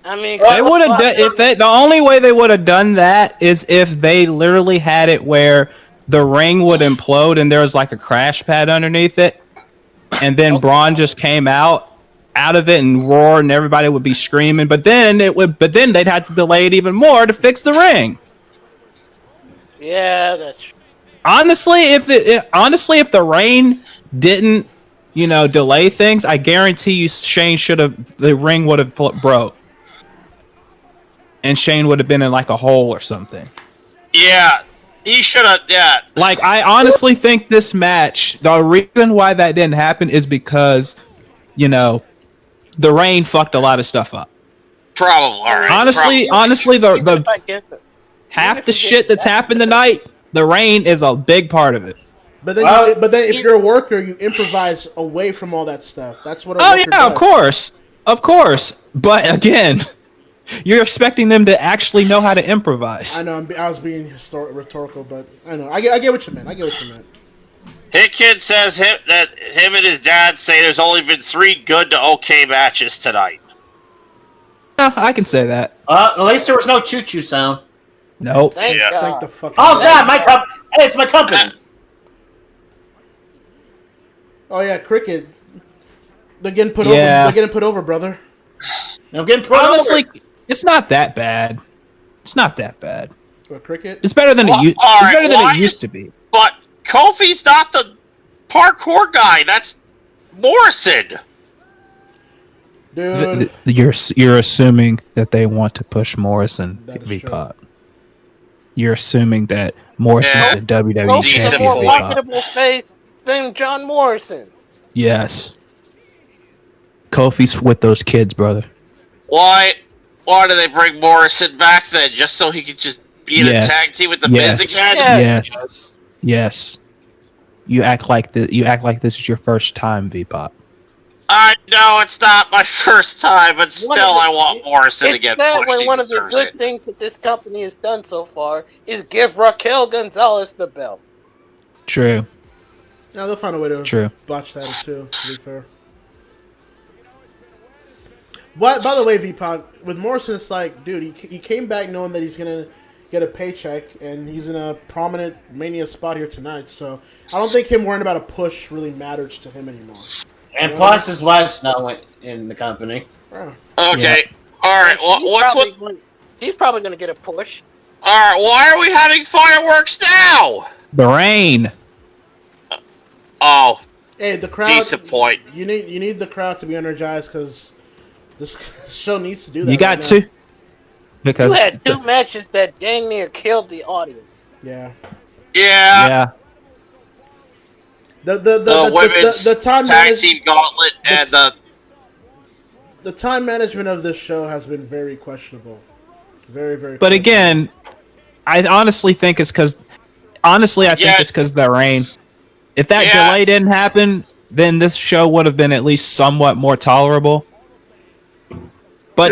I mean, They would have done the only way they would have done that is if they literally had it where the ring would implode and there was like a crash pad underneath it, and then Braun just came out of it and roared and everybody would be screaming. But then they'd have to delay it even more to fix the ring. Yeah, that's true. Honestly, if the rain didn't, delay things, I guarantee you the ring would have broke. And Shane would have been in like a hole or something. Yeah, he should have. Yeah. Like, I honestly think this match, the reason why that didn't happen is because, the rain fucked a lot of stuff up. Probably. All right. Honestly, the half the shit that's happened tonight, the rain is a big part of it. But then, if you're a worker, you improvise away from all that stuff. That's what. Oh yeah, does. of course. But again, you're expecting them to actually know how to improvise. I know. I was being rhetorical, but I know. I get what you meant. Hit Kid says that him and his dad say there's only been 3 good to okay matches tonight. I can say that. At least there was no choo-choo sound. Nope. Thank Yeah. God. Thank the fuck. Oh God, my Hey, it's my company. Oh yeah, cricket. They're getting put Yeah. over. They're getting put over, brother. I'm getting put Honestly, over. it's not that bad. It's not that bad. What, cricket? It's better than Well, it, all it's right, better than why it used is- to be. But Kofi's not the parkour guy. That's Morrison. Dude. You're assuming that they want to push Morrison That is V-Pot. You're assuming that Morrison Yeah. is the WWE Kofi's a Decent more champion point. V-Pot. marketable face than John Morrison. Yes. Kofi's with those kids, brother. Why do they bring Morrison back then? Just so he could just be in a tag team with the Miz again? Yes. Yes. You act like this is your first time, V-Pot. I know it's not my first time, but still, I want Morrison to It's get that pushed. when He one of the deserves good it. things that this company has done so far is give Raquel Gonzalez the belt. True. Now they'll find a way to True. botch that too. To be fair. But by the way, V-Pod, with Morrison, it's like, dude, he came back knowing that he's gonna get a paycheck, and he's in a prominent Mania spot here tonight. So I don't think him worrying about a push really matters to him anymore. And plus, his wife's now in the company. Yeah. Okay, alright, She's probably going to get a push. Alright, why are we having fireworks now? The rain. Oh, Hey, the crowd. decent point. You need the crowd to be energized because this show needs to do that. You got right now. to. Because You had two matches that dang near killed the audience. Yeah. yeah. The women's the time tag team gauntlet and the time management of this show has been very questionable. Very, very. But again, I honestly think it's because it's because of the rain. If that delay didn't happen, then this show would have been at least somewhat more tolerable. But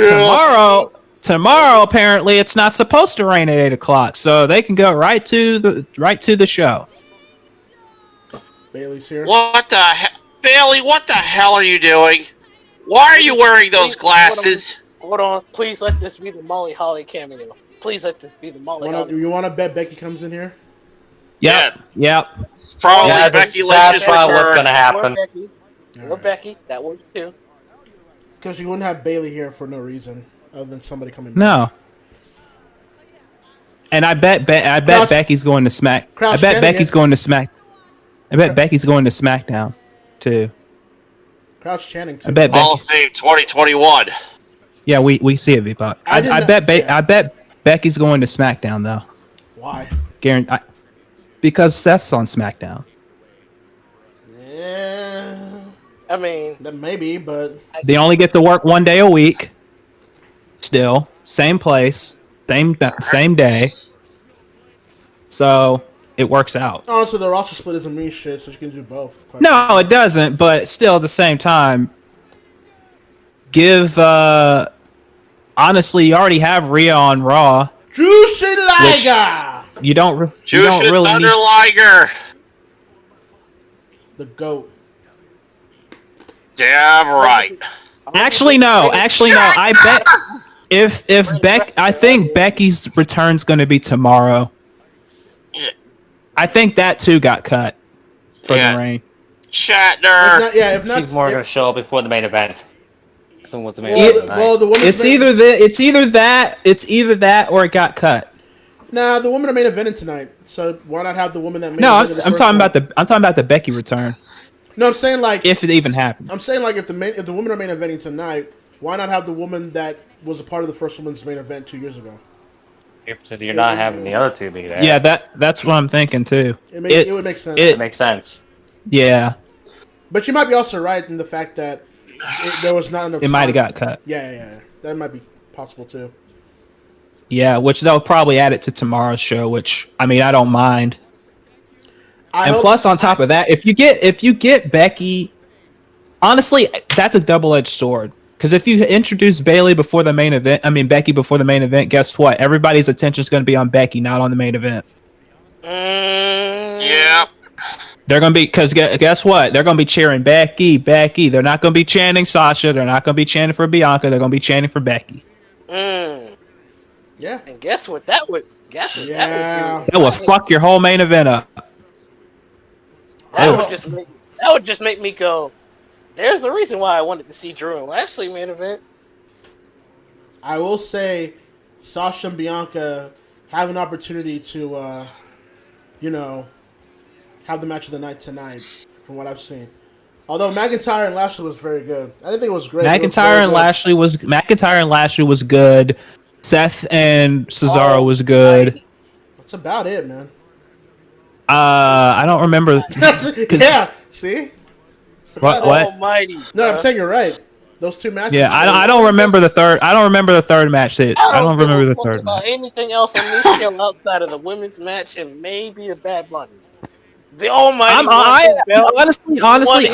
tomorrow apparently it's not supposed to rain at 8 o'clock, so they can go right to the show. Bailey's here. what the hell? Bailey, what the hell are you doing? Why are you wearing those glasses? Hold on. Please let this be the Molly Holly cameo. Please let this be the Molly Holly. You want to bet Becky comes in here? Yep. It's probably Yeah, Becky that's Lynch's probably what's return. gonna happen. Or Becky. That works too. Because you wouldn't have Bailey here for no reason other than somebody coming. No. And I bet Becky's going to Smack. I bet Becky's going to Smack. I bet Becky's going to SmackDown too. Crouch chanting too. I bet Hall of Fame 2021. Yeah, we see it, V-Pop. I bet Becky's going to SmackDown though. Why? Because Seth's on SmackDown. Yeah. I mean, maybe, but They only get to work one day a week. Still, same place, same day. So it works out. honestly, the roster split doesn't mean shit, so you can do both. Quite No, it doesn't. But still, at the same time, give. Honestly, you already have Rhea on Raw. Juicy Liger, You don't really Thunder need Liger. the GOAT. Damn right. Actually, no. I bet I think Becky's return's going to be tomorrow. I think that too got cut for the rain. Shatner. If not, She's more going to show up before the main event. So what's the main Well, event tonight? well, the women's It's either that or it got cut. Nah, the women are main eventing tonight, so why not have the woman that main No, evented the I'm first talking one? about the Becky return. No, I'm saying like if it even happened. I'm saying like if the women are main eventing tonight, why not have the woman that was a part of the first women's main event 2 years ago? So you're not having the other two be there. Yeah, that's what I'm thinking too. It would make sense. It makes sense. Yeah. But you might be also right in the fact that there was not enough. It might have time. got cut. Yeah, that might be possible too. Yeah, which they'll probably add it to tomorrow's show, which I mean I don't mind. And plus, on top of that, if you get Becky, honestly, that's a double-edged sword. Because if you introduce Becky before the main event, guess what? Everybody's attention is going to be on Becky, not on the main event. Yeah. They're going to be, because guess what? They're going to be cheering Becky. They're not going to be chanting Sasha. They're not going to be chanting for Bianca. They're going to be chanting for Becky. Yeah. And guess what that would that would do? That would fuck your whole main event up. That would just make me go, there's a reason why I wanted to see Drew and Lashley main event. I will say, Sasha and Bianca have an opportunity to, have the match of the night tonight, from what I've seen. Although McIntyre and Lashley was very good. I didn't think it was great. McIntyre and Lashley was good. Seth and Cesaro was good. That's about it, man. I don't remember. Yeah, see? What? Almighty. No, I'm saying you're right. Those two matches. Yeah, I don't remember the third. I don't remember the third match. I don't remember the third about match. anything else on this show outside of the women's match and maybe a Bad Bunny. The Almighty. Honestly,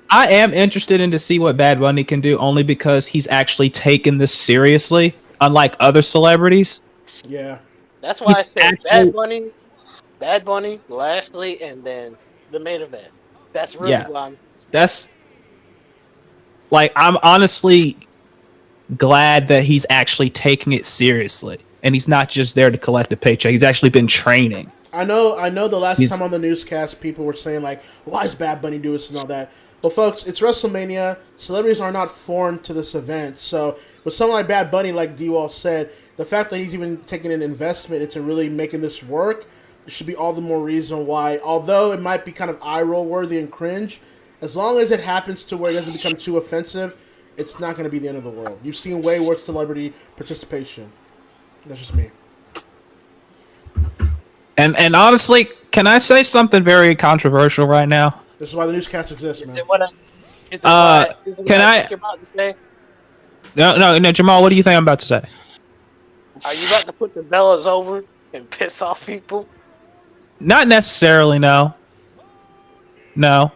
I am interested in to see what Bad Bunny can do, only because he's actually taken this seriously, unlike other celebrities. Yeah. That's why I said Bad Bunny, Lashley, and then the main event. That's really why I'm honestly glad that he's actually taking it seriously, and he's not just there to collect a paycheck. He's actually been training. I know. The last time on the newscast, people were saying like, "Why is Bad Bunny doing this and all that?" Well, folks, it's WrestleMania. Celebrities are not foreign to this event. So, with someone like Bad Bunny, like D-Wall said, the fact that he's even taking an investment into really making this work, it should be all the more reason why. Although it might be kind of eye-roll worthy and cringe, as long as it happens to where it doesn't become too offensive, it's not going to be the end of the world. You've seen way worse celebrity participation. That's just me. And honestly, can I say something very controversial right now? This is why the newscast exists, man. Is it what can I? You're about to say? No, Jamal. What do you think I'm about to say? Are you about to put the Bellas over and piss off people? Not necessarily. No. Well,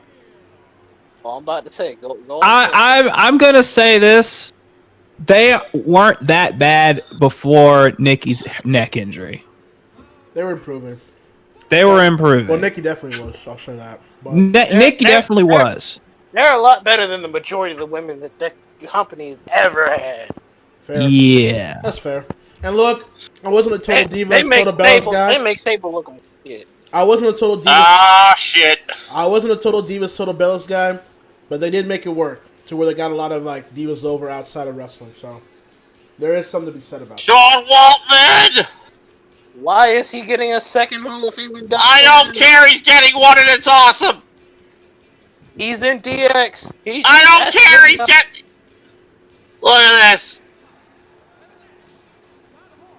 I'm about to say, go. I'm gonna say this. They weren't that bad before Nikki's neck injury. They were improving. Well, Nikki definitely was. I'll show that. But Nikki definitely was. They're a lot better than the majority of the women that the company's ever had. Fair. Yeah. That's fair. And look, I wasn't a total Divas, Total Bellas guy. They make Stable look like shit. I wasn't a total Divas. Shit. I wasn't a total Divas, Total Bellas guy, but they did make it work to where they got a lot of like Divas over outside of wrestling. So there is something to be said about it. Sean Waltman! Why is he getting a second Hall of Fame induction? I don't care. He's getting one, and it's awesome. He's in DX. I don't care. He's getting. Look at this.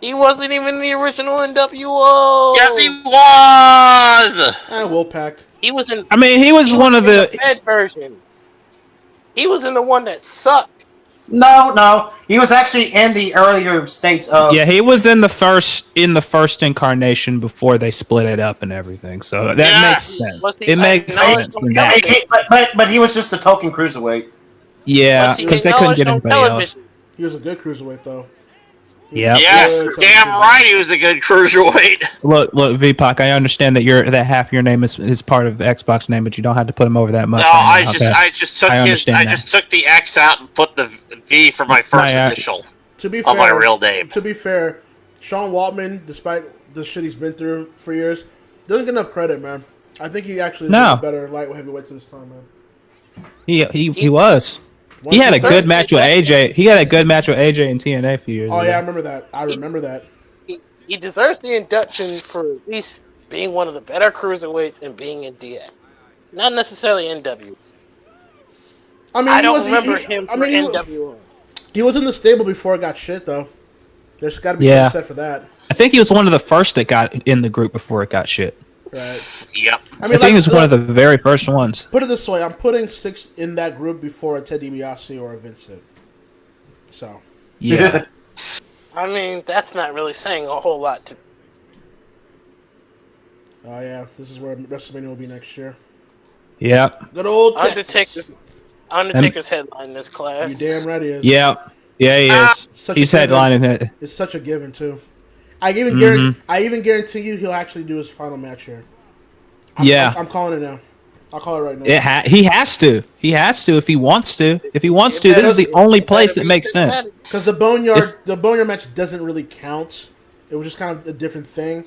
He wasn't even in the original NWO. Yes, he was. Wolfpack. He was in. I mean, he was one of the Fed version. He was in the one that sucked. No, he was actually in the earlier states of. Yeah, he was in the first incarnation before they split it up and everything. So that makes sense. It makes sense. But he was just a token cruiserweight. Yeah, because they couldn't get anybody else. He was a good cruiserweight though. Yeah. Yes, damn right he was a good cruiserweight. Look, VPOC, I understand that half your name is part of the Xbox name, but you don't have to put him over that much. No, I just took the X out and put the V for my first initial. To be fair, on my real name. To be fair, Sean Waltman, despite the shit he's been through for years, doesn't get enough credit, man. I think he actually is a better light heavyweight to this time, man. He was. He had a good match with AJ. He had a good match with AJ in TNA a few years ago. Oh yeah, I remember that. He deserves the induction for at least being one of the better cruiserweights and being in DX. Not necessarily NW. I don't remember him for NWO. He was in the stable before it got shit, though. There's got to be something said for that. I think he was one of the first that got in the group before it got shit. Right. Yep. I mean, think he was one of the very first ones. Put it this way, I'm putting 6 in that group before a Ted DiBiase or a Vincent. So. Yeah. I mean, that's not really saying a whole lot to. Oh yeah, this is where WrestleMania will be next year. Yeah. Good old Undertaker's headline this class. You damn right he is. Yeah, he is. He's headlining it. It's such a given too. I even guarantee you he'll actually do his final match here. I'm calling it now. I'll call it right now. He has to. He has to if he wants to. If he wants to, this is the only place that makes sense. Because the boneyard match doesn't really count. It was just kind of a different thing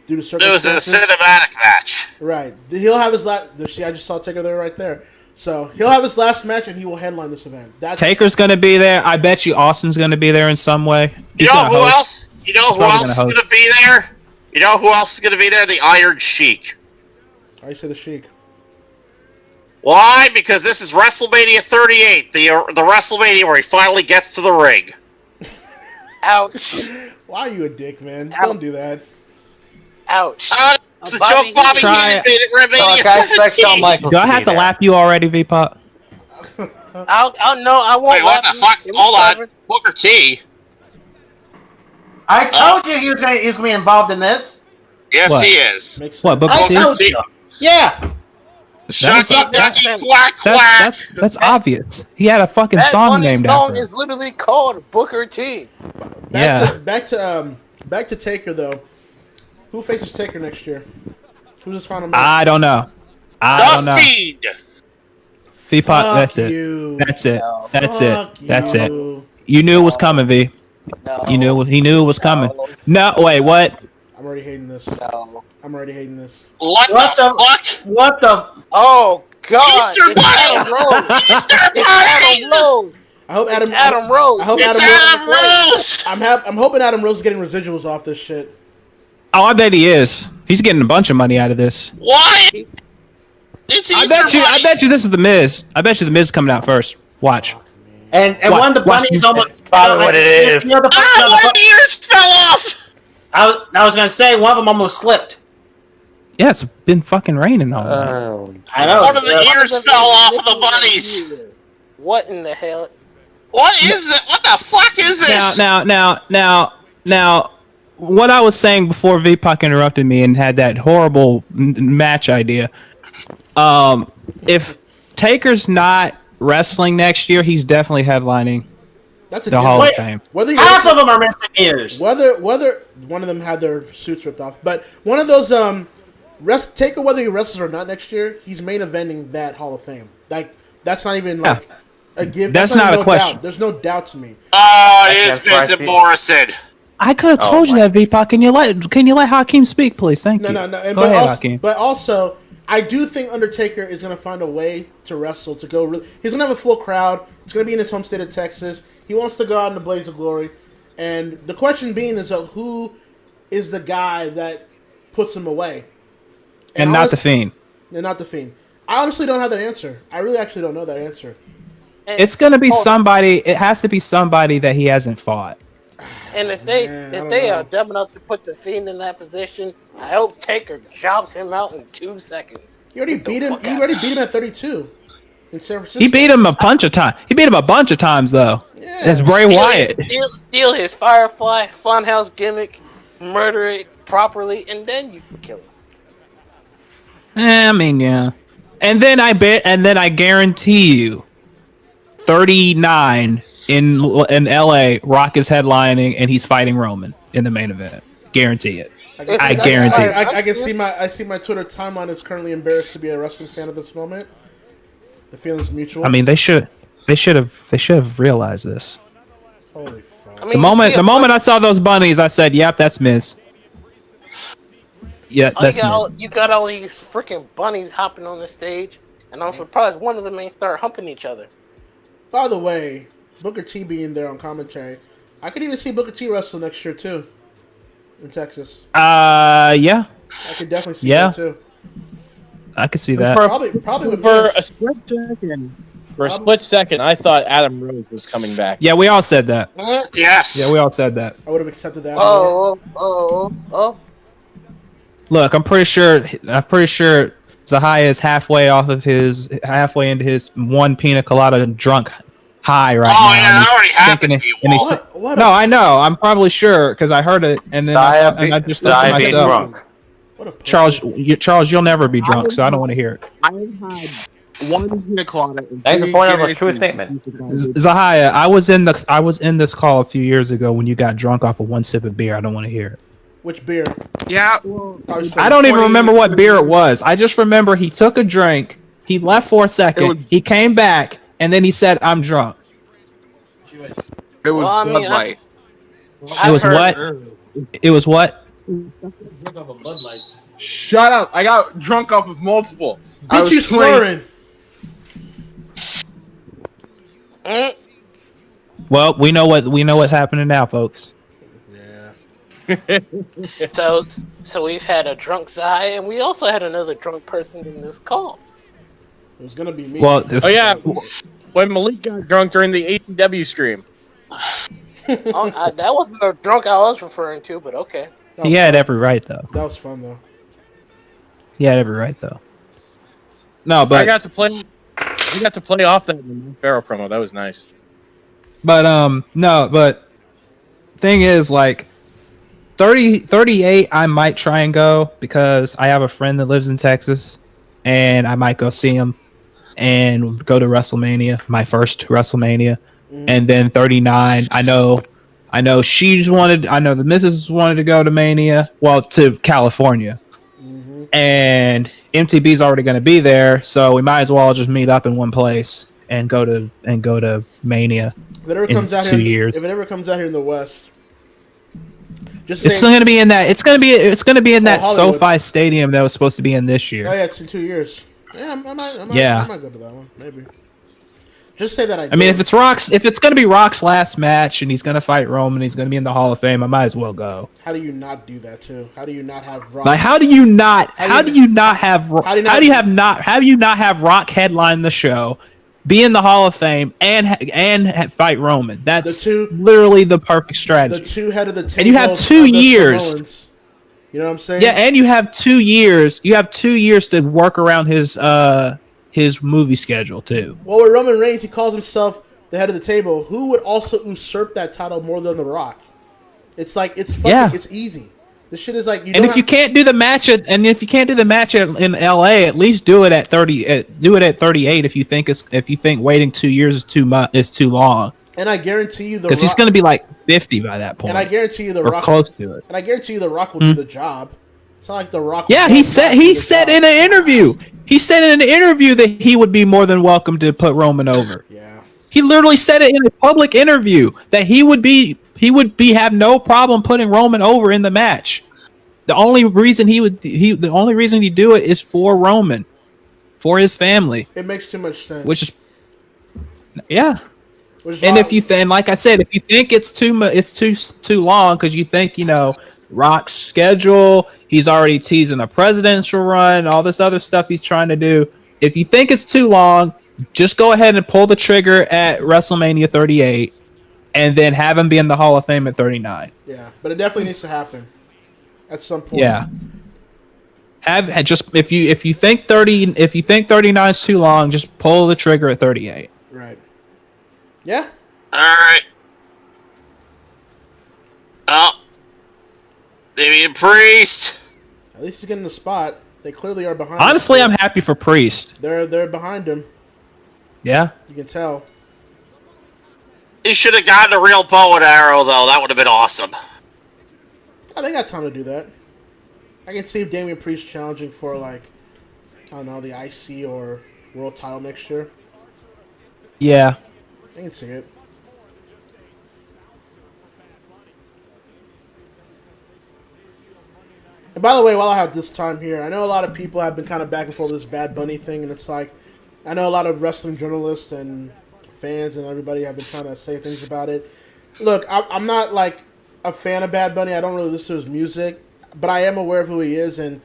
due to circumstances. It was a cinematic match. Right. He'll have his last. See, I just saw Taker there right there. So he'll have his last match and he will headline this event. Taker's gonna be there. I bet you Austin's gonna be there in some way. You know who else? You know who else is gonna be there? You know who else is gonna be there? The Iron Sheik. I say the Sheik. Why? Because this is WrestleMania 38, the WrestleMania where he finally gets to the ring. Ouch. Why are you a dick, man? Ouch. Don't do that. Ouch. It's a joke Bobby Heenan made at WrestleMania 17. Do I have to lap you already, V-Pop? I won't. Wait, what the fuck? Hold on. Booker T. I told you he was gonna be involved in this. Yes, What? he is. What, Booker I T? told you. Yeah. Shucky ducky quack quack. That's obvious. He had a fucking That song funny named song after him. is literally called Booker T. Back to Taker though. Who faces Taker next year? Who's his final match? I don't know. I don't know. Fiend. V-Pop, that's it. That's it. That's it. That's it. You knew it was coming, V. He knew it was coming. No, wait, what? I'm already hating this. I'm already hating this. What the fuck? What the? Oh God! Easter It's Bunny! Adam Rose. Easter It's Bunny! Adam Rose. I hope Adam Rose. I hope It's Adam Rose! I'm hoping Adam Rose is getting residuals off this shit. Oh, I bet he is. He's getting a bunch of money out of this. Why? It's Easter I bet you this is the Miz. I bet you the Miz is coming out first. Watch. And Watch- one of the watch bunnies me- almost. Probably what it is. You know, one of the ears fell off! I was gonna say one of them almost slipped. Yeah, it's been fucking raining all night. I know. One of the ears fell off of the bunnies. What in the hell? What is it? What the fuck is this? Now, what I was saying before V-Puck interrupted me and had that horrible match idea. If Taker's not wrestling next year, he's definitely headlining That's a the Hall of Fame. Half of them are missing ears. Whether one of them had their suits ripped off, but one of those Taker, whether he wrestles or not next year, he's main eventing that Hall of Fame. Like that's not even like a give. That's not a no question. Doubt. There's no doubt to me. Oh, it is Vincent Morrison. I could have told you that, V-Puck. Can you let Hakeem speak, please? Thank you. No. And Go ahead, Hakeem. But also, I do think Undertaker is going to find a way to wrestle, to go really... He's going to have a full crowd. It's going to be in his home state of Texas. He wants to go out in the blaze of glory. And the question being is, who is the guy that puts him away? And not the Fiend. And not the Fiend. I honestly don't have that answer. I really actually don't know that answer. It's going to be somebody... It has to be somebody that he hasn't fought. And if they are dumb enough to put the Fiend in that position, I hope Taker chops him out in 2 seconds. He already beat him. He already beat him at 32 in San Francisco. He beat him a bunch of times. He beat him a bunch of times though. Yeah. That's Bray Wyatt. Steal his Firefly Funhouse gimmick, murder it properly, and then you can kill him. I mean, yeah. And then I guarantee you, 39 in LA, Rock is headlining and he's fighting Roman in the main event. Guarantee it. I guarantee it. I can see my Twitter timeline is currently embarrassed to be a wrestling fan at this moment. The feeling's mutual. I mean, they should have realized this. Holy fuck. The moment I saw those bunnies, I said, "Yep, that's Miz." Yeah, that's Miz. You got all these freaking bunnies hopping on the stage, and I'm surprised one of them ain't start humping each other. By the way, Booker T being there on commentary, I could even see Booker T wrestle next year too, in Texas. Yeah. I could definitely see that too. I could see that. Probably for a split second. For a split second, I thought Adam Rose was coming back. Yeah, we all said that. Yes. Yeah, we all said that. I would have accepted that. Oh. Look, I'm pretty sure Zahia is halfway into his one pina colada drunk high right now. Oh yeah, that already happened to you. No, I know. I'm probably sure because I heard it, and then I just thought to myself, Charles, you'll never be drunk, so I don't want to hear it. I had one pina colada. Thanks for pointing out a true statement. Zahia, I was in this call a few years ago when you got drunk off of one sip of beer. I don't want to hear it. Which beer? Yeah. I don't even remember what beer it was. I just remember he took a drink He left for a second. He came back, and then he said, "I'm drunk." It was Well, I Bud mean, Light. It was what? It was what? Shut up! I got drunk off of multiple. I Bitch, was you slurring. Well, we know what's happening now, folks. So we've had a drunk Zai, and we also had another drunk person in this call. It was gonna be me. Oh yeah, when Malik got drunk during the ACW stream. That wasn't the drunk I was referring to, but okay. He had every right, though. That was fun, though. He had every right, though. No, but I got to play. We got to play off that Pharaoh promo. That was nice. But no, but thing is, like 38, I might try and go because I have a friend that lives in Texas, and I might go see him and go to Wrestlemania, my first Wrestlemania, and then 39. I know she's wanted. I know the missus wanted to go to Mania, well, to California, and MTB's already going to be there, so we might as well just meet up in one place and go to Mania. If it ever in comes out 2 here, years. if it ever comes out here in the West, It's still going to be in that. It's going to be in that Hollywood. SoFi Stadium that was supposed to be in this year. Oh yeah, it's in 2 years. Yeah, I might go to that one. Maybe. Just say that I mean, if it's going to be Rock's last match and he's going to fight Roman, he's going to be in the Hall of Fame, I might as well go. How do you not do that too? How do you not have Rock? Like, how do you not have Rock headline the show, be in the Hall of Fame, and fight Roman? That's literally the perfect strategy. The two head of the table. And you have 2 years. You know what I'm saying? Yeah, and you have 2 years. You have 2 years to work around his movie schedule too. Well, with Roman Reigns, he calls himself the head of the table. Who would also usurp that title more than The Rock? It's like it's easy. This shit is like If you can't do the match in LA, at least do it at 30. Do it at 38 if you think waiting 2 years is too long. And I guarantee you, because he's going to be like 50 by that point. And I guarantee you, or close to it. And I guarantee you, The Rock will do the job. It's not like The Rock. Yeah, he said in an interview. He said in an interview that he would be more than welcome to put Roman over. Yeah. He literally said it in a public interview that he would have no problem putting Roman over in the match. The only reason he'd do it is for Roman, for his family. It makes too much sense. Which is, yeah. And like I said, if you think it's too long because you think Rock's schedule, he's already teasing a presidential run, all this other stuff he's trying to do. If you think it's too long, just go ahead and pull the trigger at WrestleMania 38, and then have him be in the Hall of Fame at 39. Yeah, but it definitely needs to happen at some point. Yeah. If you think 39 is too long, just pull the trigger at 38. Right. Yeah. All right. Oh. Damian Priest. At least he's getting the spot. They clearly are behind. Honestly, I'm happy for Priest. They're behind him. Yeah. You can tell. He should have gotten a real bow and arrow, though. That would have been awesome. Oh, they got time to do that. I can see Damian Priest challenging for, like, I don't know, the IC or World title next year. Yeah. I can see it. And by the way, while I have this time here, I know a lot of people have been kind of back and forth with this Bad Bunny thing, and it's like, I know a lot of wrestling journalists and fans and everybody have been trying to say things about it. Look, I'm not, like, a fan of Bad Bunny. I don't really listen to his music, but I am aware of who he is and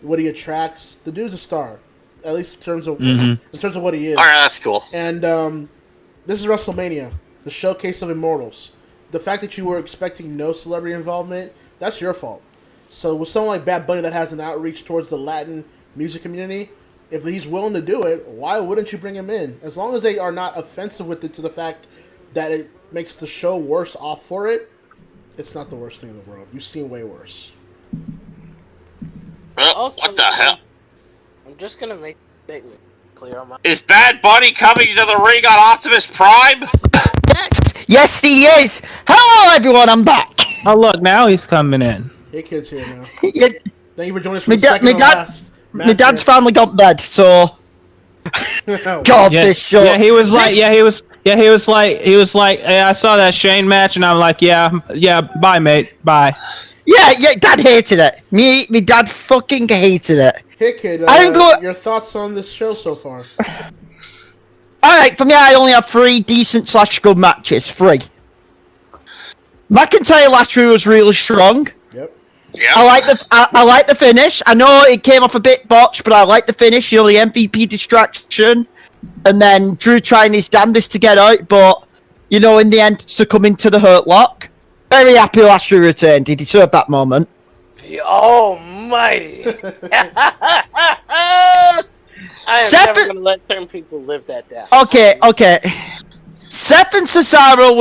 what he attracts. The dude's a star, at least in terms of what he is. All right, that's cool. And this is WrestleMania, the showcase of immortals. The fact that you were expecting no celebrity involvement, that's your fault. So with someone like Bad Bunny that has an outreach towards the Latin music community, if he's willing to do it, why wouldn't you bring him in? As long as they are not offensive with it to the fact that it makes the show worse off for it, it's not the worst thing in the world. You've seen way worse. What the hell? I'm just going to make a statement clear on my... Is Bad Bunny coming to the ring on Optimus Prime? Yes, he is. Hello, everyone. I'm back. Oh, look, now he's coming in. Hey, kid's here now. Yeah. Thank you for joining us for the second and last match. My dad's finally got bed, so God, Yeah, this show. yeah, he was like, hey, I saw that Shane match, and I'm like, yeah, bye, mate, bye. Yeah, Dad hated it. Me dad fucking hated it. Hey kid, I'm go- your thoughts on this show so far? Alright, for me, I only have 3 decent / good matches. 3. McIntyre last year was really strong. Yep. Yeah. I like the finish. I know it came off a bit botched, but I like the finish. You know, the MVP distraction, and then Drew trying his damnedest to get out, but you know, in the end, succumbing to the Hurt Lock. Very happy last year returned. He deserved that moment. The Almighty. I am Seth- never gonna let certain people live that down. Okay. Seth and Cesaro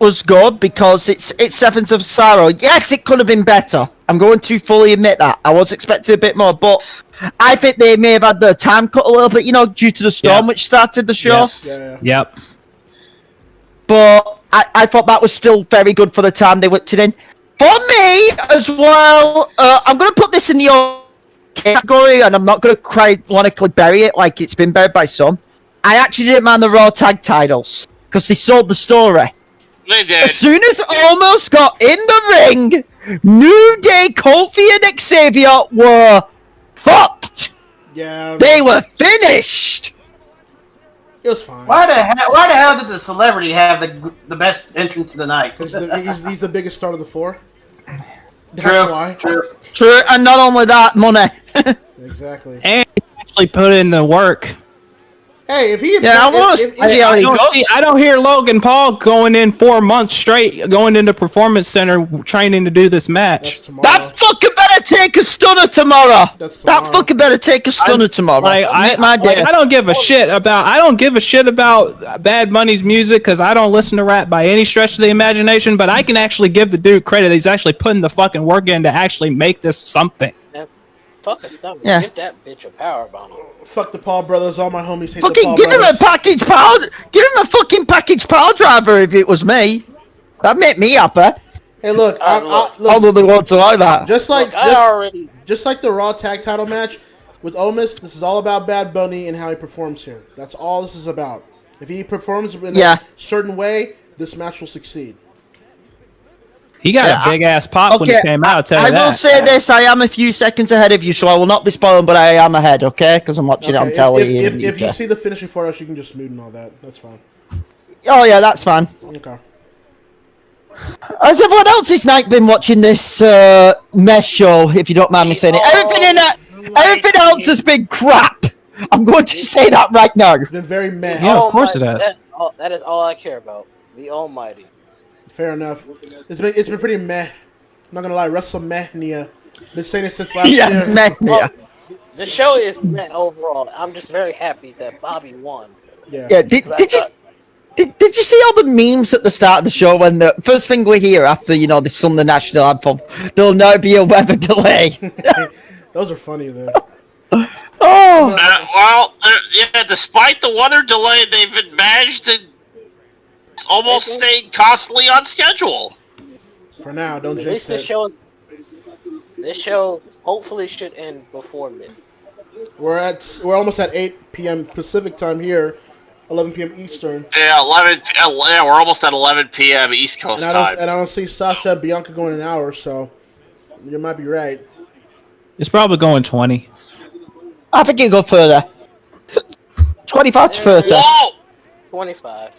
was good because it's Seth and Cesaro. Yes, it could have been better. I'm going to fully admit that. I was expecting a bit more, but I think they may have had their time cut a little bit, you know, due to the storm which started the show. Yep. But I thought that was still very good for the time they whipped it in. For me as well, I'm going to put this in the category, and I'm not going to chronically bury it like it's been buried by some. I actually didn't mind the Raw tag titles because they sold the story. They did. As soon as Almost got in the ring, New Day, Kofi, and Xavier were fucked. Yeah. They were finished. It was fine. Why the hell did the celebrity have the best entrance of the night? Because he's the biggest star of the 4. True, and not only that, money. Exactly. And he actually put in the work. Hey, if he I don't hear Logan Paul going in 4 months straight, going into Performance Center training to do this match. That fucking better take a stunner tomorrow. That fucking better take a stunner tomorrow. I don't give a shit about Bad Bunny's music because I don't listen to rap by any stretch of the imagination. But I can actually give the dude credit. He's actually putting the fucking work in to actually make this something. Fucking thumb. Yeah. Give that bitch a power bomb. Fuck the Paul brothers. All my homies hate the Fucking Paul give him brothers. a package power. Give him a fucking package power driver if it was me. That'd make me happy. Hey, look. Although they want to like that. Just like the Raw tag title match with Omos, this is all about Bad Bunny and how he performs here. That's all this is about. If he performs in a certain way, this match will succeed. He got a big ass pop when he came out. I'll tell you I will say this: I am a few seconds ahead of you, so I will not be spoiling, but I am ahead. Okay, because I'm watching it on telly. If you see the finish before us, you can just mute and all that. That's fine. Oh yeah, that's fine. Okay. Has everyone else's night been watching this mess show? If you don't mind me saying it, everything else has been crap. I'm going to say that right now. It's been very meh. Yeah, of course it has. That is all I care about. The Almighty. Fair enough. It's been pretty meh. I'm not gonna lie, Wrestlemania. Been saying it since last year. Meh. The show is meh overall. I'm just very happy that Bobby won. Yeah. Did you see all the memes at the start of the show when the first thing we hear after they sung the national anthem? There'll now be a weather delay. Those are funny though. Despite the weather delay, they've managed to almost stay constantly on schedule. For now, don't At least jinx it. This show hopefully should end before midnight. We're almost at 8 p.m. Pacific time here, 11 p.m. Eastern. Yeah, we're almost at 11 p.m. East Coast time. And I don't see Sasha and Bianca going an hour, so you might be right. It's probably going 20. I think you go further. 25 to 30. Whoa! 25.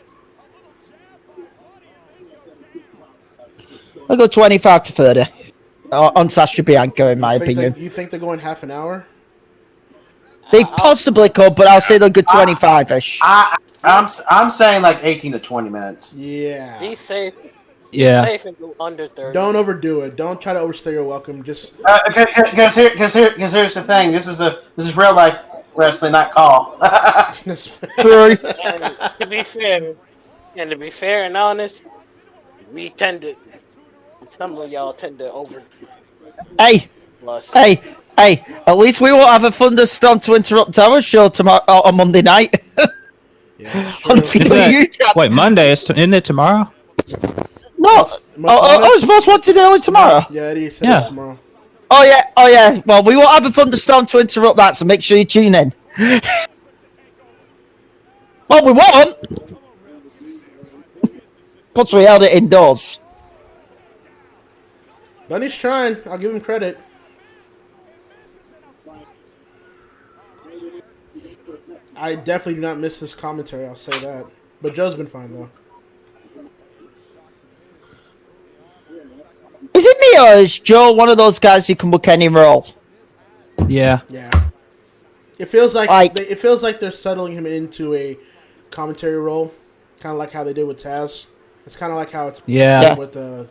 I'll go 25 to 30 on Sasha Bianca, in my opinion. You think they're going half an hour? They possibly could, but I'll say they'll go 25-ish. I'm saying like 18 to 20 minutes. Yeah. Be safe. Yeah. Be safe and go under 30. Don't overdo it. Don't try to overstay your welcome. Just Because here's the thing. This is real life wrestling, not call. True. And to be fair and honest, some of y'all tend to over. Hey, at least we won't have a thunderstorm to interrupt our show tomorrow on Monday night. Wait, Monday? Isn't it tomorrow? No. It's most wanted early tomorrow. Yeah, Eddie said it's tomorrow. Oh yeah. Well, we won't have a thunderstorm to interrupt that, so make sure you tune in. Well, we won't. Plus, we held it indoors. Bunny's trying. I'll give him credit. I definitely do not miss this commentary, I'll say that. But Joe's been fine, though. Is it me or is Joe one of those guys who can book any role? Yeah. Yeah. It feels like they're settling him into a commentary role, kind of like how they did with Taz. It's kind of like how it's with the.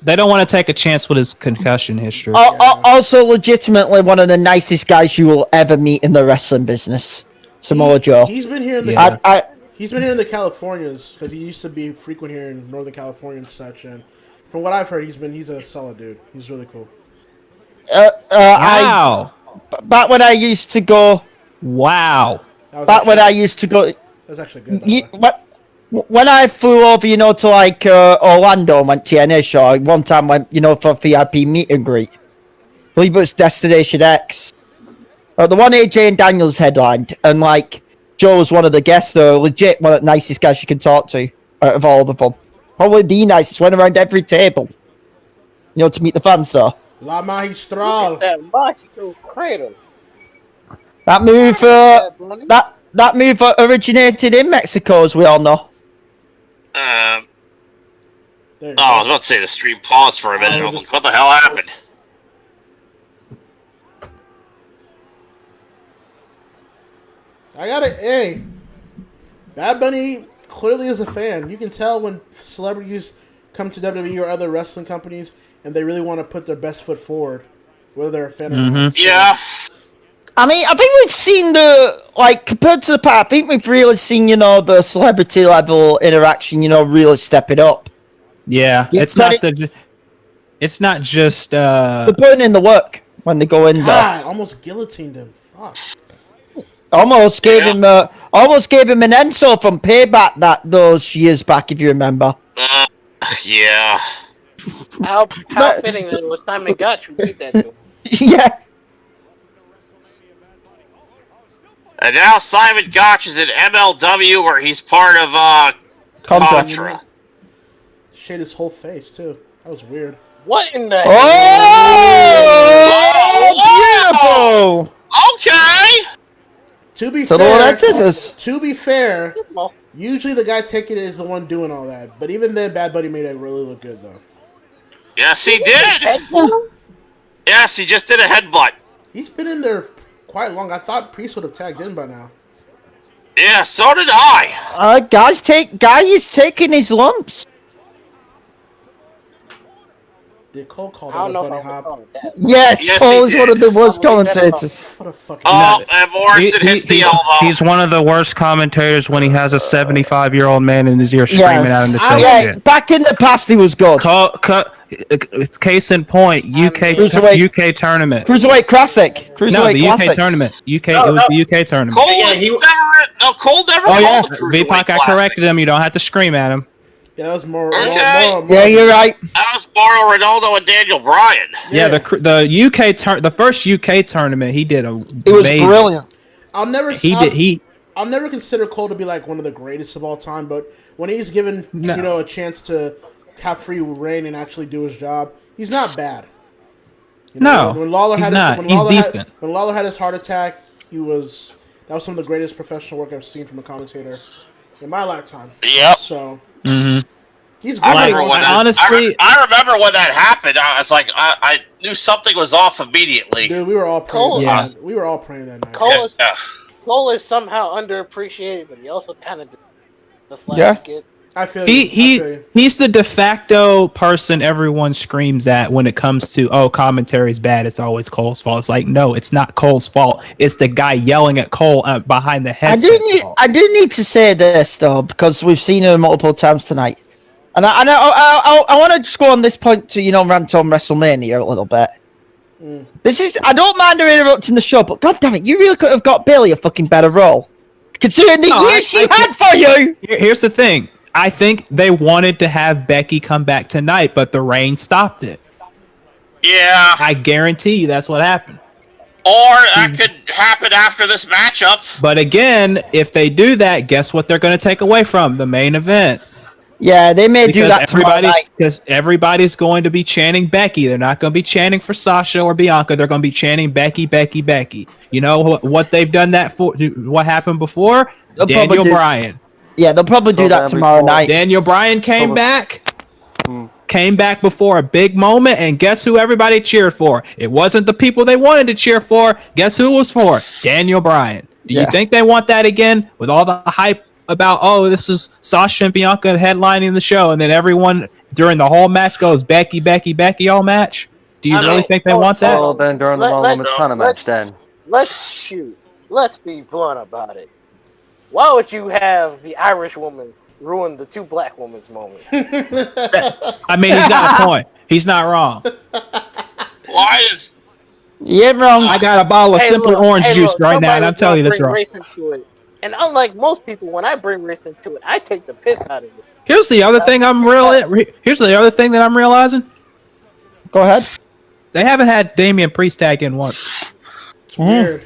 They don't want to take a chance with his concussion history. Also, legitimately one of the nicest guys you will ever meet in the wrestling business, Samoa Joe. He's been here in the he's been here in the Californias because he used to be frequent here in Northern California and such. And from what I've heard, he's a solid dude. He's really cool. Wow. Back when I used to go. Wow. Back when I used to go. That's actually good. When I flew over, to like Orlando and went to TNA show, one time went, for VIP meet and greet. I believe it was Destination X. The one AJ and Daniels headlined, and like Joe was one of the guests. Though, legit one of the nicest guys you can talk to out of all of them. Probably the nicest. Went around every table, to meet the fans though. La Magistral. That Maestro Cradle. That move, that move originated in Mexico, as we all know. I was about to say the stream paused for a minute. I was like, what the hell happened? I gotta, hey, Bad Bunny clearly is a fan. You can tell when celebrities come to WWE or other wrestling companies and they really want to put their best foot forward, whether they're a fan or not. Yeah. I mean, I think we've seen compared to the past, I think we've really seen, the celebrity level interaction, really step it up. Yeah, it's not just they're putting in the work when they go in God, there. almost guillotined him. Fuck. Almost gave him an Enzo from Payback those years back, if you remember. Yeah. How fitting that it was Simon Gotch who did that to him. Yeah. And now Simon Gotch is in MLW where he's part of Contra. Shade his whole face too. That was weird. What in the beautiful! Okay! To be So fair, that's scissors. To be fair, usually the guy taking it is the one doing all that. But even then, Bad Bunny made it really look good though. Yes, he did! Yes, he just did a headbutt. He's been in there quite long. I thought Priest would have tagged in by now. Yeah, so did I. Guy is taking his lumps. Did Cole call I don't know if Bunny I would Hop? call it that. Yes, Cole is one of the worst commentators. What a fucking and Morrison hits the elbow. He's one of the worst commentators when he has a 75-year-old man in his ear screaming at him to say shit. Back in the past, he was good. It's case in point. UK tournament. Cruiserweight Classic. No, the UK tournament. It was the UK tournament. Cole never Oh yeah, called the VPOC, I Cruiserweight corrected him. You don't have to scream at him. Yeah, that was more. Yeah, you're right. That was Mauro Ronaldo and Daniel Bryan. Yeah, the first UK tournament, he did It was brilliant. I'll never consider Cole to be like one of the greatest of all time, but when he's given a chance to have free reign and actually do his job, he's not bad. When Lawler he's had not. He's decent. When Lawler had his heart attack, that was some of the greatest professional work I've seen from a commentator in my lifetime. Yep. So he's great. I remember when that happened. I was like, I knew something was off immediately. Dude, we were all praying. We were all praying that night. Cole is somehow underappreciated, but he also kind of the flag get. I feel he's the de facto person everyone screams at when it comes to commentary's bad. It's always Cole's fault. It's like, no, it's not Cole's fault. It's the guy yelling at Cole behind the headset. I do need to say this though, because we've seen him multiple times tonight, and I want to just go on this point to rant on WrestleMania a little bit. This is, I don't mind her interrupting the show, but god damn it, you really could have got Bailey a fucking better role, considering the year she had for you. Here's the thing. I think they wanted to have Becky come back tonight, but the rain stopped it. Yeah. I guarantee you that's what happened. Or that could happen after this matchup. But again, if they do that, guess what they're going to take away from the main event? Yeah, they may do that tomorrow night. Because everybody's going to be chanting Becky. They're not going to be chanting for Sasha or Bianca. They're going to be chanting Becky, Becky, Becky. You know what they've done that for? What happened before? Daniel Bryan. Yeah, they'll probably do that tomorrow night. Daniel Bryan came back. Came back before a big moment, and guess who everybody cheered for? It wasn't the people they wanted to cheer for. Guess who it was for? Daniel Bryan. Do you think they want that again with all the hype about, oh, this is Sasha and Bianca headlining the show, and then everyone during the whole match goes Becky, Becky, Becky all match? Do you really think they want that? Well, then during the Moment Tunnel match, then. Let's be blunt about it. Why would you have the Irish woman ruin the two black women's moment? I mean, he's got a point. He's not wrong. Why is... You ain't wrong. I got a bottle of Simply Orange juice right now, and I'm telling you that's wrong. And unlike most people, when I bring race into it, I take the piss out of it. Here's the other thing Here's the other thing that I'm realizing. Go ahead. They haven't had Damian Priest tag in once. It's weird.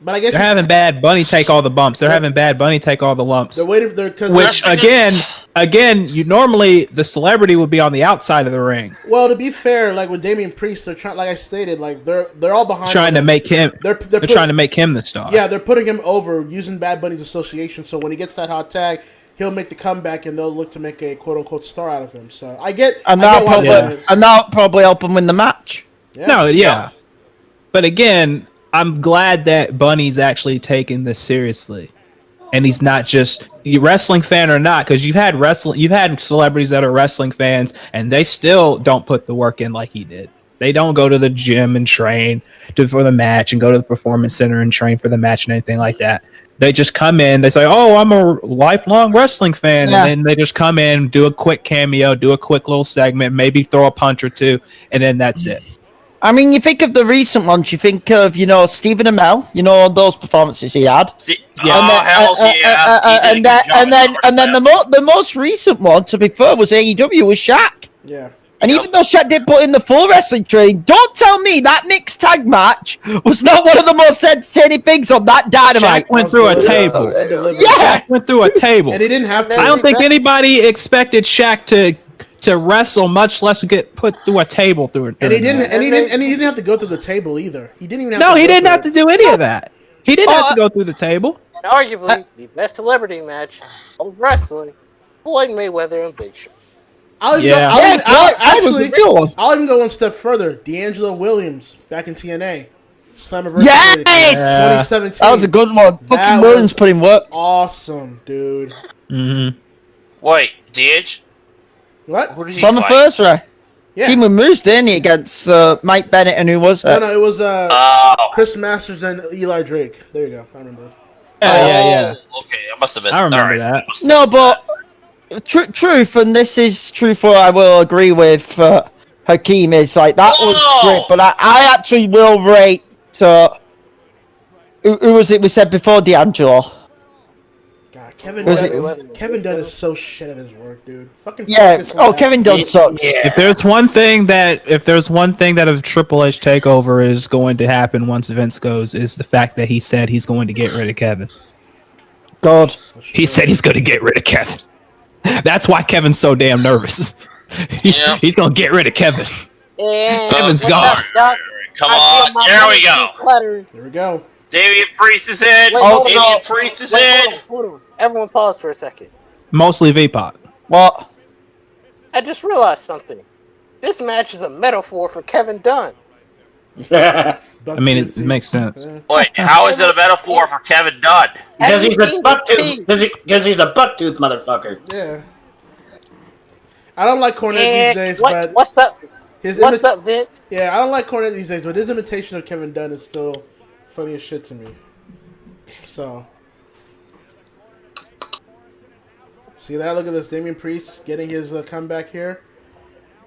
But I guess they're having Bad Bunny take all the bumps. They're having Bad Bunny take all the lumps. They're waiting for which again, you normally the celebrity would be on the outside of the ring. Well, to be fair, like with Damian Priest, they're trying, like I stated, like they're all behind. Trying to make him. They're trying to make him the star. Yeah, they're putting him over using Bad Bunny's association. So when he gets that hot tag, he'll make the comeback, and they'll look to make a quote unquote star out of him. So I get. And that'll probably help him win the match. Yeah. But again, I'm glad that Bunny's actually taking this seriously, and he's not just you wrestling fan or not, because you've had celebrities that are wrestling fans, and they still don't put the work in like he did. They don't go to the gym and train for the match, and go to the performance center and train for the match and anything like that. They just come in, they say, "Oh, I'm a lifelong wrestling fan," and then they just come in, do a quick cameo, do a quick little segment, maybe throw a punch or two, and then that's it. I mean, you think of the recent ones. You think of, Stephen Amell. Those performances he had. And then the most recent one, to be fair, was AEW with Shaq. Yeah. And even though Shaq did put in the full wrestling training, don't tell me that mixed tag match was not one of the most entertaining things on that Dynamite. Shaq went through a table. Yeah. Shaq went through a table. And he didn't have to. I don't think anybody expected Shaq to wrestle, much less get put through a table through it. And he didn't have to go through the table either. He didn't even have he didn't have to do any of that. He didn't have to go through the table. And arguably the best celebrity match of wrestling, Floyd Mayweather and Big Show. I'll even go one step further. D'Angelo Williams back in TNA. Slammiversary. Yes! 2017. That was a good one. Fucking Williams put in work. Awesome, dude. Mm-hmm. Wait, Deej? What? Who did he Slammiversary. Yeah. Team with Moose, didn't he, against Mike Bennett, and who was it? No, it was Chris Masters and Eli Drake. There you go. I remember. Yeah. Okay, I must have missed. I remember that. No, but truth, and this is truth. What I will agree with Hakeem is like that was great, but I actually will rate. Who was it we said before? D'Angelo. God, Kevin Dunn is so shit at his work, dude. Fucking Kevin Dunn sucks. Yeah. If there's one thing that a Triple H takeover is going to happen once Vince goes, is the fact that he said he's going to get rid of Kevin. God, he said he's going to get rid of Kevin. That's why Kevin's so damn nervous. He's going to get rid of Kevin. Kevin's gone. Come on, there we go. There we go. Damian Priest is in. Damian Priest is in. Hold on. Everyone pause for a second. Mostly V-Pop. What? I just realized something. This match is a metaphor for Kevin Dunn. I mean, it makes sense. Wait, how is it a metaphor for Kevin Dunn? Because he's a bucktooth. Because he's a bucktooth motherfucker. Yeah. I don't like Cornette these days, but what's up? What's up, Vince? Yeah, I don't like Cornette these days, but his imitation of Kevin Dunn is still funny as shit to me. So, see that? Look at this, Damian Priest getting his comeback here.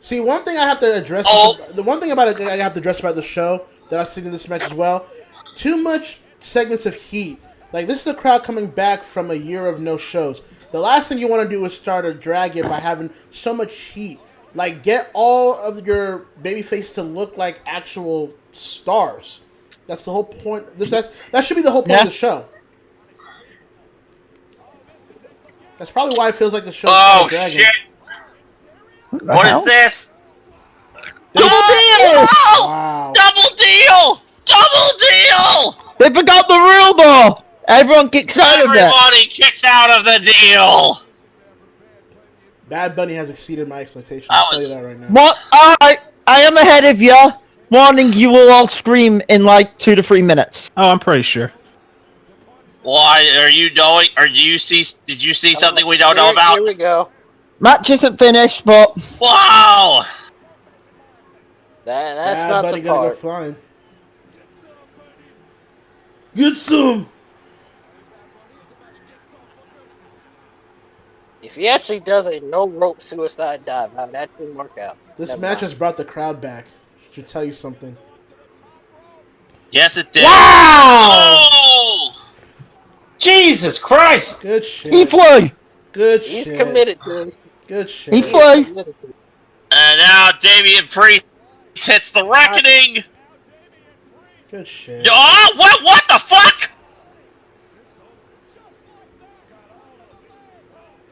See, one thing I have to address. The one thing about it I have to address about the show that I see in this match as well. Too much segments of heat. Like, this is the crowd coming back from a year of no shows. The last thing you want to do is start to drag it by having so much heat. Like, get all of your babyface to look like actual stars. That's the whole point. That should be the whole point of the show. That's probably why it feels like the show. Oh shit! What is this? Double deal! Wow. Double deal! Double deal! They forgot the rule, though. Everyone kicks out of it. Everybody kicks out of the deal. Bad Bunny has exceeded my expectations. I'll tell you that right now. What? I am ahead of you. Warning, you will all scream in like 2 to 3 minutes. Oh, I'm pretty sure. Why are you knowing? Or do you see? Did you see something we don't know about? Here we go. Match isn't finished, but Wow! That's Bad not Bunny the gonna go part. flying. Get some. If he actually does a no rope suicide dive, now that didn't work out. This Never match mind. has brought the crowd back. Should tell you something. Yes, it did. Wow! Oh! Jesus Christ! Good shit. he flew. Good He's shit. committed to it. Good shit. He flew. And now Damian Priest hits the reckoning. Good shit. Oh, what the fuck?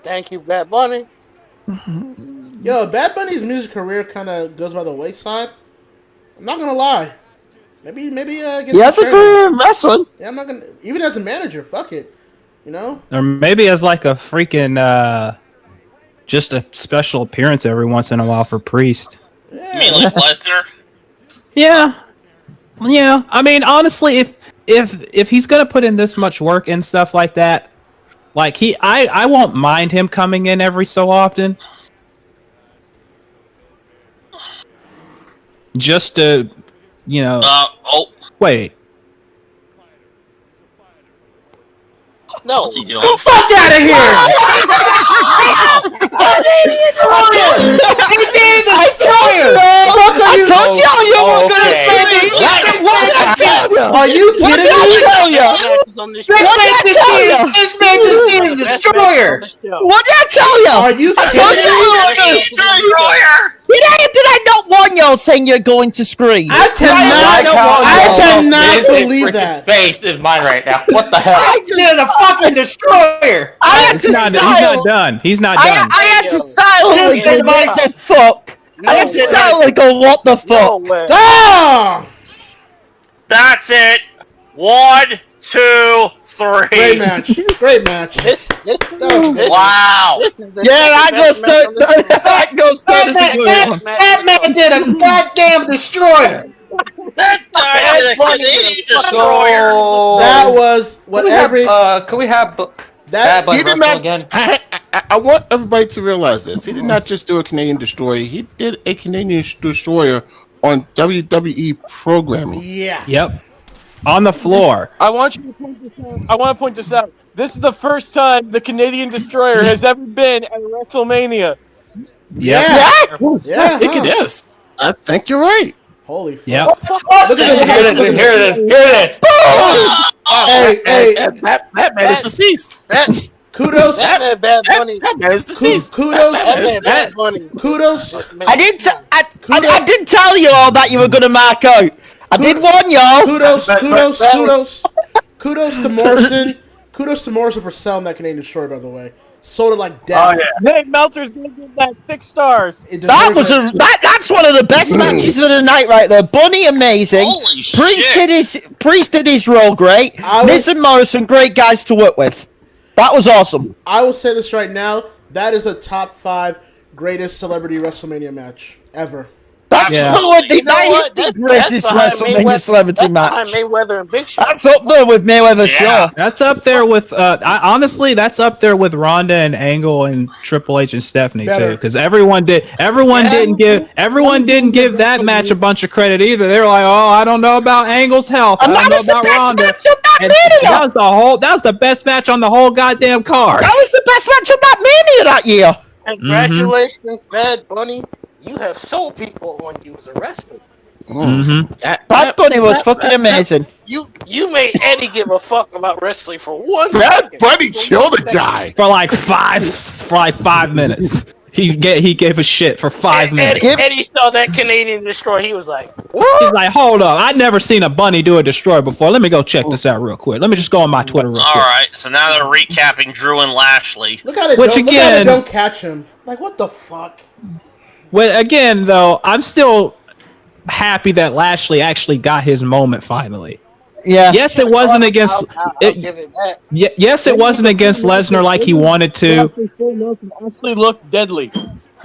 Thank you, Bad Bunny. Yo, Bad Bunny's music career kind of goes by the wayside. I'm not gonna lie. Maybe He has a career in wrestling. Yeah, I'm not gonna. Even as a manager, fuck it. You know. Or maybe as like a freaking just a special appearance every once in a while for Priest. You mean like Lesnar? Yeah. I mean, honestly, if he's gonna put in this much work and stuff like that, like I won't mind him coming in every so often. Just to, wait. No. What's he doing? Fuck out of here! I told you you were gonna say this. What did I tell you? Are you What kidding did I me? tell you? What did I tell you? This man just needed a destroyer. What did I tell you? Are you I told kidding you me? you were gonna Destroyer! Did I not warn y'all saying you're going to scream? I Oh, cannot believe that. Face is mine right now. What the hell? I Needed a fucking destroyer. I had to He's not done. He's not done. I had to silently go, what the fuck? I had to silently go, what the No fuck? way. Ah! That's it. 1, 2, 3. Great match. Great match. Wow. This is the Yeah, that goes second best match on this to That man did a goddamn destroyer. That died with a Canadian destroyer. That was what every. Can we have Bad Bunny He did wrestle not. again? I want everybody to realize this. He did not just do a Canadian destroyer. He did a Canadian destroyer on WWE programming. Yeah. Yep. On the floor. I want you to point this out. I want to point this out. This is the first time the Canadian Destroyer has ever been at WrestleMania. Yep. Yeah. I think it is. I think you're right. Holy fuck. Yep. Look at this. Here it is. Hey, That man is deceased. kudos. That Bad Bunny. That man is deceased. Kudos. That Bad Bunny. Kudos. I didn't tell you all that you were gonna mark out. I did warn y'all. Kudos to Morrison. Kudos to Morrison for selling that Canadian destroyer, by the way. Sold it like death. Hey, Meltzer's gonna give that 6 stars. That's one of the best matches of the night right there. Bunny amazing. Holy Priest did his role great. Miz and Morrison, great guys to work with. That was awesome. I will say this right now. That is a top 5 greatest celebrity WrestleMania match ever. That's the greatest WrestleMania celebrity match. Behind Mayweather and Big Show. That's up there with Mayweather, sure. That's up there with honestly, that's up there with Ronda and Angle and Triple H and Stephanie too, because everyone didn't give that match a bunch of credit either. They were like, oh, I don't know about Angle's health. I don't know about Ronda. That was the best match on the whole goddamn card. That was the best match of that Mania that year. Congratulations, Bad Bunny. You have sold people when you was arrested. Bad Bunny was fucking amazing. You made Eddie give a fuck about wrestling for one Bad second. Bunny killed a guy for like 5 minutes. He gave a shit for 5 minutes. Eddie saw that Canadian destroy. He was like, He's like, hold up, I'd never seen a bunny do a destroy before. Let me go check this out real quick. Let me just go on my Twitter real quick. All right, so now they're recapping Drew and Lashley. Look how they don't catch him. Like, what the fuck? Well, again, though, I'm still happy that Lashley actually got his moment finally. Yeah. Yes, it wasn't against. I'll give it that. Yes, it wasn't against Lesnar like he wanted to. Lashley looked deadly.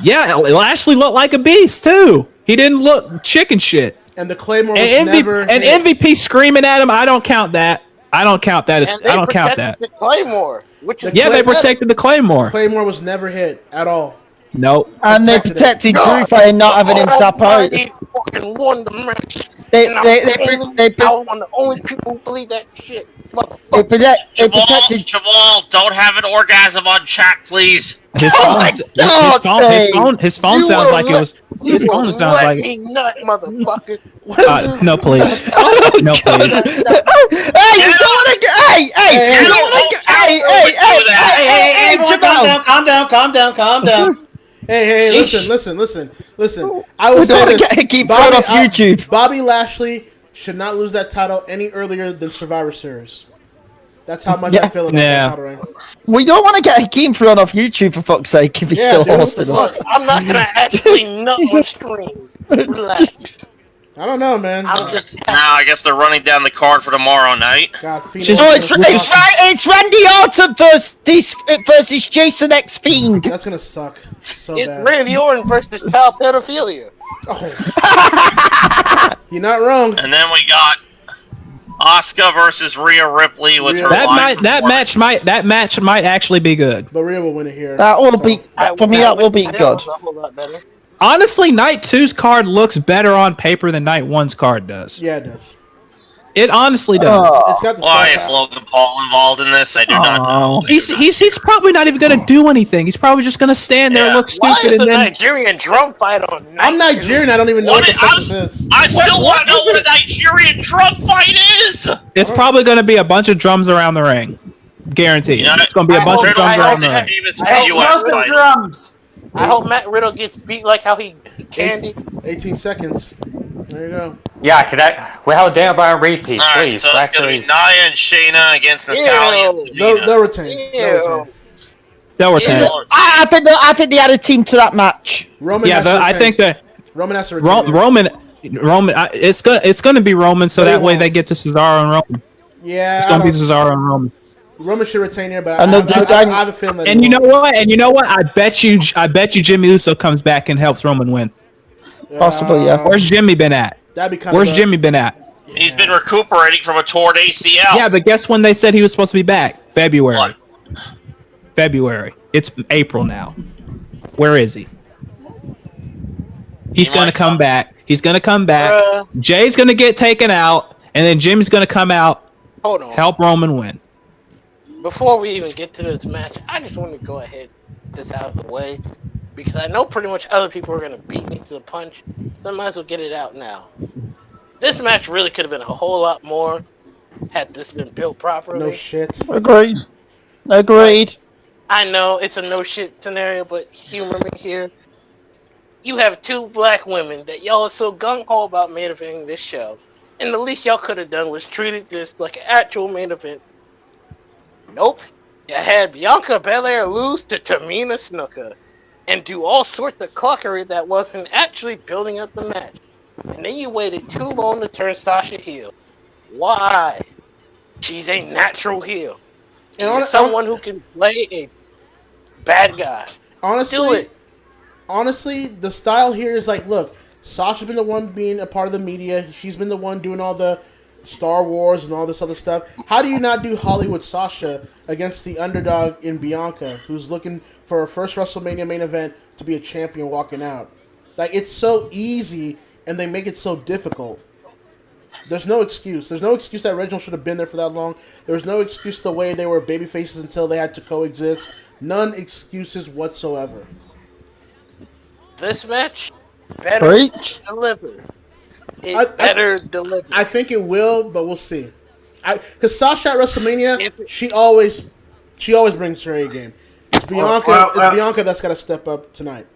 Yeah, Lashley looked like a beast too. He didn't look chicken shit. And the Claymore was And never MVP screaming at him. I don't count that. I don't count that. And they I don't count that. protected the Claymore, which is Yeah, they protected the Claymore. Claymore was never hit at all. Nope. And they protected Drew for not having him tap out. Fucking won the match. They I'm one of the only people who believe that shit. Jamal, don't have an orgasm on chat, please. His phone sounds like it was. His phone sounds like. Me nut, motherfuckers. No, please. No, please. Hey, you don't want to get. Hey, Jamal. Calm down. Hey, listen. I will We say don't this. want to keep thrown off YouTube. Bobby Lashley should not lose that title any earlier than Survivor Series. That's how much I feel about that title right now. We don't want to get Hakeem thrown off YouTube for fuck's sake if he's still hosting us. Look, I'm not gonna actually nut on stream. Relax. I don't know, man. I'm just. Now I guess they're running down the card for tomorrow night. God, It's Randy Orton versus Jason X Fiend. That's gonna suck. So It's bad. Randy Orton versus child pedophilia. You're not wrong. And then we got Asuka versus Rhea Ripley with her That match might actually be good. But Rhea will win it here. That will be for me. That will be good. Honestly, Night 2's card looks better on paper than Night 1's card does. Yeah, it does. It honestly does. It's got the Why is Logan Paul involved in this? I do not know. He's probably not even gonna do anything. He's probably just gonna stand there and look Why stupid is the and then. Nigerian drum fight on? I'm Nigerian. I don't even know what the fuck this is. I still want to know what a Nigerian drum fight is. It's probably gonna be a bunch of drums around the ring. Guaranteed. It's gonna be a bunch of drums around the ring. Drums. I hope Matt Riddle gets beat like how he candy. 18 seconds. There you go. Yeah, we have a damn by a repeat, All right, please. so it's going to be Nia and Shayna against Natalya and Tamina. They'll retain. They'll retain. I think they had a team to that match. Roman Yeah, I think that Roman has to retain. Roman. It's gonna be Roman, so that way they get to Cesaro and Roman. Yeah, It's gonna be Cesaro and Roman. Roman should retain here, but I I have a feeling that. And you know what? I bet you Jimmy Uso comes back and helps Roman win. Possibly, yeah. Where's Jimmy been at? That'd be kind Where's of Jimmy been at? He's been recuperating from a torn ACL. Yeah, but guess when they said he was supposed to be back? February. What? February. It's April now. Where is he? He's gonna come back. He's gonna come back. Jay's gonna get taken out, and then Jimmy's gonna come out. Hold on. Help Roman win. Before we even get to this match, I just want to go ahead this out of the way because I know pretty much other people are gonna beat me to the punch, so I might as well get it out now. This match really could have been a whole lot more had this been built properly. No shit. Agreed. I know it's a no shit scenario, but humor me here. You have two black women that y'all are so gung ho about main eventing this show, and the least y'all could have done was treated this like an actual main event. Nope. You had Bianca Belair lose to Tamina Snuka and do all sorts of clockery that wasn't actually building up the match. And then you waited too long to turn Sasha heel. Why? She's a natural heel. She's someone who can play a bad guy. Honestly, Do it. Honestly, the style here is like, look, Sasha's been the one being a part of the media. She's been the one doing all the Star Wars and all this other stuff. How do you not do Hollywood Sasha against the underdog in Bianca, who's looking for her first WrestleMania main event to be a champion walking out? Like, it's so easy, and they make it so difficult. There's no excuse. There's no excuse that Reginald should have been there for that long. There's no excuse the way they were baby faces until they had to coexist. None excuses whatsoever. This match better deliver. Deliver. I think it will, but we'll see. Because Sasha at WrestleMania, she always brings her A game. It's Bianca. It's Bianca that's got to step up tonight.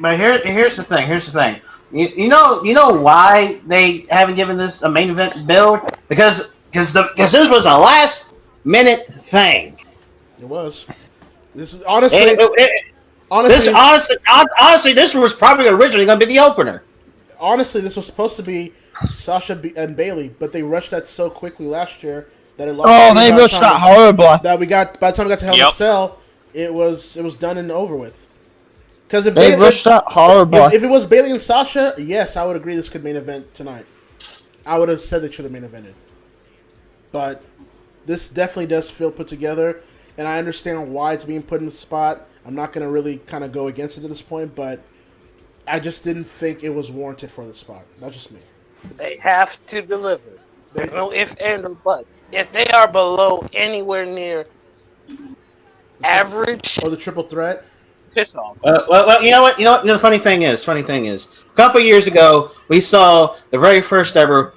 But here's the thing. You know why they haven't given this a main event build? Because this was a last minute thing. It was. This is honestly, this was probably originally going to be the opener. Honestly, this was supposed to be Sasha and Bailey, but they rushed that so quickly last year that it lost. Oh, they rushed that horribly. That by the time we got to Hell in a Cell, it was done and over with. Because they rushed that horribly. If it was Bailey and Sasha, yes, I would agree this could main event tonight. I would have said they should have main evented. But this definitely does feel put together, and I understand why it's being put in the spot. I'm not going to really kind of go against it at this point, but I just didn't think it was warranted for the spot. That's just me. They have to deliver. There's no if, and, or but. If they are below anywhere near average or the triple threat, piss off. Well, you know what? The funny thing is, a couple years ago, we saw the very first ever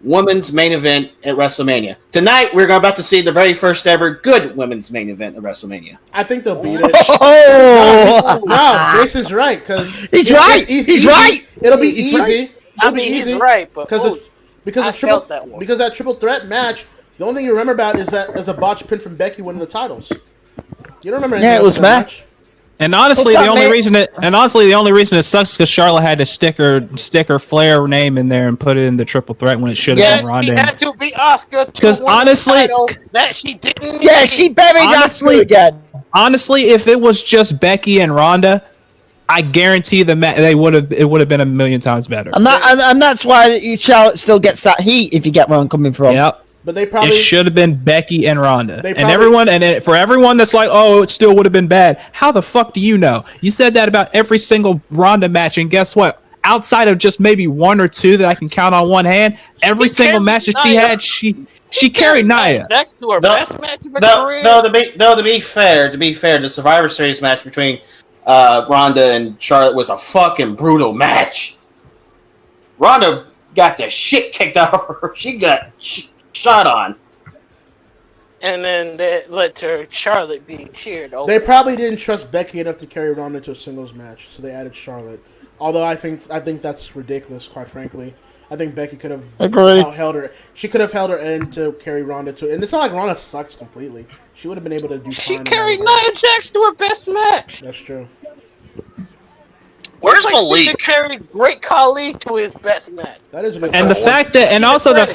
women's main event at WrestleMania. Tonight, we're about to see the very first ever good women's main event at WrestleMania. I think they'll beat it. Oh! No, Jason's right because he's right. He's right. It'll be easy. Right. It'll be easy. He's right, but because that triple threat match. The only thing you remember about is that there's a botch pin from Becky winning the titles. You don't remember anything it was match. And honestly, the only reason it sucks is because Charlotte had to stick her Flair name in there and put it in the triple threat when it should have been Ronda. She had to be Asuka because honestly, that she didn't. Yeah, she buried Asuka again. Honestly, if it was just Becky and Ronda, I guarantee it would have been a million times better. And that's why Charlotte still gets that heat. If you get where I'm coming from. Yep. But they probably it should have been Becky and Ronda, for everyone that's like, oh, it still would have been bad. How the fuck do you know? You said that about every single Ronda match, and guess what? Outside of just maybe one or two that I can count on one hand, every single match that she had, she carried Nia. That's to her best match of her career. To be fair, the Survivor Series match between Ronda and Charlotte was a fucking brutal match. Ronda got the shit kicked out of her. She got shot on. And then that led to Charlotte being cheered over. They probably didn't trust Becky enough to carry Ronda to a singles match, so they added Charlotte. Although I think that's ridiculous, quite frankly. I think Becky could have held her. She could have held her end to carry Ronda to, and it's not like Ronda sucks completely. She would have been able to do. She carried Nia Jax to her best match. That's true. Where's Malik? She carried Great Khali to his best match. That is a good and the fact that, and also the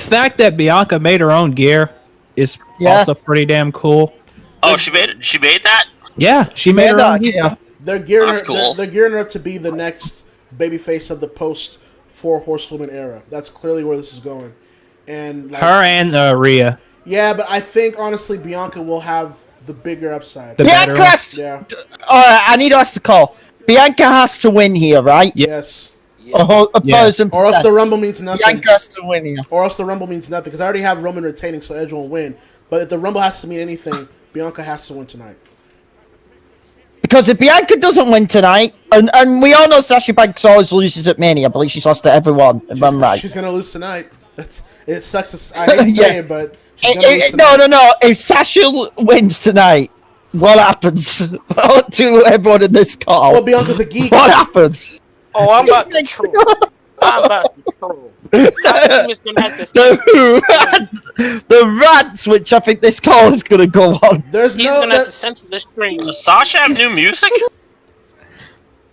fact that Bianca made her own gear is also pretty damn cool. Oh, she made that? Yeah, she made her own gear. They're gearing her up to be the next babyface of the post 4 Horsewoman era. That's clearly where this is going. And her and Rhea. Yeah, but I think honestly Bianca will have the bigger upside. Bianca I need to ask the call. Bianca has to win here, right? Yes. Or else the Rumble means nothing. Bianca has to win here. Or else the Rumble means nothing, because I already have Roman retaining, so Edge won't win. But if the Rumble has to mean anything, Bianca has to win tonight. Because if Bianca doesn't win tonight, and we all know Sasha Banks always loses at Mania, I believe she's lost to everyone, if I'm right. She's going to lose tonight. It sucks. I hate to say it, but she's going to lose tonight. No. If Sasha wins tonight, what happens to everyone in this call? Well, Bianca's a geek. What happens? Oh, I'm about to troll. The rants, which I think this call is going to go on. He's going to have to censor this stream. Does Sasha have new music?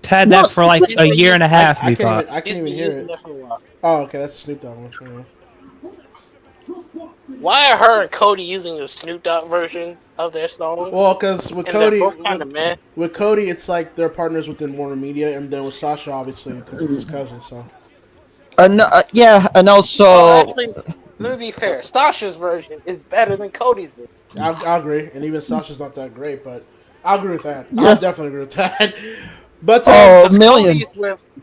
It's had that for like a year and a half, we thought. I can't even hear it. Oh, okay, that's a Snoop Dogg one. Why are her and Cody using the Snoop Dogg version of their song? Well, because with Cody, with Cody, it's like they're partners within Warner Media, and then with Sasha, obviously, because it's his cousin. So, and also, actually, let me be fair. Sasha's version is better than Cody's version. I agree, and even Sasha's not that great, but I agree with that. Yeah. I definitely agree with that. But million.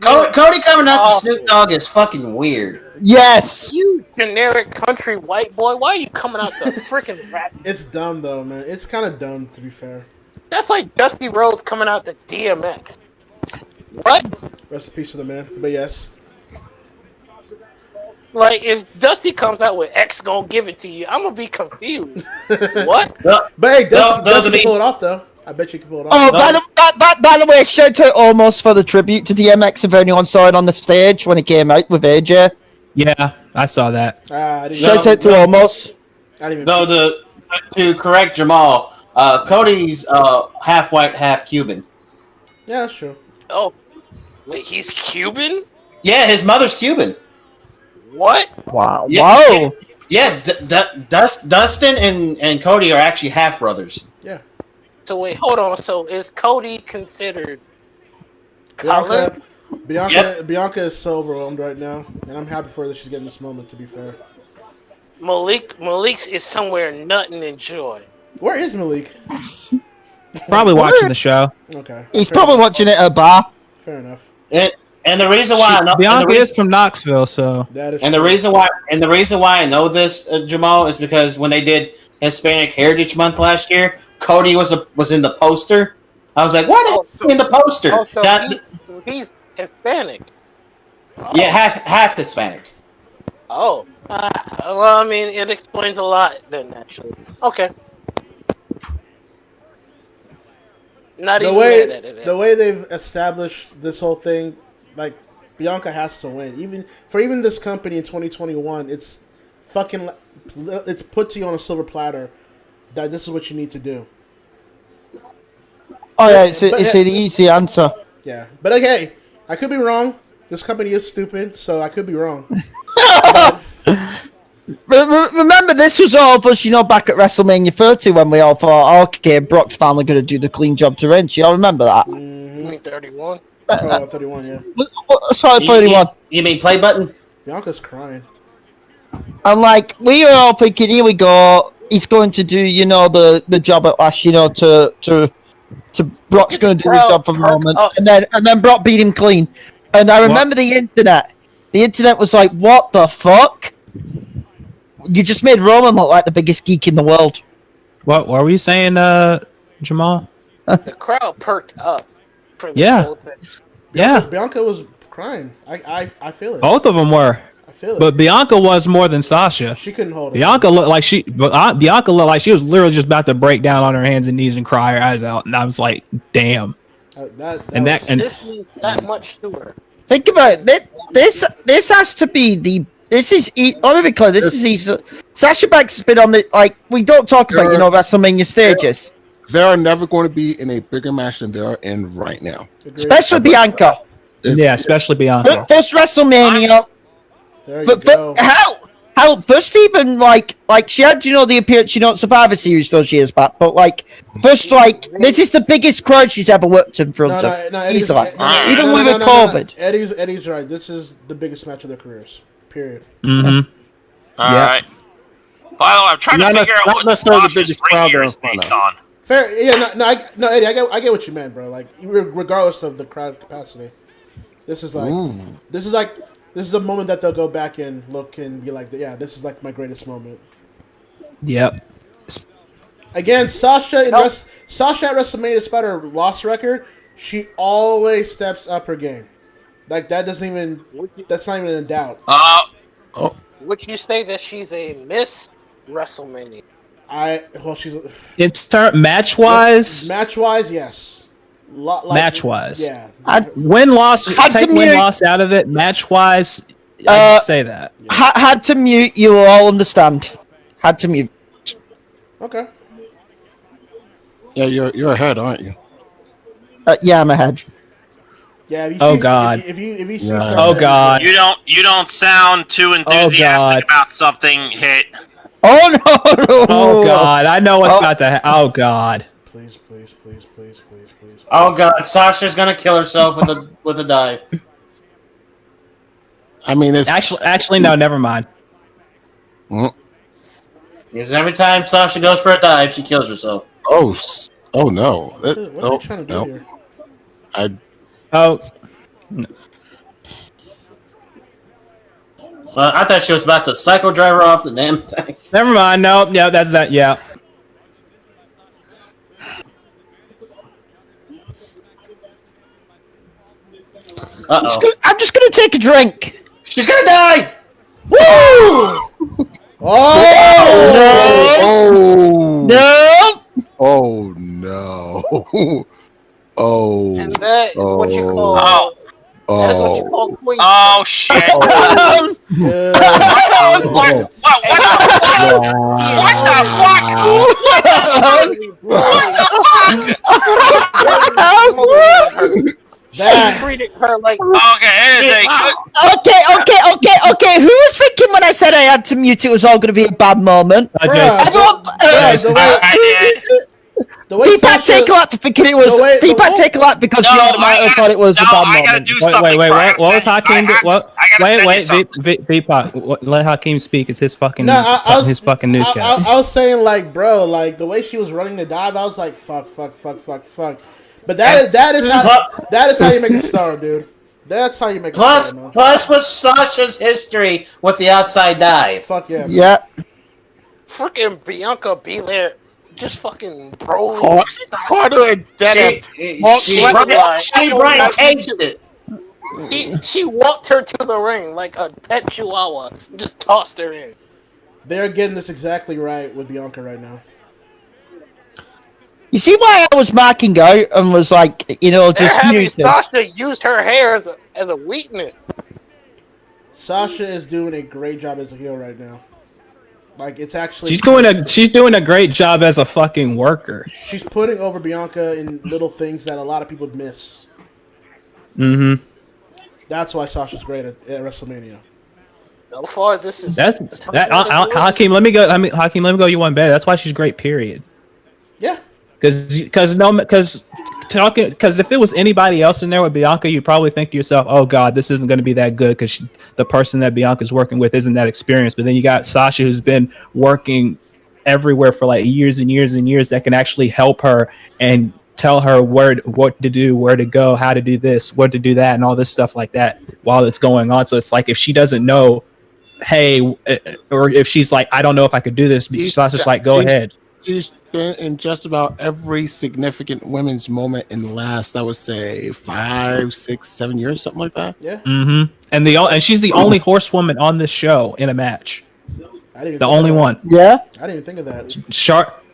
Cody coming out to Snoop Dogg is fucking weird. Yes. You generic country white boy. Why are you coming out the freaking rap? It's dumb though, man. It's kind of dumb to be fair. That's like Dusty Rhodes coming out to DMX. What? Rest in peace to the man. But yes. Like, if Dusty comes out with X gonna give it to you, I'm gonna be confused. What? But hey, Dusty can pull it off, though. I bet you can pull it off. Oh, by the way, shout out almost for the tribute to DMX if anyone saw it on the stage when he came out with AJ. Yeah, I saw that. Shout out to almost. No, to correct Jamal, Cody's half white, half Cuban. Yeah, that's true. Oh, wait, he's Cuban? Yeah, his mother's Cuban. What? Wow. Yeah, Wow. Yeah, Dustin and Cody are actually half brothers. Yeah. So wait, hold on. So is Cody considered color? Bianca is so overwhelmed right now, and I'm happy for her that she's getting this moment. To be fair, Malik's is somewhere nutting in joy. Where is Malik? Probably watching the show. Okay. He's probably watching it at a bar. Fair enough. And the reason why I know Bianca is from Knoxville, so the reason why I know this, Jamal, is because when they did Hispanic Heritage Month last year, Cody was in the poster. I was like, what is in the poster? Oh, so he's Hispanic. Yeah, half Hispanic. Oh, well, I mean, it explains a lot then, actually. Okay. Not even mad at it. The way they've established this whole thing, like Bianca has to win. Even this company in 2021, it's put to you on a silver platter that this is what you need to do. Oh yeah, it's an easy answer. Yeah, but okay, I could be wrong. This company is stupid, so I could be wrong. Remember, this was all of us, back at WrestleMania 30 when we all thought, okay, Brock's finally going to do the clean job to wrench. You all remember that? You mean 31? Oh, 31, yeah. Sorry, 31. You mean play button? Bianca's crying. And we were all thinking, here we go. He's going to do, the job at last, to Brock's going to do his job for the moment, and then Brock beat him clean. And I remember the internet. The internet was like, "What the fuck? You just made Roman look like the biggest geek in the world." What were you saying, Jamal? The crowd perked up for this whole thing. Bianca was crying. I feel it. Both of them were. I feel it. But Bianca was more than Sasha. She couldn't hold it. Bianca looked like she was literally just about to break down on her hands and knees and cry her eyes out, and I was like, "Damn." This means that much to her. Think about it. This has to be the. This is. Let me be clear. This is easy. Sasha Banks has been on the we don't talk about WrestleMania stages. They are never going to be in a bigger match than they are in right now. Especially Bianca. Yeah, especially Bianca. First WrestleMania. How first even she had the appearance Survivor Series those years back, but first this is the biggest crowd she's ever worked in front of easily, even with COVID. Eddie's right. This is the biggest match of their careers. Period. Mm-hmm. All right. By the way, I'm trying to figure out what Sasha's ring gear is based on. Fair, yeah, no, Eddie, I get what you meant, bro. Regardless of the crowd capacity, this is this is a moment that they'll go back and look and be like, yeah, this is my greatest moment. Yep. Again, Sasha at WrestleMania, despite her loss record, she always steps up her game. That's not even a doubt. Would you say that she's a Miss WrestleMania? She's match wise, yes. Match wise, yeah. Win loss, take win loss out of it. Match wise, I'd say that. Had to mute. You will all understand. Had to mute. Okay. Yeah, you're ahead, aren't you? Yeah, I'm ahead. Yeah. God. If you see something, oh God. You don't sound too enthusiastic about something. Hit. Oh no! Oh God! I know what's about to happen. Oh God! Please. Oh God! Sasha's gonna kill herself with a dive. I mean, it's actually no. Never mind. Because every time Sasha goes for a dive, she kills herself. Oh no! What are you trying to do here? I thought she was about to psycho drive her off the damn thing. Never mind. No, yeah, that's that. Yeah. I'm just gonna take a drink. She's gonna die. Woo! Oh! No! Oh no! Oh! And that is what you call. That is what you call queen. Oh shit! What the fuck? She treated her like. Okay. Who was thinking when I said I had to mute? It was all going to be a bad moment. Everyone, Feedback take a lot for thinking it was. Feedback take a lot because you automatically thought it was a bad moment. Wait. What was Hakeem? Wait. Feedback. Let Hakeem speak. It's his fucking. His fucking newscast. I was saying, like, bro, like the way she was running the dive, I was like, fuck. But that is how you make a star, dude. That's how you make a star. Man. Plus, with Sasha's history with the outside dive. Fuck yeah. Yeah. Freaking Bianca Belair just fucking bro. Caught her in dead. She walked her to the ring like a pet chihuahua and just tossed her in. They're getting this exactly right with Bianca right now. You see why I was marking out and was like, just muted. Sasha used her hair as a weakness. Sasha is doing a great job as a heel right now. Like, it's actually she's doing a great job as a fucking worker. She's putting over Bianca in little things that a lot of people miss. Mm-hmm. That's why Sasha's great at WrestleMania. So far, this is Hakeem. Let me go. Hakeem, let me go. You one better. That's why she's great. Period. Yeah. Because if it was anybody else in there with Bianca, you'd probably think to yourself, "Oh God, this isn't going to be that good," because the person that Bianca's working with isn't that experienced. But then you got Sasha, who's been working everywhere for like years and years and years, that can actually help her and tell her what to do, where to go, how to do this, what to do that, and all this stuff like that while it's going on. So it's like if she doesn't know, hey, or if she's like, I don't know if I could do this, Sasha's like, go ahead. She's been in just about every significant women's moment in the last, I would say, 5, 6, 7 years, something like that. Yeah. Mm-hmm. And she's the only horsewoman on this show in a match. The only one. Yeah. I didn't even think of that.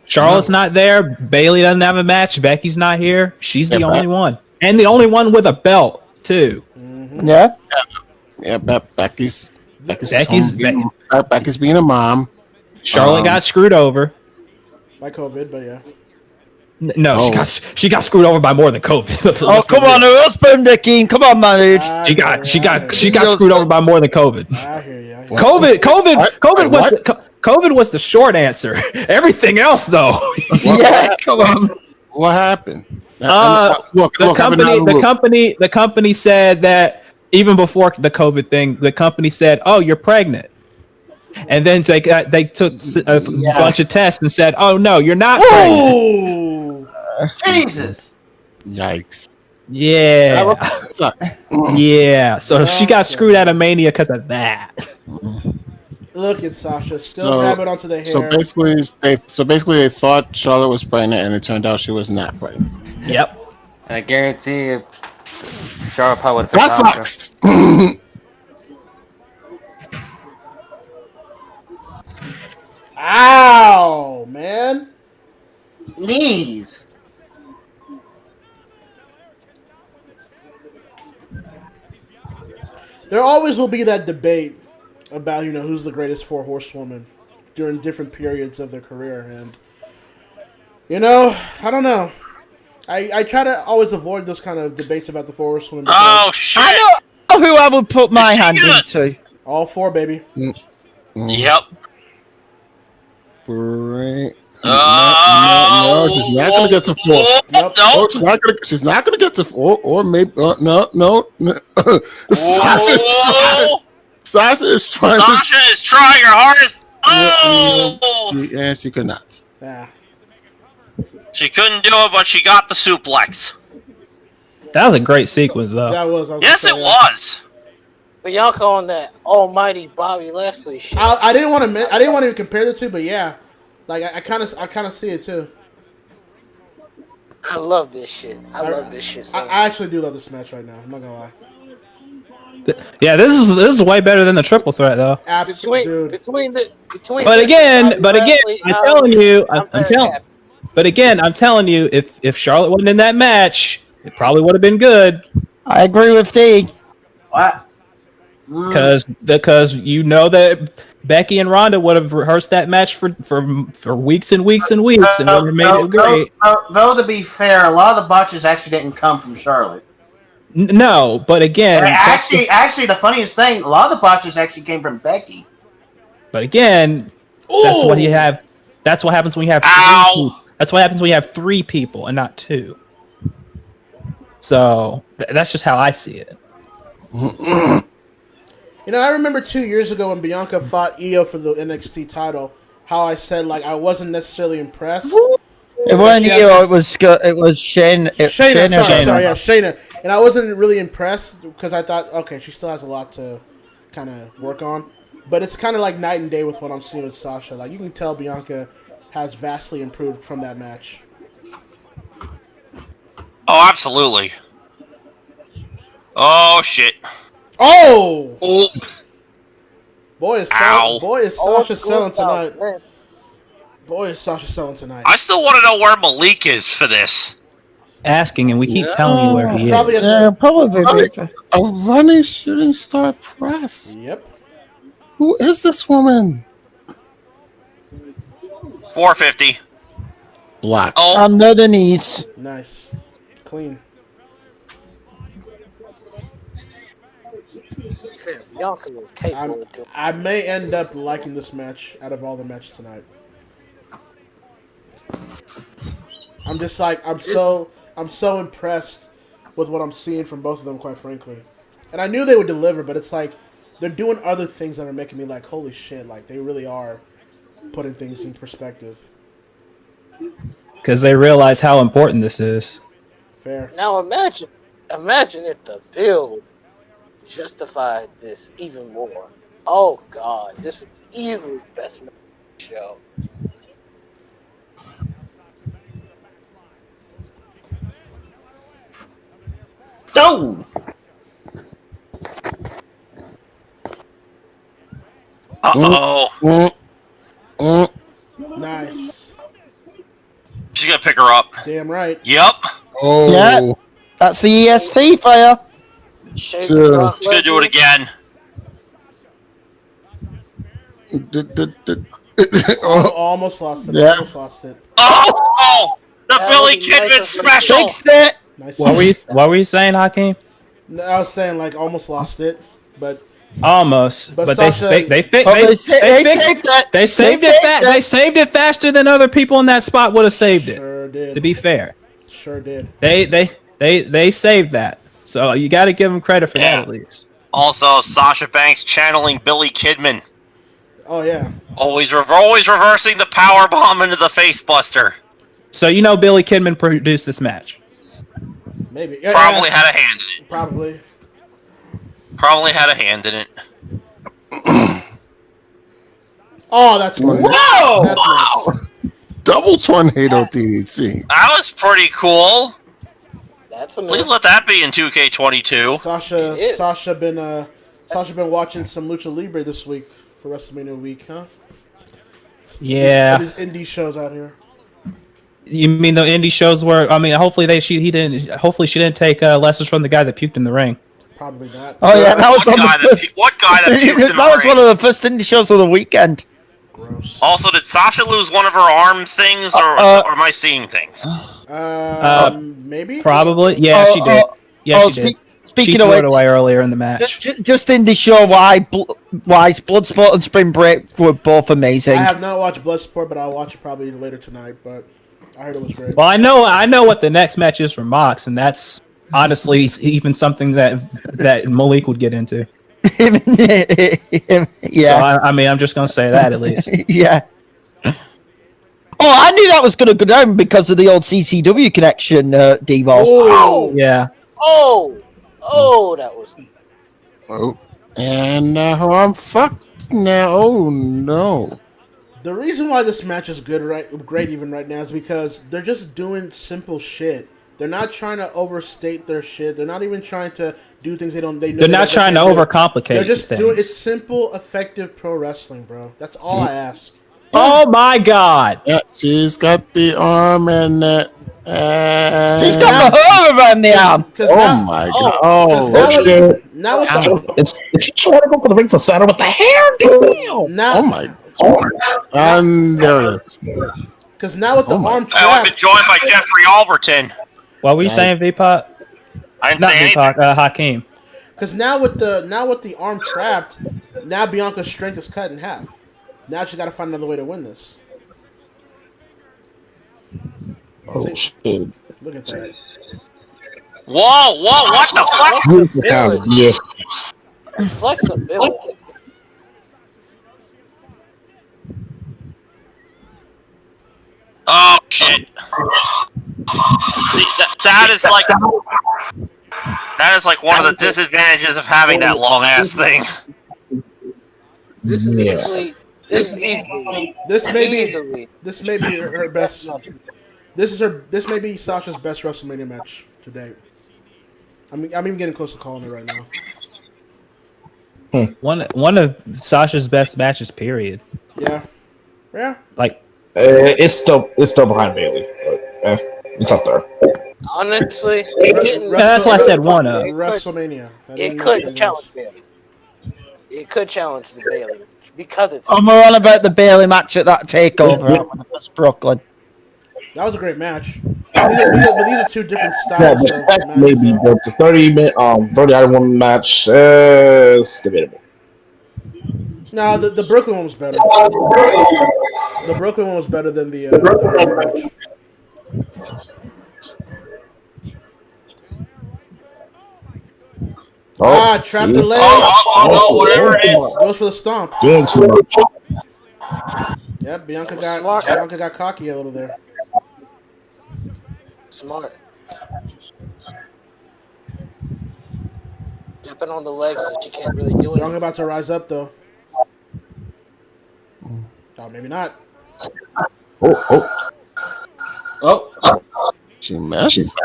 Charlotte's not there. Bailey doesn't have a match. Becky's not here. She's the only one, and the only one with a belt too. Mm-hmm. Yeah. Yeah. Becky's being a mom. Charlotte got screwed over by COVID, but yeah. No, she got screwed over by more than COVID. Oh, come on, her husband, King. Come on, man, dude. She got screwed over by more than COVID. I hear you. COVID was the short answer. Everything else, though. Yeah, come on. What happened? The company said that even before the COVID thing, the company said, "Oh, you're pregnant," and then they took a bunch of tests and said, "Oh no, you're not pregnant." Jesus! Yikes! Yeah, that sucks. Yeah, so she got screwed out of Mania because of that. Look at Sasha still grabbing onto the hair. So basically, they thought Charlotte was pregnant, and it turned out she was not pregnant. Yep. And I guarantee you, Charlotte probably would have. That sucks. Ow, man! Knees. There always will be that debate about, who's the greatest 4 horsewoman during different periods of their career. And, I don't know. I try to always avoid those kind of debates about the 4 horsewomen. Oh, shit. I know who I would put my hand into. All 4, baby. Yep. No, she's not gonna get to 4. Nope. She's not gonna get to 4, or maybe no. Sasha is trying her hardest. Oh, yeah, she could not. Yeah. She couldn't do it, but she got the suplex. That was a great sequence, though. That was. Yes, it was. Bianca on that almighty Bobby Lashley shit. I didn't want to compare the two, but yeah, like I kind of see it too. I love this shit. I love this shit. I actually do love this match right now. I'm not gonna lie. Yeah, this is way better than the triple threat though. Between But again, happy. but again, I'm telling you, if Charlotte wasn't in that match, it probably would have been good. I agree with T. What? Because you know that Becky and Ronda would have rehearsed that match for weeks and weeks and weeks, and would have made it great. Though, to be fair, a lot of the botches actually didn't come from Charlotte. No, but again, actually, the funniest thing, a lot of the botches actually came from Becky. But again, that's what you have. That's what happens when you have. That's what happens when you have 3 people and not 2. So that's just how I see it. You know, I remember 2 years ago when Bianca fought Io for the NXT title, how I said like I wasn't necessarily impressed. It wasn't Io. It was Shayna. Shayna. And I wasn't really impressed because I thought, okay, she still has a lot to kind of work on. But it's kind of like night and day with what I'm seeing with Sasha. Like you can tell Bianca has vastly improved from that match. Oh, absolutely. Oh shit. Oh! Boy, is Sasha selling tonight. Yes. Boy, is Sasha selling tonight. I still want to know where Malik is for this. Asking, and we keep telling you where he is. Probably. A running shooting star press. Yep. Who is this woman? 450. Black. Oh. Under the knees. Nice. Clean. Bianca was capable of doing it. I may end up liking this match out of all the matches tonight. I'm just like I'm so impressed with what I'm seeing from both of them, quite frankly. And I knew they would deliver, but it's like they're doing other things that are making me like, holy shit, like they really are putting things in perspective. Because they realize how important this is. Fair. Now imagine if the build justified this even more. Oh god, this is easily the best match of the show. Oh! Uh-oh. Nice. She's gonna pick her up. Damn right. Yep. Oh. Yeah. That's the EST fire. She's gonna do it again. Almost lost it. Yeah. Almost lost it. Oh! The Billy Kidman special! Fixed it. Nice. What were you saying, Hakeem? No, I was saying like almost lost it, but almost. But Sasha, they saved it. They saved it faster than other people in that spot would have saved it. Sure did. To be fair, sure did. They saved that. So you got to give them credit for that at least. Also, Sasha Banks channeling Billy Kidman. Oh yeah. Always reversing the power bomb into the face buster. So you know Billy Kidman produced this match. Maybe. Probably had a hand in it. Probably had a hand in it. Oh, that's funny. Whoa! That's nice. Double tornado DDT. That was pretty cool. That's a Please let that be in 2K22. Sasha been watching some Lucha Libre this week for WrestleMania week, huh? Yeah. These indie shows out here. You mean the indie shows where? I mean, hopefully she didn't take lessons from the guy that puked in the ring. Probably not. Oh yeah, that was what guy that puked in the ring? That was one of the first indie shows of the weekend. Gross. Also, did Sasha lose one of her arm things, or am I seeing things? Maybe. Probably. Yeah, she did. Yeah, she did. Speaking she of threw which, it away earlier in the match. Just indie show wise, Bloodsport and Spring Break were both amazing. I have not watched Bloodsport, but I'll watch it probably later tonight. But I heard it was great. Well, I know what the next match is for Mox, and that's honestly even something that Malik would get into. Yeah. So I mean, I'm just gonna say that at least. Yeah. Oh, I knew that was gonna go down because of the old CCW connection, Devo. Oh. Yeah. Oh, that was. Oh, and I'm fucked now. Oh no. The reason why this match is great even right now, is because they're just doing simple shit They're not trying to overstate their shit. They're not even trying to do things they don't. They're not trying to overcomplicate. They're just things. doing it's simple, effective pro wrestling, bro. That's all I ask. Oh my god! Yeah, she's got the arm and that. She's got the hair around the arm. My god! Now it's she trying to go for the rings of Saturn with the hair. Now, oh my god! And there it is. Because now with the arm I've trap, been joined by Jeffrey Alberton. What were you saying, V-Pop? I didn't Not say V-Pop, anything. Hakeem. because now with the arm trapped, now Bianca's strength is cut in half. Now she's got to find another way to win this. Oh shit! Look at that. Whoa, what the fuck? Yeah. Flexibility. Oh shit! See, that is like one of the disadvantages of having that long ass thing. This is easily. This may be her best. This may be Sasha's best WrestleMania match to date. I'm even getting close to calling it right now. One of Sasha's best matches. Period. Yeah. Like it's still behind Bailey, but it's up there. Honestly, that's why I said one of WrestleMania. It could challenge Bailey. It could challenge the Bailey match because it's. I'm on about the Bailey match at that takeover out with Brooklyn. That was a great match. But these are two different styles. Yeah, maybe, but the 30-minute 30-1 match is debatable. No, the Brooklyn one was better. The Brooklyn one was better than the match. Trapped the leg. Whatever it is. Goes for the stomp. Doing too much. Yep, Bianca got cocky a little there. Smart. Stepping on the legs so she can't really do Bianca anything. about to rise up though. Oh, maybe not. Oh. She missed.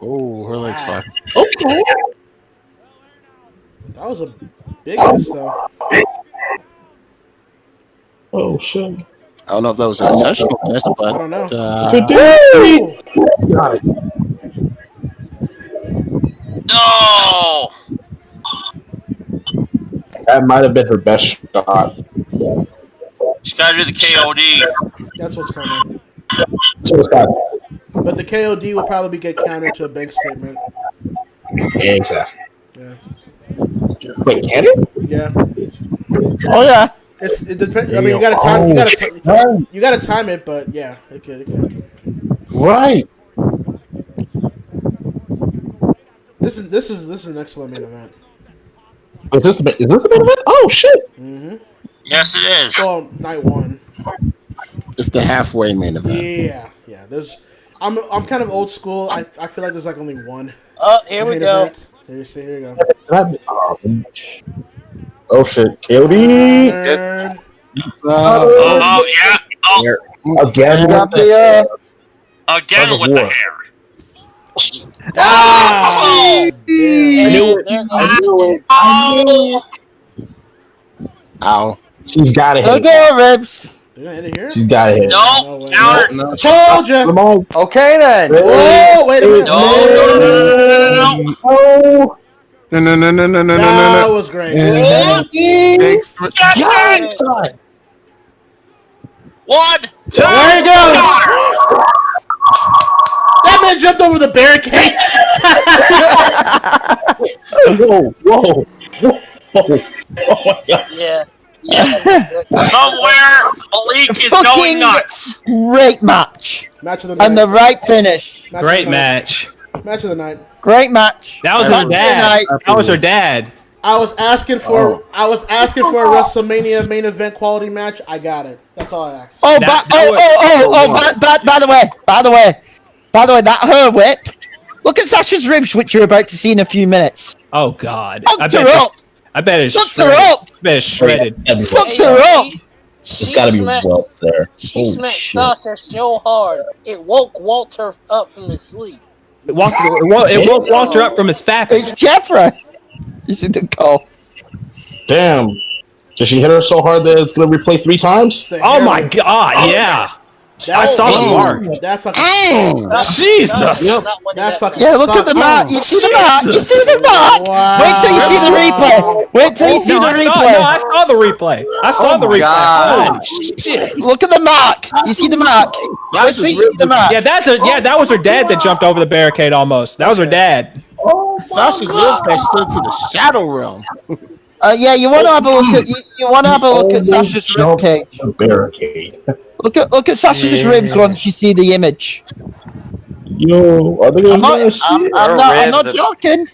Oh, her legs fucked. Okay. That was a big miss though. Oh shit. I don't know if that was an intentional miss, but I don't know. Got it. No! That might have been her best shot. She's gotta do the KOD. That's what's coming. So it's got But the KOD will probably get countered to a bank statement. exactly. Yeah. Wait, can it? Yeah. Oh yeah. It depends. I mean, you gotta time it, but yeah, it could. Right. This is an excellent main event. Is this the main event? Oh shit! Mm-hmm. Yes, it is. Well, night one. It's the halfway main event. Yeah. I'm kind of old school. I feel like there's like only one. Oh, here we go. Event. Here you go. Oh shit! KOD. Yes. Oh yeah. Oh, Again with again with the hair. Ah! Ow. She's got it. Okay, ribs. They're gonna hit it here? She's got it. No, counter. No. Told ya. Come on. Okay then. Whoa! Wait a minute. No. No. That was great. Thanks. Yes! One, two, There you go. counter. That man jumped over the barricade. Whoa. Oh my god. Yeah. Somewhere, Malik is going nuts. Great match. Match of the night. And the right finish. Great match. Match of the night. Great match. That was her dad. That was her dad. I was asking for a WrestleMania main event quality match. I got it. That's all I asked. By the way, that her whip. Look at Sasha's ribs, which you're about to see in a few minutes. Oh god. Fucked her up. I bet it's Fucked her shredded. up. I bet it's shredded. Fucked her up. It's got to be welts there. She Holy smacked shit. Sasha so hard it woke Walter up from his sleep. It woke Walter up from his fapping. It's Jeffrey. You see the call. Damn. Did she hit her so hard that it's going to replay 3 times? Oh my god, yeah. I saw the mark. That fucking Jesus. That fucking Look at the mark. You see the mark. You see the mark. Wow. Wait till you see the replay. Wait till you see the replay. I saw the replay. I saw the replay. God. Holy shit. Look at the mark. You see the mark. Let's see the mark. Yeah, that was her dad that jumped over the barricade almost. That was her dad. Sasha's ribs got sent to the shadow realm. Yeah, you want to have a look at you want to have a look at Sasha's rib cage. The barricade. Look at Sasha's ribs once you see the image. Yo, are they going to let us see it? I'm not joking.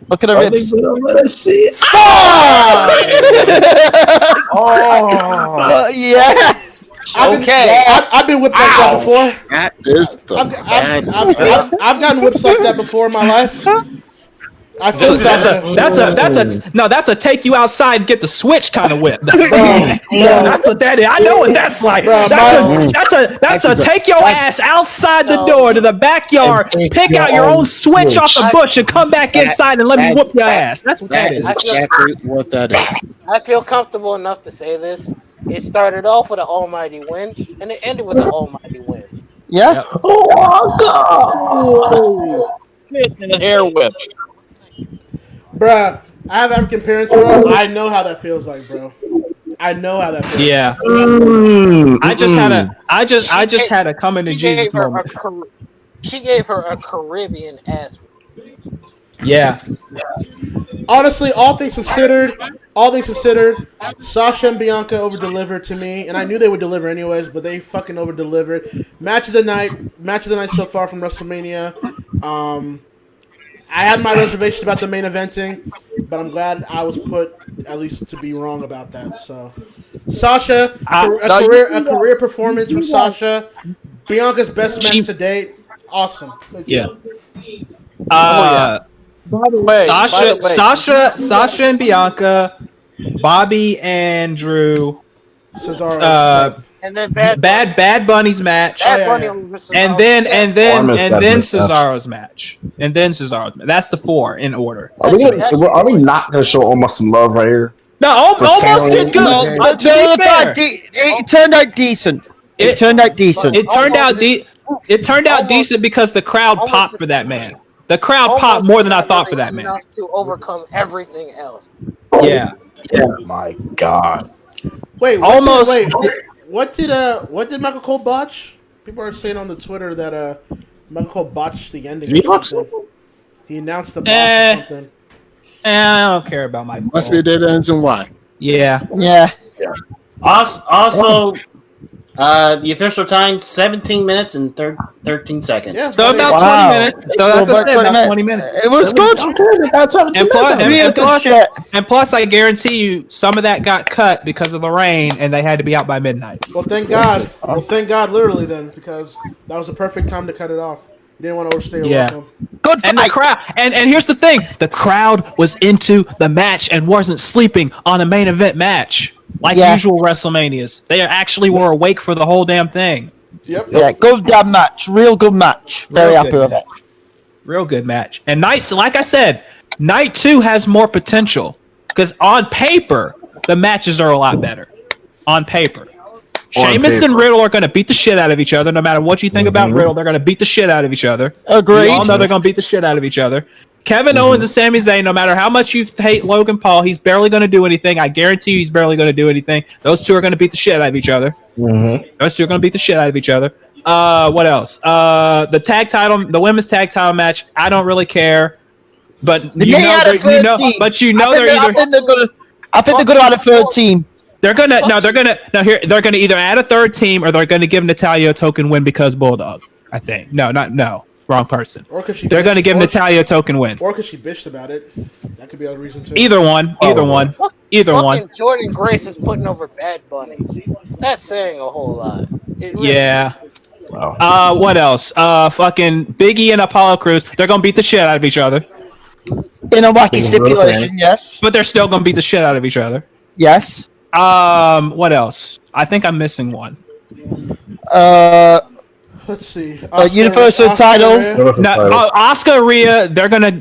Look at her ribs. Are they going to let us see it? Yeah. I've been whipped like that before. That is the I've gotten whips like that before in my life. I feel that's a take you outside and get the switch kind of whip. That's what that is. I know what that's like. That's a take your ass outside the door to the backyard, pick out your own switch off the bush, and come back inside and let me whoop your ass. That's what that is. Exactly what that is. I feel comfortable enough to say this. It started off with an almighty win, and it ended with an almighty win. Yeah. Oh, and a hair whip. Bruh, I have African parents, bro. I know how that feels like, bro. I know how that feels. Yeah. I just had a coming to Jesus moment. She gave her a Caribbean ass. Yeah. Honestly, all things considered, Sasha and Bianca over-delivered to me, and I knew they would deliver anyways, but they fucking over-delivered. Match of the night so far from WrestleMania. I had my reservations about the main eventing, but I'm glad I was put at least to be wrong about that. So, Sasha, a career performance from Sasha. Bianca's best match to date. Awesome. Yeah. By the way, Sasha and Bianca, Bobby and Drew, Cesaro, and then Bad Bunny's match, and then Cesaro's match, and then Cesaro's match. That's the 4 in order. Are we not going to show almost some love right here? No, almost did good. It turned out decent. It turned out decent. It turned out decent because the crowd popped for that man. The crowd popped more than I thought for that man. Enough to overcome everything else. Yeah. Oh my god. Wait, almost. What did Michael Cole botch? People are saying on the Twitter that Michael Cole botched the ending or something. He announced the botch or something. I don't care about Michael. Must be dead ends and why. Yeah. Also, the official time 17 minutes and 13 seconds. Yeah, so about 20 minutes. So that's about 20 minutes. It was good. And plus, I guarantee you, some of that got cut because of the rain, and they had to be out by midnight. Well, thank God. Literally, then, because that was the perfect time to cut it off. You didn't want to overstay your welcome. Good. And the crowd, and here's the thing: the crowd was into the match and wasn't sleeping on a main event match like usual WrestleManias. They actually were awake for the whole damn thing. Yep. Yeah, good damn match. Real good match. Very happy with it. Real good match. And like I said, night 2 has more potential because on paper the matches are a lot better. On paper. Sheamus and Riddle are going to beat the shit out of each other. No matter what you think about Riddle, they're going to beat the shit out of each other. Agreed. We all know they're going to beat the shit out of each other. Kevin Owens and Sami Zayn, no matter how much you hate Logan Paul, he's barely going to do anything. I guarantee you he's barely going to do anything. Those two are going to beat the shit out of each other. Those two are going to beat the shit out of each other. What else? The women's tag title match, I don't really care. But I think they're gonna add a third team. They're gonna either add a third team or they're gonna give Natalya a token win because Bulldog. I think wrong person. They're gonna give Natalya a token win. Or because she bitched about it. That could be a reason too. Either one. Fucking Jordan Grace is putting over Bad Bunny. That's saying a whole lot. Yeah. Wow. What else? Fucking Biggie and Apollo Crews. They're gonna beat the shit out of each other. In a wacky stipulation, yes. But they're still gonna beat the shit out of each other. Yes. What else? I think I'm missing one. Let's see. Universal title. No, Oscar Rhea. They're gonna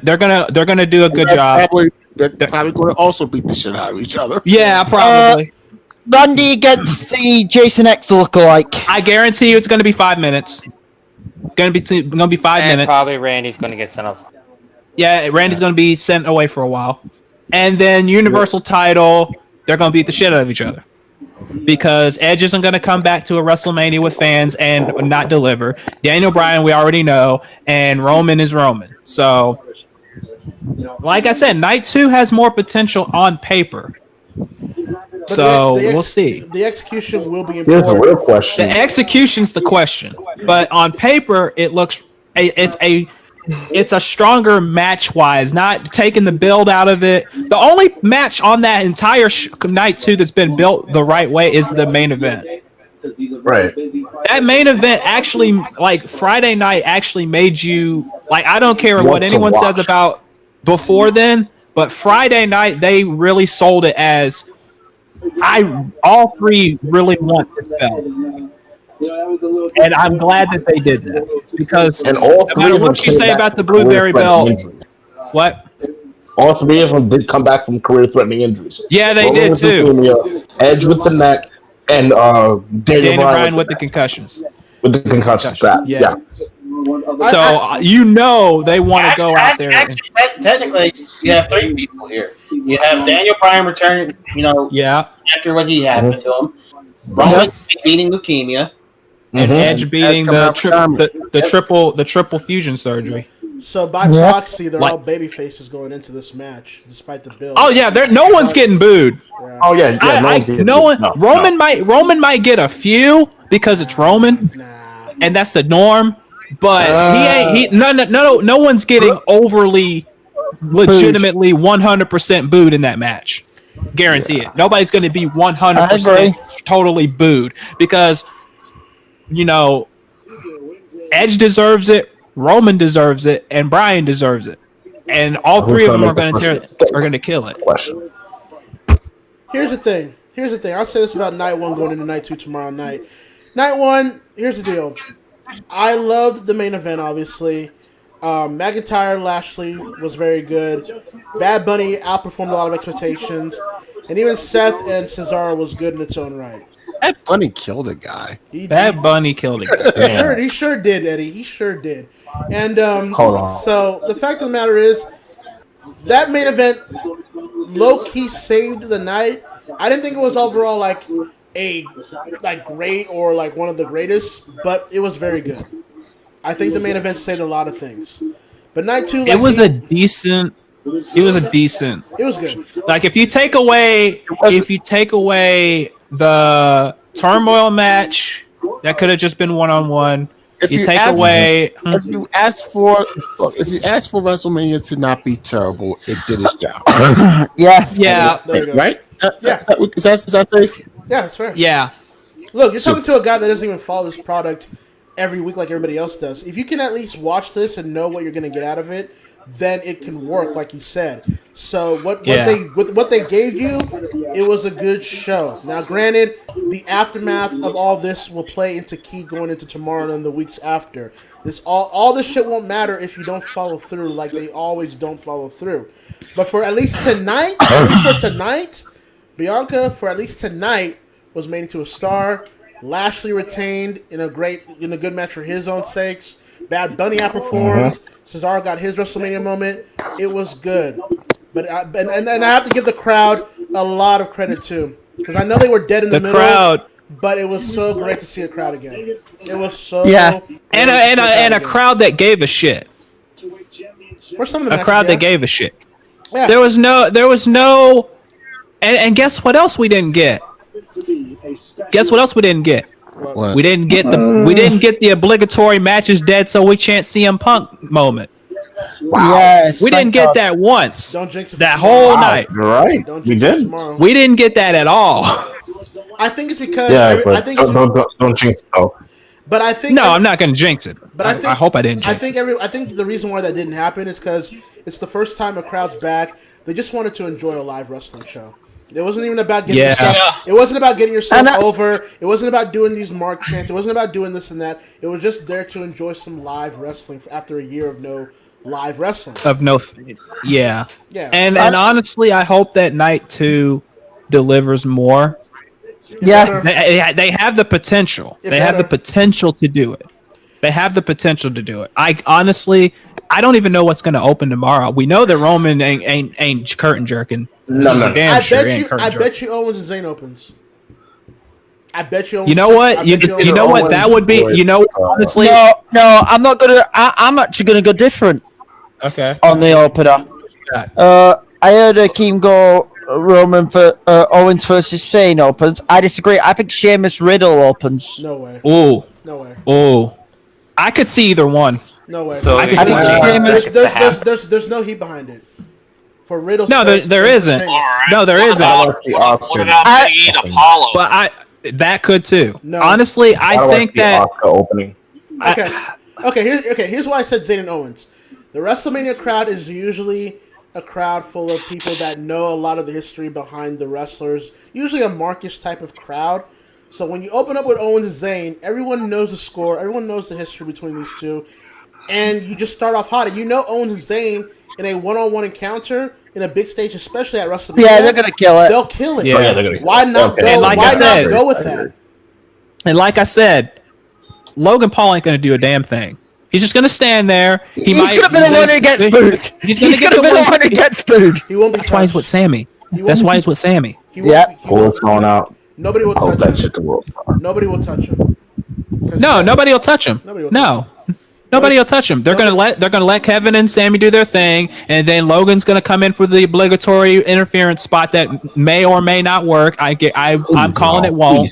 do a good job. They're probably going to also beat the shit out of each other. Yeah, probably. Randy against the Jason X lookalike. I guarantee you, it's gonna be 5 minutes. Gonna be 5 minutes. Probably Randy's going to get sent off. Yeah, Randy's gonna be sent away for a while, and then Universal title. They're gonna beat the shit out of each other. Because Edge isn't going to come back to a WrestleMania with fans and not deliver. Daniel Bryan, we already know, and Roman is Roman. So, like I said, Night 2 has more potential on paper. So, we'll see. The execution will be Here's important. the real question. The execution's the question. But on paper, it looks... It's a stronger match-wise, not taking the build out of it. The only match on that entire Night 2 that's been built the right way is the main event. Right. That main event actually, like, Friday night actually made you... Like, I don't care what anyone says about before then, but Friday night, they really sold it as... all three really want this belt. And I'm glad that they did that because And all three no of matter them what you came say back about the from Blueberry career-threatening Belt, injuries. what? All three of them did come back from career-threatening injuries. Yeah, they Roman did with too. leukemia, Edge with the neck, and Daniel Bryan with the concussions. With the concussions, yeah. So you know they want to go out there. Actually, technically, you have three people here. You have Daniel Bryan returning, after what he happened to him. Roman beating leukemia. And Edge beating the triple fusion surgery. So by proxy, they're all baby faces going into this match, despite the build. Oh yeah, no one's getting booed. Oh yeah, no one. Roman might get a few because it's Roman, and that's the norm. But no one's getting overly, legitimately 100% booed in that match. Guarantee it. Nobody's going to be 100% totally booed because, Edge deserves it, Roman deserves it, and Bryan deserves it, and all three of them are going to kill it. Here's the thing. I'll say this about Night 1 going into Night 2 tomorrow night. Night 1, here's the deal. I loved the main event, obviously. McIntyre Lashley was very good. Bad Bunny outperformed a lot of expectations. And even Seth and Cesaro was good in its own right. Bad Bunny killed a guy. Bad Bunny killed a guy. He sure did, Eddie. He sure did. And Hold on. so the fact of the matter is, that main event low-key saved the night. I didn't think it was overall like great or like one of the greatest, but it was very good. I think the main event saved a lot of things. But Night 2, it was decent. It was good. Like if you take away the turmoil match, that could have just been one-on-one. If you ask for WrestleMania to not be terrible, it did its job. Yeah. Right? Yeah. Is that safe? Yeah, that's fair. Yeah. Look, you're talking to a guy that doesn't even follow this product every week like everybody else does. If you can at least watch this and know what you're going to get out of it, then it can work, like you said. So what they gave you, it was a good show. Now, granted, the aftermath of all this will play into key going into tomorrow and the weeks after. All this shit won't matter if you don't follow through, like they always don't follow through. But for at least tonight, Bianca, for at least tonight, was made into a star. Lashley retained in a good match for his own sakes. Bad Bunny outperformed. Cesaro got his WrestleMania moment. It was good. But I have to give the crowd a lot of credit too, because I know they were dead in the middle. Crowd, but it was so great to see a crowd again. It was so and a crowd that gave a shit. Where's some of the a crowd that gave a shit. Yeah. There was no, and guess what else we didn't get? Guess what else we didn't get? What? We didn't get the obligatory matches dead so we can't CM Punk moment. Wow. Yes, We didn't get that once. Don't jinx it for that tomorrow. whole night. You're right. Don't We jinx it did. tomorrow. We didn't get that at all. I think it's because Don't jinx it though. But I think No, I'm not going to jinx it. But I hope I didn't jinx it. I think the reason why that didn't happen is because it's the first time a crowd's back. They just wanted to enjoy a live wrestling show. It wasn't even about getting yourself. It wasn't about getting yourself over. It wasn't about doing these mark chants. It wasn't about doing this and that. It was just there to enjoy some live wrestling after a year of no live wrestling. Yeah. And So honestly, I hope that night 2 delivers more. Yeah. They have the potential. They have the potential to do it. They have the potential to do it. I don't even know what's going to open tomorrow. We know that Roman ain't curtain jerking. No. I bet you Owens and Zayn opens. I bet you. You know what? You know what? That would be. You know, honestly. No, I'm not gonna. I'm actually gonna go different. Okay. On the opener. I heard Akeem go Roman for Owens versus Zayn opens. I disagree. I think Sheamus Riddle opens. No way. Ooh. No way. Ooh. I could see either one. No way. So I could see there's no heat behind it. For Riddle. No, there isn't. No, there isn't. What about Big E and Apollo? But that could too. No. Honestly, I think that. Opening. Here's why I said Zayn and Owens. The WrestleMania crowd is usually a crowd full of people that know a lot of the history behind the wrestlers. Usually a Markish type of crowd. So when you open up with Owens and Zayn, everyone knows the score. Everyone knows the history between these two. And you just start off hot. And you know Owens and Zayn in a one-on-one encounter in a big stage, especially at WrestleMania. Yeah, they're gonna kill it. They'll kill it. Yeah. They're gonna why not go? Like why said, not go with that? And like I said, Logan Paul ain't gonna do a damn thing. He's just gonna stand there. He's gonna be the one who gets booed. He's gonna be the one who gets booed. He won't be. That's why he's with Sammy. That's why he's with Sammy. Pull's going out. Nobody will touch him. Nobody will touch him. No, nobody will touch him. Nobody will touch him. They're gonna let Kevin and Sammy do their thing, and then Logan's gonna come in for the obligatory interference spot that may or may not work. I'm calling it won't.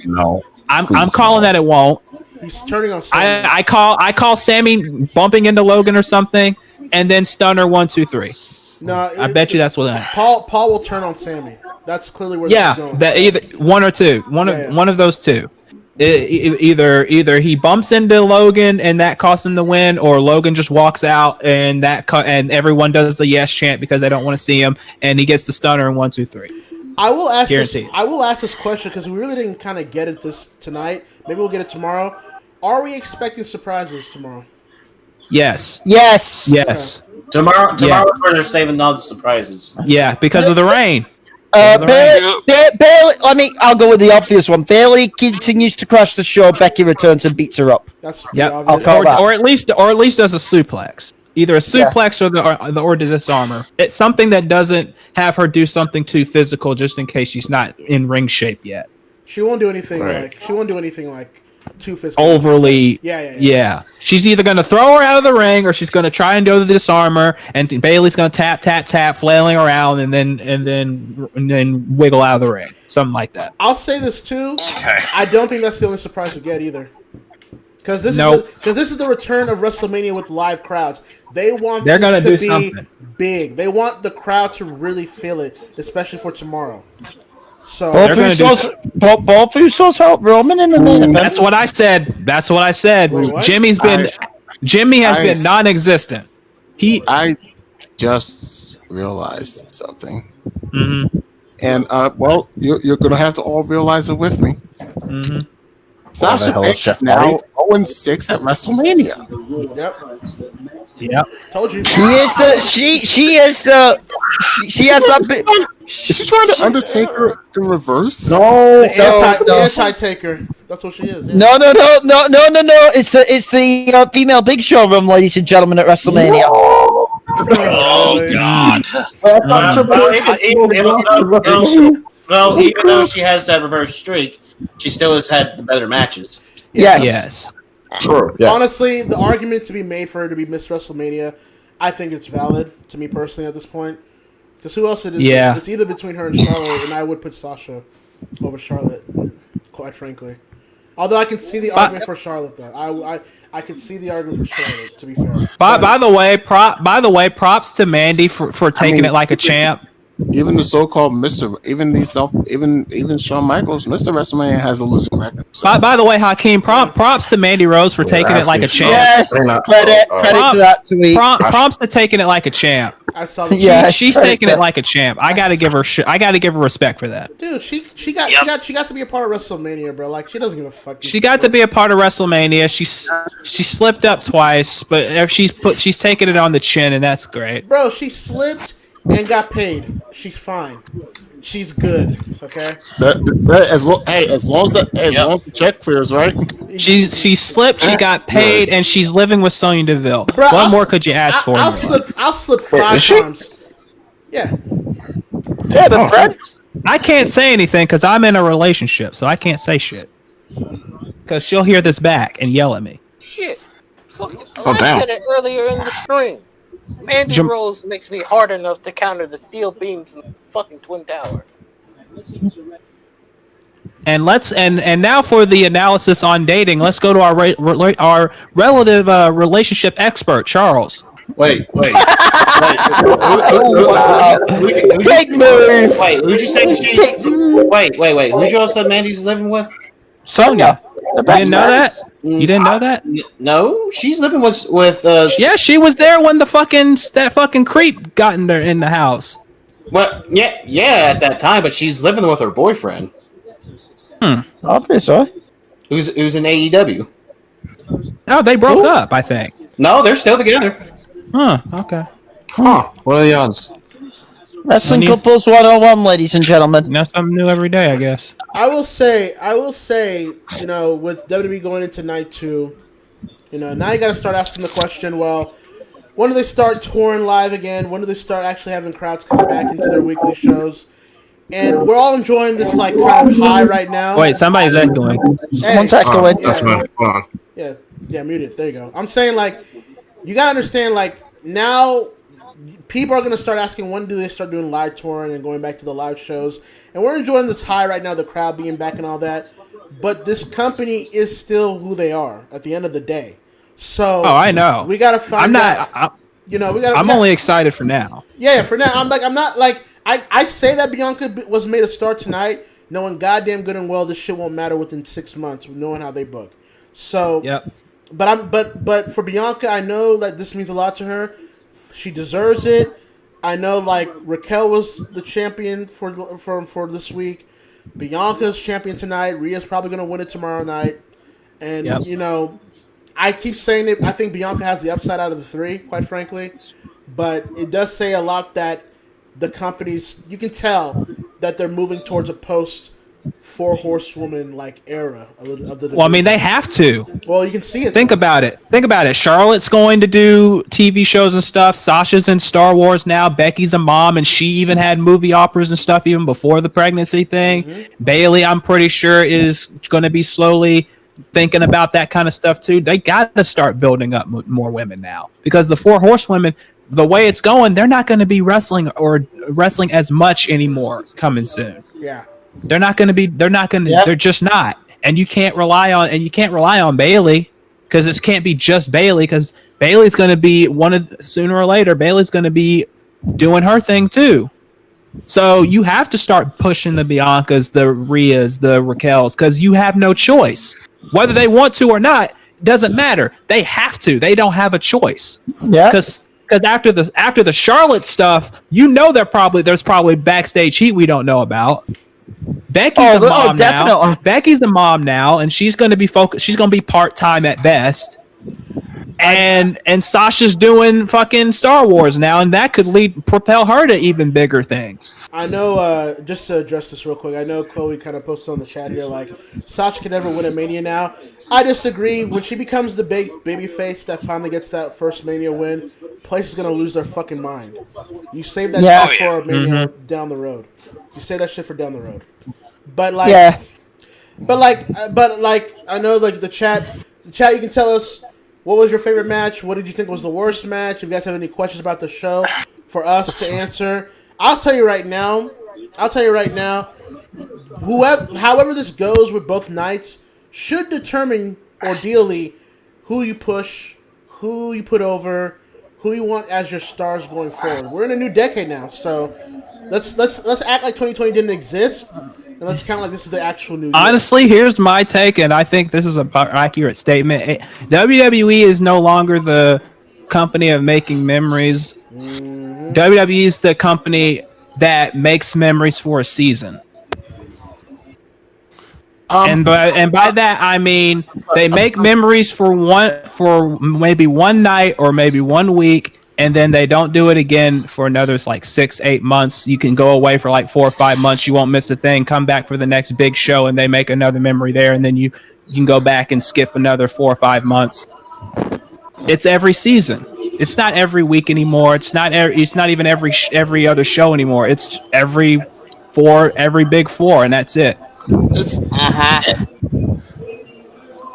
I'm calling that it won't. He's turning on Sammy. I call Sammy bumping into Logan or something, and then stunner 1, 2, 3. No, I bet you that's what that. Paul will turn on Sammy. That's clearly where this is going. That either one or two, one of those two. Either he bumps into Logan and that costs him the win, or Logan just walks out and and everyone does the yes chant because they don't want to see him, and he gets the stunner in 1, 2, 3. I will ask Guaranteed. this question because we really didn't kind of get it this tonight. Maybe we'll get it tomorrow. Are we expecting surprises tomorrow? Yes. Yes. Yes. Tomorrow's where they're saving all the surprises. Yeah, because of the rain. Bailey, I'll go with the obvious one. Bailey continues to crash the show. Becky returns and beats her up. That's I'll call that. Or at least does a suplex. Either a suplex or the disarmer. It's something that doesn't have her do something too physical, just in case she's not in ring shape yet. She won't do anything like too physical. Overly. Yeah. She's either going to throw her out of the ring, or she's going to try and do the disarmer, and Bailey's going to tap, flailing around, and then wiggle out of the ring, something like that. I'll say this too. Okay. I don't think that's the only surprise we get either. Because this is the return of WrestleMania with live crowds. They're going to be something big. They want the crowd to really feel it, especially for tomorrow. So both Usos help Roman in the main event. That's what I said. Wait, Jimmy has been non-existent. I just realized something. Mm-hmm. And you're gonna have to all realize it with me. Mm-hmm. Sasha Banks is now 0-6 at WrestleMania. Yep. Told you. She has that bit. Is she trying to Undertaker in reverse? No, anti-taker. That's what she is. Yeah. No. It's the female Big Show room, ladies and gentlemen, at WrestleMania. Oh God. Even though she has that reverse streak, she still has had the better matches. Yes. Sure. Yeah. Honestly, the argument to be made for her to be Miss WrestleMania, I think it's valid to me personally at this point. Because who else it is? Yeah. It's either between her and Charlotte, and I would put Sasha over Charlotte, quite frankly. Although I can see the argument for Charlotte, though. I could see the argument for Charlotte. To be fair. By the way, props to Mandy for taking it like a champ. Even the so-called even Shawn Michaels, Mr. WrestleMania has a losing record. So. By the way, Hakeem, props to Mandy Rose for taking it like a champ. Yes, credit to that tweet. Props to taking it like a champ. I saw the She's taking it like a champ. I gotta give her respect for that. Dude, she got to be a part of WrestleMania, bro. Like she doesn't give a fuck. She got to be a part of WrestleMania. She slipped up twice, but she's taking it on the chin, and that's great. Bro, she slipped and got paid. She's fine. She's good. Okay. As long as the check clears, right? She slipped. She got paid, and she's living with Sonya Deville. Bro, what more could you ask for? I'll slip 5 times. Yeah. Yeah, the friends. I can't say anything because I'm in a relationship, so I can't say shit. Because she'll hear this back and yell at me. Shit. I said it earlier in the stream. Mandy Rose makes me hard enough to counter the steel beams in the fucking Twin Tower. And now for the analysis on dating, let's go to our relative relationship expert, Charles. Wait. Big move. Wait, who'd you say Wait. Who'd you all say Mandy's living with? Sonya. You didn't know that? You didn't know that? No, she's living with. Yeah, she was there when that fucking creep got in there in the house. Well, yeah, at that time, but she's living with her boyfriend. Obviously. Who's in AEW? Oh, they broke up, I think. No, they're still together. Huh? Okay. Huh? What are the odds? Wrestling Couples 101, ladies and gentlemen. That's something new every day, I guess. I will say, you know, with WWE going into night 2, you know, now you got to start asking the question, well, when do they start touring live again? When do they start actually having crowds come back into their weekly shows? And we're all enjoying this, like, kind of high right now. Wait, somebody's echoing. Hey, One's echoing. That's right. Hold on. Yeah, muted. There you go. I'm saying, like, you got to understand, like, now people are going to start asking when do they start doing live touring and going back to the live shows. And we're enjoying this high right now, the crowd being back and all that. But this company is still who they are at the end of the day. So I know. We got to find out. I'm only excited for now. Yeah, for now. I'm not like I say that Bianca was made a star tonight, knowing goddamn good and well this shit won't matter within 6 months, knowing how they book. So yep. But for Bianca, I know that this means a lot to her. She deserves it. I know, like, Raquel was the champion for this week. Bianca's champion tonight. Rhea's probably going to win it tomorrow night. And, you know, I keep saying it. I think Bianca has the upside out of the 3, quite frankly. But it does say a lot that the companies, you can tell that they're moving towards a post 4 horsewoman like era of the division. Well, I mean, they have to. Well, you can see it. Think about it. Charlotte's going to do TV shows and stuff. Sasha's in Star Wars now. Becky's a mom, and she even had movie operas and stuff even before the pregnancy thing. Mm-hmm. Bailey, I'm pretty sure, is going to be slowly thinking about that kind of stuff too. They got to start building up more women now, because the 4 horsewomen, the way it's going, they're not going to be wrestling as much anymore coming soon. Yeah. They're not going to be. They're just not. And you can't rely on Bailey, because it can't be just Bailey, because Bailey's going to be sooner or later. Bailey's going to be doing her thing too. So you have to start pushing the Biancas, the Rheas, the Raquels, because you have no choice. Whether they want to or not, doesn't matter. They have to. They don't have a choice. Yeah. Because after the Charlotte stuff, you know, there's probably backstage heat we don't know about. Becky's a mom now. Becky's a mom now, and she's going to be focused. She's going to be part-time at best. And Sasha's doing fucking Star Wars now, and that could propel her to even bigger things. I know, just to address this real quick, I know Chloe kind of posted on the chat here, like, Sasha can never win a Mania now. I disagree. When she becomes the big baby face that finally gets that first Mania win, place is going to lose their fucking mind. You save that shit for Mania down the road. You say that shit for down the road. But like, I know, like, the chat, you can tell us what was your favorite match. What did you think was the worst match? If you guys have any questions about the show for us to answer, I'll tell you right now. However this goes with both nights should determine ordeally who you push, who you put over, who you want as your stars going forward. We're in a new decade now, so let's act like 2020 didn't exist, and let's count like this is the actual new year. Honestly, here's my take, and I think this is an accurate statement. WWE is no longer the company of making memories. Mm-hmm. WWE is the company that makes memories for a season. And by that I mean they make memories for maybe one night or maybe 1 week, and then they don't do it again for another like 6-8 months. You can go away for like 4 or 5 months. You won't miss a thing. Come back for the next big show, and they make another memory there, and then you can go back and skip another 4 or 5 months. It's every season. It's not every week anymore. It's not even every other show anymore. It's every big four, and that's it.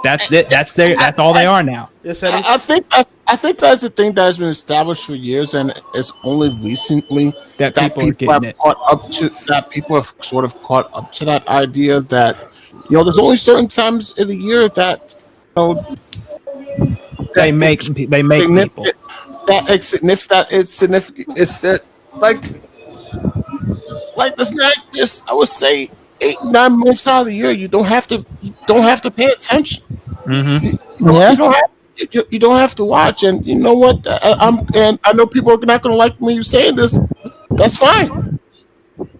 That's it. That's all they are now. Yes, I think that's the thing that has been established for years, and it's only recently that people have caught up to that. People have sort of caught up to that idea that there's only certain times in the year that they make people that it's significant. It's that like there's not just, I would say, 8-9 months out of the year you don't have to pay attention. You don't have to watch, and you know what? And I know people are not going to like me saying this. That's fine.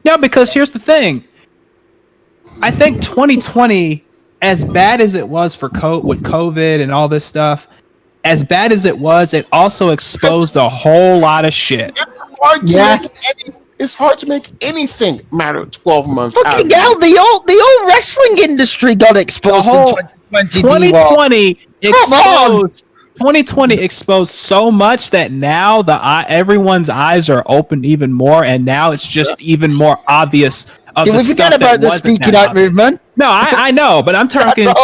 No, because here's the thing. I think 2020, as bad as it was with COVID and all this stuff, as bad as it was, it also exposed a whole lot of shit. It's hard to make anything matter 12 months out. Fucking hell, the old wrestling industry got exposed in 2020. 2020 exposed so much that now everyone's eyes are open even more, and now it's just even more obvious. Did we forget about the speaking out movement? No, I know, but I'm talking in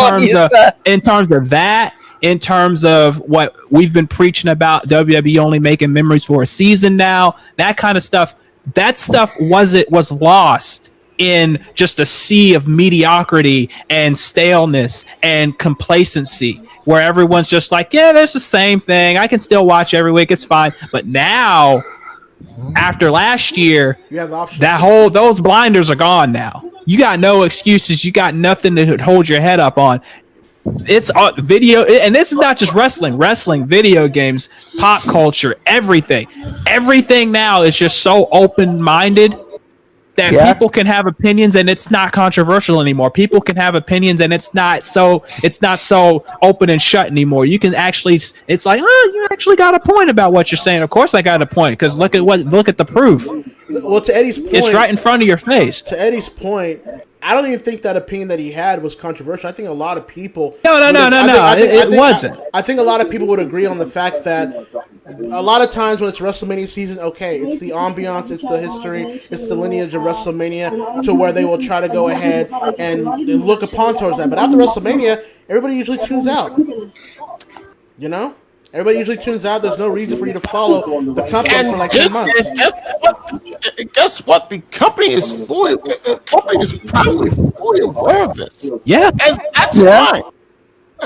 terms of that. In terms of what we've been preaching about, WWE only making memories for a season now, that kind of stuff. That stuff was lost in just a sea of mediocrity and staleness and complacency, where everyone's just like, yeah, there's the same thing. I can still watch every week. It's fine. But now, after last year, those blinders are gone now. You got no excuses. You got nothing to hold your head up on. It's video, and this is not just wrestling, video games, pop culture, everything now is just so open-minded that people can have opinions, and it's not controversial anymore. People can have opinions, and it's not so open and shut anymore. You can actually, it's like, oh, you actually got a point about what you're saying. Of course I got a point, because look at the proof. Well, to Eddie's point, it's right in front of your face. To Eddie's point, I don't even think that opinion that he had was controversial. I think a lot of people... No, it wasn't. I think a lot of people would agree on the fact that a lot of times when it's WrestleMania season, okay, it's the ambiance, it's the history, it's the lineage of WrestleMania, to where they will try to go ahead and look upon towards that. But after WrestleMania, everybody usually tunes out. You know? Everybody usually tunes out. There's no reason for you to follow the company for like 10 months. Guess what? The company is probably fully aware of this. Yeah, and that's fine.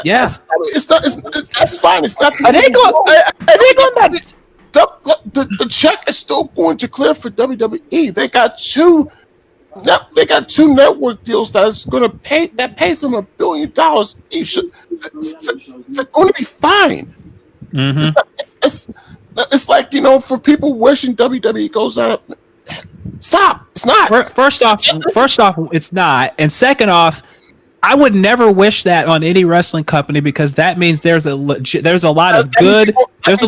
Yeah, that's fine. It's not. Are they going back? The check is still going to clear for WWE. They got two network deals that's going to pays them $1 billion each. They're going to be fine. Mm-hmm. It's like, for people wishing WWE goes out. Stop! It's not. First off, it's not, and second off, I would never wish that on any wrestling company, because that means there's a lot of good people. There's a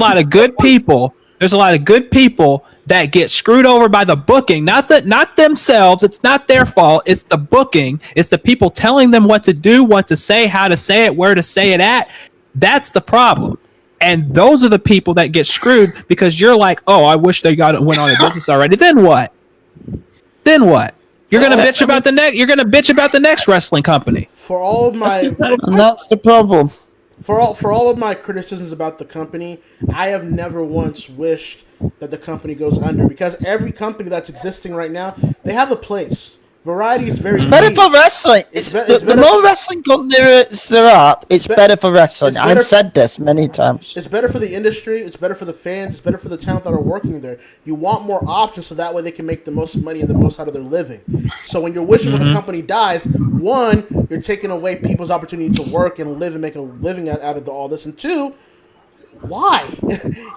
lot of good people that get screwed over by the booking. Not themselves. It's not their fault. It's the booking. It's the people telling them what to do, what to say, how to say it, where to say it at. That's the problem. And those are the people that get screwed, because you're like, oh, I wish they went on a business already. Then what? You're gonna bitch about the next. You're gonna bitch about the next wrestling company. For all of my, and that's the problem. For all of my criticisms about the company, I have never once wished that the company goes under, because every company that's existing right now, they have a place. Variety is very better for wrestling. The more wrestling companies there are, it's better for wrestling. I've said this many times. It's better for the industry. It's better for the fans. It's better for the talent that are working there. You want more options, so that way they can make the most money and the most out of their living. So when you're wishing when a company dies, one, you're taking away people's opportunity to work and live and make a living out of all this, and two, why?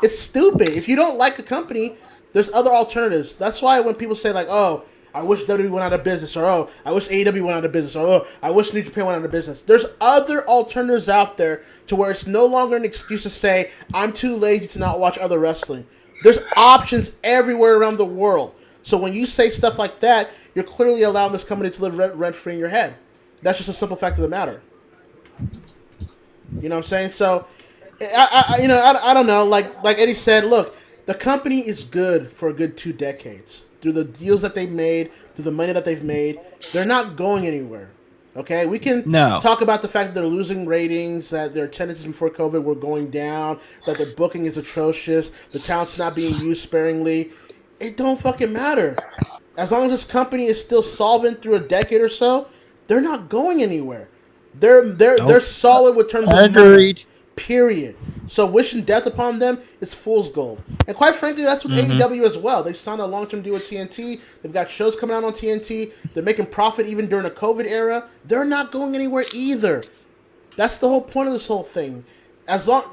It's stupid. If you don't like a company, There's other alternatives. That's why when people say like, "Oh, I wish WWE went out of business," or "Oh, I wish AEW went out of business," or "Oh, I wish New Japan went out of business," there's other alternatives out there to where it's no longer an excuse to say, "I'm too lazy to not watch other wrestling." There's options everywhere around the world. So when you say stuff like that, you're clearly allowing this company to live rent-free in your head. That's just a simple fact of the matter. You know what I'm saying? So, I don't know. Like Eddie said, look, the company is good for a good 2 decades. Through the deals that they've made, through the money that they've made, they're not going anywhere. Okay? We can talk about the fact that they're losing ratings, that their attendances before COVID were going down, that their booking is atrocious, the talent's not being used sparingly. It don't fucking matter. As long as this company is still solvent through a decade or so, they're not going anywhere. They're solid with terms of money. Period. So wishing death upon them is fool's gold. And quite frankly, that's with AEW as well. They've signed a long-term deal with TNT. They've got shows coming out on TNT. They're making profit even during the COVID era. They're not going anywhere either. That's the whole point of this whole thing. As long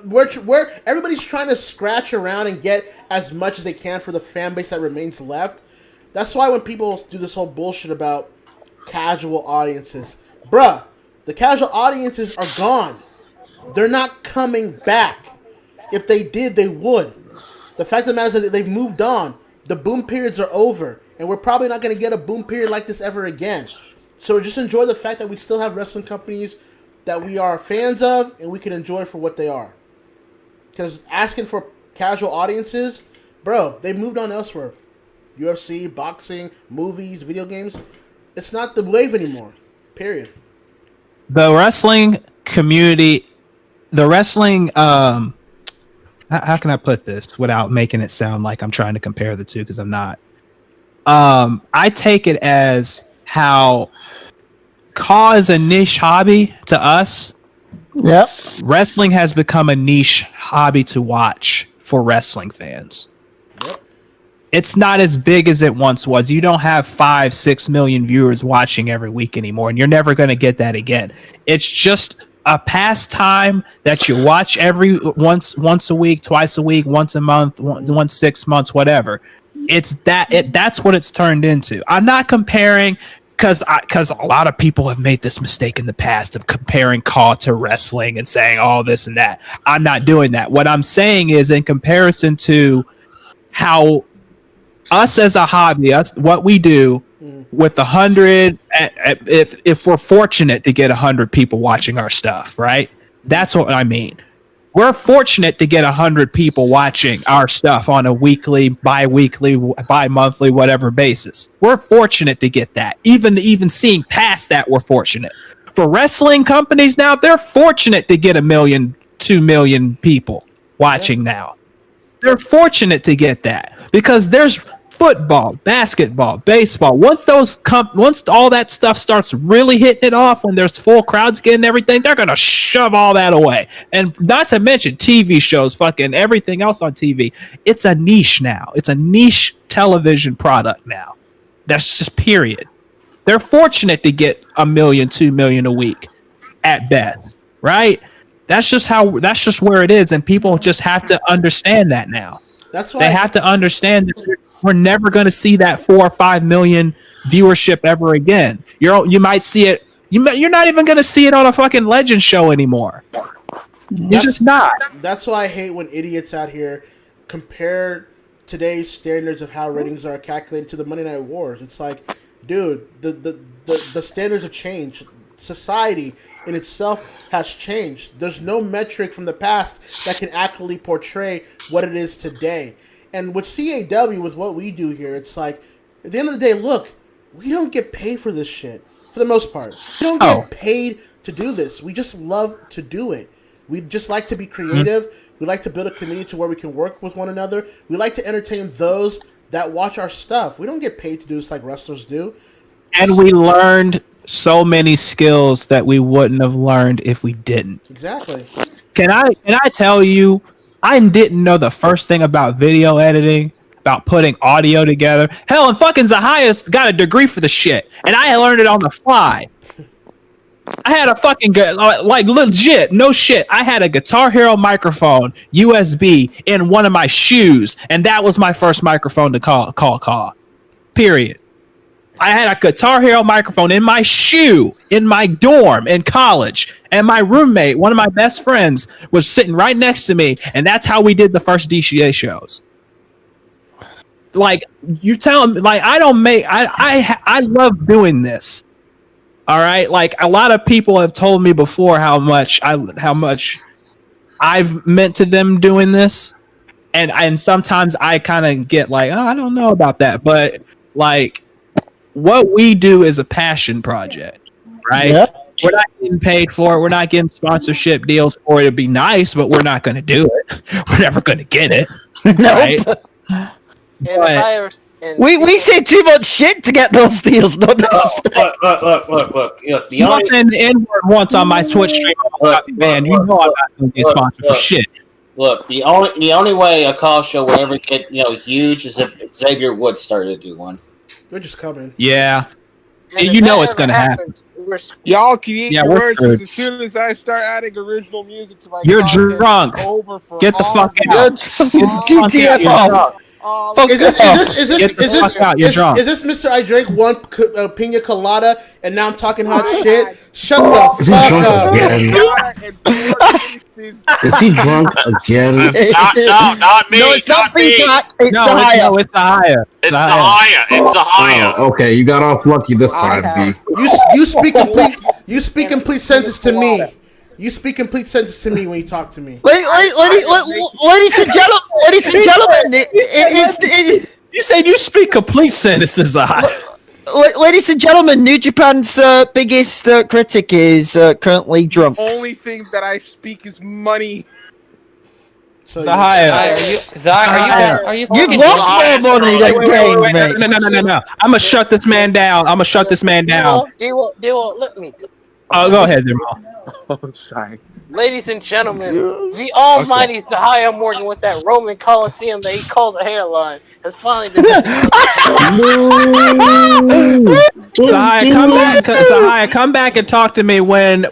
we're everybody's trying to scratch around and get as much as they can for the fan base that remains left. That's why when people do this whole bullshit about casual audiences, bruh, the casual audiences are gone. They're not coming back. If they did, they would. The fact of the matter is that they've moved on. The boom periods are over. And we're probably not going to get a boom period like this ever again. So just enjoy the fact that we still have wrestling companies that we are fans of and we can enjoy for what they are. Because asking for casual audiences, bro, they've moved on elsewhere. UFC, boxing, movies, video games. It's not the wave anymore. Period. The wrestling community... The wrestling, how can I put this without making it sound like I'm trying to compare the two, because I'm not. I take it as how CAW is a niche hobby to us. Yep. Wrestling has become a niche hobby to watch for wrestling fans. Yep. It's not as big as it once was. You don't have 5-6 million viewers watching every week anymore, and you're never going to get that again. It's just a pastime that you watch once a week, twice a week, once a month, once 6 months, whatever. That's what it's turned into. I'm not comparing because a lot of people have made this mistake in the past of comparing CAW to wrestling and saying all this and that. I'm not doing that. What I'm saying is in comparison to how us as a hobby, what we do with 100, if we're fortunate to get 100 people watching our stuff, right? That's what I mean. We're fortunate to get 100 people watching our stuff on a weekly, bi-weekly, bi-monthly, whatever basis. We're fortunate to get that. Even seeing past that, we're fortunate. For wrestling companies now, they're fortunate to get 1 million, 2 million people watching now. They're fortunate to get that because there's football, basketball, baseball. Once all that stuff starts really hitting it off, when there's full crowds getting everything, they're gonna shove all that away. And not to mention TV shows, fucking everything else on TV. It's a niche now. It's a niche television product now. That's just period. They're fortunate to get 1 million, 2 million a week at best, right? That's just where it is, and people just have to understand that now. That's why they have to understand that we're never going to see that 4 or 5 million viewership ever again. You might see it. You're not even going to see it on a fucking Legend show anymore. You're just not. That's why I hate when idiots out here compare today's standards of how ratings are calculated to the Monday Night Wars. It's like, dude, the standards have changed. Society in itself has changed. There's no metric from the past that can accurately portray what it is today. And with CAW, with what we do here, it's like, at the end of the day, look, we don't get paid for this shit, for the most part. We don't get paid to do this. We just love to do it. We just like to be creative. We like to build a community to where we can work with one another. We like to entertain those that watch our stuff. We don't get paid to do this like wrestlers do. And we learned so many skills that we wouldn't have learned if we didn't. Exactly. Can I tell you, I didn't know the first thing about video editing, about putting audio together. Hell, and fucking Zahia's got a degree for the shit, and I learned it on the fly. I had a fucking like legit, no shit. I had a Guitar Hero microphone, USB, in one of my shoes, and that was my first microphone to call. Period. I had a Guitar Hero microphone in my shoe in my dorm in college, and my roommate, one of my best friends, was sitting right next to me, and that's how we did the first DCA shows. Like, you telling me, like, I love doing this. All right, like a lot of people have told me before how much I've meant to them doing this, and sometimes I kind of get like, oh, I don't know about that, but like what we do is a passion project, right? Yeah. We're not getting paid for it. We're not getting sponsorship deals for it. It'd be nice, but we're not going to do it. We're never going to get it. Right? We say too much shit to get those deals. No, look. You know, saying the N-word once on my Twitch stream, man, you know I'm not going to get sponsored for shit. Look, the only way a call show will ever get huge is if Xavier Woods started to do one. They're just coming. Yeah. You know it's going to happen. Y'all can eat your words because as soon as I start adding original music to my You're content, drunk. it's over for Get the all fuck of out. GTF off. Is this Mr. I drank one pina colada and now I'm talking hot shit? Shut the fuck up. Is he drunk again? Not me. No, it's not me. feedback. It's No, Sahaya. it's Sahaya. It's Sahaya. Oh, okay, you got off lucky this time, B. You speak complete sentences to me. You speak complete sentences to me when you talk to me. Ladies and gentlemen, you said you speak complete sentences. Ladies and gentlemen, New Japan's biggest critic is currently drunk. Only thing that I speak is money. So Zahaya, you've lost more money than gained, mate. No. I'm gonna shut this man down. D-Wall, let me. Oh, go ahead, Jamal. Oh, I'm sorry. Ladies and gentlemen, the almighty Zahaya Morgan with that Roman Coliseum that he calls a hairline has finally decided. Zahaya, come back and talk to me when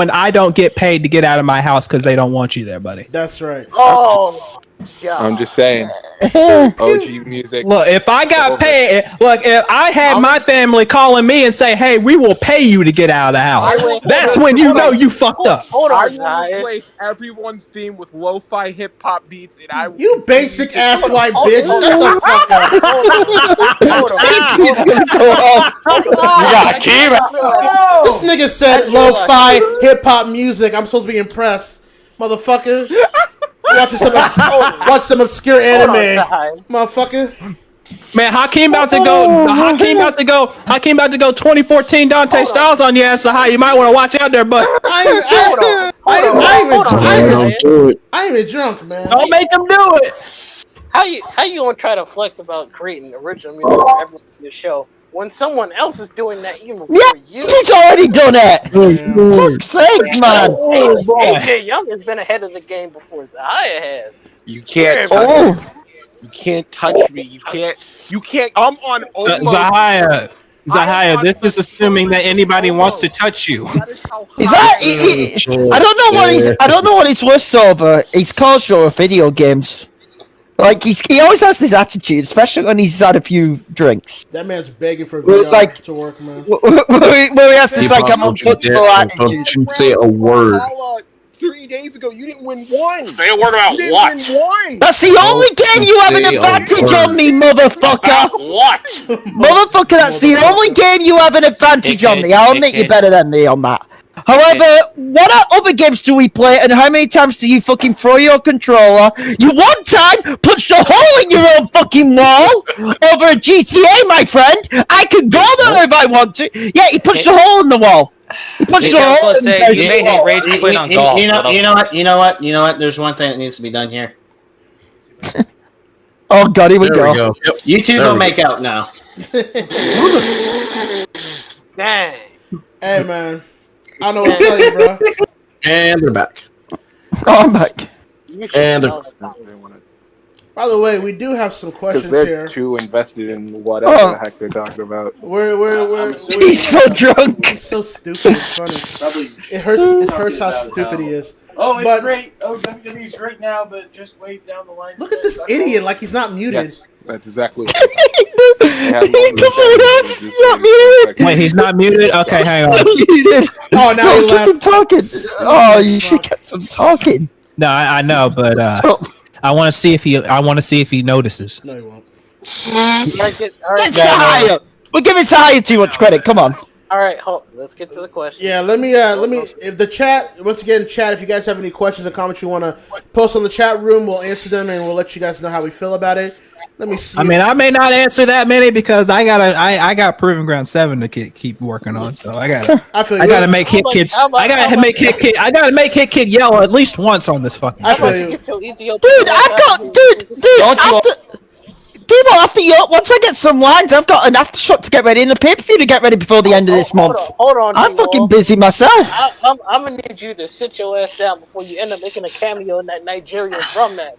I don't get paid to get out of my house because they don't want you there, buddy. That's right. Oh, God. I'm just saying. OG music. Look, if I got paid, if I had my family calling me and say, "Hey, we will pay you to get out of the house," that's when you know you fucked up. Hold on, I will replace everyone's theme with lo-fi hip-hop beats, and I will... You basic ass white bitch. Shut the fuck up. Hold on. You got Kira. This nigga said lo-fi hip-hop music. I'm supposed to be impressed. Motherfucker. Watch some obscure anime, motherfucker. Man, Hakeem about to go 2014 Dante Styles on your ass, so high. You might want to watch out there, but I ain't even drunk, man. Don't make him do it. How you gonna try to flex about creating original music for everyone in the show when someone else is doing that even before you? He's already done it. Fuck's sake, man. AJ Young has been ahead of the game before Zahaya has. You can't touch me. You can't. I'm on. Zahaya, this is assuming that anybody wants to touch you. I don't know what he's worth over. He's culture of video games. Like he always has this attitude, especially when he's had a few drinks. That man's begging for VR to work, man. Where he has this like uncomfortable attitude. Don't you say a word. 3 days ago, you didn't win one. Say a word about what? That's the only game you have an advantage on me, motherfucker. What? Motherfucker, that's the only game you have an advantage on me. I'll admit you're better than me on that. However, what other games do we play, and how many times do you fucking throw your controller? You one time punched a hole in your own fucking wall over a GTA, my friend. I could go there if I want to. Yeah, he punched a hole in the wall. He punched a hole in the wall. You know what? There's one thing that needs to be done here. Oh God, here we go. Yep. You two don't make out now. Dang. Hey, man. I don't know what to tell you, bro. And they're back. Oh, I'm back. And they're... By the way, we do have some Because questions they're here. too invested in whatever the heck they're talking about. He's so drunk. He's so stupid. It's funny. It hurts. It hurts how stupid he is. Oh, it's But great. Oh, WWE's great now, but just wait down the line. look at this idiot. Like he's not muted. Yes, that's exactly what Wait, he's not muted? Okay, hang on. Muted. Oh, now he keep left. him talking. Oh, you should kept him talking. No, I know, but I want to see if he. I want to see if he notices. No, he won't. It's Sahaya. We're giving Sahaya too much credit. Come on. All right, let's get to the question. Yeah, let me. If the chat, once again, chat. If you guys have any questions or comments you want to post on the chat room, we'll answer them and we'll let you guys know how we feel about it. Let me see. I mean, I may not answer that many because I got Proving Ground 7 to keep working on. So I gotta make Hit Kid. I gotta make Hit Kid. I gotta make Hit Kid yell at least once on this fucking. Dude, I've got after you, once I get some lines, I've got an aftershock to get ready and a pay-per-view to get ready before the end of this month. Hold on, I'm fucking busy myself. I'm gonna need you to sit your ass down before you end up making a cameo in that Nigerian drum match.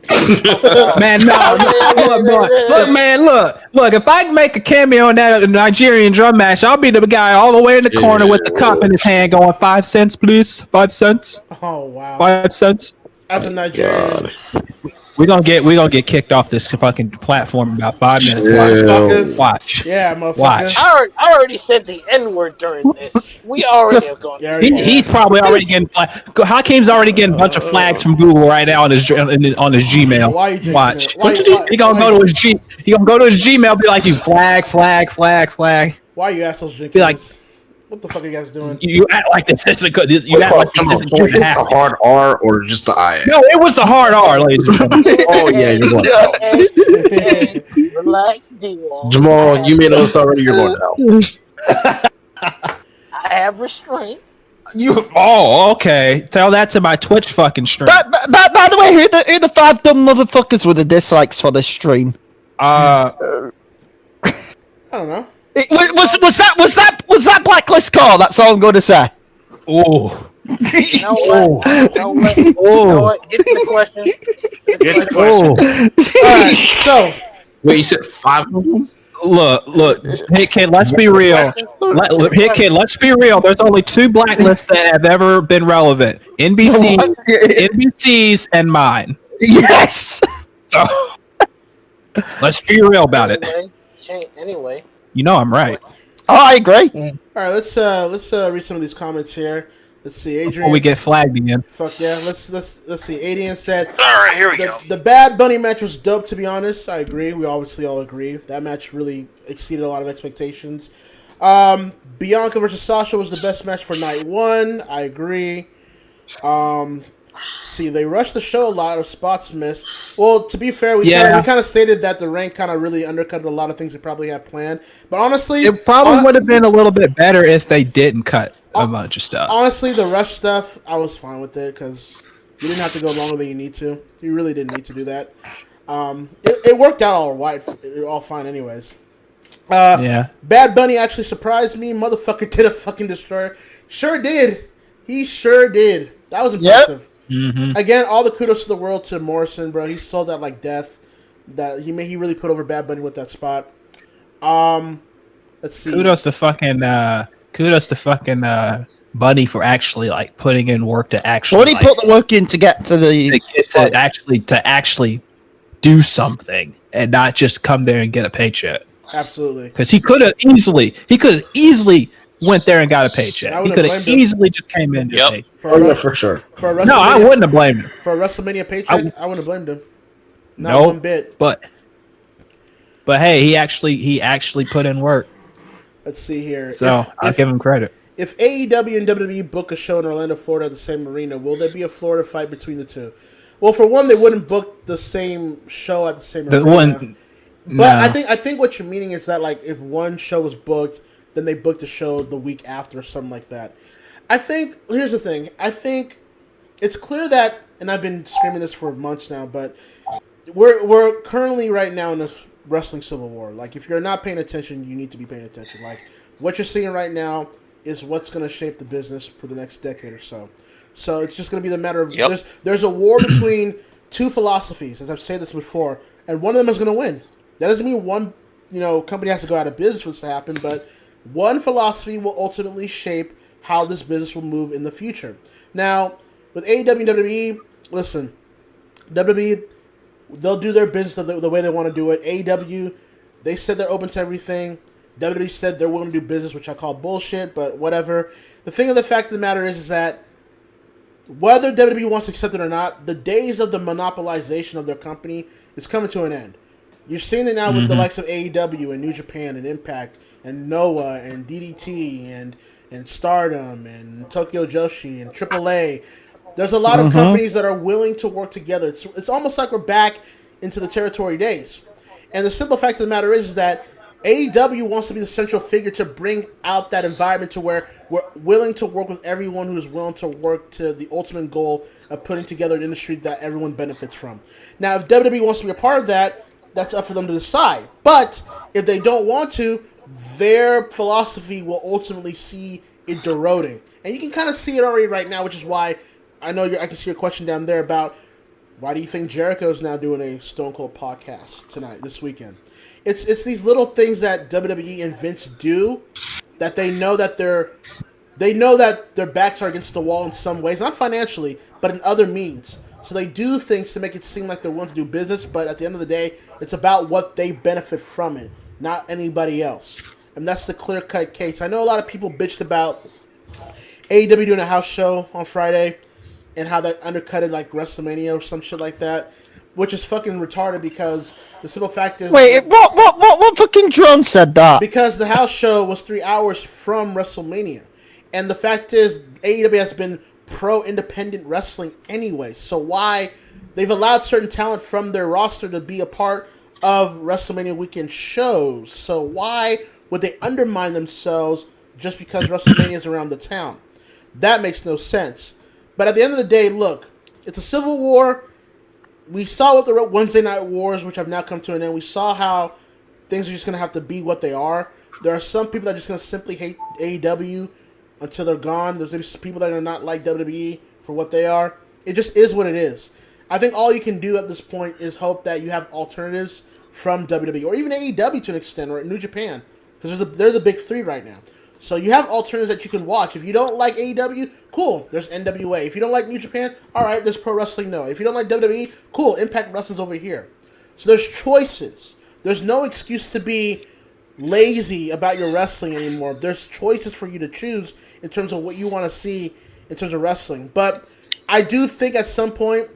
Man, look, man, look. If I can make a cameo in that Nigerian drum match, I'll be the guy all the way in the corner with the cup in his hand, going 5 cents, please, 5 cents. Oh wow, 5 cents. As a Nigerian. We're gonna get kicked off this fucking platform in about 5 minutes. Watch. Yeah, motherfucker. Watch. I already said the N-word during this. We already have gone. He's probably already getting Hakeem's already getting a bunch of flags from Google right now on his Gmail. Watch. He gonna go to his Gmail, be like, you flag. Why are you assholes drinking? Be like, what the fuck are you guys doing? You act like this isn't good. You act like this isn't going to happen. The hard R or just the I? No, it was the hard R, ladies and gentlemen. Oh yeah, you're going. Hey, relax, D-Wall. Jamal, you made us already. You're going now. I have restraint. Okay. Tell that to my Twitch fucking stream. By the way, who the 5 dumb motherfuckers with the dislikes for this stream? I don't know. Was that Blacklist call? That's all I'm going to say. Oh. You know what? You know what? Get to the question. All right, so. Wait, you said 5 of them? Look. Hey, kid, let's be real. Let's be real. There's only 2 blacklists that have ever been relevant. NBC's and mine. Yes. So, let's be real about it. Anyway. You know I'm right. Oh, I agree. All right, let's read some of these comments here. Let's see, Adrian. Before we get flagged again. Fuck yeah. Let's see. Adrian said. All right, here we go. The Bad Bunny match was dope. To be honest, I agree. We obviously all agree that match really exceeded a lot of expectations. Bianca versus Sasha was the best match for night 1. I agree. See, they rushed the show a lot of spots missed. Well, to be fair, we kind of stated that the rank kind of really undercut a lot of things they probably had planned. But honestly, it probably would have been a little bit better if they didn't cut a bunch of stuff. Honestly, the rush stuff, I was fine with it because you didn't have to go longer than you need to. You really didn't need to do that. It worked out all fine anyways. Bad Bunny actually surprised me. Motherfucker did a fucking destroyer. Sure did. He sure did. That was impressive. Yep. Mm-hmm. Again, all the kudos to the world to Morrison, bro. He sold that like death. That he really put over Bad Bunny with that spot. Let's see. Kudos to fucking Bunny for actually like putting in work to actually. What he put the work in to get to the to actually do something and not just come there and get a paycheck. Absolutely. Because he could have easily went there and got a paycheck. He could have easily just came in. Yep. For sure. No, I wouldn't have blamed him. For a WrestleMania paycheck, I wouldn't have blamed him. Not one bit. But hey, he actually put in work. Let's see here. So I'll give him credit. If AEW and WWE book a show in Orlando, Florida at the same arena, will there be a Florida fight between the two? Well, for one, they wouldn't book the same show at the same arena. But I think what you're meaning is that like if one show was booked, then they booked a show the week after or something like that. I think here's the thing. I think it's clear that, and I've been screaming this for months now, but we're currently right now in a wrestling civil war. Like if you're not paying attention, you need to be paying attention. Like what you're seeing right now is what's going to shape the business for the next decade or so. So it's just going to be the matter of there's a war between two philosophies, as I've said this before, and one of them is going to win. That doesn't mean one, company has to go out of business for this to happen, but one philosophy will ultimately shape how this business will move in the future. Now, with AEW and WWE, listen, WWE, they'll do their business the way they want to do it. AEW, they said they're open to everything. WWE said they're willing to do business, which I call bullshit, but whatever. The thing of the fact of the matter is that whether WWE wants to accept it or not, the days of the monopolization of their company is coming to an end. You're seeing it now with the likes of AEW and New Japan and Impact and Noah and DDT and Stardom and Tokyo Joshi and AAA. There's a lot of companies that are willing to work together. It's almost like we're back into the territory days. And the simple fact of the matter is that AEW wants to be the central figure to bring out that environment to where we're willing to work with everyone who is willing to work to the ultimate goal of putting together an industry that everyone benefits from. Now, if WWE wants to be a part of that, that's up for them to decide. But if they don't want to, their philosophy will ultimately see it eroding. And you can kind of see it already right now, which is why I know I can see your question down there about why do you think Jericho's now doing a Stone Cold podcast this weekend? It's these little things that WWE and Vince do that they know that their backs are against the wall in some ways, not financially, but in other means. So they do things to make it seem like they're willing to do business, but at the end of the day, it's about what they benefit from it, not anybody else. And that's the clear-cut case. I know a lot of people bitched about AEW doing a house show on Friday and how that undercutted like WrestleMania or some shit like that, which is fucking retarded because the simple fact is... Wait, what fucking drone said that? Because the house show was 3 hours from WrestleMania. And the fact is, AEW has been pro-independent wrestling anyway. So why... They've allowed certain talent from their roster to be a part of WrestleMania weekend shows. So why would they undermine themselves just because WrestleMania is around the town? That makes no sense. But at the end of the day, look, it's a civil war. We saw with the Wednesday Night Wars, which have now come to an end, we saw how things are just going to have to be what they are. There are some people that are just going to simply hate AEW until they're gone. There's going to be people that are not like WWE for what they are. It just is what it is. I think all you can do at this point is hope that you have alternatives from WWE, or even AEW to an extent, or New Japan, because they're the big three right now. So you have alternatives that you can watch. If you don't like AEW, cool, there's NWA. If you don't like New Japan, all right, there's Pro Wrestling Noah. If you don't like WWE, cool, Impact Wrestling's over here. So there's choices. There's no excuse to be lazy about your wrestling anymore. There's choices for you to choose in terms of what you want to see in terms of wrestling. But I do think at some point,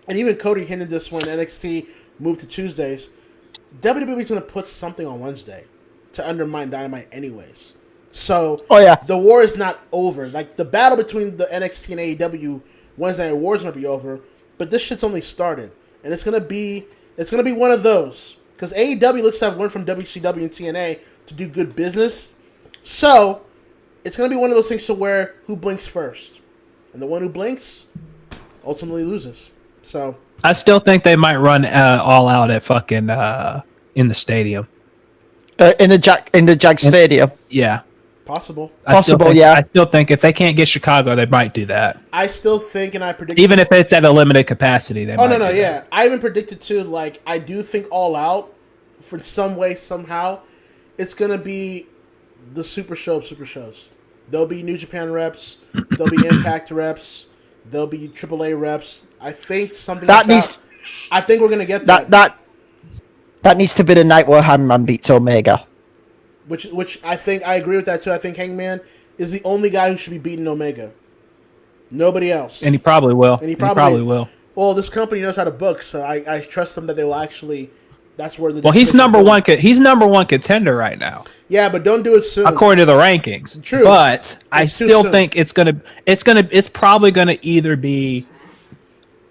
and even Cody hinted this when NXT moved to Tuesdays, WWE's going to put something on Wednesday to undermine Dynamite anyways. So the war is not over. Like, the battle between the NXT and AEW Wednesday Night Wars might be over, but this shit's only started. And it's gonna be one of those. Because AEW looks to have learned from WCW and TNA to do good business. So it's gonna be one of those things to where who blinks first. And the one who blinks ultimately loses. So I still think they might run all out at fucking in the stadium. In the Jag Stadium. Yeah. Possible. I still think if they can't get Chicago, they might do that. I still think, and I predict, even if it's at a limited capacity, they might. Yeah. I even predicted too. Like, I do think All Out, for some way, somehow, it's gonna be the super show of super shows. There'll be New Japan reps. There'll be Impact reps. There'll be AAA reps. I think something like that. I think we're gonna get that. That needs to be the night where Hangman beats Omega. Which I think I agree with that too. I think Hangman is the only guy who should be beating Omega. Nobody else. And he probably will. And he probably will. Well, this company knows how to book, so I trust them that they will actually. That's where the. Well, he's number one. He's number one contender right now. Yeah, but don't do it soon. According to the rankings. True. But I still think it's probably gonna either be.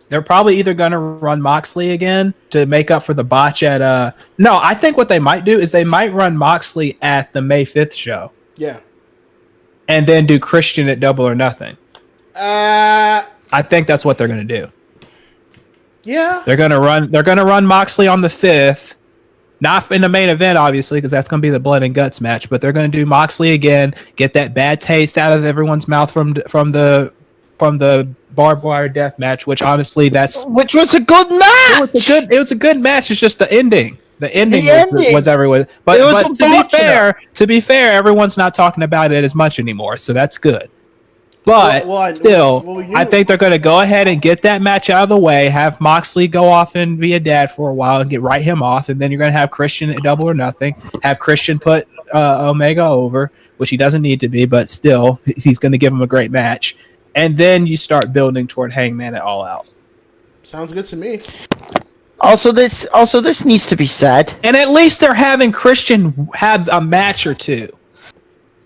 They're probably either going to run Moxley again to make up for the botch at... No, I think what they might do is they might run Moxley at the May 5th show. Yeah. And then do Christian at Double or Nothing. I think that's what they're going to do. Yeah. They're going to run Moxley on the 5th. Not in the main event, obviously, because that's going to be the blood and guts match. But they're going to do Moxley again, get that bad taste out of everyone's mouth from the from the barbed wire death match, which honestly which was a good match. It was a good match. It's just the ending. The ending was everyone. But, It was to be fair, everyone's not talking about it as much anymore, so that's good. But I think they're going to go ahead and get that match out of the way, have Moxley go off and be a dad for a while and write him off, and then you're going to have Christian at Double or Nothing, have Christian put Omega over, which he doesn't need to be, but still, he's going to give him a great match. And then you start building toward Hangman at All Out. Sounds good to me. Also, this needs to be said. And at least they're having Christian have a match or two.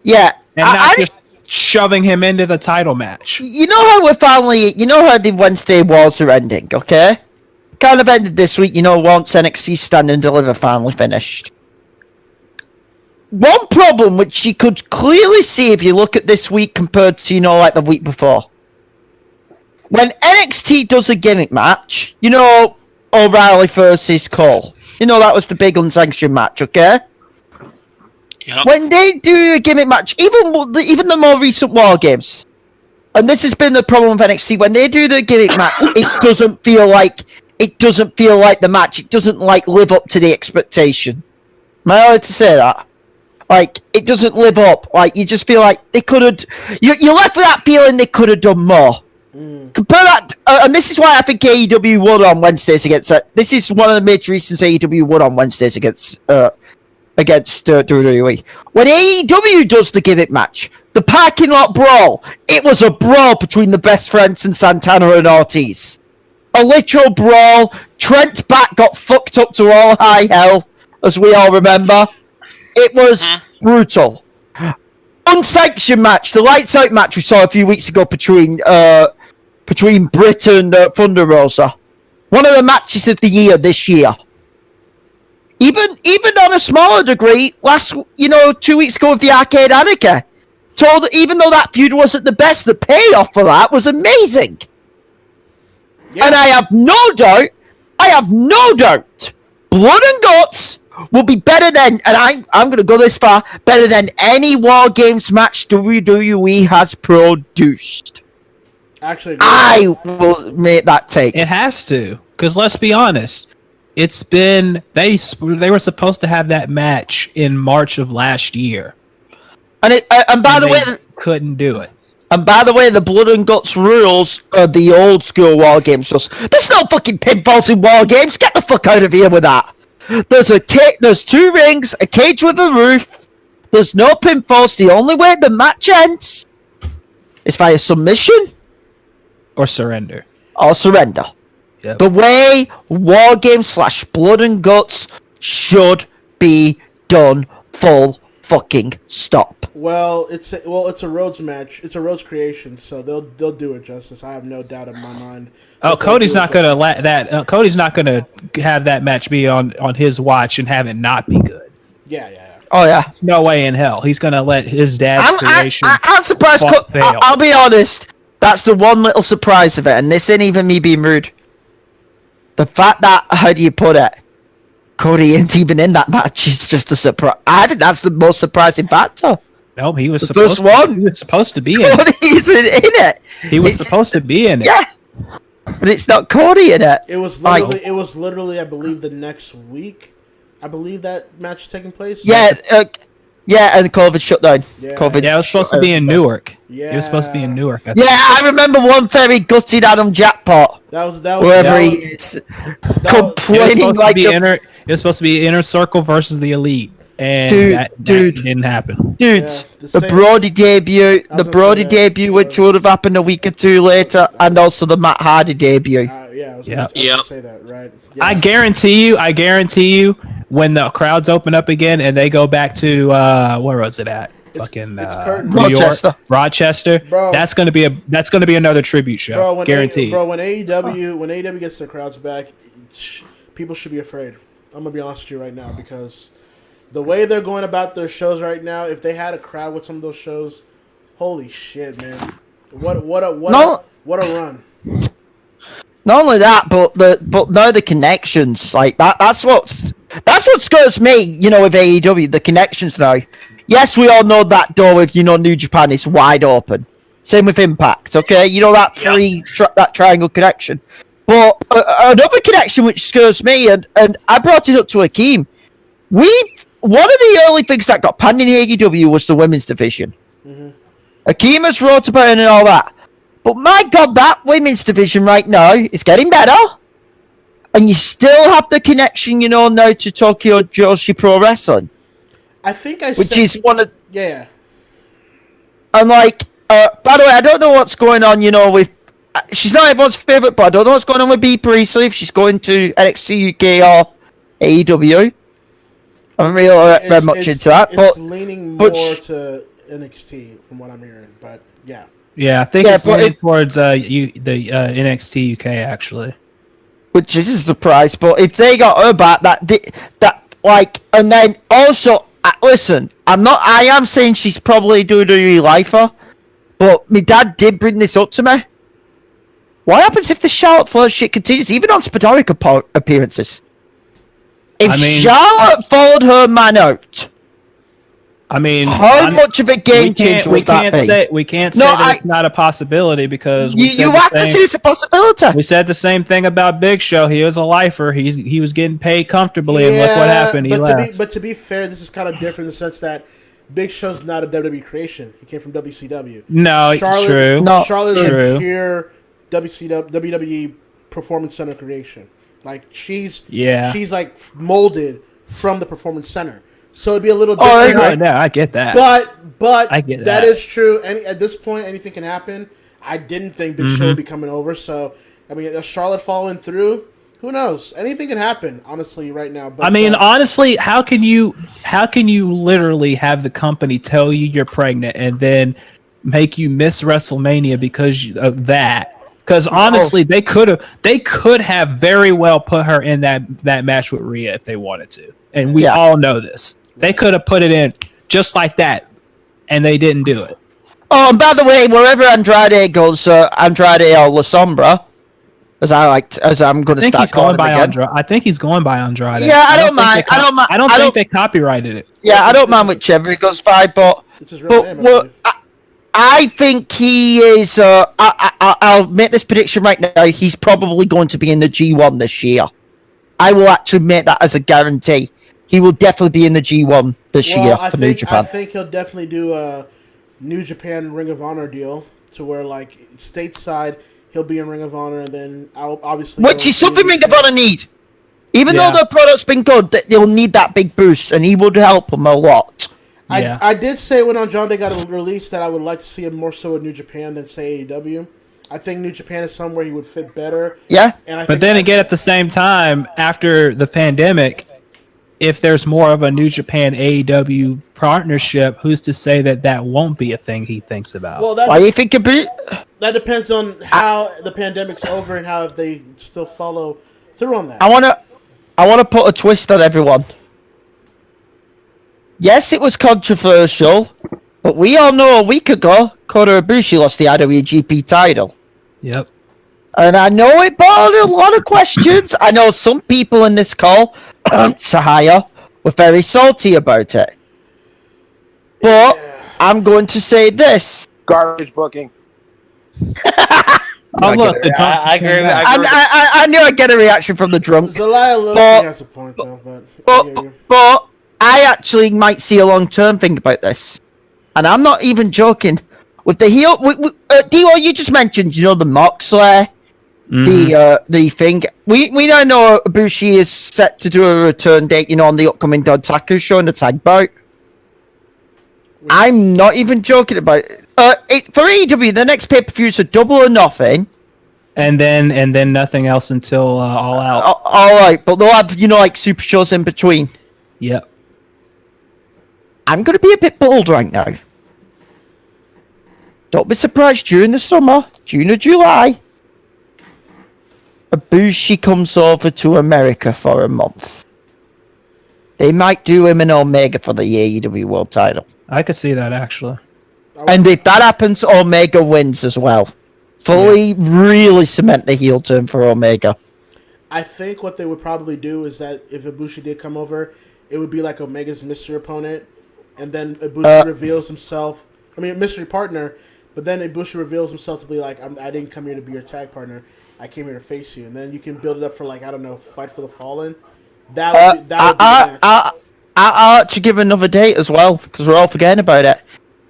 Yeah. And not just shoving him into the title match. You know how the Wednesday Wars are ending, okay? Kind of ended this week, once NXT Stand and Deliver finally finished. One problem which you could clearly see if you look at this week compared to, like the week before. When NXT does a gimmick match, O'Reilly versus Cole. That was the big unsanctioned match, okay? Yep. When they do a gimmick match, even the more recent War Games, and this has been the problem with NXT, when they do the gimmick match, it doesn't feel like the match. It doesn't live up to the expectation. Am I allowed to say that? It doesn't live up. You just feel like they could have. You're left with that feeling they could have done more. Compare that, and this is why I think AEW won on Wednesdays against. This is one of the major reasons AEW won on Wednesdays against WWE. When AEW does the gimmick match, the parking lot brawl, it was a brawl between the best friends and Santana and Ortiz. A literal brawl. Trent's back got fucked up to all high hell, as we all remember. It was brutal. Unsanctioned match, the lights out match we saw a few weeks ago between Britt and Thunder Rosa. One of the matches of the year this year. Even on a smaller degree, 2 weeks ago with the Arcade Anarchy. Even though that feud wasn't the best, the payoff for that was amazing. Yeah. And I have no doubt, Blood and Guts will be better than, and I'm going to go this far, better than any War Games match WWE has produced. Actually, I will make that take. It has to, because let's be honest, it's been they were supposed to have that match in March of last year, and by the way, couldn't do it. And by the way, the Blood and Guts rules are the old school War Games rules. There's no fucking pinfalls in War Games. Get the fuck out of here with that. There's 2 rings, a cage with a roof. There's no pinfalls. The only way the match ends is via submission or surrender. Yep. The way War Games / Blood and Guts should be done. Full fucking stop. Well, it's a Rhodes match. It's a Rhodes creation, so they'll do it justice. I have no doubt in my mind. Oh, Cody's not gonna let that. Cody's not gonna have that match be on his watch and have it not be good. Yeah. Oh yeah. No way in hell. He's gonna let his dad's creation. I'm surprised. Fail. I'll be honest. That's the one little surprise of it, and this ain't even me being rude. The fact that, how do you put it? Cody ain't even in that match is just a surprise. I think that's the most surprising factor. No, he was the supposed first one. He was supposed to be in it. Cody's in it. He was supposed to be in it. Yeah. But it's not Cody in it. It was literally, I believe, the next week. I believe that match is taking place. Yeah, and COVID shut down. Yeah. COVID. Yeah, it was supposed to be in Newark. Yeah. It was supposed to be in Newark. I remember one very gutted Adam Jackpot. That was wherever he is complaining like it was supposed to be Inner Circle versus the Elite, and that didn't happen. The Brody debut, which would have happened a week or 2 later, and also the Matt Hardy debut. I was going to say that, right? Yeah. I guarantee you, when the crowds open up again and they go back to where was it at? New York, Rochester. Bro, that's gonna be another tribute show. Bro, when guaranteed. When AEW gets their crowds back, people should be afraid. I'm gonna be honest with you right now, because the way they're going about their shows right now, if they had a crowd with some of those shows, holy shit, man! What a run! Not only that, but now the connections, like that's what scares me. With AEW, the connections now. Yes, we all know that door with New Japan is wide open. Same with Impact. Okay, you know that that triangle connection. But another connection which scares me, and I brought it up to Akeem. One of the early things that got panned in AEW was the women's division. Mhm. Akeem has wrote about it and all that. But my God, that women's division right now is getting better. And you still have the connection, now to Tokyo Joshi Pro Wrestling. I think I Which said, is one of... Yeah. And by the way, I don't know what's going on, with... she's not everyone's favourite, but I don't know what's going on with Bea Priestley, if she's going to NXT UK or AEW. I haven't really read much into that. It's leaning more to NXT from what I'm hearing, but yeah. Yeah, I think it's leaning towards the NXT UK, actually. Which is a surprise, but if they got her back, and then also, listen, I am saying she's probably doing a lifer, but my dad did bring this up to me. What happens if the Charlotte Flair shit continues, even on sporadic appearances? If Charlotte followed her man out, how much of a game changer would that be? We can't say that it's not a possibility because you have to say it's a possibility. We said the same thing about Big Show. He was a lifer. He was getting paid comfortably, and look what happened. He left. But to be fair, this is kind of different in the sense that Big Show's not a WWE creation. He came from WCW. No, true. Charlotte's a pure WWE Performance Center creation. Like she's like molded from the Performance Center. So it'd be a little different. No, I get that. But I get that is true. At this point, anything can happen. I didn't think Big Show would be coming over. So, a Charlotte following through, who knows? Anything can happen, honestly, right now. But, honestly, how can you literally have the company tell you you're pregnant and then make you miss WrestleMania because of that? Because honestly, they could have very well put her in that match with Rhea if they wanted to, and we all know this. They could have put it in just like that, and they didn't do it. Oh, and by the way, wherever Andrade goes, Andrade or La Sombra, as I'm going to start calling him again. I think he's going by Andrade. Yeah, I don't mind. I don't think they copyrighted it. Yeah, I don't mind whichever he goes by, but I think he is. I'll make this prediction right now. He's probably going to be in the G1 this year. I will actually make that as a guarantee. He will definitely be in the G1 this year for New Japan. I think he'll definitely do a New Japan Ring of Honor deal to where, like, stateside, he'll be in Ring of Honor, and then obviously... Which is something Ring of Honor need. Even though their product's been good, they'll need that big boost, and he would help them a lot. I did say when on John Day got released that I would like to see him more so in New Japan than, say, AEW. I think New Japan is somewhere he would fit better. Yeah. But then again, at the same time, after the pandemic, if there's more of a New Japan AEW partnership, who's to say that won't be a thing he thinks about? Well, why do you think it be? That depends on how the pandemic's over and how if they still follow through on that. I wanna put a twist on everyone. Yes, it was controversial, but we all know a week ago Kota Ibushi lost the IWGP title. Yep. And I know it brought a lot of questions. I know some people in this call, Sahaya, were very salty about it. But I'm going to say this. Garbage booking. Oh, look, I agree. I knew I'd get a reaction from the drunk. Zelaya Loki has a point, though. But I actually might see a long-term thing about this. And I'm not even joking. With the heel... D.O., you just mentioned, the Moxley... The thing we now know Ibushi is set to do a return date, on the upcoming Dontaku show in the tag bout. I'm not even joking about it. For AEW, the next pay-per-view is a Double or Nothing, and then nothing else until All Out. All right, but they'll have like super shows in between. Yep. I'm gonna be a bit bold right now. Don't be surprised during the summer, June or July. Ibushi comes over to America for a month. They might do him in Omega for the AEW World Title. I could see that, actually. And if that happens, Omega wins as well. Fully really cement the heel turn for Omega. I think what they would probably do is that if Ibushi did come over, it would be like Omega's mystery opponent, and then Ibushi reveals himself. Mystery partner, But then Ibushi reveals himself to be like, I didn't come here to be your tag partner. I came here to face you. And then you can build it up for like, I don't know, Fight for the Fallen. That would be the match. I'll actually give another date as well because we're all forgetting about it.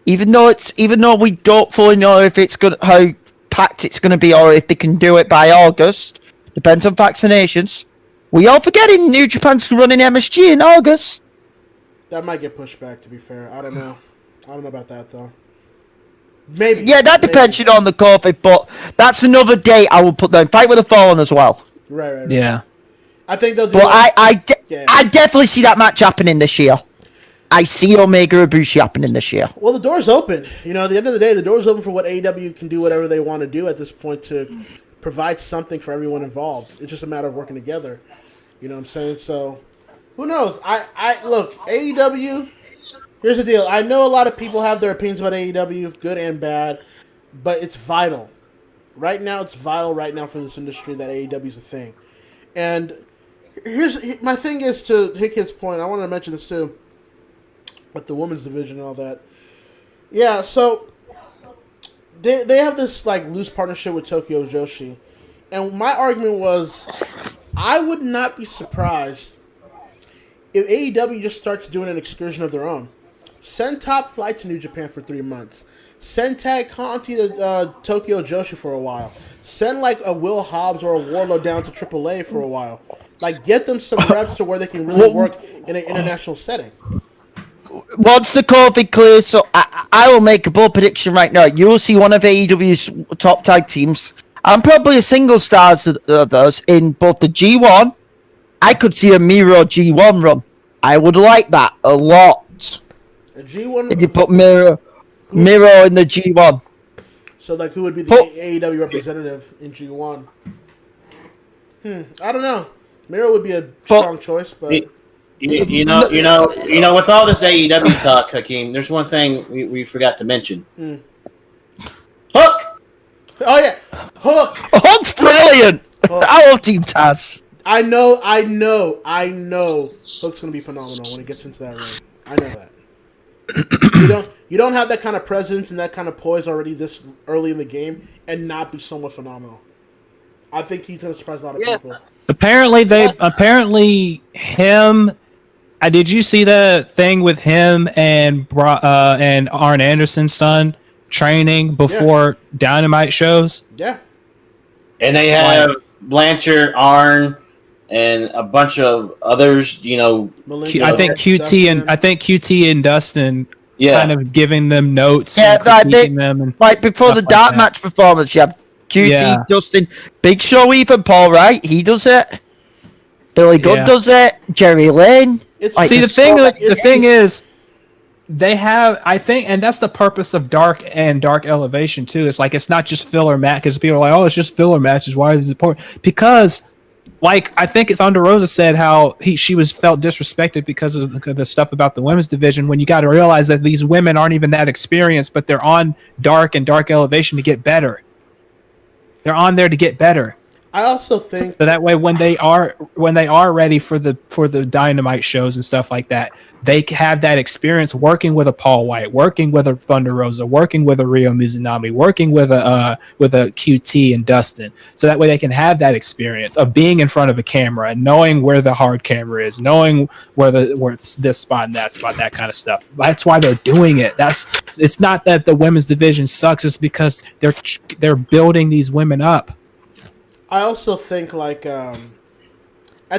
Even though we don't fully know if it's good, how packed it's going to be, or if they can do it by August, depends on vaccinations. We all forgetting New Japan's running MSG in August. That might get pushed back. To be fair, I don't know. I don't know about that though. Maybe. Yeah, that depends on the COVID, but that's another date I will put down. Fight with the Fallen as well. Right. Yeah. I think they'll do. But that. I definitely see that match happening this year. I see Omega Ibushi happening this year. Well, the door's open. You know, at the end of the day, the door's open for what AEW can do whatever they want to do at this point to provide something for everyone involved. It's just a matter of working together. You know what I'm saying? So, who knows? I look, AEW, here's the deal. I know a lot of people have their opinions about AEW, good and bad, but it's vital. Right now, it's vital right now for this industry that AEW is a thing. And here's my thing is, to hit his point, I want to mention this too, with the women's division and all that. Yeah, so they have this like loose partnership with Tokyo Joshi. And my argument was, I would not be surprised if AEW just starts doing an excursion of their own. Send Top Flight to New Japan for 3 months. Send Tag Conti to Tokyo Joshi for a while. Send like a Will Hobbs or a Warlow down to AAA for a while. Like, get them some reps to where they can really work in an international setting. Once the COVID clears, so I will make a bold prediction right now. You will see one of AEW's top tag teams, and probably a single stars of those in both the G1. I could see a Miro G1 run. I would like that a lot. A G1. If you put Miro in the G1. So, like, who would be the AEW representative in G1? I don't know. Miro would be a strong choice, but. You know, with all this AEW talk, Hakeem, there's one thing we forgot to mention. Hook! Oh, yeah. Hook! Hook's brilliant! Hook. I love Team Taz. I know Hook's going to be phenomenal when he gets into that ring. I know that. You don't have that kind of presence and that kind of poise already this early in the game and not be somewhat phenomenal. I think he's going to surprise a lot of people. Apparently him. Did you see the thing with him and Arn Anderson's son training before Dynamite shows? Yeah. And they have Blanchard, Arn, and a bunch of others. You know, I think QT and Dustin kind of giving them notes. Yeah, and them and like before the dark match performance, you have QT, Dustin, Big Show, even Paul Wright. He does it. Billy Gunn does it. Jerry Lynn. The thing is, they have, I think, and that's the purpose of Dark and Dark Elevation too. It's like, it's not just filler match, because people are like, oh, it's just filler matches. Why is it important? Because, like, I think Thunder Rosa said how she felt disrespected because of the stuff about the women's division. When you got to realize that these women aren't even that experienced, but they're on Dark and Dark Elevation to get better. They're on there to get better. I also think so that way when they are ready for the Dynamite shows and stuff like that, they have that experience working with a Paul White, working with a Thunder Rosa, working with a Ryo Mizunami, working with a QT and Dustin. So that way they can have that experience of being in front of a camera and knowing where the hard camera is, knowing where it's this spot and that spot, that kind of stuff. That's why they're doing it. It's not that the women's division sucks, it's because they're building these women up. I also think, like, I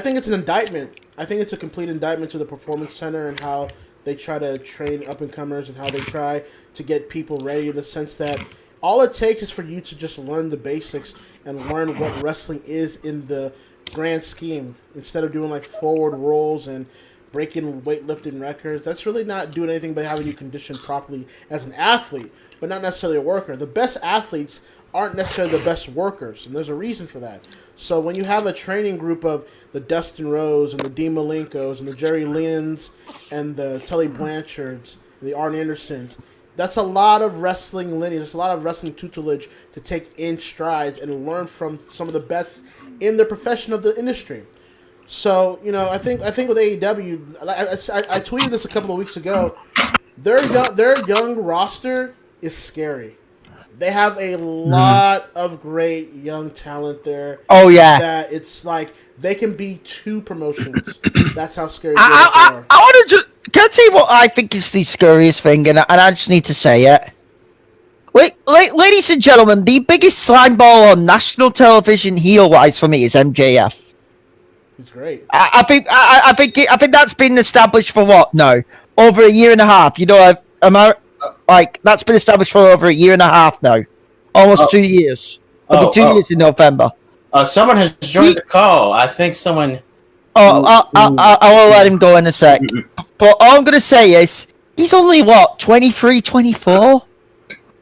think it's an indictment. I think it's a complete indictment to the Performance Center and how they try to train up-and-comers and how they try to get people ready, in the sense that all it takes is for you to just learn the basics and learn what wrestling is in the grand scheme, instead of doing, like, forward rolls and breaking weightlifting records. That's really not doing anything but having you conditioned properly as an athlete, but not necessarily a worker. The best athletes aren't necessarily the best workers, and there's a reason for that. So when you have a training group of the Dustin Rose and the Dean Malenkos and the Jerry Lynn's and the Tully Blanchards and the Arn Andersons, that's a lot of wrestling lineage. It's a lot of wrestling tutelage to take in strides and learn from some of the best in the profession of the industry. So, you know, I think with AEW, I tweeted this a couple of weeks ago. Their young roster is scary. They have a lot of great young talent there. Oh, yeah. That it's like they can be two promotions. That's how scary they I want to can I tell you what I think is the scariest thing, and I just need to say it. Wait, ladies and gentlemen, the biggest slime ball on national television heel-wise for me is MJF. He's great. I think that's been established for what now? Over a year and a half. You know, that's been established for over a year and a half now. Almost 2 years. It'll be 2 years in November. Someone has joined the call. I think someone. I will let him go in a sec. But all I'm gonna say is he's only what 23, 24.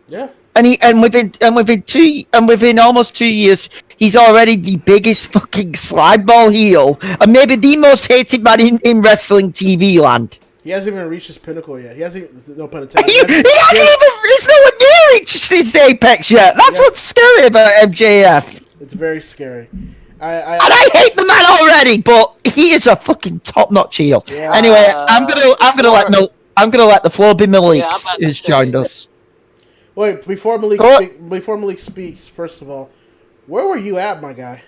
Yeah. And within almost 2 years, he's already the biggest fucking slime ball heel, and maybe the most hated man in wrestling TV land. He hasn't even reached his pinnacle yet. He hasn't. No pun intended. He's nowhere near reached his apex yet. That's what's scary about MJF. It's very scary. I hate the man already, but he is a fucking top-notch heel. Yeah. Anyway, I'm gonna let the floor be Malik's who's joined us. Wait, before Malik speaks, first of all, where were you at, my guy?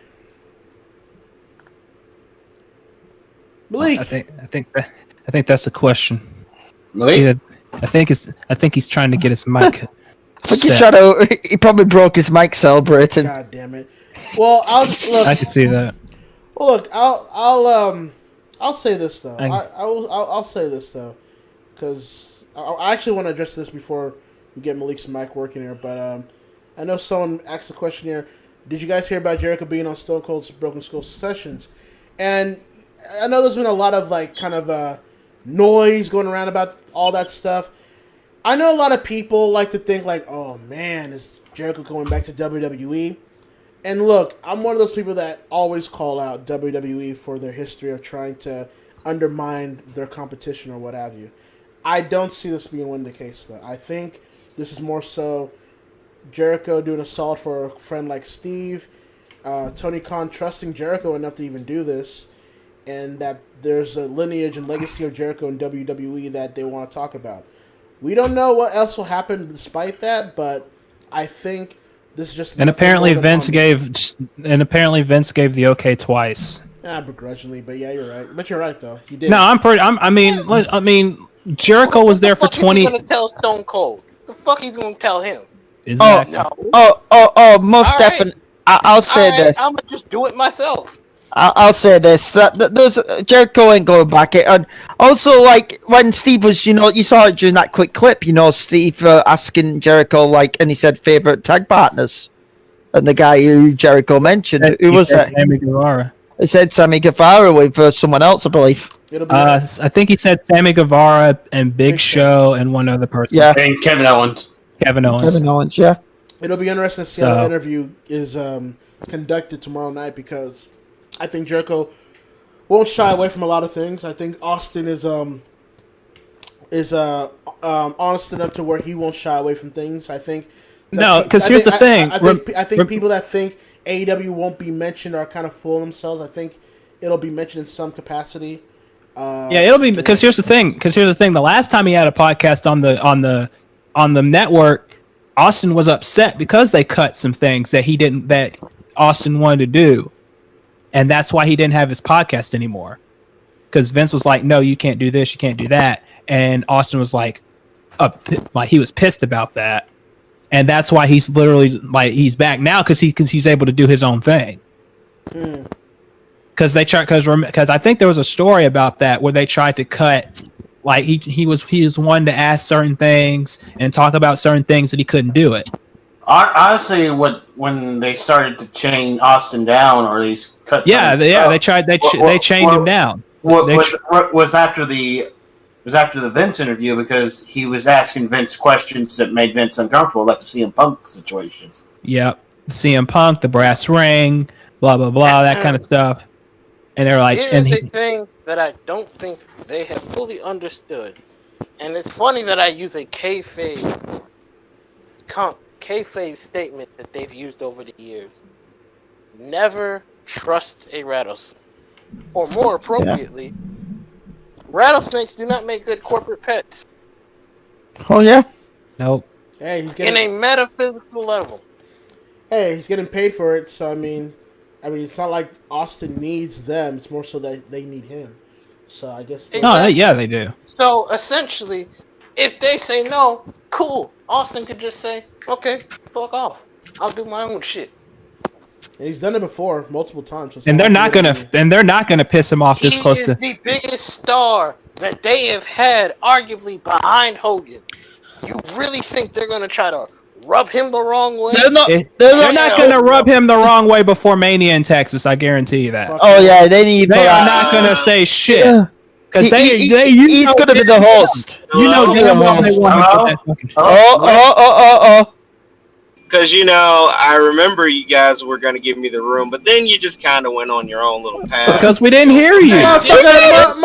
Malik. I think that's the question. Malik? I think he's trying to get his mic. He probably broke his mic celebrating. God damn it. Well, I can see that. Well, look, I'll say this though. I'll say this though, because I actually want to address this before we get Malik's mic working here. But I know someone asked a question here. Did you guys hear about Jericho being on Stone Cold's Broken Skull Sessions? And I know there's been a lot of noise going around about all that stuff. I know a lot of people like to think like, oh man, is Jericho going back to WWE? And look, I'm one of those people that always call out WWE for their history of trying to undermine their competition or what have you. I don't see this being one of the case, though. I think this is more so Jericho doing a solid for a friend like Steve, Tony Khan trusting Jericho enough to even do this, and that there's a lineage and legacy of Jericho in WWE that they want to talk about. We don't know what else will happen despite that, but I think this is just. And apparently Vince gave the okay twice. Begrudgingly, but yeah, you're right. But you're right though. He did. No, I mean, Jericho was there for 20. He's gonna tell Stone Cold. The fuck he's gonna tell him? Exactly. Most definitely. I'll say this. I'm gonna just do it myself. I'll say this: that Jericho ain't going back. And also, like when Steve was, you saw it during that quick clip. Steve asking Jericho, and he said favorite tag partners, and the guy who Jericho mentioned, who was that? Sammy Guevara. He said Sammy Guevara with someone else, I believe. I think he said Sammy Guevara and Big Show and one other person. Yeah, and Kevin Owens. Kevin Owens. Yeah. It'll be interesting to see how the interview is conducted tomorrow night, because I think Jericho won't shy away from a lot of things. I think Austin is honest enough to where he won't shy away from things. I think. No, because here's the thing. I think people that think AEW won't be mentioned are kind of fooling themselves. I think it'll be mentioned in some capacity. It'll be, because here's the thing. The last time he had a podcast on the network, Austin was upset because they cut some things that Austin wanted to do. And that's why he didn't have his podcast anymore. Because Vince was like, no, you can't do this, you can't do that. And Austin was like he was pissed about that. And that's why he's literally, he's back now, because he's able to do his own thing. Because I think there was a story about that where they tried to cut, he was one to ask certain things and talk about certain things that he couldn't do it. Honestly, when they started to chain Austin down, or these cuts. They chained him down. Was after the Vince interview, because he was asking Vince questions that made Vince uncomfortable, like the CM Punk situation. Yep, CM Punk, the brass ring, blah blah blah, that kind of stuff. And they're like, here's a thing that I don't think they have fully understood, and it's funny that I use a kayfabe statement that they've used over the years. Never trust a rattlesnake. Or more appropriately, rattlesnakes do not make good corporate pets. Oh, yeah? Nope. Hey, he's in getting a metaphysical level. Hey, he's getting paid for it. So I mean, it's not like Austin needs them. It's more so that they need him. So I guess. Yeah, they do. So essentially, if they say no, cool. Austin could just say, okay, fuck off. I'll do my own shit. And he's done it before, multiple times. So And they're not gonna piss him off this He close is to. the biggest star that they have had, arguably behind Hogan. You really think they're gonna try to rub him the wrong way? They're not gonna rub him the wrong way before Mania in Texas. I guarantee you that. Oh yeah, they need. They are not gonna say shit because he's gonna be the host. You know damn well they want him to put that fucking. Oh. Because, you know, I remember you guys were going to give me the room, but then you just kind of went on your own little path. Because we didn't hear you. Motherfucker,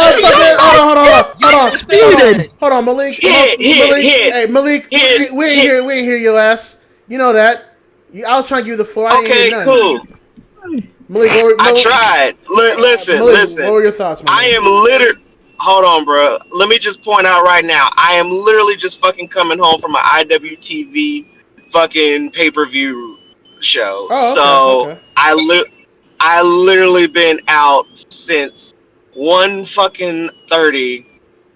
hold on, Malik. Hey, Malik, we ain't hear your ass. You know that. I was trying to give you the floor. I didn't hear nothing. Cool. Malik, I tried. Listen. What were your thoughts, man? I am literally... Hold on, bro. Let me just point out right now. I am literally just fucking coming home from an IWTV fucking pay-per-view show. Okay. I literally been out since 1:30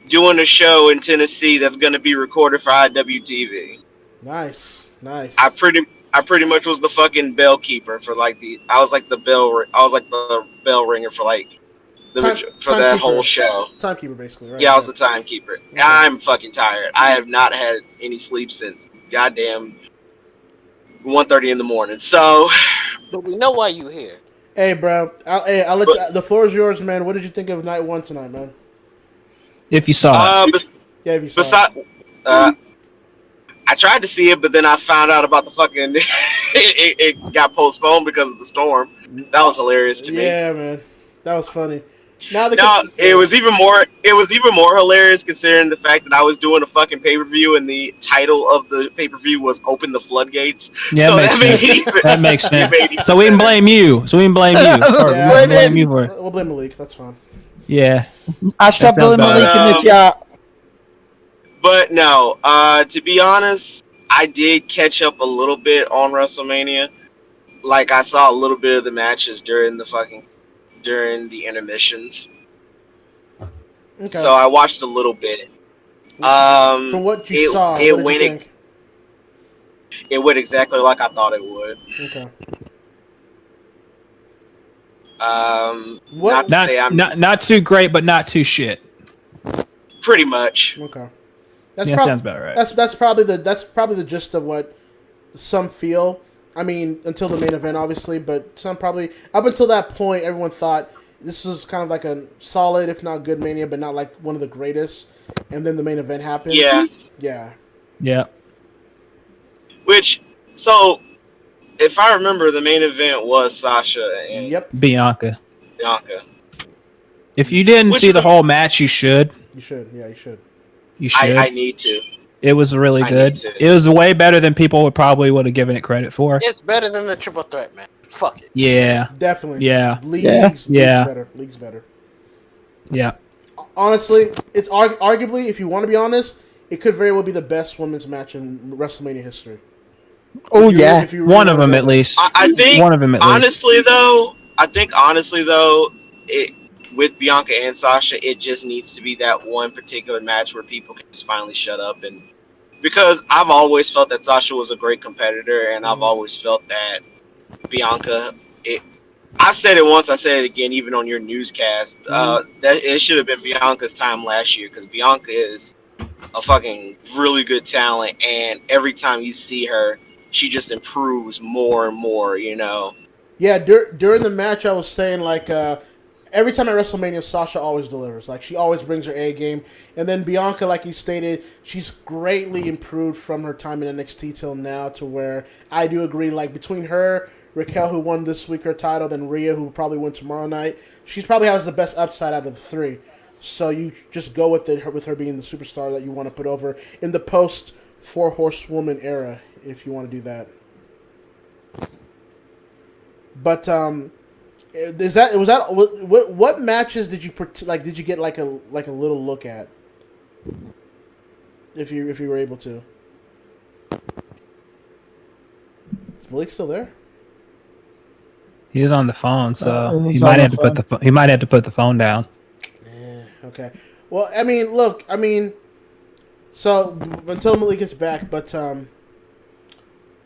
doing a show in Tennessee that's going to be recorded for IWTV. Nice. I pretty much was the fucking bell keeper for I was like the bell ringer for that whole show. Timekeeper, basically, right? Yeah, I was the timekeeper. Okay. I'm fucking tired. I have not had any sleep since goddamn 1:30 in the morning. So, but we know why you here. Hey, bro. I'll let you, the floor is yours, man. What did you think of night one tonight, man? If you saw it. If you saw it. I tried to see it, but then I found out about the fucking it got postponed because of the storm. That was hilarious to me. Yeah, man. That was funny. It was even more hilarious considering the fact that I was doing a fucking pay-per-view and the title of the pay-per-view was "Open the Floodgates." Yeah, so that makes sense. So we can blame you. We'll blame you for it. We'll blame Malik. That's fine. Yeah. I stopped blaming Malik in the chat. But no, to be honest, I did catch up a little bit on WrestleMania. Like I saw a little bit of the matches during the intermissions. Okay. So I watched a little bit. From what you saw, what did you think? It went exactly like I thought it would. Okay. Not too great, but not too shit. Pretty much. Okay. Sounds about right. That's probably the gist of what some feel. I mean, until the main event, obviously, but some probably up until that point, everyone thought this was kind of like a solid, if not good, Mania, but not like one of the greatest. And then the main event happened. Yeah. So, if I remember, the main event was Sasha and Bianca. Bianca. If you didn't see the whole match, you should. You should. Yeah, you should. You should. I need to. It was really good. It was way better than people would have given it credit for. It's better than the triple threat, man. Fuck it. Yeah. Definitely. Yeah. League's better. League's better. Yeah. Honestly, it's arguably, if you want to be honest, it could very well be the best women's match in WrestleMania history. Oh, if you really one of them at least. I think one of them at least. Honestly though, with Bianca and Sasha, it just needs to be that one particular match where people can just finally shut up. And because I've always felt that Sasha was a great competitor, and I've always felt that Bianca. I've said it once, I said it again, even on your newscast. That it should have been Bianca's time last year, because Bianca is a fucking really good talent, and every time you see her, she just improves more and more. You know. Yeah, during the match, I was saying every time at WrestleMania, Sasha always delivers. Like, she always brings her A game. And then Bianca, like you stated, she's greatly improved from her time in NXT till now, to where I do agree, like, between her, Raquel, who won this week her title, then Rhea, who will probably win tomorrow night, she probably has the best upside out of the three. So you just go with it, with her being the superstar that you want to put over in the post-Four Horsewoman era, if you want to do that. But, what matches did you did you get like a little look at, if you were able to? Is Malik still there? He's on the phone, so he he's might on have the to put he might have to put the phone down. Okay. Well, I mean, look, so until Malik gets back, but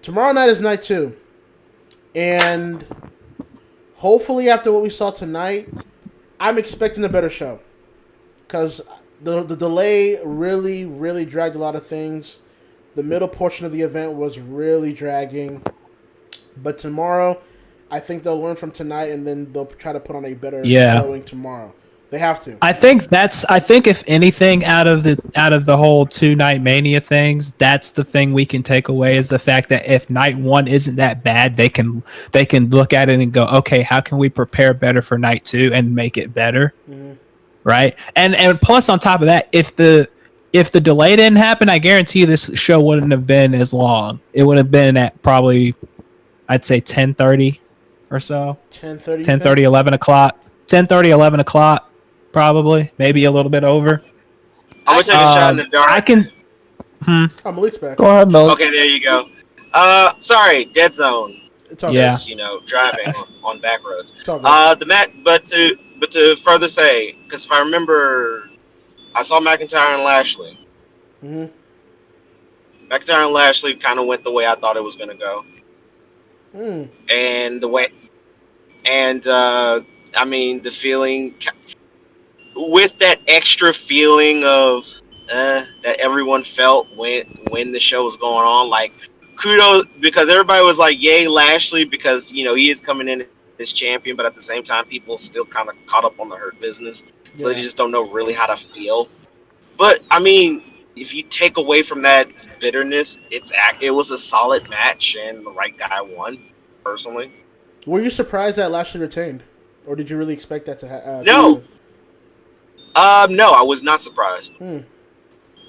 tomorrow night is night 2, and hopefully after what we saw tonight, I'm expecting a better show, because the delay really, really dragged a lot of things. The middle portion of the event was really dragging, but tomorrow, I think they'll learn from tonight, and then they'll try to put on a better showing tomorrow. They have to. I think if anything out of the whole 2-night Mania things, that's the thing we can take away is the fact that if night 1 isn't that bad, they can look at it and go, okay, how can we prepare better for night 2 and make it better, right? And plus on top of that, if the delay didn't happen, I guarantee you this show wouldn't have been as long. It would have been at probably, I'd say 10:30 or so. 10:30. 10:30, 11 o'clock. 10:30, 11 o'clock. Probably, maybe a little bit over. I'm gonna take a shot in the dark. I can. Oh, Malik's back. Go ahead, Malik. Okay, there you go. Sorry, dead zone. It's all Yeah. Because, driving on back roads. It's all good. The match, but to further say, because if I remember, I saw McIntyre and Lashley. Mhm. McIntyre and Lashley kind of went the way I thought it was gonna go, Mm. and the feeling. With that extra feeling of that everyone felt when the show was going on, like kudos, because everybody was like, "Yay, Lashley!" Because he is coming in as champion, but at the same time, people still kind of caught up on the Hurt Business, so they just don't know really how to feel. But I mean, if you take away from that bitterness, it was a solid match, and the right guy won. Personally, Were you surprised that Lashley retained, or did you really expect that to happen? No, I was not surprised.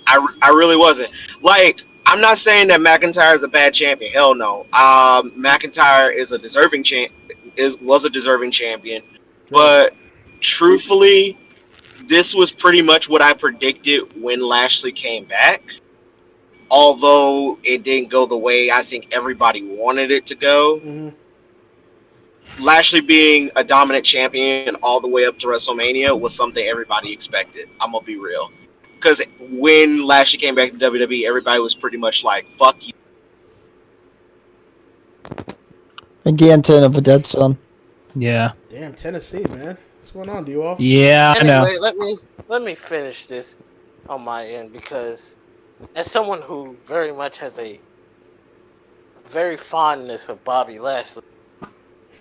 I really wasn't. Like, I'm not saying that McIntyre is a bad champion. Hell no. McIntyre is a deserving was a deserving champion. But truthfully, this was pretty much what I predicted when Lashley came back. Although it didn't go the way I think everybody wanted it to go. Mm-hmm. Lashley being a dominant champion all the way up to WrestleMania was something everybody expected. I'm going to be real. Because when Lashley came back to WWE, everybody was pretty much like, fuck you. Again, turn of a dead son. Yeah. Damn, Tennessee, man. What's going on, Duo? Yeah, Anyway, I know. let me finish this on my end, because as someone who very much has a very fondness of Bobby Lashley,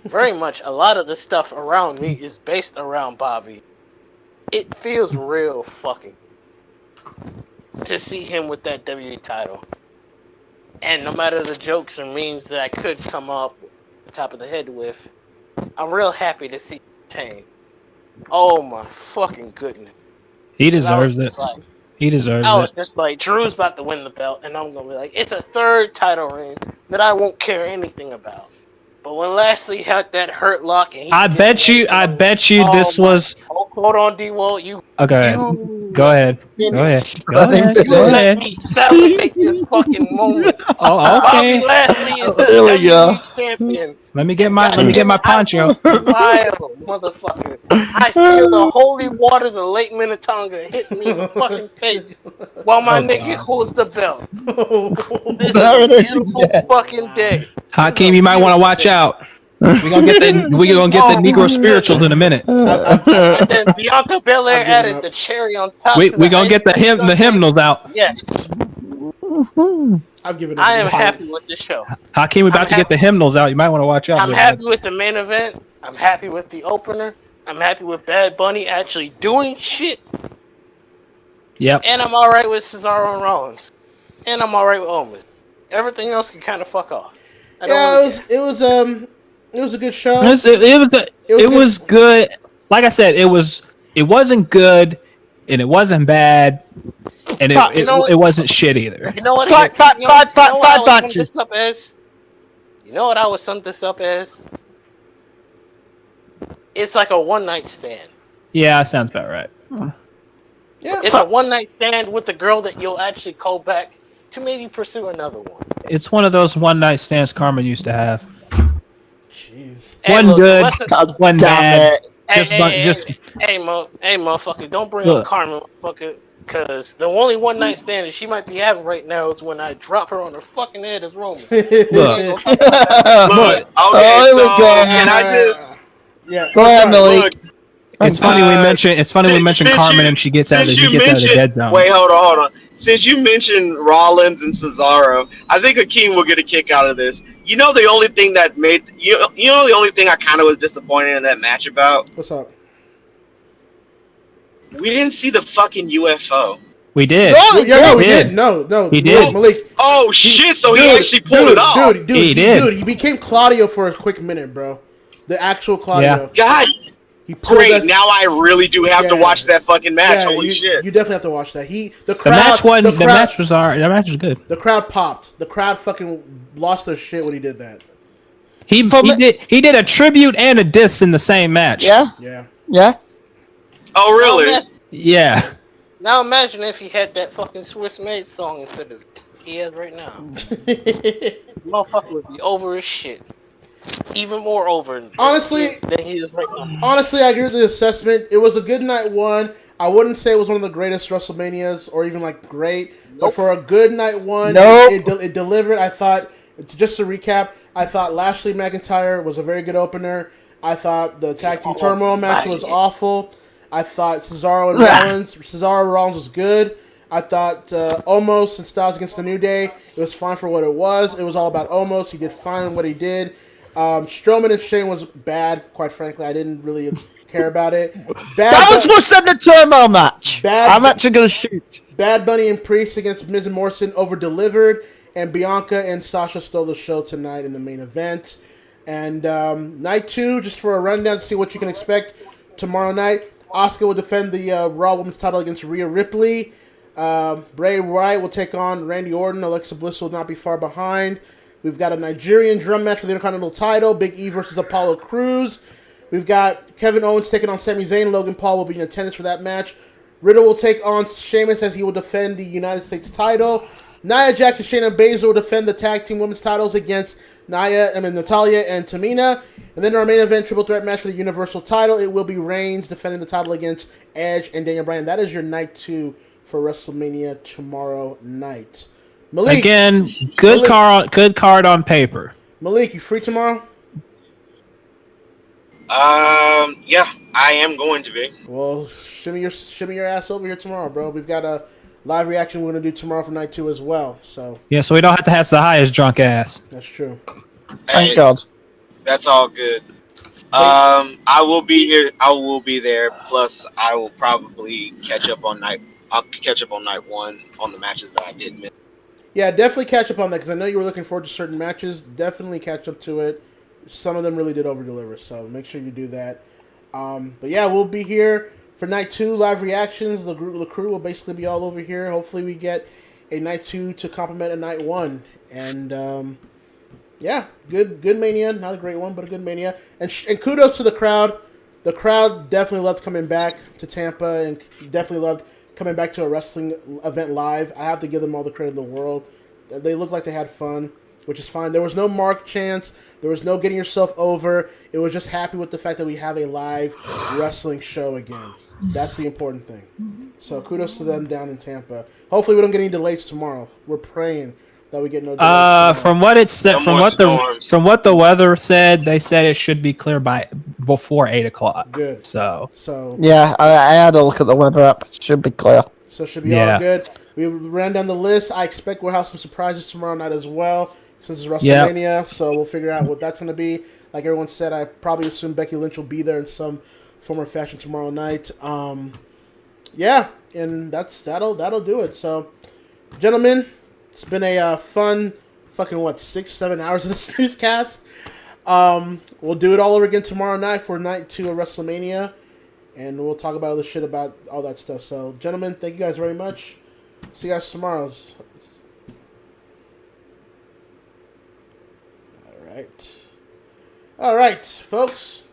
very much a lot of the stuff around me is based around Bobby. It feels real fucking to see him with that WWE title. And no matter the jokes and memes that I could come up top of the head with, I'm real happy to see him retain. Oh my fucking goodness. He deserves it. He deserves I was it. just like, Drew's about to win the belt, and I'm gonna be like, it's a third title reign that I won't care anything about. But when Lashley had that hurt lock, and I bet you this was. Hold on, D-Wall. Okay. Go ahead. Go ahead. Let me celebrate this fucking moment. Oh, okay. Bobby Lashley is the There we go. WWE champion. Let me get my poncho. Wild motherfucker. I feel the holy waters of Lake Minnetonka hit me in the fucking face while my nigga holds the belt. This is a beautiful fucking day. Hakeem, you might want to watch out. We're gonna get the Negro spirituals in a minute. And then Bianca Belair added the cherry on top. We're gonna get the hymnals out. Yes. I've given. I am happy with this show. Hakeem, we're about to get the hymnals out. You might want to watch out. I'm happy with the main event. I'm happy with the opener. I'm happy with Bad Bunny actually doing shit. Yep. And I'm alright with Cesaro and Rollins. And I'm alright with Owens. Everything else can kind of fuck off. It was a good show. It was good. Like I said, it wasn't good, and it wasn't bad, and it wasn't shit either. You know what? You know what I would sum this up as? It's like a one-night stand. Yeah, that sounds about right. Yeah. It's a one-night stand with the girl that you'll actually call back to maybe pursue another one. It's one of those one night stands Karma used to have. Jeez. Hey, One look, good, unless one bad. Hey, Just, hey, hey, motherfucker! Don't bring up look. Carmen, motherfucker. Cause the only one night stand that she might be having right now is when I drop her on her fucking head as Roman. We ain't gonna talk about that. Look, okay, Oh, here we so go. can I just Yeah. Go ahead, Malik. look? It's funny we mention. It's funny we mention Since Carmen you and she gets out of since he you gets out of the mentioned dead zone. wait, hold on. Since you mentioned Rollins and Cesaro, I think Akeem will get a kick out of this. You know the only thing that made you know the only thing I kind of was disappointed in that match about? What's up? We didn't see the fucking UFO. We did. No, we did. No. He did. Malik. Oh shit! So he actually pulled it off. He became Claudio for a quick minute, bro. The actual Claudio. God. He pulled Great. that. Now I really do have to watch that fucking match. Yeah, Holy shit! You definitely have to watch that. The match was alright. The match was good. The crowd popped. The crowd fucking lost their shit when he did that. He did a tribute and a diss in the same match. Yeah. Oh really? Yeah. Now imagine if he had that fucking Swiss Made song instead of he has right now. Motherfucker would be over his shit. Even more over than he is right now. Honestly, I agree with the assessment. It was a good night one. I wouldn't say it was one of the greatest WrestleManias or even like great, but for a good night one, it delivered. I thought, just to recap, I thought Lashley McIntyre was a very good opener. I thought the tag team turmoil match was awful. I thought Cesaro and Rollins was good. I thought Omos and Styles against the New Day, it was fine for what it was. It was all about Omos. He did fine in what he did. Strowman and Shane was bad, quite frankly. I didn't really care about it. That was worse than the turmoil match. I'm actually going to shoot. Bad Bunny and Priest against Miz and Morrison over-delivered, and Bianca and Sasha stole the show tonight in the main event. And night 2, just for a rundown to see what you can expect tomorrow night, Asuka will defend the Raw Women's title against Rhea Ripley. Bray Wyatt will take on Randy Orton. Alexa Bliss will not be far behind. We've got a Nigerian drum match for the Intercontinental title. Big E versus Apollo Crews. We've got Kevin Owens taking on Sami Zayn. Logan Paul will be in attendance for that match. Riddle will take on Sheamus as he will defend the United States title. Nia Jax and Shayna Baszler will defend the tag team women's titles against Natalya and Tamina. And then our main event triple threat match for the Universal title. It will be Reigns defending the title against Edge and Daniel Bryan. That is your night 2 for WrestleMania tomorrow night. Malik, again, good card on paper. Malik, you free tomorrow? Yeah, I am going to be. Well, shimmy your ass over here tomorrow, bro. We've got a live reaction we're gonna do tomorrow for night 2 as well. So yeah, so we don't have to have the highest drunk ass. That's true. Thank God. That's all good. I will be here. I will be there. Plus, I will probably catch up on night. I'll catch up on night 1 on the matches that I did miss. Yeah, definitely catch up on that because I know you were looking forward to certain matches. Definitely catch up to it. Some of them really did over-deliver, so make sure you do that. But yeah, we'll be here for night 2, live reactions. The crew will basically be all over here. Hopefully we get a night 2 to complement a night 1. And yeah, good Mania. Not a great one, but a good Mania. And kudos to the crowd. The crowd definitely loved coming back to Tampa and definitely loved coming back to a wrestling event live. I have to give them all the credit in the world. They looked like they had fun, which is fine. There was no mark chance. There was no getting yourself over. It was just happy with the fact that we have a live wrestling show again. That's the important thing. So kudos to them down in Tampa. Hopefully we don't get any delays tomorrow. We're praying that we get no delays. From what it said, from what the weather said, they said it should be clear by before 8:00. Good. So yeah, I had a look at the weather app. It should be clear. So it should be all good. We ran down the list. I expect we'll have some surprises tomorrow night as well, since it's WrestleMania. Yep. So we'll figure out what that's going to be. Like everyone said, I probably assume Becky Lynch will be there in some form or fashion tomorrow night. Yeah, and that'll do it. So, gentlemen, it's been a fun fucking 6-7 hours of this newscast. We'll do it all over again tomorrow night for night 2 of WrestleMania. And we'll talk about other shit about all that stuff. So, gentlemen, thank you guys very much. See you guys tomorrow. All right, folks.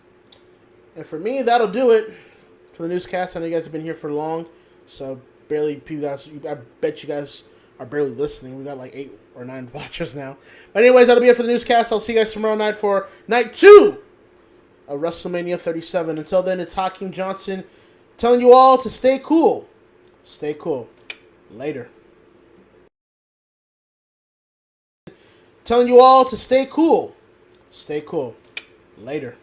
And for me, that'll do it for the newscast. I know you guys have been here for long, so barely. You guys, I bet you guys are barely listening. We got like 8 or 9 watchers now. But anyways, that'll be it for the newscast. I'll see you guys tomorrow night for night 2 of WrestleMania 37. Until then, it's Hakeem Johnson telling you all to stay cool. Stay cool. Later. Telling you all to stay cool. Stay cool. Later.